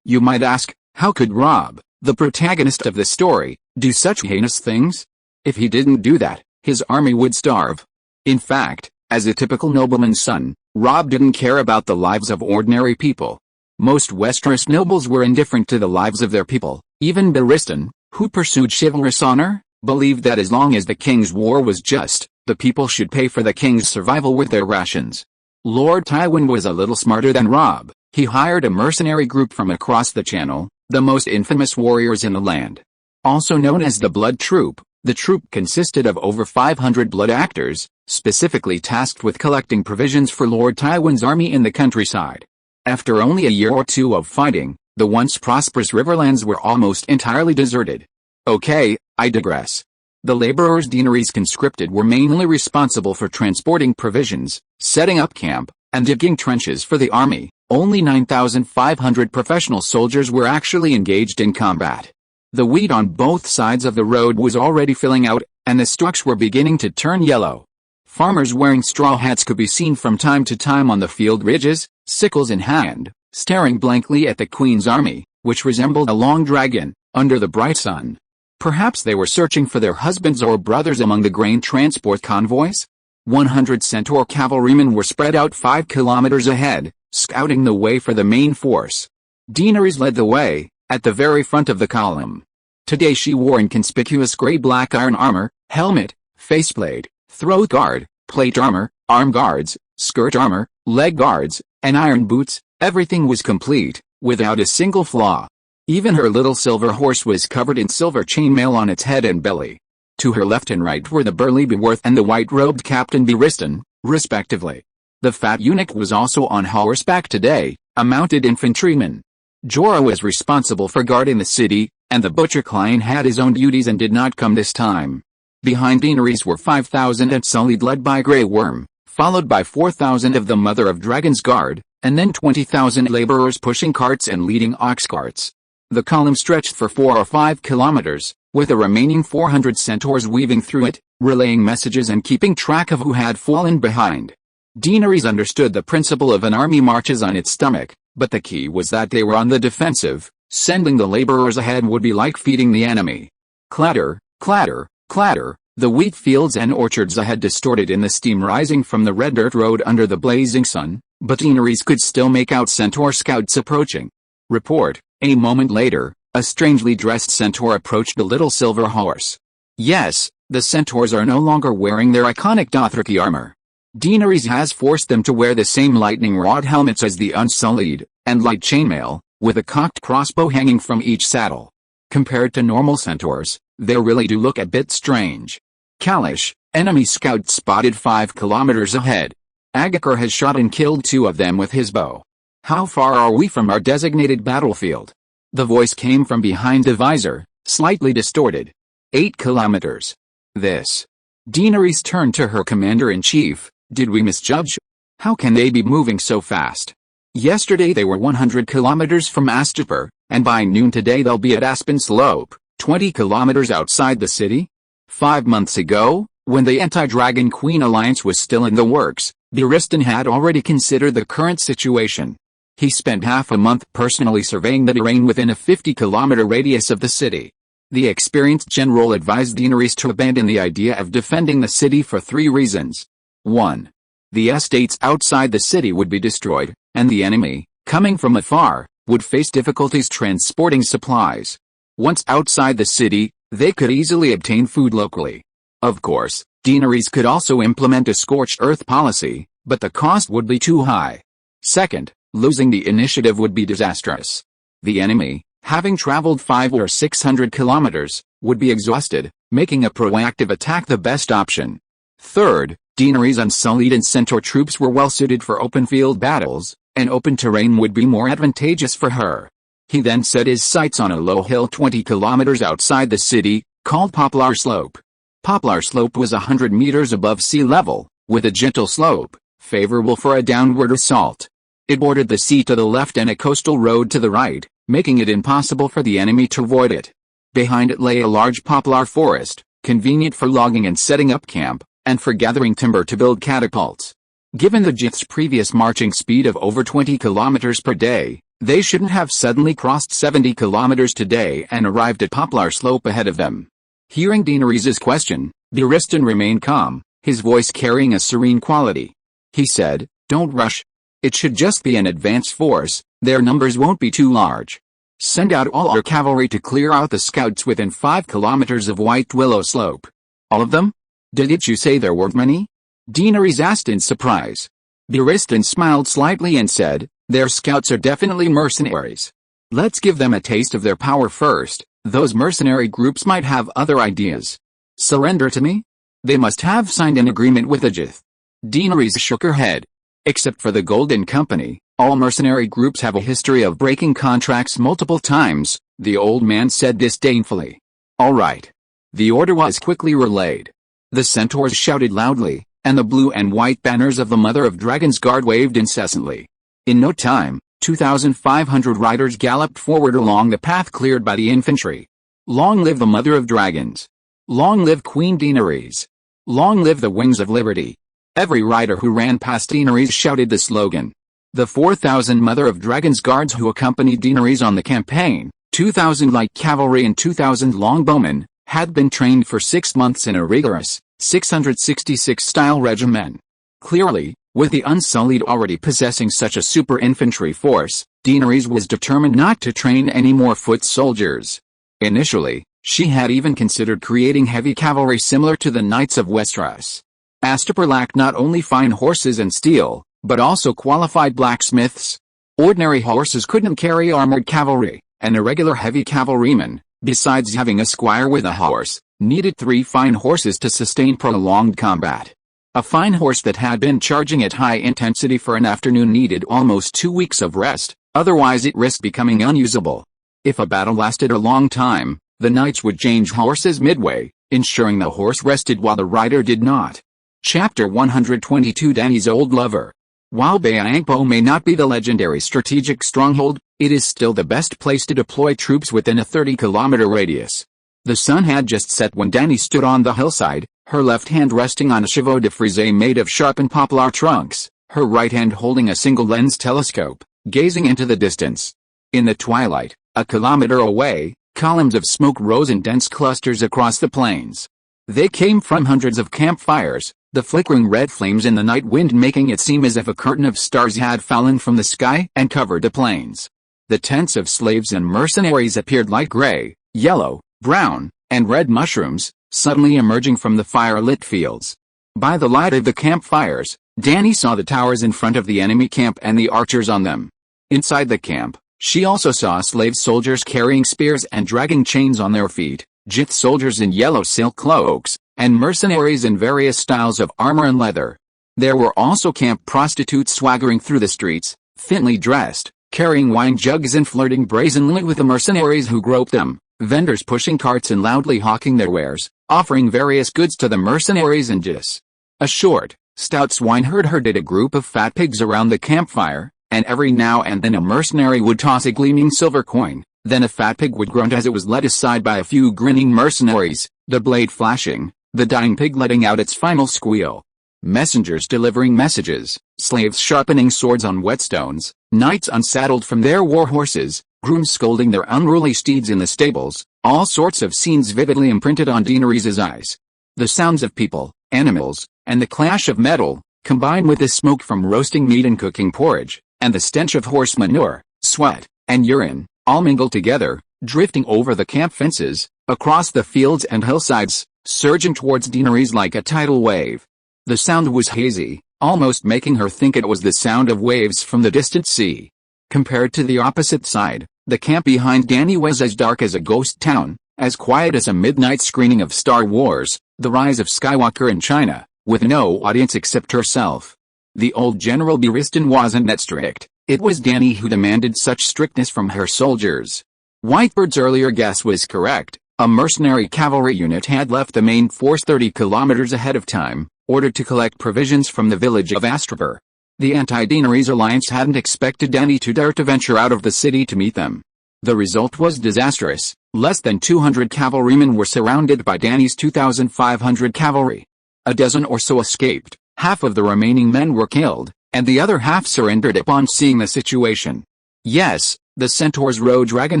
You might ask, how could Robb, the protagonist of the story, do such heinous things? If he didn't do that, his army would starve. In fact, as a typical nobleman's son, Robb didn't care about the lives of ordinary people. Most Westeros nobles were indifferent to the lives of their people. Even Barristan, who pursued chivalrous honor, believed that as long as the king's war was just, the people should pay for the king's survival with their rations. Lord Tywin was a little smarter than Robb. He hired a mercenary group from across the Channel, the most infamous warriors in the land. Also known as the Blood Troop, the troop consisted of over 500 blood actors, specifically tasked with collecting provisions for Lord Tywin's army in the countryside. After only a year or two of fighting, the once prosperous riverlands were almost entirely deserted. Okay, I digress. The laborers Daenerys conscripted were mainly responsible for transporting provisions, setting up camp, and digging trenches for the army. Only 9,500 professional soldiers were actually engaged in combat. The wheat on both sides of the road was already filling out, and the stalks were beginning to turn yellow. Farmers wearing straw hats could be seen from time to time on the field ridges, sickles in hand, staring blankly at the Queen's army, which resembled a long dragon, under the bright sun. Perhaps they were searching for their husbands or brothers among the grain transport convoys? 100 Centaur cavalrymen were spread out 5 kilometers ahead, scouting the way for the main force. Daenerys led the way, at the very front of the column. Today she wore inconspicuous gray-black iron armor, helmet, faceplate, throat guard, plate armor, arm guards, skirt armor, leg guards, and iron boots. Everything was complete, without a single flaw. Even her little silver horse was covered in silver chainmail on its head and belly. To her left and right were the burly Beworth and the white-robed Captain Barristan, respectively. The fat eunuch was also on horseback today, a mounted infantryman. Jorah was responsible for guarding the city, and the butcher Klein had his own duties and did not come this time. Behind Daenerys were 5,000 unsullied led by Grey Worm, followed by 4,000 of the Mother of Dragons Guard, and then 20,000 laborers pushing carts and leading ox carts. The column stretched for 4 or 5 kilometers, with the remaining 400 centaurs weaving through it, relaying messages and keeping track of who had fallen behind. Daenerys understood the principle of an army marches on its stomach, but the key was that they were on the defensive. Sending the laborers ahead would be like feeding the enemy. Clatter, clatter, clatter, the wheat fields and orchards ahead distorted in the steam rising from the red dirt road under the blazing sun, but Daenerys could still make out centaur scouts approaching. Report. A moment later, a strangely dressed centaur approached the little silver horse. Yes, the centaurs are no longer wearing their iconic Dothraki armor. Daenerys has forced them to wear the same lightning-rod helmets as the Unsullied, and light chainmail, with a cocked crossbow hanging from each saddle. Compared to normal centaurs, they really do look a bit strange. Kalish, enemy scout spotted 5 kilometers ahead. Agakor has shot and killed 2 of them with his bow. How far are we from our designated battlefield? The voice came from behind the visor, slightly distorted. 8 kilometers. This. Daenerys turned to her commander-in-chief. Did we misjudge? How can they be moving so fast? Yesterday they were 100 kilometers from Astapor, and by noon today they'll be at Aspen Slope, 20 kilometers outside the city? 5 months ago, when the anti-Dragon Queen alliance was still in the works, Barristan had already considered the current situation. He spent half a month personally surveying the terrain within a 50-kilometer radius of the city. The experienced general advised Daenerys to abandon the idea of defending the city for 3 reasons. 1. The estates outside the city would be destroyed, and the enemy, coming from afar, would face difficulties transporting supplies. Once outside the city, they could easily obtain food locally. Of course, Daenerys could also implement a scorched earth policy, but the cost would be too high. Second, losing the initiative would be disastrous. The enemy, having traveled 500 or 600 kilometers, would be exhausted, making a proactive attack the best option. Third, Daenerys' Unsullied and Centaur troops were well suited for open field battles, and open terrain would be more advantageous for her. He then set his sights on a low hill 20 kilometers outside the city, called Poplar Slope. Poplar Slope was 100 meters above sea level, with a gentle slope, favorable for a downward assault. It bordered the sea to the left and a coastal road to the right, making it impossible for the enemy to avoid it. Behind it lay a large poplar forest, convenient for logging and setting up camp, and for gathering timber to build catapults. Given the Jith's previous marching speed of over 20 kilometers per day, they shouldn't have suddenly crossed 70 kilometers today and arrived at Poplar Slope ahead of them. Hearing Daenerys' question, Barristan remained calm, his voice carrying a serene quality. He said, "Don't rush. It should just be an advance force, their numbers won't be too large. Send out all our cavalry to clear out the scouts within 5 kilometers of White Willow Slope." "All of them? Didn't you say there weren't many?" Daenerys asked in surprise. Barristan smiled slightly and said, "Their scouts are definitely mercenaries. Let's give them a taste of their power first. Those mercenary groups might have other ideas." "Surrender to me?" "They must have signed an agreement with the Jith." Daenerys shook her head. "Except for the Golden Company, All mercenary groups have a history of breaking contracts multiple times, the old man said disdainfully. All right. The order was quickly relayed. The centaurs shouted loudly, and the blue and white banners of the Mother of Dragons Guard waved incessantly. In no time, 2,500 riders galloped forward along the path cleared by the infantry. Long live the Mother of Dragons! Long live Queen Daenerys! Long live the Wings of Liberty! Every rider who ran past Daenerys shouted the slogan. The 4,000 Mother of Dragons guards who accompanied Daenerys on the campaign, 2,000 light cavalry and 2,000 longbowmen, had been trained for 6 months in a rigorous, 666-style regimen. Clearly, with the Unsullied already possessing such a super infantry force, Daenerys was determined not to train any more foot soldiers. Initially, she had even considered creating heavy cavalry similar to the Knights of Westeros. Astapor lacked not only fine horses and steel, but also qualified blacksmiths. Ordinary horses couldn't carry armored cavalry, and a regular heavy cavalryman, besides having a squire with a horse, needed 3 fine horses to sustain prolonged combat. A fine horse that had been charging at high intensity for an afternoon needed almost 2 weeks of rest, otherwise it risked becoming unusable. If a battle lasted a long time, the knights would change horses midway, ensuring the horse rested while the rider did not. Chapter 122 Dany's Old Lover. While Bayangpo may not be the legendary strategic stronghold, it is still the best place to deploy troops within a 30-kilometer radius. The sun had just set when Dany stood on the hillside, her left hand resting on a chevaux de frise made of sharpened poplar trunks, her right hand holding a single-lens telescope, gazing into the distance. In the twilight, a kilometer away, columns of smoke rose in dense clusters across the plains. They came from hundreds of campfires, the flickering red flames in the night wind making it seem as if a curtain of stars had fallen from the sky and covered the plains. The tents of slaves and mercenaries appeared light gray, yellow, brown, and red mushrooms, suddenly emerging from the fire-lit fields. By the light of the campfires, Dany saw the towers in front of the enemy camp and the archers on them. Inside the camp, she also saw slave soldiers carrying spears and dragging chains on their feet, Jith soldiers in yellow silk cloaks, and mercenaries in various styles of armor and leather. There were also camp prostitutes swaggering through the streets, thinly dressed, carrying wine jugs and flirting brazenly with the mercenaries who groped them, vendors pushing carts and loudly hawking their wares, offering various goods to the mercenaries and Jiths. A short, stout swineherd herded a group of fat pigs around the campfire, and every now and then a mercenary would toss a gleaming silver coin, then a fat pig would grunt as it was led aside by a few grinning mercenaries, the blade flashing, the dying pig letting out its final squeal. Messengers delivering messages, slaves sharpening swords on whetstones, knights unsaddled from their war horses, grooms scolding their unruly steeds in the stables, all sorts of scenes vividly imprinted on Daenerys' eyes. The sounds of people, animals, and the clash of metal, combined with the smoke from roasting meat and cooking porridge, and the stench of horse manure, sweat, and urine, all mingled together, drifting over the camp fences, across the fields and hillsides, surging towards Daenerys like a tidal wave. The sound was hazy, almost making her think it was the sound of waves from the distant sea. Compared to the opposite side, the camp behind Dany was as dark as a ghost town, as quiet as a midnight screening of Star Wars, The Rise of Skywalker in China, with no audience except herself. The old General Barristan wasn't that strict, it was Dany who demanded such strictness from her soldiers. Whitebird's earlier guess was correct. A mercenary cavalry unit had left the main force 30 kilometers ahead of time, ordered to collect provisions from the village of Astapor. The anti-Daenerys alliance hadn't expected Dany to dare to venture out of the city to meet them. The result was disastrous. Less than 200 cavalrymen were surrounded by Dany's 2,500 cavalry. A dozen or so escaped, half of the remaining men were killed, and the other half surrendered upon seeing the situation. Yes, the centaurs rode dragon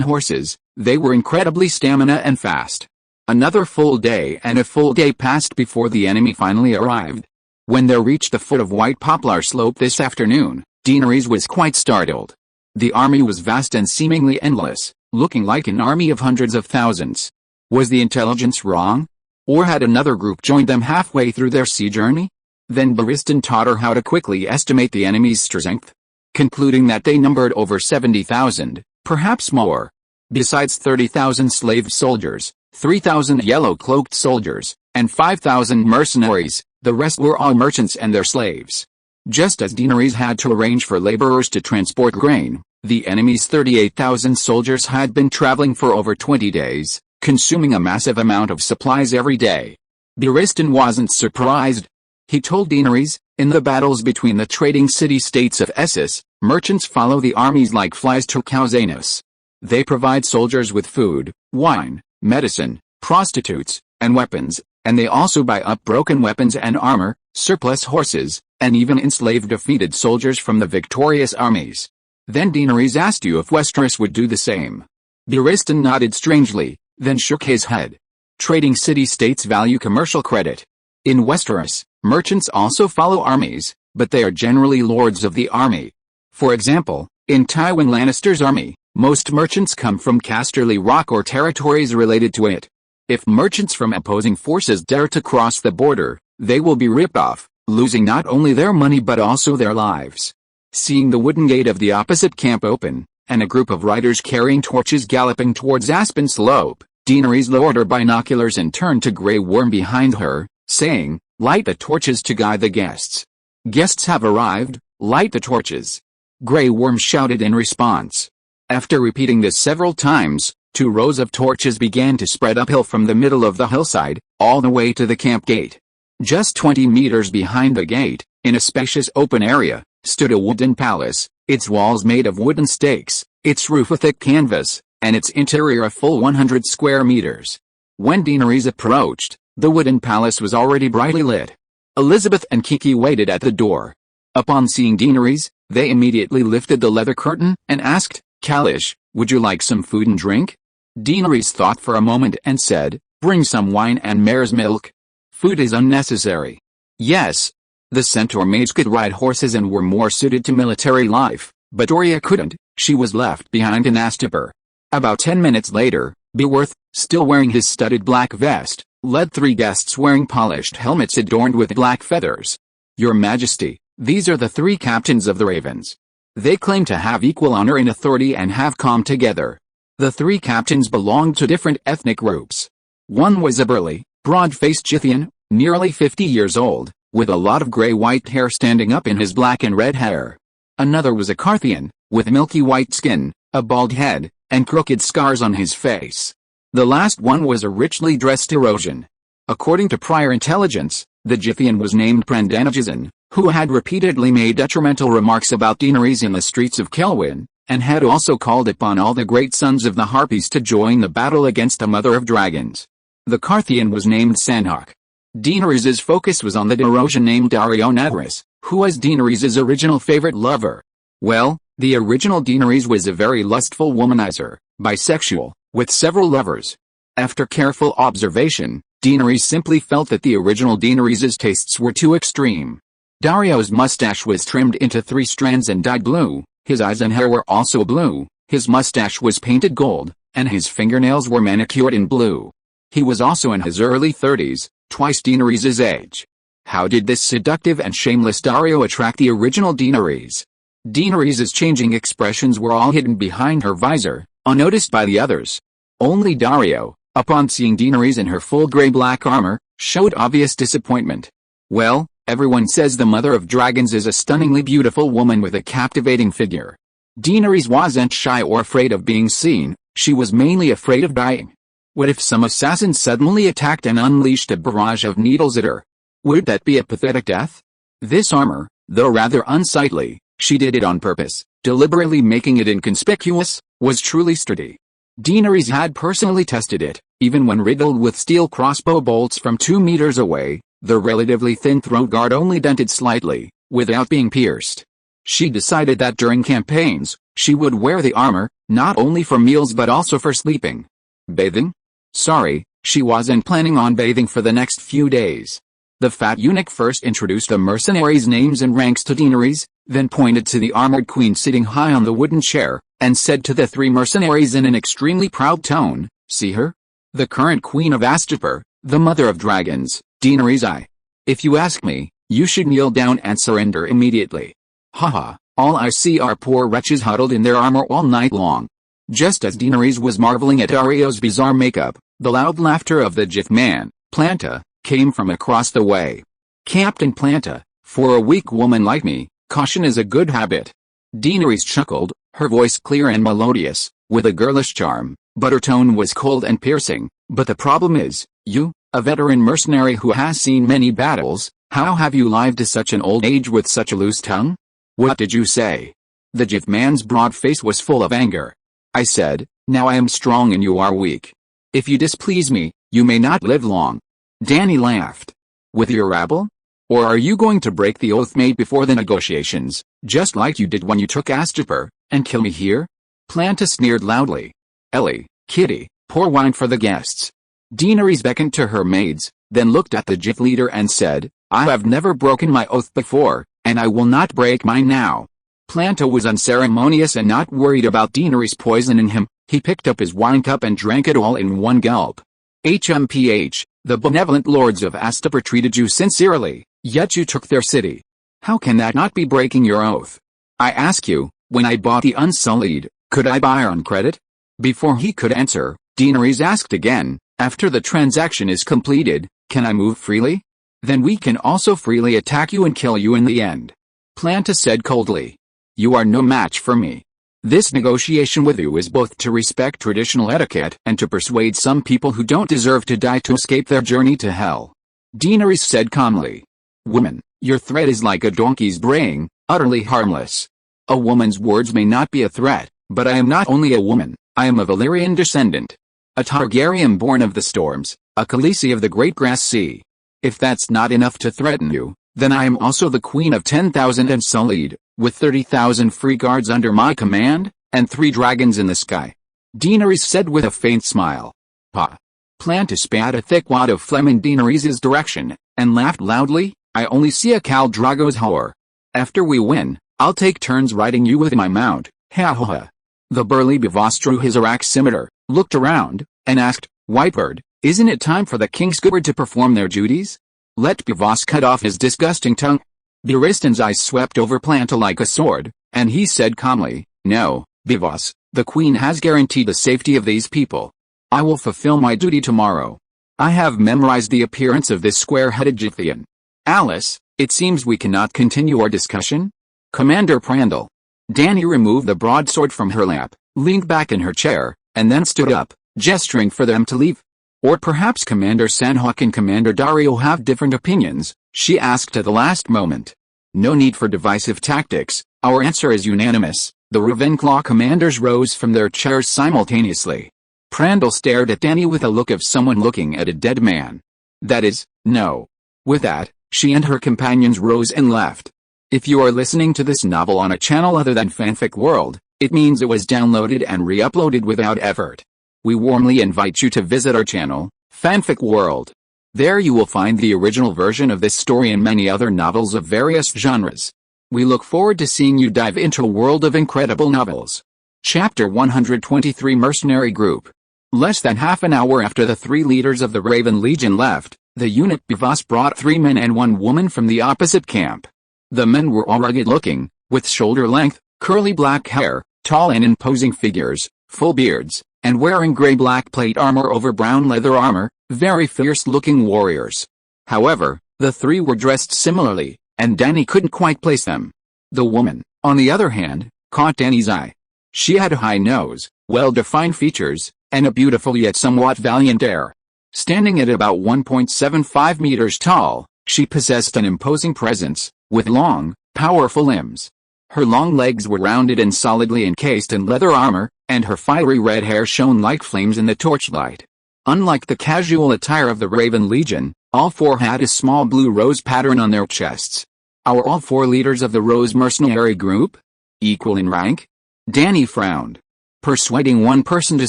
horses. They were incredibly stamina and fast. Another full day and a full day passed before the enemy finally arrived. When they reached the foot of White Poplar Slope this afternoon, Daenerys was quite startled. The army was vast and seemingly endless, looking like an army of hundreds of thousands. Was the intelligence wrong? Or had another group joined them halfway through their sea journey? Then Barristan taught her how to quickly estimate the enemy's strength, concluding that they numbered over 70,000, perhaps more. Besides 30,000 slave soldiers, 3,000 yellow-cloaked soldiers, and 5,000 mercenaries, the rest were all merchants and their slaves. Just as Daenerys had to arrange for laborers to transport grain, the enemy's 38,000 soldiers had been traveling for over 20 days, consuming a massive amount of supplies every day. Barristan wasn't surprised. He told Daenerys, in the battles between the trading city-states of Essos, merchants follow the armies like flies to Causanus. They provide soldiers with food, wine, medicine, prostitutes, and weapons, and they also buy up broken weapons and armor, surplus horses, and even enslave defeated soldiers from the victorious armies. Then Daenerys asked you if Westeros would do the same. Barristan nodded strangely, then shook his head. Trading city-states value commercial credit. In Westeros, merchants also follow armies, but they are generally lords of the army. For example, in Tywin Lannister's army, most merchants come from Casterly Rock or territories related to it. If merchants from opposing forces dare to cross the border, they will be ripped off, losing not only their money but also their lives. Seeing the wooden gate of the opposite camp open, and a group of riders carrying torches galloping towards Aspen Slope, Daenerys lowered her binoculars and turned to Grey Worm behind her, saying, "Light the torches to guide the guests." "Guests have arrived, light the torches," Grey Worm shouted in response. After repeating this several times, 2 rows of torches began to spread uphill from the middle of the hillside, all the way to the camp gate. Just 20 meters behind the gate, in a spacious open area, stood a wooden palace, its walls made of wooden stakes, its roof a thick canvas, and its interior a full 100 square meters. When Daenerys approached, the wooden palace was already brightly lit. Elizabeth and Kiki waited at the door. Upon seeing Daenerys, they immediately lifted the leather curtain and asked, "Kalish, would you like some food and drink?" Daenerys thought for a moment and said, "Bring some wine and mare's milk." "Food is unnecessary." "Yes." The centaur maids could ride horses and were more suited to military life, but Doria couldn't. She was left behind in Astapor. About 10 minutes later, Beorth, still wearing his studded black vest, led 3 guests wearing polished helmets adorned with black feathers. "Your Majesty, these are the 3 captains of the Ravens. They claim to have equal honor and authority and have come together." The 3 captains belonged to different ethnic groups. One was a burly, broad-faced Scythian, nearly 50 years old, with a lot of gray-white hair standing up in his black and red hair. Another was a Carthian, with milky white skin, a bald head, and crooked scars on his face. The last one was a richly dressed Erosian. According to prior intelligence, the Scythian was named Prandanagizan, who had repeatedly made detrimental remarks about Daenerys in the streets of Kelwyn, and had also called upon all the great sons of the Harpies to join the battle against the Mother of Dragons. The Carthian was named Sandhawk. Daenerys' focus was on the Erosian named Darionadris, who was Daenerys' original favorite lover. Well, the original Daenerys was a very lustful womanizer, bisexual, with several lovers. After careful observation, Daenerys simply felt that the original Daenerys' tastes were too extreme. Dario's mustache was trimmed into 3 strands and dyed blue, his eyes and hair were also blue, his mustache was painted gold, and his fingernails were manicured in blue. He was also in his early 30s, twice Daenerys' age. How did this seductive and shameless Dario attract the original Daenerys? Daenerys' changing expressions were all hidden behind her visor, unnoticed by the others. Only Dario, upon seeing Daenerys in her full gray-black armor, showed obvious disappointment. "Well, everyone says the Mother of Dragons is a stunningly beautiful woman with a captivating figure." Daenerys wasn't shy or afraid of being seen, she was mainly afraid of dying. What if some assassin suddenly attacked and unleashed a barrage of needles at her? Would that be a pathetic death? This armor, though rather unsightly, she did it on purpose, deliberately making it inconspicuous, was truly sturdy. Daenerys had personally tested it, even when riddled with steel crossbow bolts from 2 meters away, the relatively thin throat guard only dented slightly, without being pierced. She decided that during campaigns, she would wear the armor, not only for meals but also for sleeping. Bathing? Sorry, she wasn't planning on bathing for the next few days. The fat eunuch first introduced the mercenaries' names and ranks to Daenerys, then pointed to the armored queen sitting high on the wooden chair, and said to the 3 mercenaries in an extremely proud tone, "See her? The current queen of Astapor, the Mother of Dragons, Daenerys I. If you ask me, you should kneel down and surrender immediately." Haha, all I see are poor wretches huddled in their armor all night long. Just as Daenerys was marveling at Arya's bizarre makeup, the loud laughter of the Jith man, Planta, came from across the way. "Captain Planta, For a weak woman like me, caution is a good habit. Daenerys chuckled, her voice clear and melodious, with a girlish charm, but her tone was cold and piercing. But the problem is, you, a veteran mercenary who has seen many battles, how have you lived to such an old age with such a loose tongue? What did you say? The Jif man's broad face was full of anger. I said, now I am strong and you are weak. If you displease me, you may not live long. Dany laughed. With your rabble? Or are you going to break the oath made before the negotiations, just like you did when you took Astapor, and kill me here? Planta sneered loudly. Ellie, Kitty, pour wine for the guests. Daenerys beckoned to her maids, then looked at the Jif leader and said, I have never broken my oath before, and I will not break mine now. Planta was unceremonious and not worried about Daenerys poisoning him. He picked up his wine cup and drank it all in one gulp. HMPH, the benevolent lords of Astapor treated you sincerely, yet you took their city. How can that not be breaking your oath? I ask you, when I bought the Unsullied, could I buy on credit? Before he could answer, Daenerys asked again, after the transaction is completed, can I move freely? Then we can also freely attack you and kill you in the end. Planta said coldly. You are no match for me. This negotiation with you is both to respect traditional etiquette and to persuade some people who don't deserve to die to escape their journey to hell. Daenerys said calmly. Woman, your threat is like a donkey's braying, utterly harmless. A woman's words may not be a threat, but I am not only a woman, I am a Valyrian descendant. A Targaryen born of the storms, a Khaleesi of the great grass sea. If that's not enough to threaten you, then I am also the queen of 10,000 Unsullied, with 30,000 free guards under my command, and 3 dragons in the sky. Daenerys said with a faint smile. Pa. Planta spat a thick wad of phlegm in Daenerys' direction, and laughed loudly. I only see a Khal Drogo's whore. After we win, I'll take turns riding you with my mount, ha ha ha. The burly Bivas drew his Arak scimitar, looked around, and asked, Whitebird, isn't it time for the King's Guard to perform their duties? Let Bivas cut off his disgusting tongue. Beristan's eyes swept over Planta like a sword, and he said calmly, No, Bivas, the Queen has guaranteed the safety of these people. I will fulfill my duty tomorrow. I have memorized the appearance of this square-headed Jithian. Alice, it seems we cannot continue our discussion? Commander Prandal. Dany removed the broadsword from her lap, leaned back in her chair, and then stood up, gesturing for them to leave. Or perhaps Commander Sandhawk and Commander Dario have different opinions, she asked at the last moment. No need for divisive tactics, our answer is unanimous. The Ravenclaw commanders rose from their chairs simultaneously. Prandal stared at Dany with a look of someone looking at a dead man. That is, no. With that, she and her companions rose and left. If you are listening to this novel on a channel other than Fanfic World, it means it was downloaded and re-uploaded without effort. We warmly invite you to visit our channel, Fanfic World. There you will find the original version of this story and many other novels of various genres. We look forward to seeing you dive into a world of incredible novels. Chapter 123 Mercenary Group. Less than half an hour after the 3 leaders of the Raven Legion left, the eunuch Bivas brought 3 men and 1 woman from the opposite camp. The men were all rugged-looking, with shoulder-length, curly black hair, tall and imposing figures, full beards, and wearing gray-black plate armor over brown leather armor, very fierce-looking warriors. However, the 3 were dressed similarly, and Dany couldn't quite place them. The woman, on the other hand, caught Dany's eye. She had a high nose, well-defined features, and a beautiful yet somewhat valiant air. Standing at about 1.75 meters tall, she possessed an imposing presence, with long, powerful limbs. Her long legs were rounded and solidly encased in leather armor, and her fiery red hair shone like flames in the torchlight. Unlike the casual attire of the Raven Legion, all 4 had a small blue rose pattern on their chests. Are all 4 leaders of the Rose mercenary group equal in rank? Dany frowned. Persuading one person to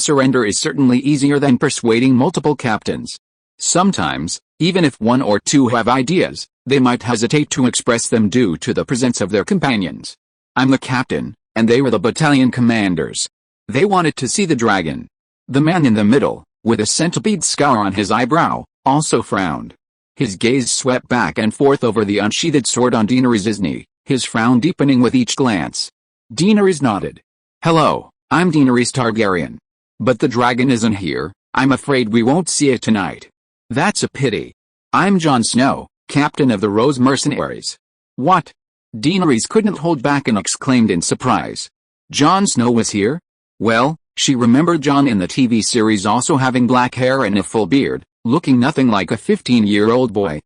surrender is certainly easier than persuading multiple captains. Sometimes, even if 1 or 2 have ideas, they might hesitate to express them due to the presence of their companions. I'm the captain, and they were the battalion commanders. They wanted to see the dragon. The man in the middle, with a centipede scar on his eyebrow, also frowned. His gaze swept back and forth over the unsheathed sword on Daenerys' knee, his frown deepening with each glance. Daenerys nodded. Hello, I'm Daenerys Targaryen. But the dragon isn't here, I'm afraid we won't see it tonight. That's a pity. I'm Jon Snow, captain of the Rose Mercenaries. What? Daenerys couldn't hold back and exclaimed in surprise. Jon Snow was here? Well, she remembered Jon in the TV series also having black hair and a full beard, looking nothing like a 15-year-old boy.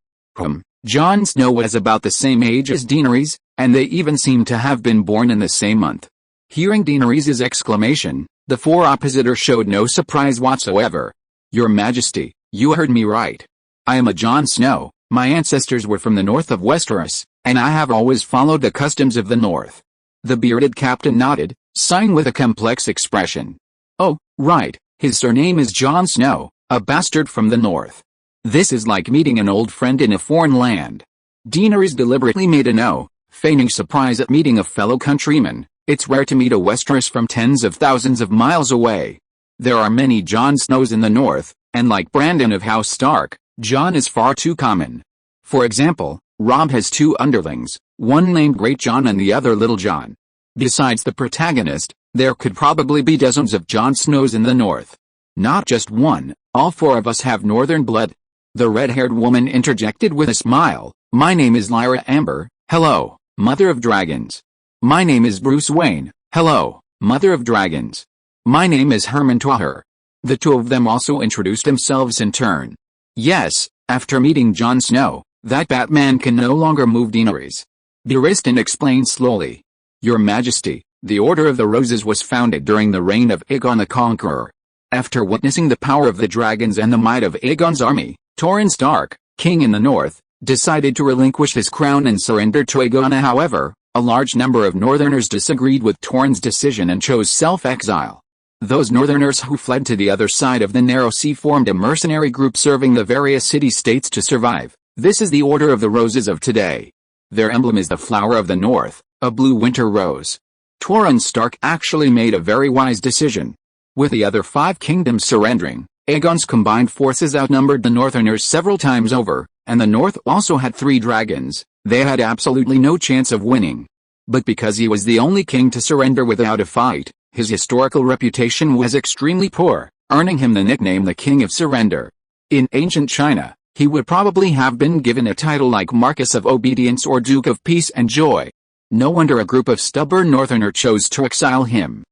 Jon Snow was about the same age as Daenerys, and they even seemed to have been born in the same month. Hearing Daenerys' exclamation, the four oppositors showed no surprise whatsoever. Your Majesty, you heard me right. I am a Jon Snow, my ancestors were from the north of Westeros, and I have always followed the customs of the north. The bearded captain nodded, sighing with a complex expression. Oh, right, his surname is Jon Snow, a bastard from the north. This is like meeting an old friend in a foreign land. Daenerys deliberately made a no, feigning surprise at meeting a fellow countryman. It's rare to meet a Westeros from tens of thousands of miles away. There are many Jon Snows in the north, and like Brandon of House Stark, Jon is far too common. For example, Robb has two underlings, one named Great Jon and the other Little Jon. Besides the protagonist, there could probably be dozens of Jon Snows in the north. Not just one, all four of us have northern blood. The red-haired woman interjected with a smile. My name is Lyra Amber, hello, Mother of Dragons. My name is Bruce Wayne, hello, Mother of Dragons. My name is Herman Twaher. The two of them also introduced themselves in turn. Yes, after meeting Jon Snow, that Batman can no longer move Daenerys. Barristan explained slowly. Your Majesty, the Order of the Roses was founded during the reign of Aegon the Conqueror. After witnessing the power of the dragons and the might of Aegon's army, Torrhen Stark, king in the north, decided to relinquish his crown and surrender to Aegon. However, a large number of Northerners disagreed with Torrhen's decision and chose self-exile. Those Northerners who fled to the other side of the narrow sea formed a mercenary group serving the various city-states to survive. This is the Order of the Roses of today. Their emblem is the flower of the north, a blue winter rose. Torrhen Stark actually made a very wise decision. With the other 5 kingdoms surrendering, Aegon's combined forces outnumbered the Northerners several times over, and the North also had 3 dragons. They had absolutely no chance of winning. But because he was the only king to surrender without a fight, his historical reputation was extremely poor, earning him the nickname the King of Surrender. In ancient China, he would probably have been given a title like Marquess of Obedience or Duke of Peace and Joy. No wonder a group of stubborn Northerners chose to exile him.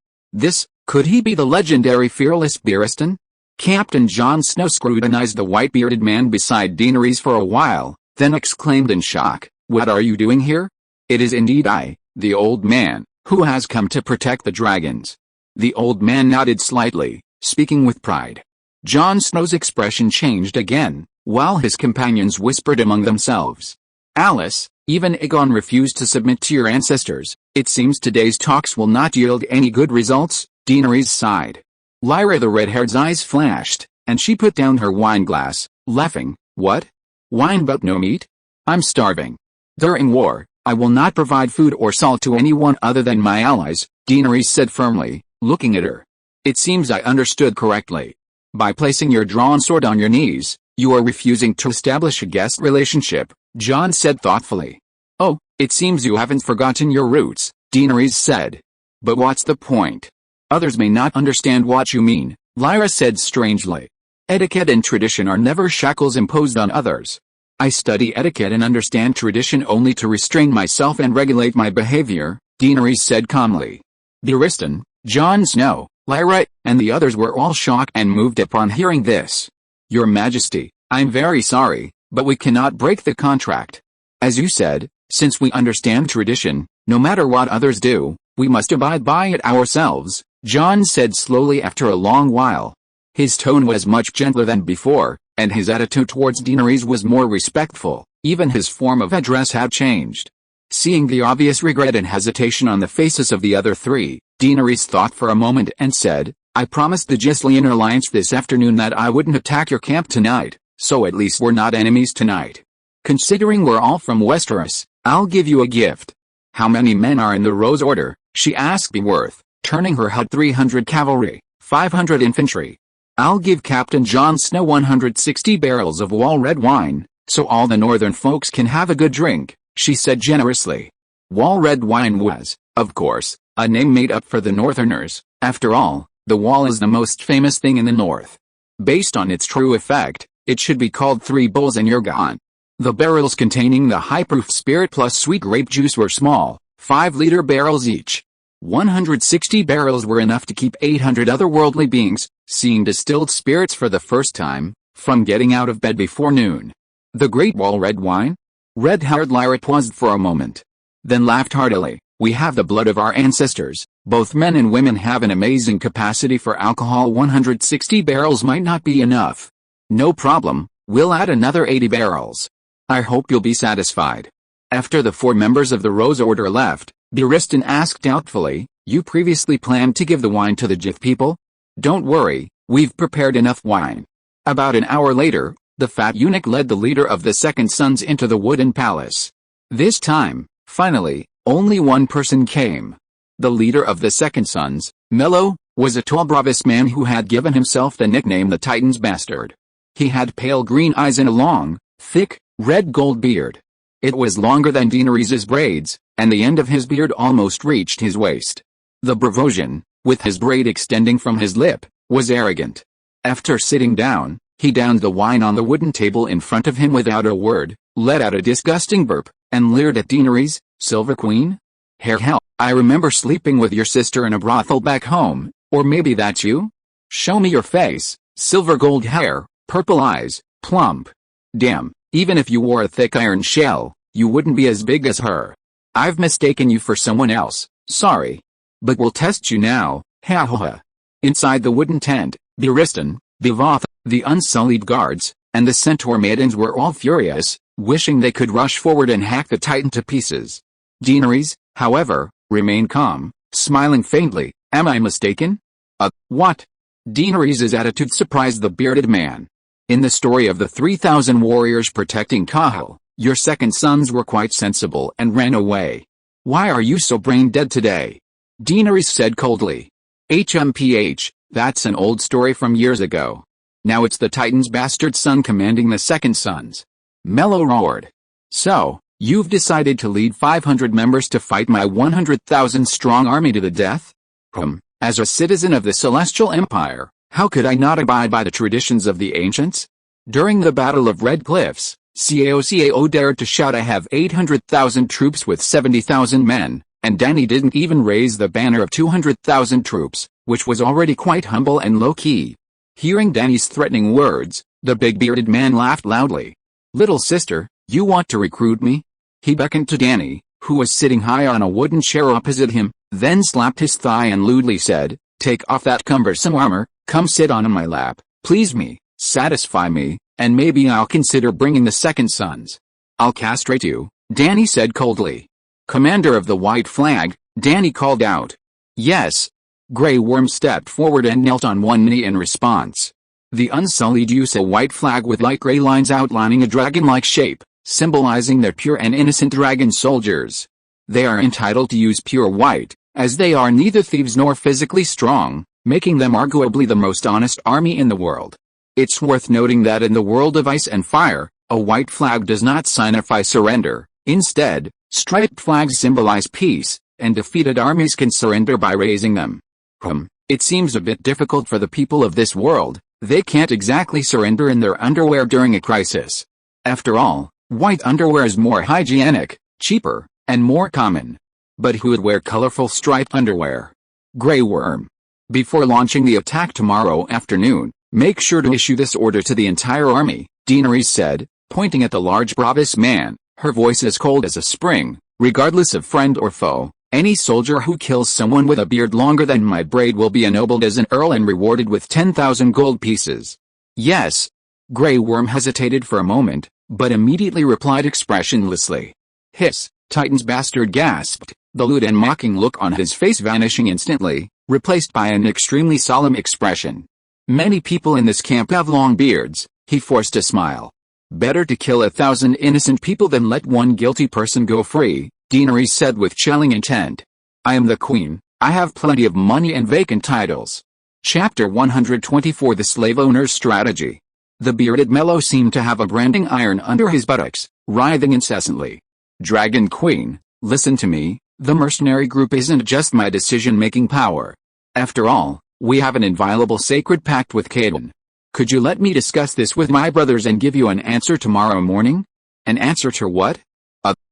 Could he be the legendary fearless Barristan? Captain Jon Snow scrutinized the white-bearded man beside Daenerys for a while, then exclaimed in shock, "What are you doing here?" "It is indeed I, the old man, who has come to protect the dragons." The old man nodded slightly, speaking with pride. Jon Snow's expression changed again, while his companions whispered among themselves. "Alice, even Aegon refused to submit to your ancestors. It seems today's talks will not yield any good results." Daenerys sighed. Lyra the red-haired's eyes flashed, and she put down her wineglass, laughing. "What? Wine but no meat? I'm starving. During war, I will not provide food or salt to anyone other than my allies," Daenerys said firmly, looking at her. "It seems I understood correctly. By placing your drawn sword on your knees, you are refusing to establish a guest relationship," Jon said thoughtfully. "Oh, it seems you haven't forgotten your roots," Daenerys said. "But what's the point? Others may not understand what you mean," Lyra said strangely. "Etiquette and tradition are never shackles imposed on others. I study etiquette and understand tradition only to restrain myself and regulate my behavior," Daenerys said calmly. Barristan, Jon Snow, Lyra, and the others were all shocked and moved upon hearing this. "Your Majesty, I'm very sorry, but we cannot break the contract. As you said, since we understand tradition, no matter what others do, we must abide by it ourselves," Jon said slowly after a long while. His tone was much gentler than before, and his attitude towards Daenerys was more respectful. Even his form of address had changed. Seeing the obvious regret and hesitation on the faces of the other 3, Daenerys thought for a moment and said, "I promised the Gislean Alliance this afternoon that I wouldn't attack your camp tonight, so at least we're not enemies tonight. Considering we're all from Westeros, I'll give you a gift." "How many men are in the Rose Order?" she asked Beworth, turning her head. 300 cavalry, 500 infantry. "I'll give Captain Jon Snow 160 barrels of wall red wine, so all the northern folks can have a good drink," she said generously. Wall red wine was, of course, a name made up for the Northerners. After all, the wall is the most famous thing in the north. Based on its true effect, it should be called 3 bulls and you're gone. The barrels containing the high-proof spirit plus sweet grape juice were small, 5-liter barrels each. 160 barrels were enough to keep 800 otherworldly beings, seeing distilled spirits for the first time, from getting out of bed before noon. The Great Wall red wine? Red-haired Lyra paused for a moment. Then laughed heartily. We have the blood of our ancestors. Both men and women have an amazing capacity for alcohol. 160 barrels might not be enough. No problem, we'll add another 80 barrels. I hope you'll be satisfied. After the 4 members of the Rose Order left, Buristan asked doubtfully, you previously planned to give the wine to the Jif people? Don't worry, we've prepared enough wine. About an hour later, the fat eunuch led the leader of the Second Sons into the wooden palace. This time, finally, only one person came. The leader of the Second Sons, Mello, was a tall bravous man who had given himself the nickname the Titan's Bastard. He had pale green eyes and a long, thick, red gold beard. It was longer than Daenerys's braids, and the end of his beard almost reached his waist. The Bravosian, with his braid extending from his lip, was arrogant. After sitting down, he downed the wine on the wooden table in front of him without a word, let out a disgusting burp, and leered at Daenerys, Silver Queen? Hell, I remember sleeping with your sister in a brothel back home, or maybe that's you? Show me your face, silver gold hair, purple eyes, plump. Damn, even if you wore a thick iron shell, you wouldn't be as big as her. I've mistaken you for someone else, sorry. But we'll test you now, ha ha ha. Inside the wooden tent, Buristan, Bivoth, the Unsullied guards, and the Centaur maidens were all furious, wishing they could rush forward and hack the Titan to pieces. Daenerys, however, remained calm, smiling faintly. Am I mistaken? What? Daenerys' attitude surprised the bearded man. In the story of the 3,000 warriors protecting Khal, your second sons were quite sensible and ran away. Why are you so brain dead today? Daenerys said coldly. HMPH, that's an old story from years ago. Now it's the Titan's bastard son commanding the second sons. Mello roared. So, you've decided to lead 500 members to fight my 100,000-strong army to the death? As a citizen of the Celestial Empire, how could I not abide by the traditions of the ancients? During the Battle of Red Cliffs, Cao dared to shout I have 800,000 troops with 70,000 men, and Dany didn't even raise the banner of 200,000 troops, which was already quite humble and low-key. Hearing Dany's threatening words, the big bearded man laughed loudly. Little sister, you want to recruit me? He beckoned to Dany, who was sitting high on a wooden chair opposite him, then slapped his thigh and lewdly said, take off that cumbersome armor, come sit on my lap, please me, satisfy me, and maybe I'll consider bringing the second sons. I'll castrate you, Dany said coldly. Commander of the White Flag, Dany called out. Yes. Grey Worm stepped forward and knelt on one knee in response. The Unsullied use a white flag with light gray lines outlining a dragon-like shape, symbolizing their pure and innocent dragon soldiers. They are entitled to use pure white, as they are neither thieves nor physically strong, making them arguably the most honest army in the world. It's worth noting that in the world of ice and fire, a white flag does not signify surrender. Instead, striped flags symbolize peace, and defeated armies can surrender by raising them. It seems a bit difficult for the people of this world. They can't exactly surrender in their underwear during a crisis. After all, white underwear is more hygienic, cheaper, and more common. But who would wear colorful striped underwear? Grey Worm. Before launching the attack tomorrow afternoon, make sure to issue this order to the entire army, Daenerys said, pointing at the large bravous man, her voice as cold as a spring. Regardless of friend or foe, any soldier who kills someone with a beard longer than my braid will be ennobled as an earl and rewarded with 10,000 gold pieces. Yes. Grey Worm hesitated for a moment, but immediately replied expressionlessly. Hiss, Titan's bastard gasped, the lewd and mocking look on his face vanishing instantly, replaced by an extremely solemn expression. Many people in this camp have long beards, he forced a smile. Better to kill 1,000 innocent people than let one guilty person go free, Daenerys said with chilling intent. I am the queen, I have plenty of money and vacant titles. Chapter 124 The Slave Owner's Strategy. The bearded Mello seemed to have a branding iron under his buttocks, writhing incessantly. Dragon Queen, listen to me, the mercenary group isn't just my decision-making power. After all, we have an inviolable sacred pact with Khadan. Could you let me discuss this with my brothers and give you an answer tomorrow morning? An answer to what?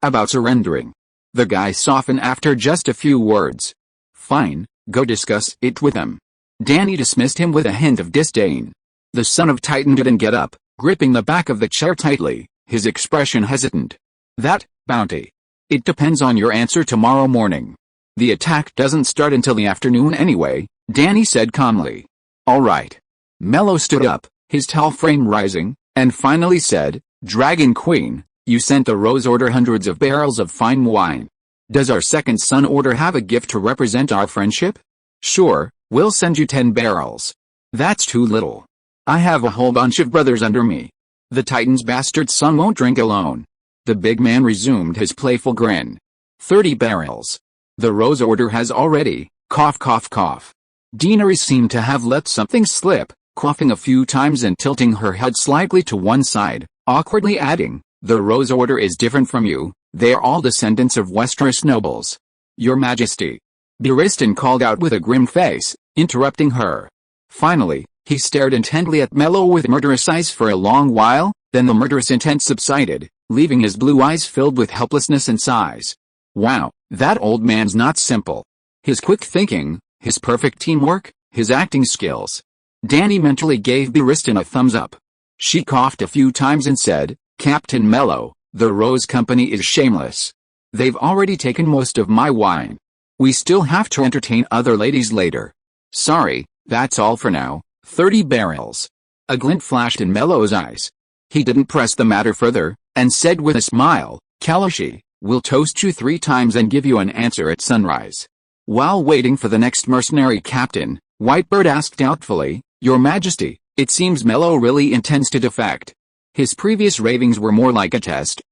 About surrendering. The guy softened after just a few words. Fine, go discuss it with him. Dany dismissed him with a hint of disdain. The son of Titan didn't get up, gripping the back of the chair tightly, his expression hesitant. That, bounty. It depends on your answer tomorrow morning. The attack doesn't start until the afternoon anyway, Dany said calmly. All right. Mello stood up, his tall frame rising, and finally said, Dragon Queen, you sent the Rose Order hundreds of barrels of fine wine. Does our second son order have a gift to represent our friendship? Sure, we'll send you 10 barrels. That's too little. I have a whole bunch of brothers under me. The Titan's bastard son won't drink alone. The big man resumed his playful grin. 30 barrels. The Rose Order has already, cough cough cough. Daenerys seemed to have let something slip, coughing a few times and tilting her head slightly to one side, awkwardly adding, the Rose Order is different from you, they are all descendants of Westeros nobles. Your Majesty. Barristan called out with a grim face, interrupting her. Finally, he stared intently at Mello with murderous eyes for a long while, then the murderous intent subsided, leaving his blue eyes filled with helplessness and sighs. Wow, that old man's not simple. His quick thinking, his perfect teamwork, his acting skills. Dany mentally gave Barristan a thumbs up. She coughed a few times and said, Captain Mello, the Rose Company is shameless. They've already taken most of my wine. We still have to entertain other ladies later. Sorry, that's all for now. 30 barrels. A glint flashed in Mello's eyes. He didn't press the matter further, and said with a smile, Kalashi, we'll toast you 3 times and give you an answer at sunrise. While waiting for the next mercenary captain, Whitebird asked doubtfully, Your Majesty, it seems Mello really intends to defect. His previous ravings were more like a test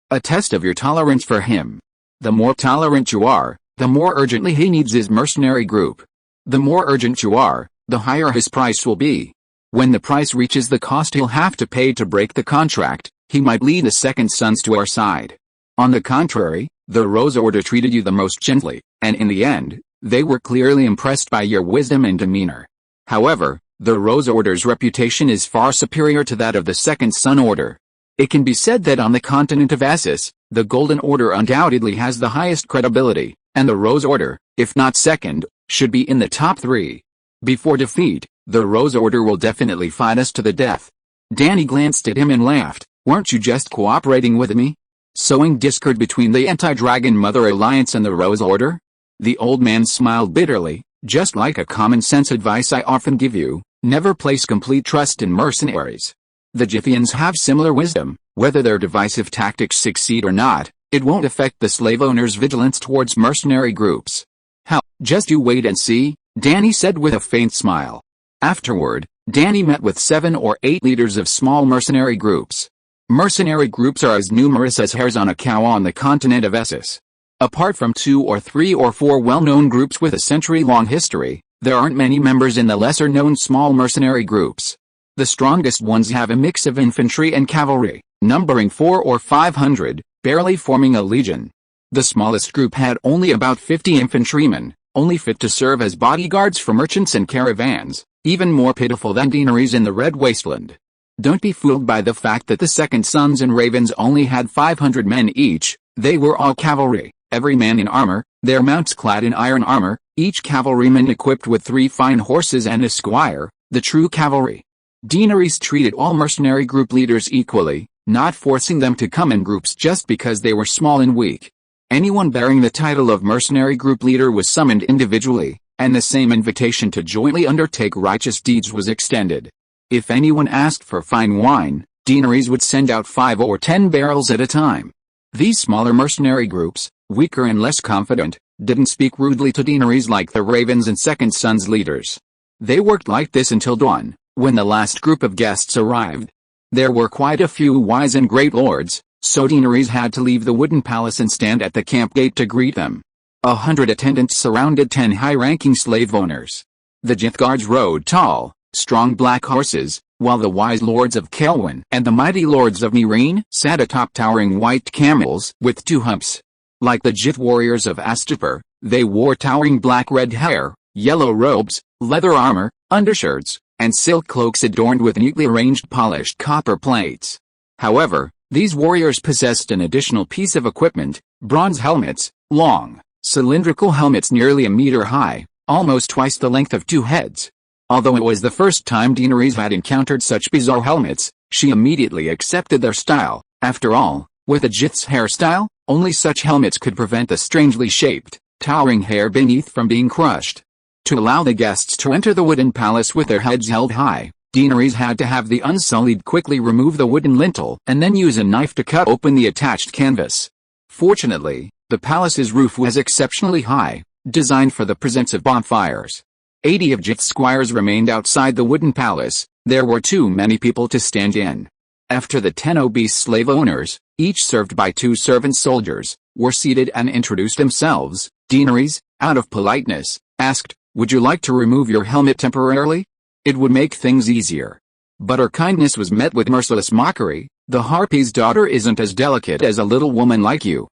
of your tolerance for him. The more tolerant you are, the more urgently he needs his mercenary group. The more urgent you are, the higher his price will be. When the price reaches the cost he'll have to pay to break the contract, he might lead the second sons to our side. On the contrary, the Rose Order treated you the most gently, and in the end, they were clearly impressed by your wisdom and demeanor. However, the Rose Order's reputation is far superior to that of the Second Son Order. It can be said that on the continent of Essos, the Golden Order undoubtedly has the highest credibility, and the Rose Order, if not second, should be in the top 3. Before defeat, the Rose Order will definitely fight us to the death. Dany glanced at him and laughed, Weren't you just cooperating with me? Sowing discord between the Anti-Dragon Mother Alliance and the Rose Order? The old man smiled bitterly, just like a common-sense advice I often give you, never place complete trust in mercenaries. The Githians have similar wisdom, whether their divisive tactics succeed or not, it won't affect the slave owners' vigilance towards mercenary groups. Hell, just you wait and see, Dany said with a faint smile. Afterward, Dany met with 7 or 8 leaders of small mercenary groups. Mercenary groups are as numerous as hairs on a cow on the continent of Essos. Apart from 2 or 3 or 4 well-known groups with a century-long history, there aren't many members in the lesser-known small mercenary groups. The strongest ones have a mix of infantry and cavalry, numbering 400 or 500, barely forming a legion. The smallest group had only about 50 infantrymen, only fit to serve as bodyguards for merchants and caravans, even more pitiful than Daenerys in the Red Wasteland. Don't be fooled by the fact that the Second Sons and Ravens only had 500 men each, they were all cavalry, every man in armor, their mounts clad in iron armor, each cavalryman equipped with 3 fine horses and a squire, the true cavalry. Daenerys treated all mercenary group leaders equally, not forcing them to come in groups just because they were small and weak. Anyone bearing the title of mercenary group leader was summoned individually, and the same invitation to jointly undertake righteous deeds was extended. If anyone asked for fine wine, Daenerys would send out 5 or 10 barrels at a time. These smaller mercenary groups, weaker and less confident, didn't speak rudely to Daenerys like the Ravens and Second Sons leaders. They worked like this until dawn, when the last group of guests arrived. There were quite a few wise and great lords, so Daenerys had to leave the wooden palace and stand at the camp gate to greet them. 100 attendants surrounded 10 high-ranking slave owners. The Gith guards rode tall, strong black horses, while the wise lords of Kelwyn and the mighty lords of Meereen sat atop towering white camels with 2 humps. Like the Gith warriors of Astapor, they wore towering black-red hair, yellow robes, leather armor, undershirts, and silk cloaks adorned with neatly arranged polished copper plates. However, These warriors possessed an additional piece of equipment: bronze helmets, long, cylindrical helmets nearly a meter high, almost twice the length of two heads. Although it was the first time Daenerys had encountered such bizarre helmets, she immediately accepted their style. After all, with a Jith's hairstyle, only such helmets could prevent the strangely shaped, towering hair beneath from being crushed. To allow the guests to enter the wooden palace with their heads held high, Daenerys had to have the Unsullied quickly remove the wooden lintel and then use a knife to cut open the attached canvas. Fortunately, the palace's roof was exceptionally high, designed for the presence of bonfires. 80 of Jith's squires remained outside the wooden palace. There were too many people to stand in. After the 10 obese slave owners, each served by 2 servant soldiers, were seated and introduced themselves, Daenerys, out of politeness, asked, "Would you like to remove your helmet temporarily? It would make things easier." But her kindness was met with merciless mockery. "The Harpy's daughter isn't as delicate as a little woman like you.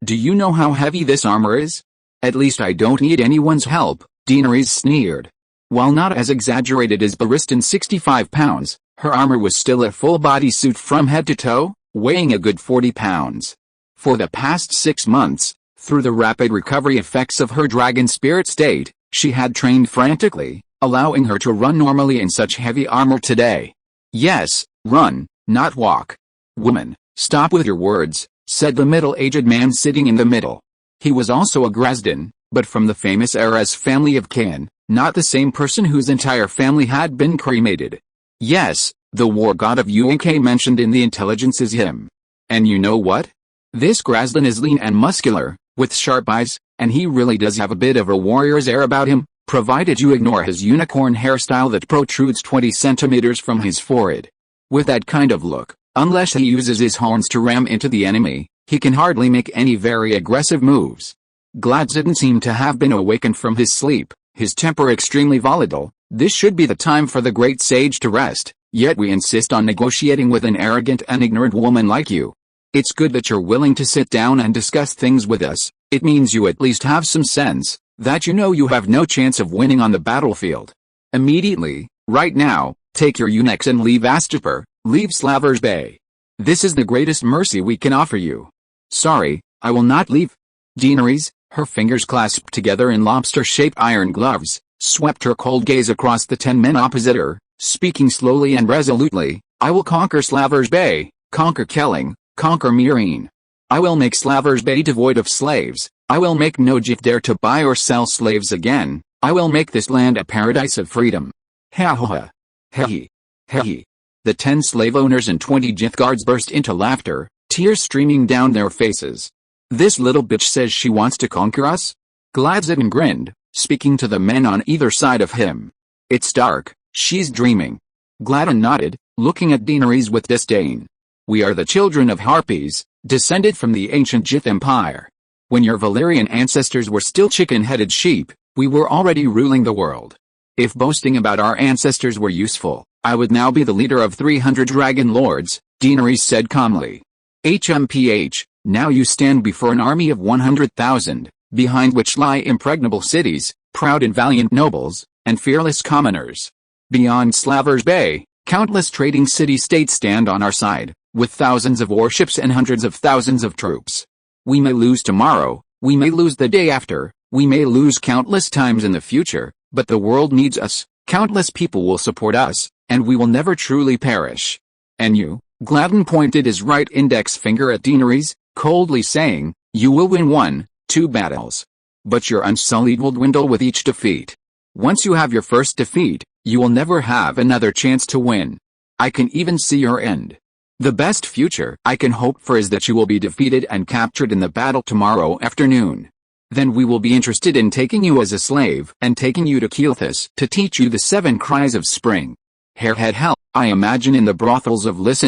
Do you know how heavy this armor is? At least I don't need anyone's help," Daenerys sneered. While not as exaggerated as Barristan's 65 pounds, her armor was still a full-body suit from head to toe, weighing a good 40 pounds. For the past 6 months, through the rapid recovery effects of her dragon spirit state, she had trained frantically, allowing her to run normally in such heavy armor today. "Yes, run, not walk." "Woman, stop with your words," said the middle-aged man sitting in the middle. He was also a Grazdin, but from the famous Ares family of Cain, not the same person whose entire family had been cremated. "Yes, the war god of Unk mentioned in the intelligence is him. And you know what? This Grazdin is lean and muscular, with sharp eyes, and he really does have a bit of a warrior's air about him, provided you ignore his unicorn hairstyle that protrudes 20 centimeters from his forehead. With that kind of look, unless he uses his horns to ram into the enemy, he can hardly make any very aggressive moves." Gladsden seemed to have been awakened from his sleep, his temper extremely volatile. "This should be the time for the great sage to rest, yet we insist on negotiating with an arrogant and ignorant woman like you. It's good that you're willing to sit down and discuss things with us. It means you at least have some sense, that you know you have no chance of winning on the battlefield. Immediately, right now, take your eunuchs and leave Astapor, leave Slavers Bay. This is the greatest mercy we can offer you." "Sorry, I will not leave." Daenerys, her fingers clasped together in lobster-shaped iron gloves, swept her cold gaze across the 10 men opposite her, speaking slowly and resolutely. "I will conquer Slavers Bay, conquer Kelling, conquer Meereen. I will make Slavers Bay devoid of slaves. I will make no Jith dare to buy or sell slaves again. I will make this land a paradise of freedom." Ha ha ha. He. He. The 10 slave owners and 20 Jith guards burst into laughter, tears streaming down their faces. "This little bitch says she wants to conquer us?" Gladsden grinned, speaking to the men on either side of him. "It's dark, she's dreaming." Gladden nodded, looking at Daenerys with disdain. "We are the children of Harpies, descended from the ancient Jith Empire. When your Valyrian ancestors were still chicken-headed sheep, we were already ruling the world. If boasting about our ancestors were useful, I would now be the leader of 300 dragon lords," Daenerys said calmly. "HMPH, now you stand before an army of 100,000, behind which lie impregnable cities, proud and valiant nobles, and fearless commoners. Beyond Slavers Bay, countless trading city-states stand on our side, with thousands of warships and hundreds of thousands of troops. We may lose tomorrow, we may lose the day after, we may lose countless times in the future, but the world needs us, countless people will support us, and we will never truly perish. And you," Gladden pointed his right index finger at Daenerys, coldly saying, "you will win 1, 2 battles. But your Unsullied will dwindle with each defeat. Once you have your first defeat, you will never have another chance to win. I can even see your end. The best future I can hope for is that you will be defeated and captured in the battle tomorrow afternoon. Then we will be interested in taking you as a slave and taking you to Keelthus to teach you the 7 cries of spring. Hairhead hell, I imagine in the brothels of Lys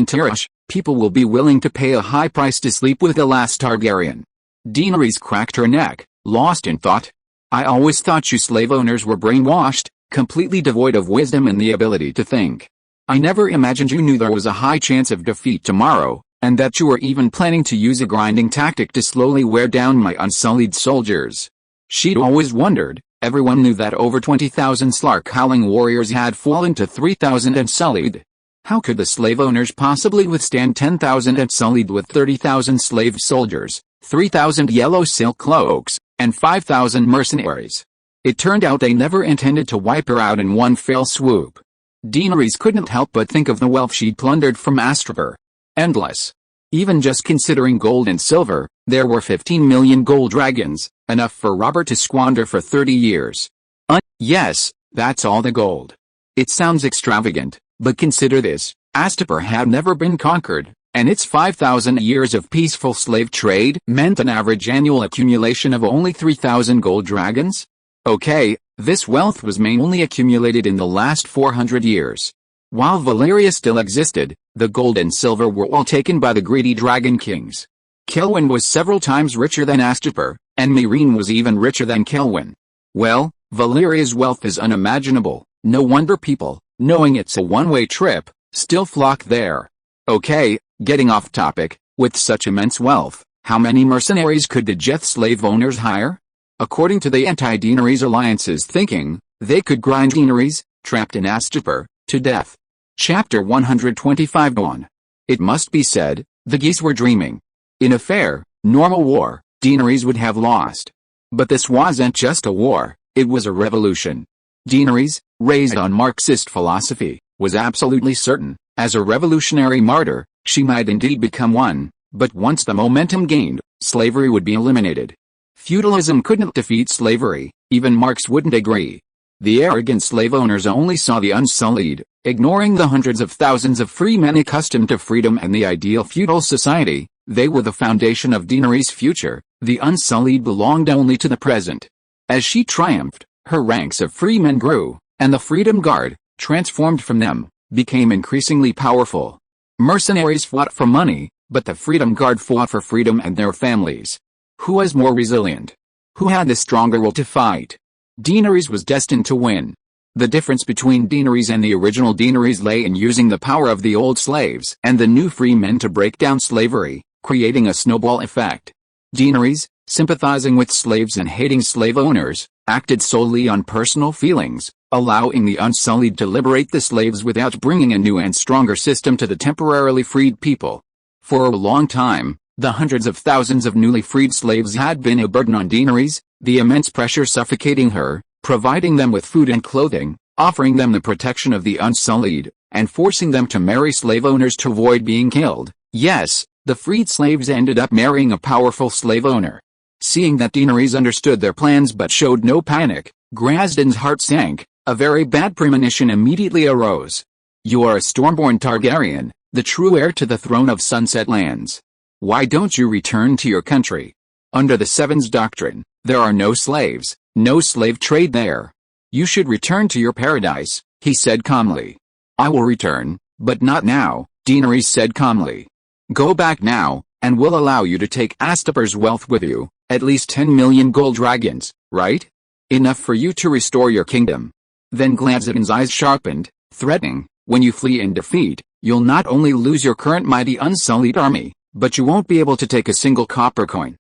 people will be willing to pay a high price to sleep with the last Targaryen." Daenerys cracked her neck, lost in thought. "I always thought you slave owners were brainwashed, completely devoid of wisdom and the ability to think. I never imagined you knew there was a high chance of defeat tomorrow, and that you were even planning to use a grinding tactic to slowly wear down my Unsullied soldiers." She'd always wondered. Everyone knew that over 20,000 Slark howling warriors had fallen to 3,000 Unsullied. How could the slave owners possibly withstand 10,000 unsullied with 30,000 slave soldiers, 3,000 yellow silk cloaks, and 5,000 mercenaries? It turned out they never intended to wipe her out in one fell swoop. Daenerys couldn't help but think of the wealth she'd plundered from Astapor. Endless. Even just considering gold and silver, there were 15 million gold dragons, enough for Robert to squander for 30 years. Yes, that's all the gold. It sounds extravagant, but consider this: Astapor had never been conquered, and its 5,000 years of peaceful slave trade meant an average annual accumulation of only 3,000 gold dragons? Okay, this wealth was mainly accumulated in the last 400 years. While Valyria still existed, the gold and silver were all taken by the greedy dragon kings. Kelwyn was several times richer than Astapor, and Meereen was even richer than Kelwyn. Well, Valyria's wealth is unimaginable. No wonder people, knowing it's a one-way trip, still flock there. Okay, getting off topic, with such immense wealth, how many mercenaries could the Jeth slave owners hire? According to the anti-Daenerys Alliance's thinking, they could grind Daenerys, trapped in Astapor, to death. Chapter 125 on. It must be said, the geese were dreaming. In a fair, normal war, Daenerys would have lost. But this wasn't just a war, it was a revolution. Daenerys, raised on Marxist philosophy, was absolutely certain, as a revolutionary martyr, she might indeed become one, but once the momentum gained, slavery would be eliminated. Feudalism couldn't defeat slavery, even Marx wouldn't agree. The arrogant slave owners only saw the unsullied, ignoring the hundreds of thousands of free men accustomed to freedom and the ideal feudal society. They were the foundation of Daenerys' future. The unsullied belonged only to the present. As she triumphed, her ranks of free men grew, and the Freedom Guard, transformed from them, became increasingly powerful. Mercenaries fought for money, but the Freedom Guard fought for freedom and their families. Who was more resilient? Who had the stronger will to fight? Daenerys was destined to win. The difference between Daenerys and the original Daenerys lay in using the power of the old slaves and the new free men to break down slavery, creating a snowball effect. Daenerys, sympathizing with slaves and hating slave owners, acted solely on personal feelings, allowing the unsullied to liberate the slaves without bringing a new and stronger system to the temporarily freed people. For a long time, the hundreds of thousands of newly freed slaves had been a burden on Daenerys, the immense pressure suffocating her, providing them with food and clothing, offering them the protection of the unsullied, and forcing them to marry slave owners to avoid being killed. Yes, the freed slaves ended up marrying a powerful slave owner. Seeing that Daenerys understood their plans but showed no panic, Grazdin's heart sank. A very bad premonition immediately arose. You are a Stormborn Targaryen, the true heir to the throne of Sunset Lands. Why don't you return to your country? Under the Seven's doctrine, there are no slaves, no slave trade there. You should return to your paradise, he said calmly. I will return, but not now, Daenerys said calmly. Go back now, and we'll allow you to take Astapor's wealth with you, at least 10 million gold dragons, right? Enough for you to restore your kingdom. Then Gladsden's eyes sharpened, threatening, when you flee in defeat, you'll not only lose your current mighty unsullied army, but you won't be able to take a single copper coin.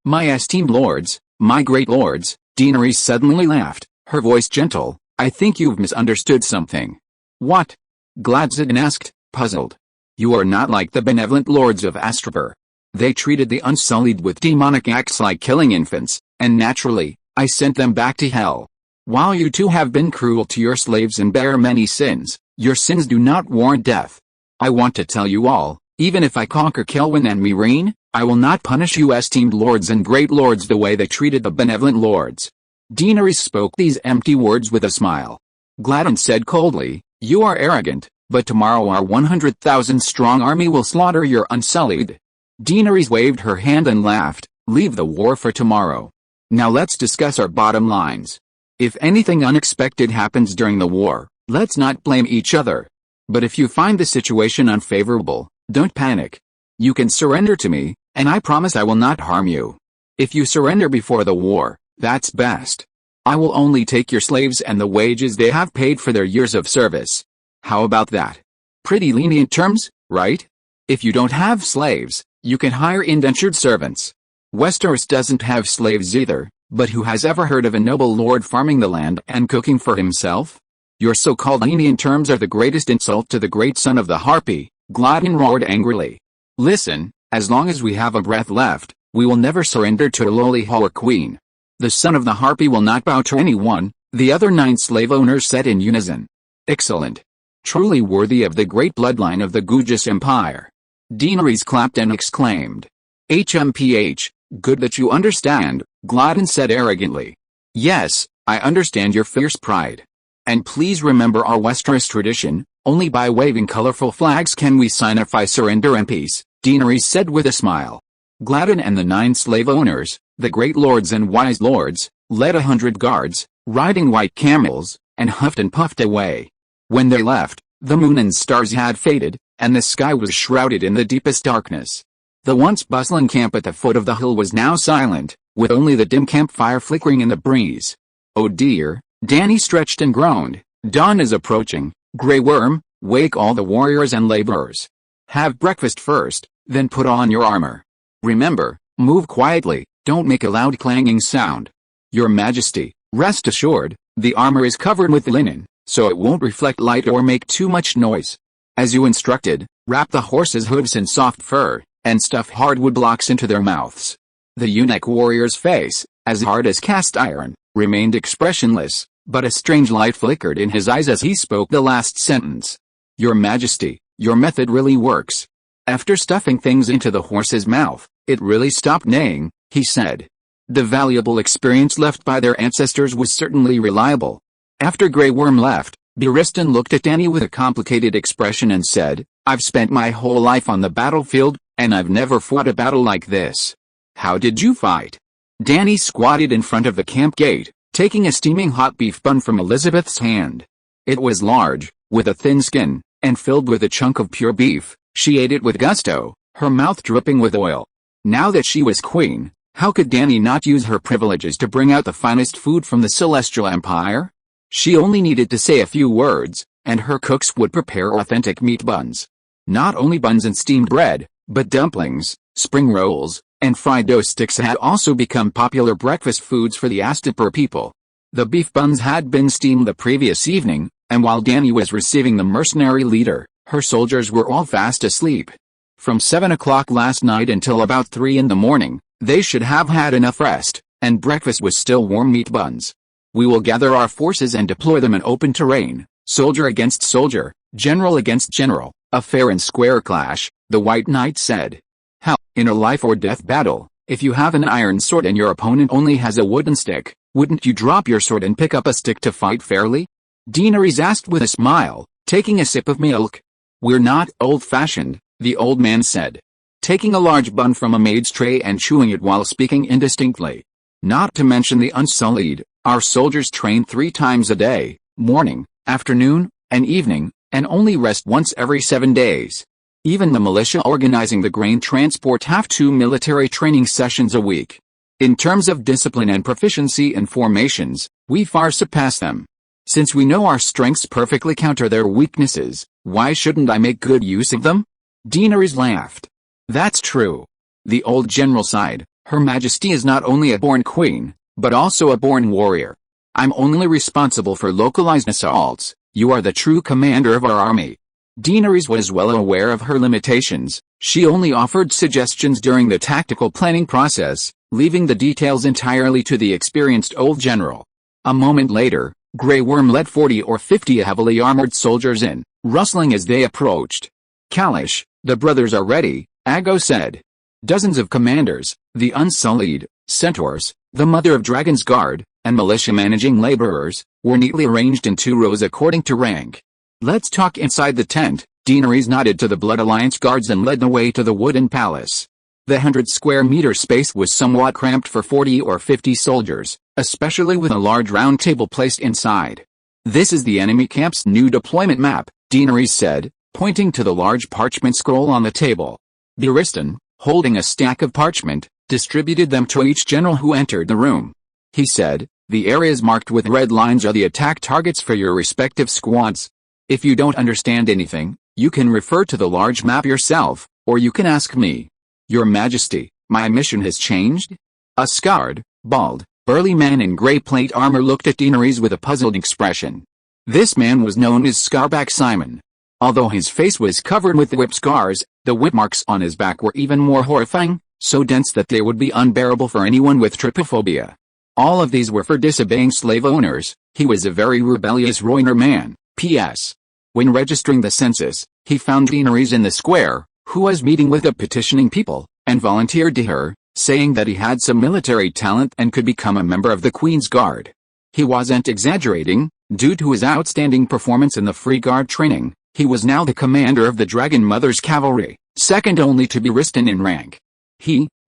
My esteemed lords, my great lords, Daenerys suddenly laughed, her voice gentle. I think you've misunderstood something. What? Gladsden asked, puzzled. You are not like the benevolent lords of Astapor. They treated the unsullied with demonic acts like killing infants, and naturally, I sent them back to hell. While you too have been cruel to your slaves and bear many sins, your sins do not warrant death. I want to tell you all, even if I conquer Kelwyn and Meereen, I will not punish you esteemed lords and great lords the way they treated the benevolent lords. Daenerys spoke these empty words with a smile. Gladden said coldly, you are arrogant, but tomorrow our 100,000-strong army will slaughter your unsullied. Daenerys waved her hand and laughed, leave the war for tomorrow. Now let's discuss our bottom lines. If anything unexpected happens during the war, let's not blame each other. But if you find the situation unfavorable, don't panic. You can surrender to me, and I promise I will not harm you. If you surrender before the war, that's best. I will only take your slaves and the wages they have paid for their years of service. How about that? Pretty lenient terms, right? If you don't have slaves, you can hire indentured servants. Westeros doesn't have slaves either, but who has ever heard of a noble lord farming the land and cooking for himself? Your so-called lenient terms are the greatest insult to the great son of the Harpy, Gladden roared angrily. Listen, as long as we have a breath left, we will never surrender to a lowly Hoa queen. The son of the Harpy will not bow to anyone, the other 9 slave owners said in unison. Excellent. Truly worthy of the great bloodline of the Gugis Empire. Daenerys clapped and exclaimed. HMPH, good that you understand, Gladden said arrogantly. Yes, I understand your fierce pride. And please remember our Westeros tradition, only by waving colorful flags can we signify surrender and peace, Daenerys said with a smile. Gladden and the 9 slave owners, the great lords and wise lords, led 100 guards, riding white camels, and huffed and puffed away. When they left, the moon and stars had faded, and the sky was shrouded in the deepest darkness. The once bustling camp at the foot of the hill was now silent, with only the dim campfire flickering in the breeze. Oh dear, Dany stretched and groaned. Dawn is approaching. Grey Worm, wake all the warriors and laborers. Have breakfast first, then put on your armor. Remember, move quietly, don't make a loud clanging sound. Your Majesty, rest assured, the armor is covered with linen, so it won't reflect light or make too much noise. As you instructed, wrap the horses' hooves in soft fur, and stuff hardwood blocks into their mouths. The eunuch warrior's face, as hard as cast iron, remained expressionless, but a strange light flickered in his eyes as he spoke the last sentence. Your Majesty, your method really works. After stuffing things into the horse's mouth, it really stopped neighing, he said. The valuable experience left by their ancestors was certainly reliable. After Grey Worm left, Barristan looked at Dany with a complicated expression and said, I've spent my whole life on the battlefield, and I've never fought a battle like this. How did you fight? Dany squatted in front of the camp gate, taking a steaming hot beef bun from Elizabeth's hand. It was large, with a thin skin, and filled with a chunk of pure beef. She ate it with gusto, her mouth dripping with oil. Now that she was queen, how could Dany not use her privileges to bring out the finest food from the Celestial Empire? She only needed to say a few words, and her cooks would prepare authentic meat buns. Not only buns and steamed bread, but dumplings, spring rolls, and fried dough sticks had also become popular breakfast foods for the Astapor people. The beef buns had been steamed the previous evening, and while Dany was receiving the mercenary leader, her soldiers were all fast asleep. From 7 o'clock last night until about 3 in the morning, they should have had enough rest, and breakfast was still warm meat buns. We will gather our forces and deploy them in open terrain, soldier against soldier, general against general, a fair and square clash, the White Knight said. How, in a life-or-death battle, if you have an iron sword and your opponent only has a wooden stick, wouldn't you drop your sword and pick up a stick to fight fairly? Daenerys asked with a smile, taking a sip of milk. We're not old-fashioned, the old man said, taking a large bun from a maid's tray and chewing it while speaking indistinctly. Not to mention the unsullied, our soldiers train 3 times a day, morning, afternoon, and evening, and only rest once every 7 days. Even the militia organizing the grain transport have 2 military training sessions a week. In terms of discipline and proficiency in formations, we far surpass them. Since we know our strengths perfectly counter their weaknesses, why shouldn't I make good use of them? Daenerys laughed. That's true. The old general sighed. Her Majesty is not only a born queen, but also a born warrior. I'm only responsible for localized assaults. You are the true commander of our army. Daenerys was well aware of her limitations. She only offered suggestions during the tactical planning process, leaving the details entirely to the experienced old general. A moment later, Grey Worm led 40 or 50 heavily armored soldiers in, rustling as they approached. Kalish, the brothers are ready, Aggo said. Dozens of commanders, the Unsullied, Centaurs, the Mother of Dragon's Guard, and militia managing laborers, were neatly arranged in 2 rows according to rank. Let's talk inside the tent, Daenerys nodded to the Blood Alliance guards and led the way to the wooden palace. The 100-square-meter space was somewhat cramped for 40 or 50 soldiers, especially with a large round table placed inside. This is the enemy camp's new deployment map, Daenerys said, pointing to the large parchment scroll on the table. Barristan, holding a stack of parchment, distributed them to each general who entered the room. He said, the areas marked with red lines are the attack targets for your respective squads. If you don't understand anything, you can refer to the large map yourself, or you can ask me. Your Majesty, my mission has changed? A scarred, bald, burly man in grey plate armor looked at Daenerys with a puzzled expression. This man was known as Scarback Simon. Although his face was covered with whip scars, the whip marks on his back were even more horrifying, so dense that they would be unbearable for anyone with trypophobia. All of these were for disobeying slave owners. He was a very rebellious Rhoynar man. P.S. When registering the census, he found Daenerys in the square, who was meeting with the petitioning people, and volunteered to her, saying that he had some military talent and could become a member of the Queen's Guard. He wasn't exaggerating. Due to his outstanding performance in the Free Guard training, he was now the commander of the Dragon Mother's cavalry, second only to Barristan in rank.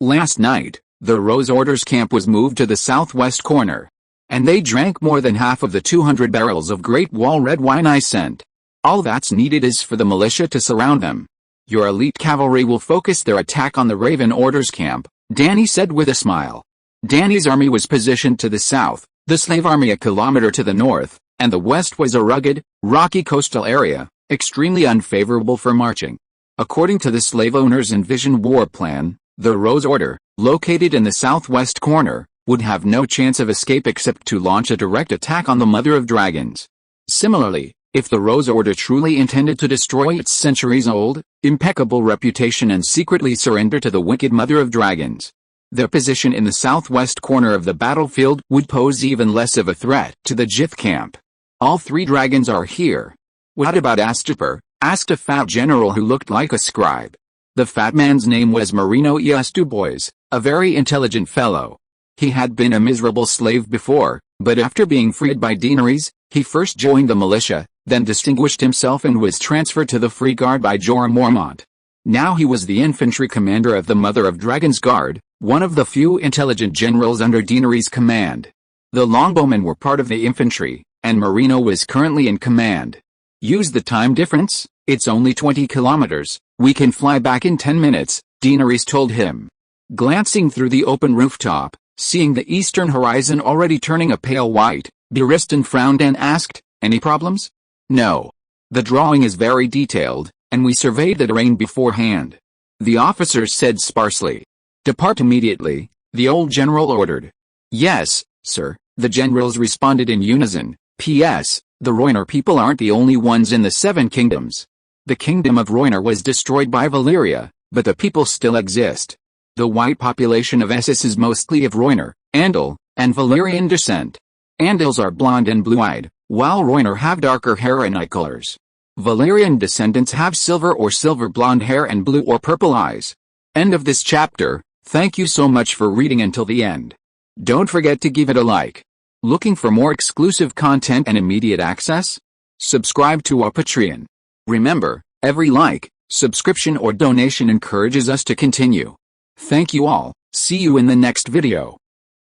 Last night, the Rose Order's camp was moved to the southwest corner. And they drank more than half of the 200 barrels of Great Wall red wine I sent. All that's needed is for the militia to surround them. Your elite cavalry will focus their attack on the Raven Order's camp, Dany said with a smile. Dany's army was positioned to the south, the slave army a kilometer to the north, and the west was a rugged, rocky coastal area, extremely unfavorable for marching. According to the slave owners' envisioned war plan, the Rose Order, located in the southwest corner, would have no chance of escape except to launch a direct attack on the Mother of Dragons. Similarly, if the Rose Order truly intended to destroy its centuries-old, impeccable reputation and secretly surrender to the wicked Mother of Dragons, their position in the southwest corner of the battlefield would pose even less of a threat to the Jith camp. All three dragons are here. What about Astapor? Asked a fat general who looked like a scribe. The fat man's name was Marino Dubois, a very intelligent fellow. He had been a miserable slave before, but after being freed by Daenerys, he first joined the militia, then distinguished himself and was transferred to the Free Guard by Jorah Mormont. Now he was the infantry commander of the Mother of Dragons Guard, one of the few intelligent generals under Daenerys' command. The longbowmen were part of the infantry, and Marino was currently in command. Use the time difference, it's only 20 kilometers, we can fly back in 10 minutes, Daenerys told him. Glancing through the open rooftop, seeing the eastern horizon already turning a pale white, Barristan frowned and asked, any problems? No. The drawing is very detailed, and we surveyed the terrain beforehand. The officers said sparsely. Depart immediately, the old general ordered. Yes, sir, the generals responded in unison. P.S. The Rhoynar people aren't the only ones in the Seven Kingdoms. The kingdom of Rhoynar was destroyed by Valyria, but the people still exist. The white population of Essos is mostly of Rhoynar, Andal, and Valyrian descent. Andals are blonde and blue-eyed, while Rhoynar have darker hair and eye colors. Valyrian descendants have silver or silver blonde hair and blue or purple eyes. End of this chapter. Thank you so much for reading until the end. Don't forget to give it a like. Looking for more exclusive content and immediate access? Subscribe to our Patreon. Remember, every like, subscription or donation encourages us to continue. Thank you all, see you in the next video.